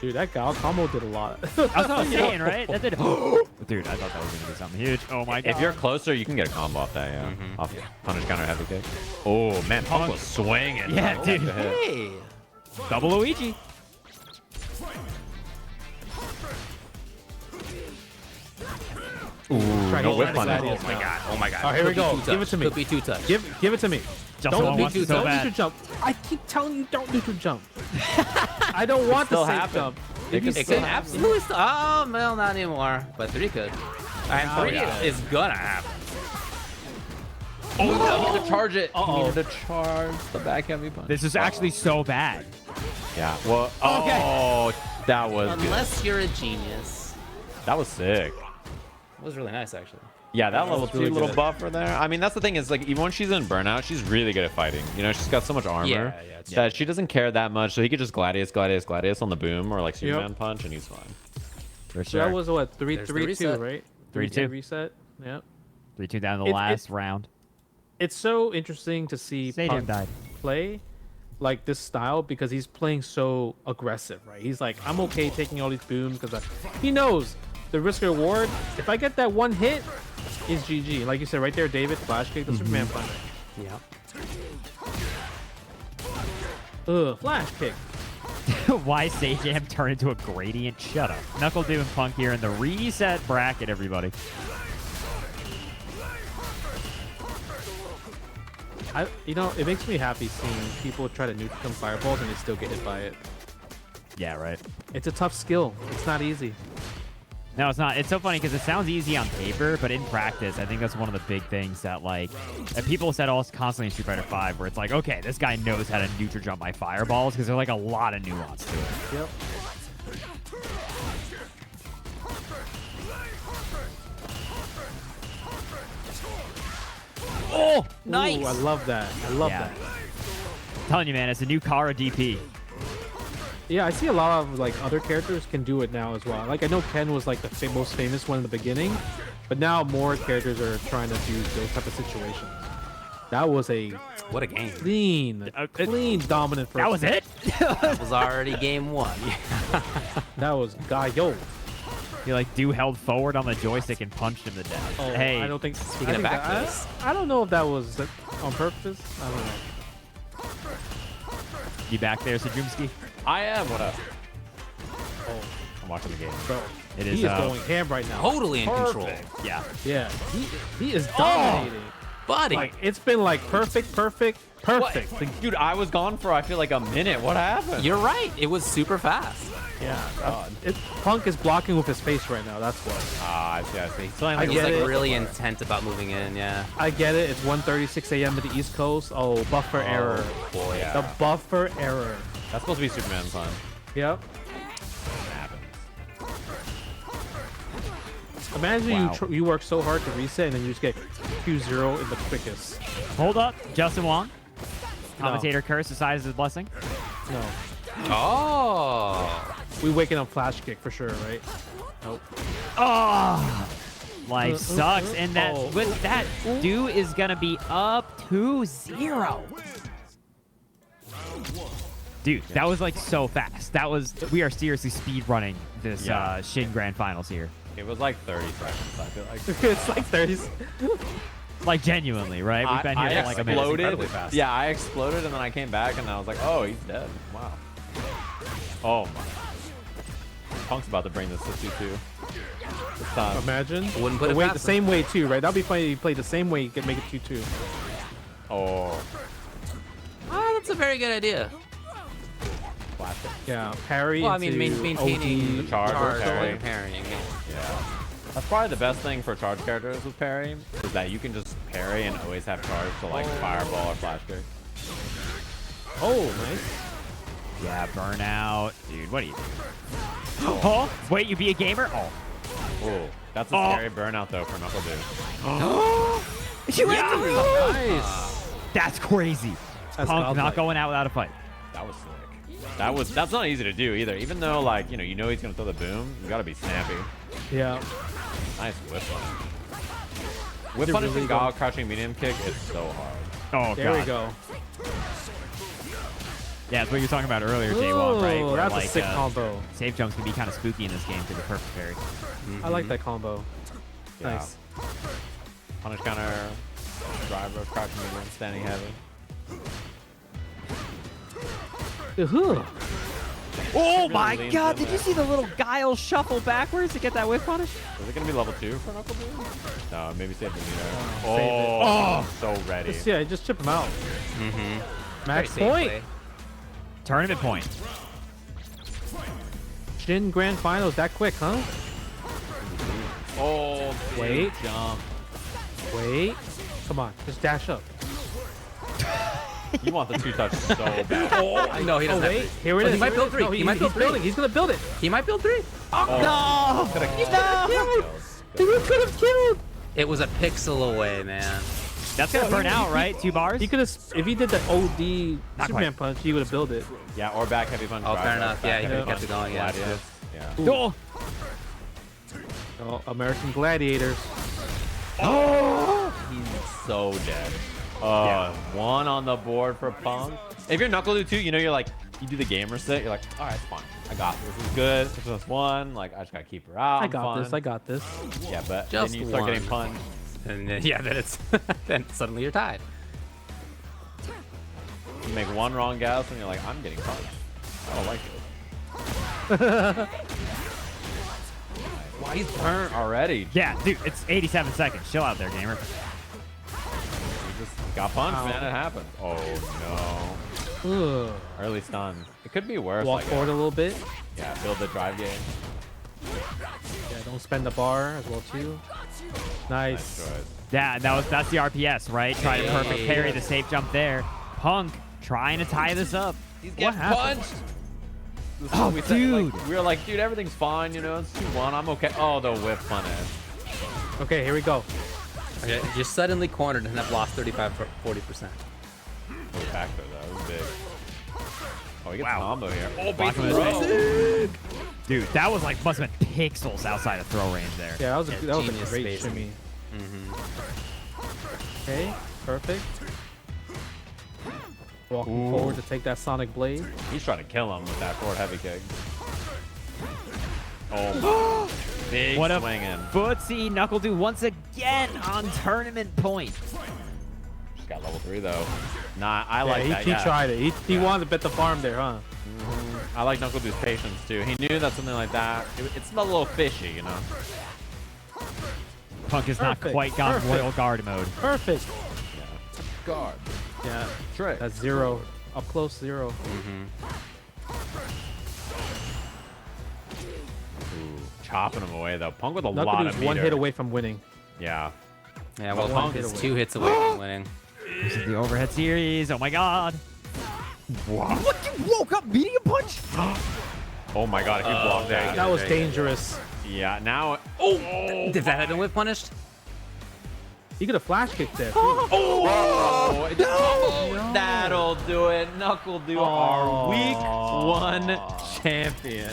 Dude, that Guile combo did a lot. That's what I'm saying, right? That did. Dude, I thought that was gonna be something huge. Oh my god. If you're closer, you can get a combo off that, yeah. Off punish counter heavy kick. Oh man, Punk was swinging. Yeah, bro. dude. Hey. Double Luigi. Try no to whip get punish. Gladius Oh my now. god. Oh my god. Oh, here we Could be go. two Give touch. it to me. Could be two touch. Give it to me. Justin Don't wants it so don't bad. neutral jump. I keep telling you, don't neutral jump. I don't want the still safe happen. jump. It If you could It say- could absolutely still. Oh, well, not anymore. But 3 could. And 3 is gonna happen. Oh, you need to charge it. Uh-oh. You needed to charge the back heavy punch. This is actually so bad. Yeah. Well. Oh, that was good. Unless you're a genius. That was sick. It was really nice, actually. Yeah, that level 2 really little good. buffer there. I mean, that's the thing is, like, even when she's in burnout, she's really good at fighting. You know, she's got so much armor that she doesn't care that much. So he could just gladius on the boom or like Superman punch, and he's fine. For So sure. that was what 3-2, reset. right? 3-2 reset. Yeah. 3-2 down to the last round. It's so interesting to see Stadium Punk died. play like this style because he's playing so aggressive, right? He's like, I'm okay taking all these booms because he knows the risk reward. If I get that one hit, is GG. Like you said right there, David, flash kick the Superman punch. Yeah. Ugh, flash kick. Why Sajam turn into a gradient? Shut up. NuckleDu and Punk here in the reset bracket, everybody. It makes me happy seeing people try to nuke some fireballs and they still get hit by it. Yeah, right. It's a tough skill. It's not easy. No, it's not. It's so funny because it sounds easy on paper, but in practice, I think that's one of the big things that, like, and people said all constantly in Street Fighter 5, where it's like, okay, this guy knows how to neutral jump my fireballs because there's like a lot of nuance to it. Yep. Oh, nice! Ooh, I love that. I love that. I'm telling you, man, it's a new Kara DP. Yeah, I see a lot of like other characters can do it now as well. Like I know Ken was like the most famous one in the beginning, but now more characters are trying to do those type of situations. That was a What a game. clean dominant first. That was it? That was already game 1. That was Guile. You like held forward on the joystick and punched him to death. Oh, hey, I don't think. Speaking of backwards. I don't know if that was on purpose. I don't know. you back there, Sajumski? I am. What up? Oh, I'm watching the game. bro, It he is going ham right now. Totally in control. Yeah. Yeah, he is dominating. Buddy. Like it's been like perfect. Like, dude, I was gone for I feel like a minute. What happened? You're right. It was super fast. Yeah, Punk is blocking with his face right now. That's why. Ah, I see. He's playing I like He's get like it. really intent about moving in. Yeah. I get it. It's 1:36 a.m. at the East Coast. Oh, buffer error. Boy. Yeah. The buffer error. That's supposed to be Superman's time. Yep. It happens. Imagine Wow. you work so hard to reset and then you just get Q0 in the quickest. Hold up, Justin Wong. Commentator curse decides his blessing. No. Oh. We waking up flash kick for sure, right? Nope. Oh, life sucks, and that Oh. with that do is gonna be up 2-0. Dude, that was like so fast. We are seriously speed running this Shin Grand Finals here. It was like 30 seconds. I feel like. It's like 30. Like genuinely, right? We've been here I for like a minute. exploded. Yeah, I exploded and then I came back and I was like, oh, he's dead. Wow. Oh my. Punk's about to bring this to 2-2. This time. Imagine. Wouldn't put it wait past the him. same way too, right? That'd be funny if you played the same way, you could make it 2-2. Oh. Ah, that's a very good idea. Classic. Yeah, parry. Well, I mean, into maintaining OD. the charge or parry. and parrying. Yeah. That's probably the best thing for charge characters with parry is that you can just parry and always have charge to like fireball or flash kick. Oh, nice. Yeah, burnout. Dude, what are you doing? Oh, wait, you be a gamer? Oh. Oh, that's a scary burnout though for NuckleDu. You went through. Nice. That's crazy. That's Punk godlike. not going out without a fight. That was sick. That's not easy to do either. Even though like you know he's gonna throw the boom, you gotta be snappy. Yeah. Nice whip punish. Whip punish really and Guile crouching medium kick is so hard. Oh, There God. we go. Yeah, that's what you were talking about earlier, J1, right? Ooh, Where, that's like, a sick combo. Safe jumps can be kind of spooky in this game through the perfect parry. I like that combo. Yeah. Nice. Punish counter, driver, crouching medium, standing heavy. Ugh. Oh really my leans God! in Did you there. see the little Guile shuffle backwards to get that whip punish? Is it gonna be level 2 for NuckleDu? No, maybe save the meter. Save it. Oh, so ready. Just, yeah, just chip him out. Max Very safe point. play. Tournament point. Shin Grand Finals that quick, huh? Oh, Wait. jump. Wait. Come on, just dash up. You want the 2-touch so bad. Oh, no, he Oh, doesn't wait. have Here it Oh, is. he might here it build is. 3. No, He might build he's 3. building. He's going to build it. He might build 3. No! He could have killed. It was a pixel away, man. That's gonna burn out, right? 2 bars. He could have, if he did the OD Superman punch, he would have built it. Yeah, or back heavy punch. Oh, fair enough. Yeah, he heavy could have kept it going. Yeah. Yeah. Oh. Oh, American Gladiators. Oh, he's so dead. One on the board for Punk. If you're NuckleDu too, you know, you're like, you do the gamer sit, you're like, all right, it's fine. I got this. This is good. This is one. Like, I just gotta keep her out. I got this. Yeah, but Just then you start one. getting punched. And then, yeah, then it's then suddenly you're tied. You make one wrong guess, and you're like, I'm getting punched. I don't like it. Why he's burnt already? Yeah, dude, it's 87 seconds. Chill out there, gamer. He just got punched, man. It happens. Oh no. Ugh. Early stun. It could be worse. Walk forward a little bit. Yeah, build the drive game. Yeah, don't spend the bar as well too. Nice. Nice choice. Yeah, that's the RPS, right? Try to perfect parry the safe jump there. Punk trying to tie this up. He's getting punched. Oh, we dude. we were like, dude, everything's fine, you know, it's 2-1, I'm okay. Oh, the whip punish. Okay, here we go. Okay, you're suddenly cornered and have lost 35 for 40%. Back there, though. That was big. Oh, he gets Wow. combo here. Oh, Block base him throw. in. Dude, that was like, must have been pixels outside of throw range there. Yeah, that was a genius great spacing. shimmy. Okay, perfect. Walking forward to take that Sonic Blade. He's trying to kill him with that forward heavy kick. Oh, big What a swinging. footsie NuckleDu once again on tournament point. Just got level 3, though. Nah, I like that. He tried it. He wanted to bet the farm there, huh? I like NuckleDu's patience, too. He knew that something like that, it's a little fishy, you know? Punk has not Perfect, quite gone perfect. royal guard mode. Perfect. Guard. Yeah, Trick. that's 0. Up close, 0. Ooh, chopping him away, though. Punk with a lot NuckleDu's of meter. one hit away from winning. Yeah. Yeah, well, One Punk hit is away. 2 hits away from winning. This is the overhead series. Oh my god. What? You woke up beating a punch? Oh my god, if you block that. That was very good. dangerous. Yeah, now. Did that have been whip punished? He could have flash kicked there. Too. Oh, no. That'll do it. NuckleDu, our week 1 champion.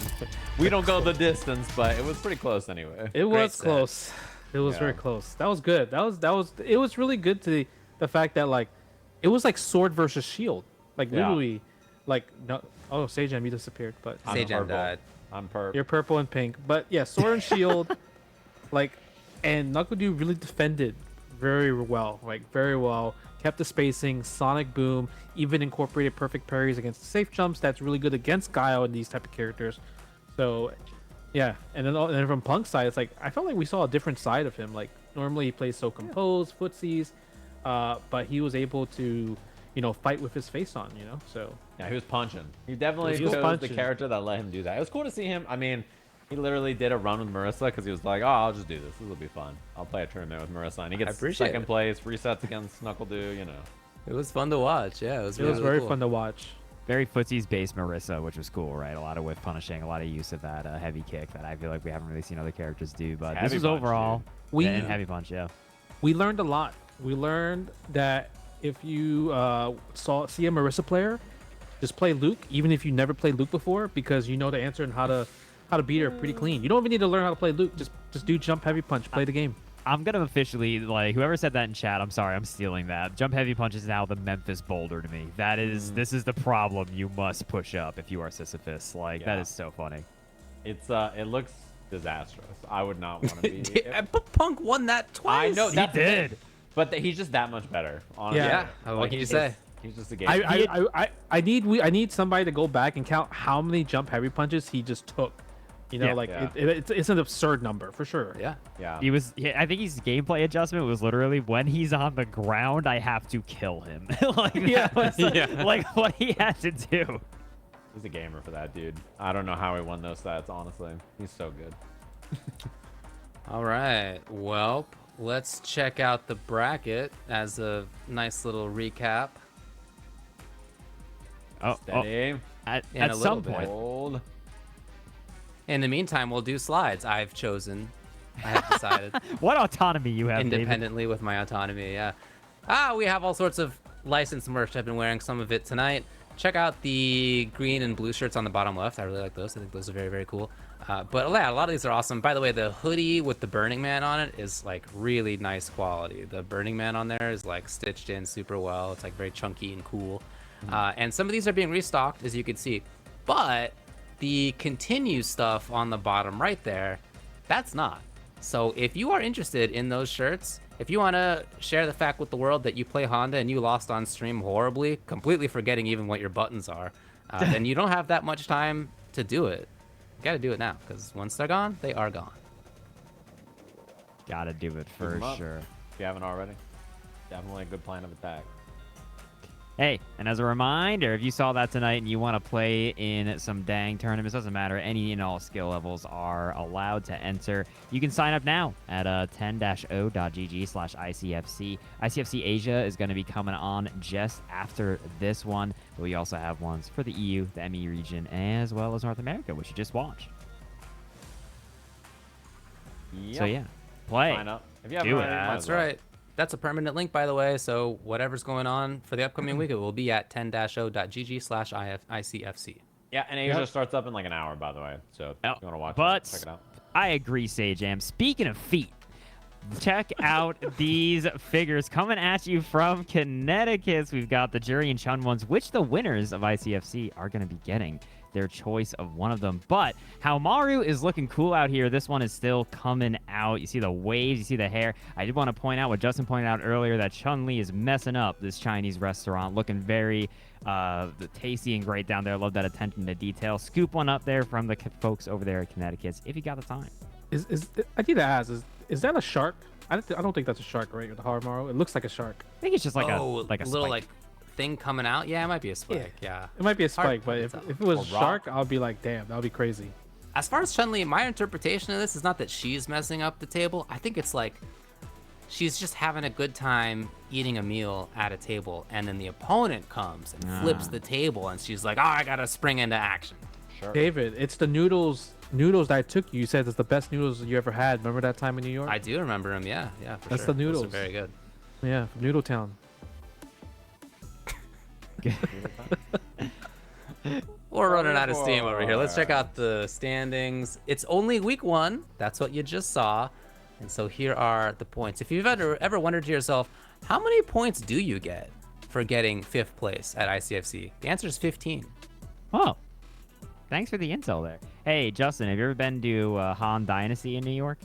We don't go the distance, but it was pretty close anyway. It was set. close. It was very close. That was good. It was really good to the fact that like it was like sword versus shield. Like literally, like no. Oh, Sajam, you disappeared, but I'm Sajam purple. died. I'm purple. you're purple and pink. But yeah, sword and shield, like, and NuckleDu really defended very well. Like very well. Kept the spacing, sonic boom, even incorporated perfect parries against safe jumps. That's really good against Guile and these type of characters. So, yeah, and then from Punk's side, it's like I felt like we saw a different side of him. Like normally he plays so composed, footsies, but he was able to, fight with his face on. So Yeah, he was punching. He definitely He was chose the punching. character that let him do that. It was cool to see him. I mean, he literally did a run with Marisa because he was like, oh, I'll just do this. This will be fun. I'll play a tournament with Marisa. And he gets appreciate second it. place, resets against NuckleDu, It was fun to watch. Yeah, it was. it was really very cool. fun to watch. Very footsies based Marisa, which was cool, right? A lot of whiff punishing, a lot of use of that heavy kick that I feel like we haven't really seen other characters do. But Heavy this was punch, overall. dude. And heavy punch, yeah. We learned a lot. We learned that if you see a Marisa player, just play Luke, even if you never played Luke before, because you know the answer and how to beat her pretty clean. You don't even need to learn how to play Luke. Just do jump heavy punch, play the game. I'm gonna officially, like, whoever said that in chat, I'm sorry, I'm stealing that. Jump heavy punch is now the Memphis Boulder to me. That is, this is the problem you must push up if you are Sisyphus. Like, that Yeah. is so funny. it looks disastrous. I would not want to be. Punk won that twice. I know He that's the thing. did. But he's just that much better. Honestly. Yeah. What can you say? He's just a game. I need somebody to go back and count how many jump heavy punches he just took. Yeah. It's an absurd number for sure. Yeah. Yeah. I think his gameplay adjustment was literally when he's on the ground, I have to kill him. Like, that was, like what he had to do. He's a gamer for that, dude. I don't know how he won those stats, honestly. He's so good. All right. Well, let's check out the bracket as a nice little recap. Steady. At In a some little bit. point. Hold. In the meantime, we'll do slides. I've chosen I have decided. What autonomy you have, Independently with my autonomy, yeah. We have all sorts of licensed merch. I've been wearing some of it tonight. Check out the green and blue shirts on the bottom left. I really like those. I think those are very, very cool. But yeah, a lot of these are awesome. By the way, the hoodie with the Burning Man on it is like really nice quality. The Burning Man on there is like stitched in super well. It's like very chunky and cool. And some of these are being restocked, as you can see. But the continue stuff on the bottom right there, that's not. So if you are interested in those shirts, if you want to share the fact with the world that you play Honda and you lost on stream horribly, completely forgetting even what your buttons are, then you don't have that much time to do it. You got to do it now, because once they're gone, they are gone. Gotta do it for sure. If you haven't already, definitely a good plan of attack. Hey, and as a reminder, if you saw that tonight and you want to play in some dang tournaments, doesn't matter, any and all skill levels are allowed to enter. You can sign up now at 10-o.gg/ICFC. ICFC Asia is going to be coming on just after this one, but we also have ones for the EU, the ME region, as well as North America, which you just watched. Yep. So yeah, play. Sign up. If you haven't Do already, it. might That's as well. right. That's a permanent link, by the way. So whatever's going on for the upcoming week, it will be at 10-o.gg/ICFC. Yeah, and Asia starts up in like an hour, by the way. So if you want to watch it, check it out. I agree, Sajam. Speaking of feet, check out these figures coming at you from Connecticut. We've got the Juri and Chun ones, which the winners of ICFC are going to be getting their choice of one of them. But how Maru is looking cool out here, this one is still coming out. You see the waves, you see the hair. I did want to point out what Justin pointed out earlier, that Chun-Li is messing up this Chinese restaurant, looking very tasty and great down there. Love that attention to detail. Scoop one up there from the folks over there at Connecticut if you got the time. I need to ask, is that a shark? I don't think that's a shark, right? With the Hamaru, it looks like a shark. I think it's just like a little spike. thing coming out. Yeah, it might be a spike. Yeah. It might be a spike, but Hard if it was Or a shark, I'll be like, damn, that would be crazy. As far as Chun-Li, my interpretation of this is not that she's messing up the table. I think it's like she's just having a good time eating a meal at a table, and then the opponent comes and flips the table, and she's like, oh, I gotta spring into action. Sure. David, it's the noodles that I took you. You said it's the best noodles you ever had. Remember that time in New York? I do remember him. Yeah, for That's sure. the noodles. Those are very good. Yeah, from Noodle Town. We're running out of steam over here. Let's check out the standings. It's only week 1. That's what you just saw. And so here are the points. If you've ever wondered to yourself, how many points do you get for getting 5th place at ICFC? The answer is 15. Oh, thanks for the intel there. Hey, Justin, have you ever been to Han Dynasty in New York?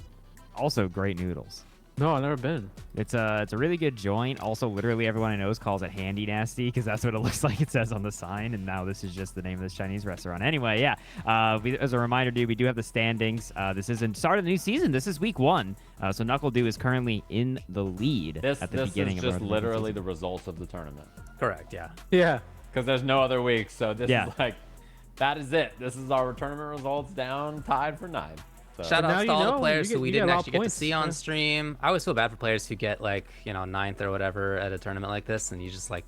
Also great noodles. No, I've never been. It's a really good joint. Also, literally everyone I know calls it Handy Nasty because that's what it looks like it says on the sign. And now this is just the name of this Chinese restaurant. Anyway, yeah. As a reminder, dude, we do have the standings. This isn't start of the new season. This is week 1. So NuckleDu is currently in the lead at the beginning is of just our literally season. the results of the tournament. Correct, yeah. Yeah. Because there's no other week, so this Yeah. is like, that is it. This is our tournament results down, tied for 9. So. Shout Now out to you all the know, players you who we get a didn't lot of actually get to points, see on yeah. stream. I always feel bad for players who get like, 9th or whatever at a tournament like this, and you just like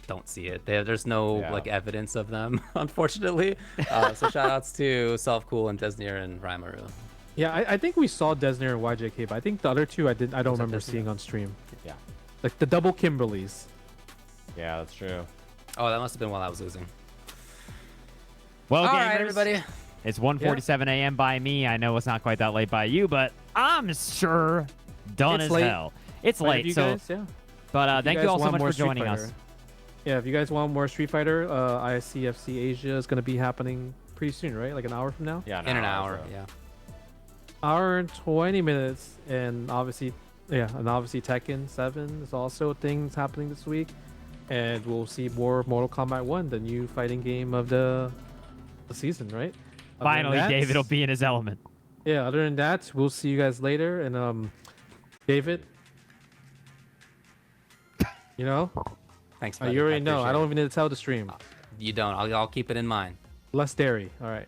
don't see it. There's no like evidence of them, unfortunately. So shout outs to Self-Cool and Deznere and Rymaru. Yeah, I think we saw Deznere and YJK, but I think the other two I don't remember seeing on stream. Yeah. Like the double Kimberlys. Yeah, that's true. Oh, that must have been while I was losing. Well, All gamers, right, everybody. It's 1:47 a.m. by me. I know it's not quite that late by you, but I'm sure done It's as late. hell. It's But if late, you so. guys, yeah. But thank you all so want much more for Street joining Fighter- us. Yeah, if you guys want more Street Fighter, ICFC Asia is going to be happening pretty soon, right? Like an hour from now? Yeah, In an hour, yeah. Hour and 20 minutes, and obviously Tekken 7 is also things happening this week, and we'll see more Mortal Kombat 1, the new fighting game of the season, right? Other than Finally, that- David will be in his element. Yeah, other than that, we'll see you guys later, and David, you know, Thanks, you buddy. already I know. I appreciate don't it. even need to tell the stream. You don't. I'll keep it in mind. Less dairy. All right.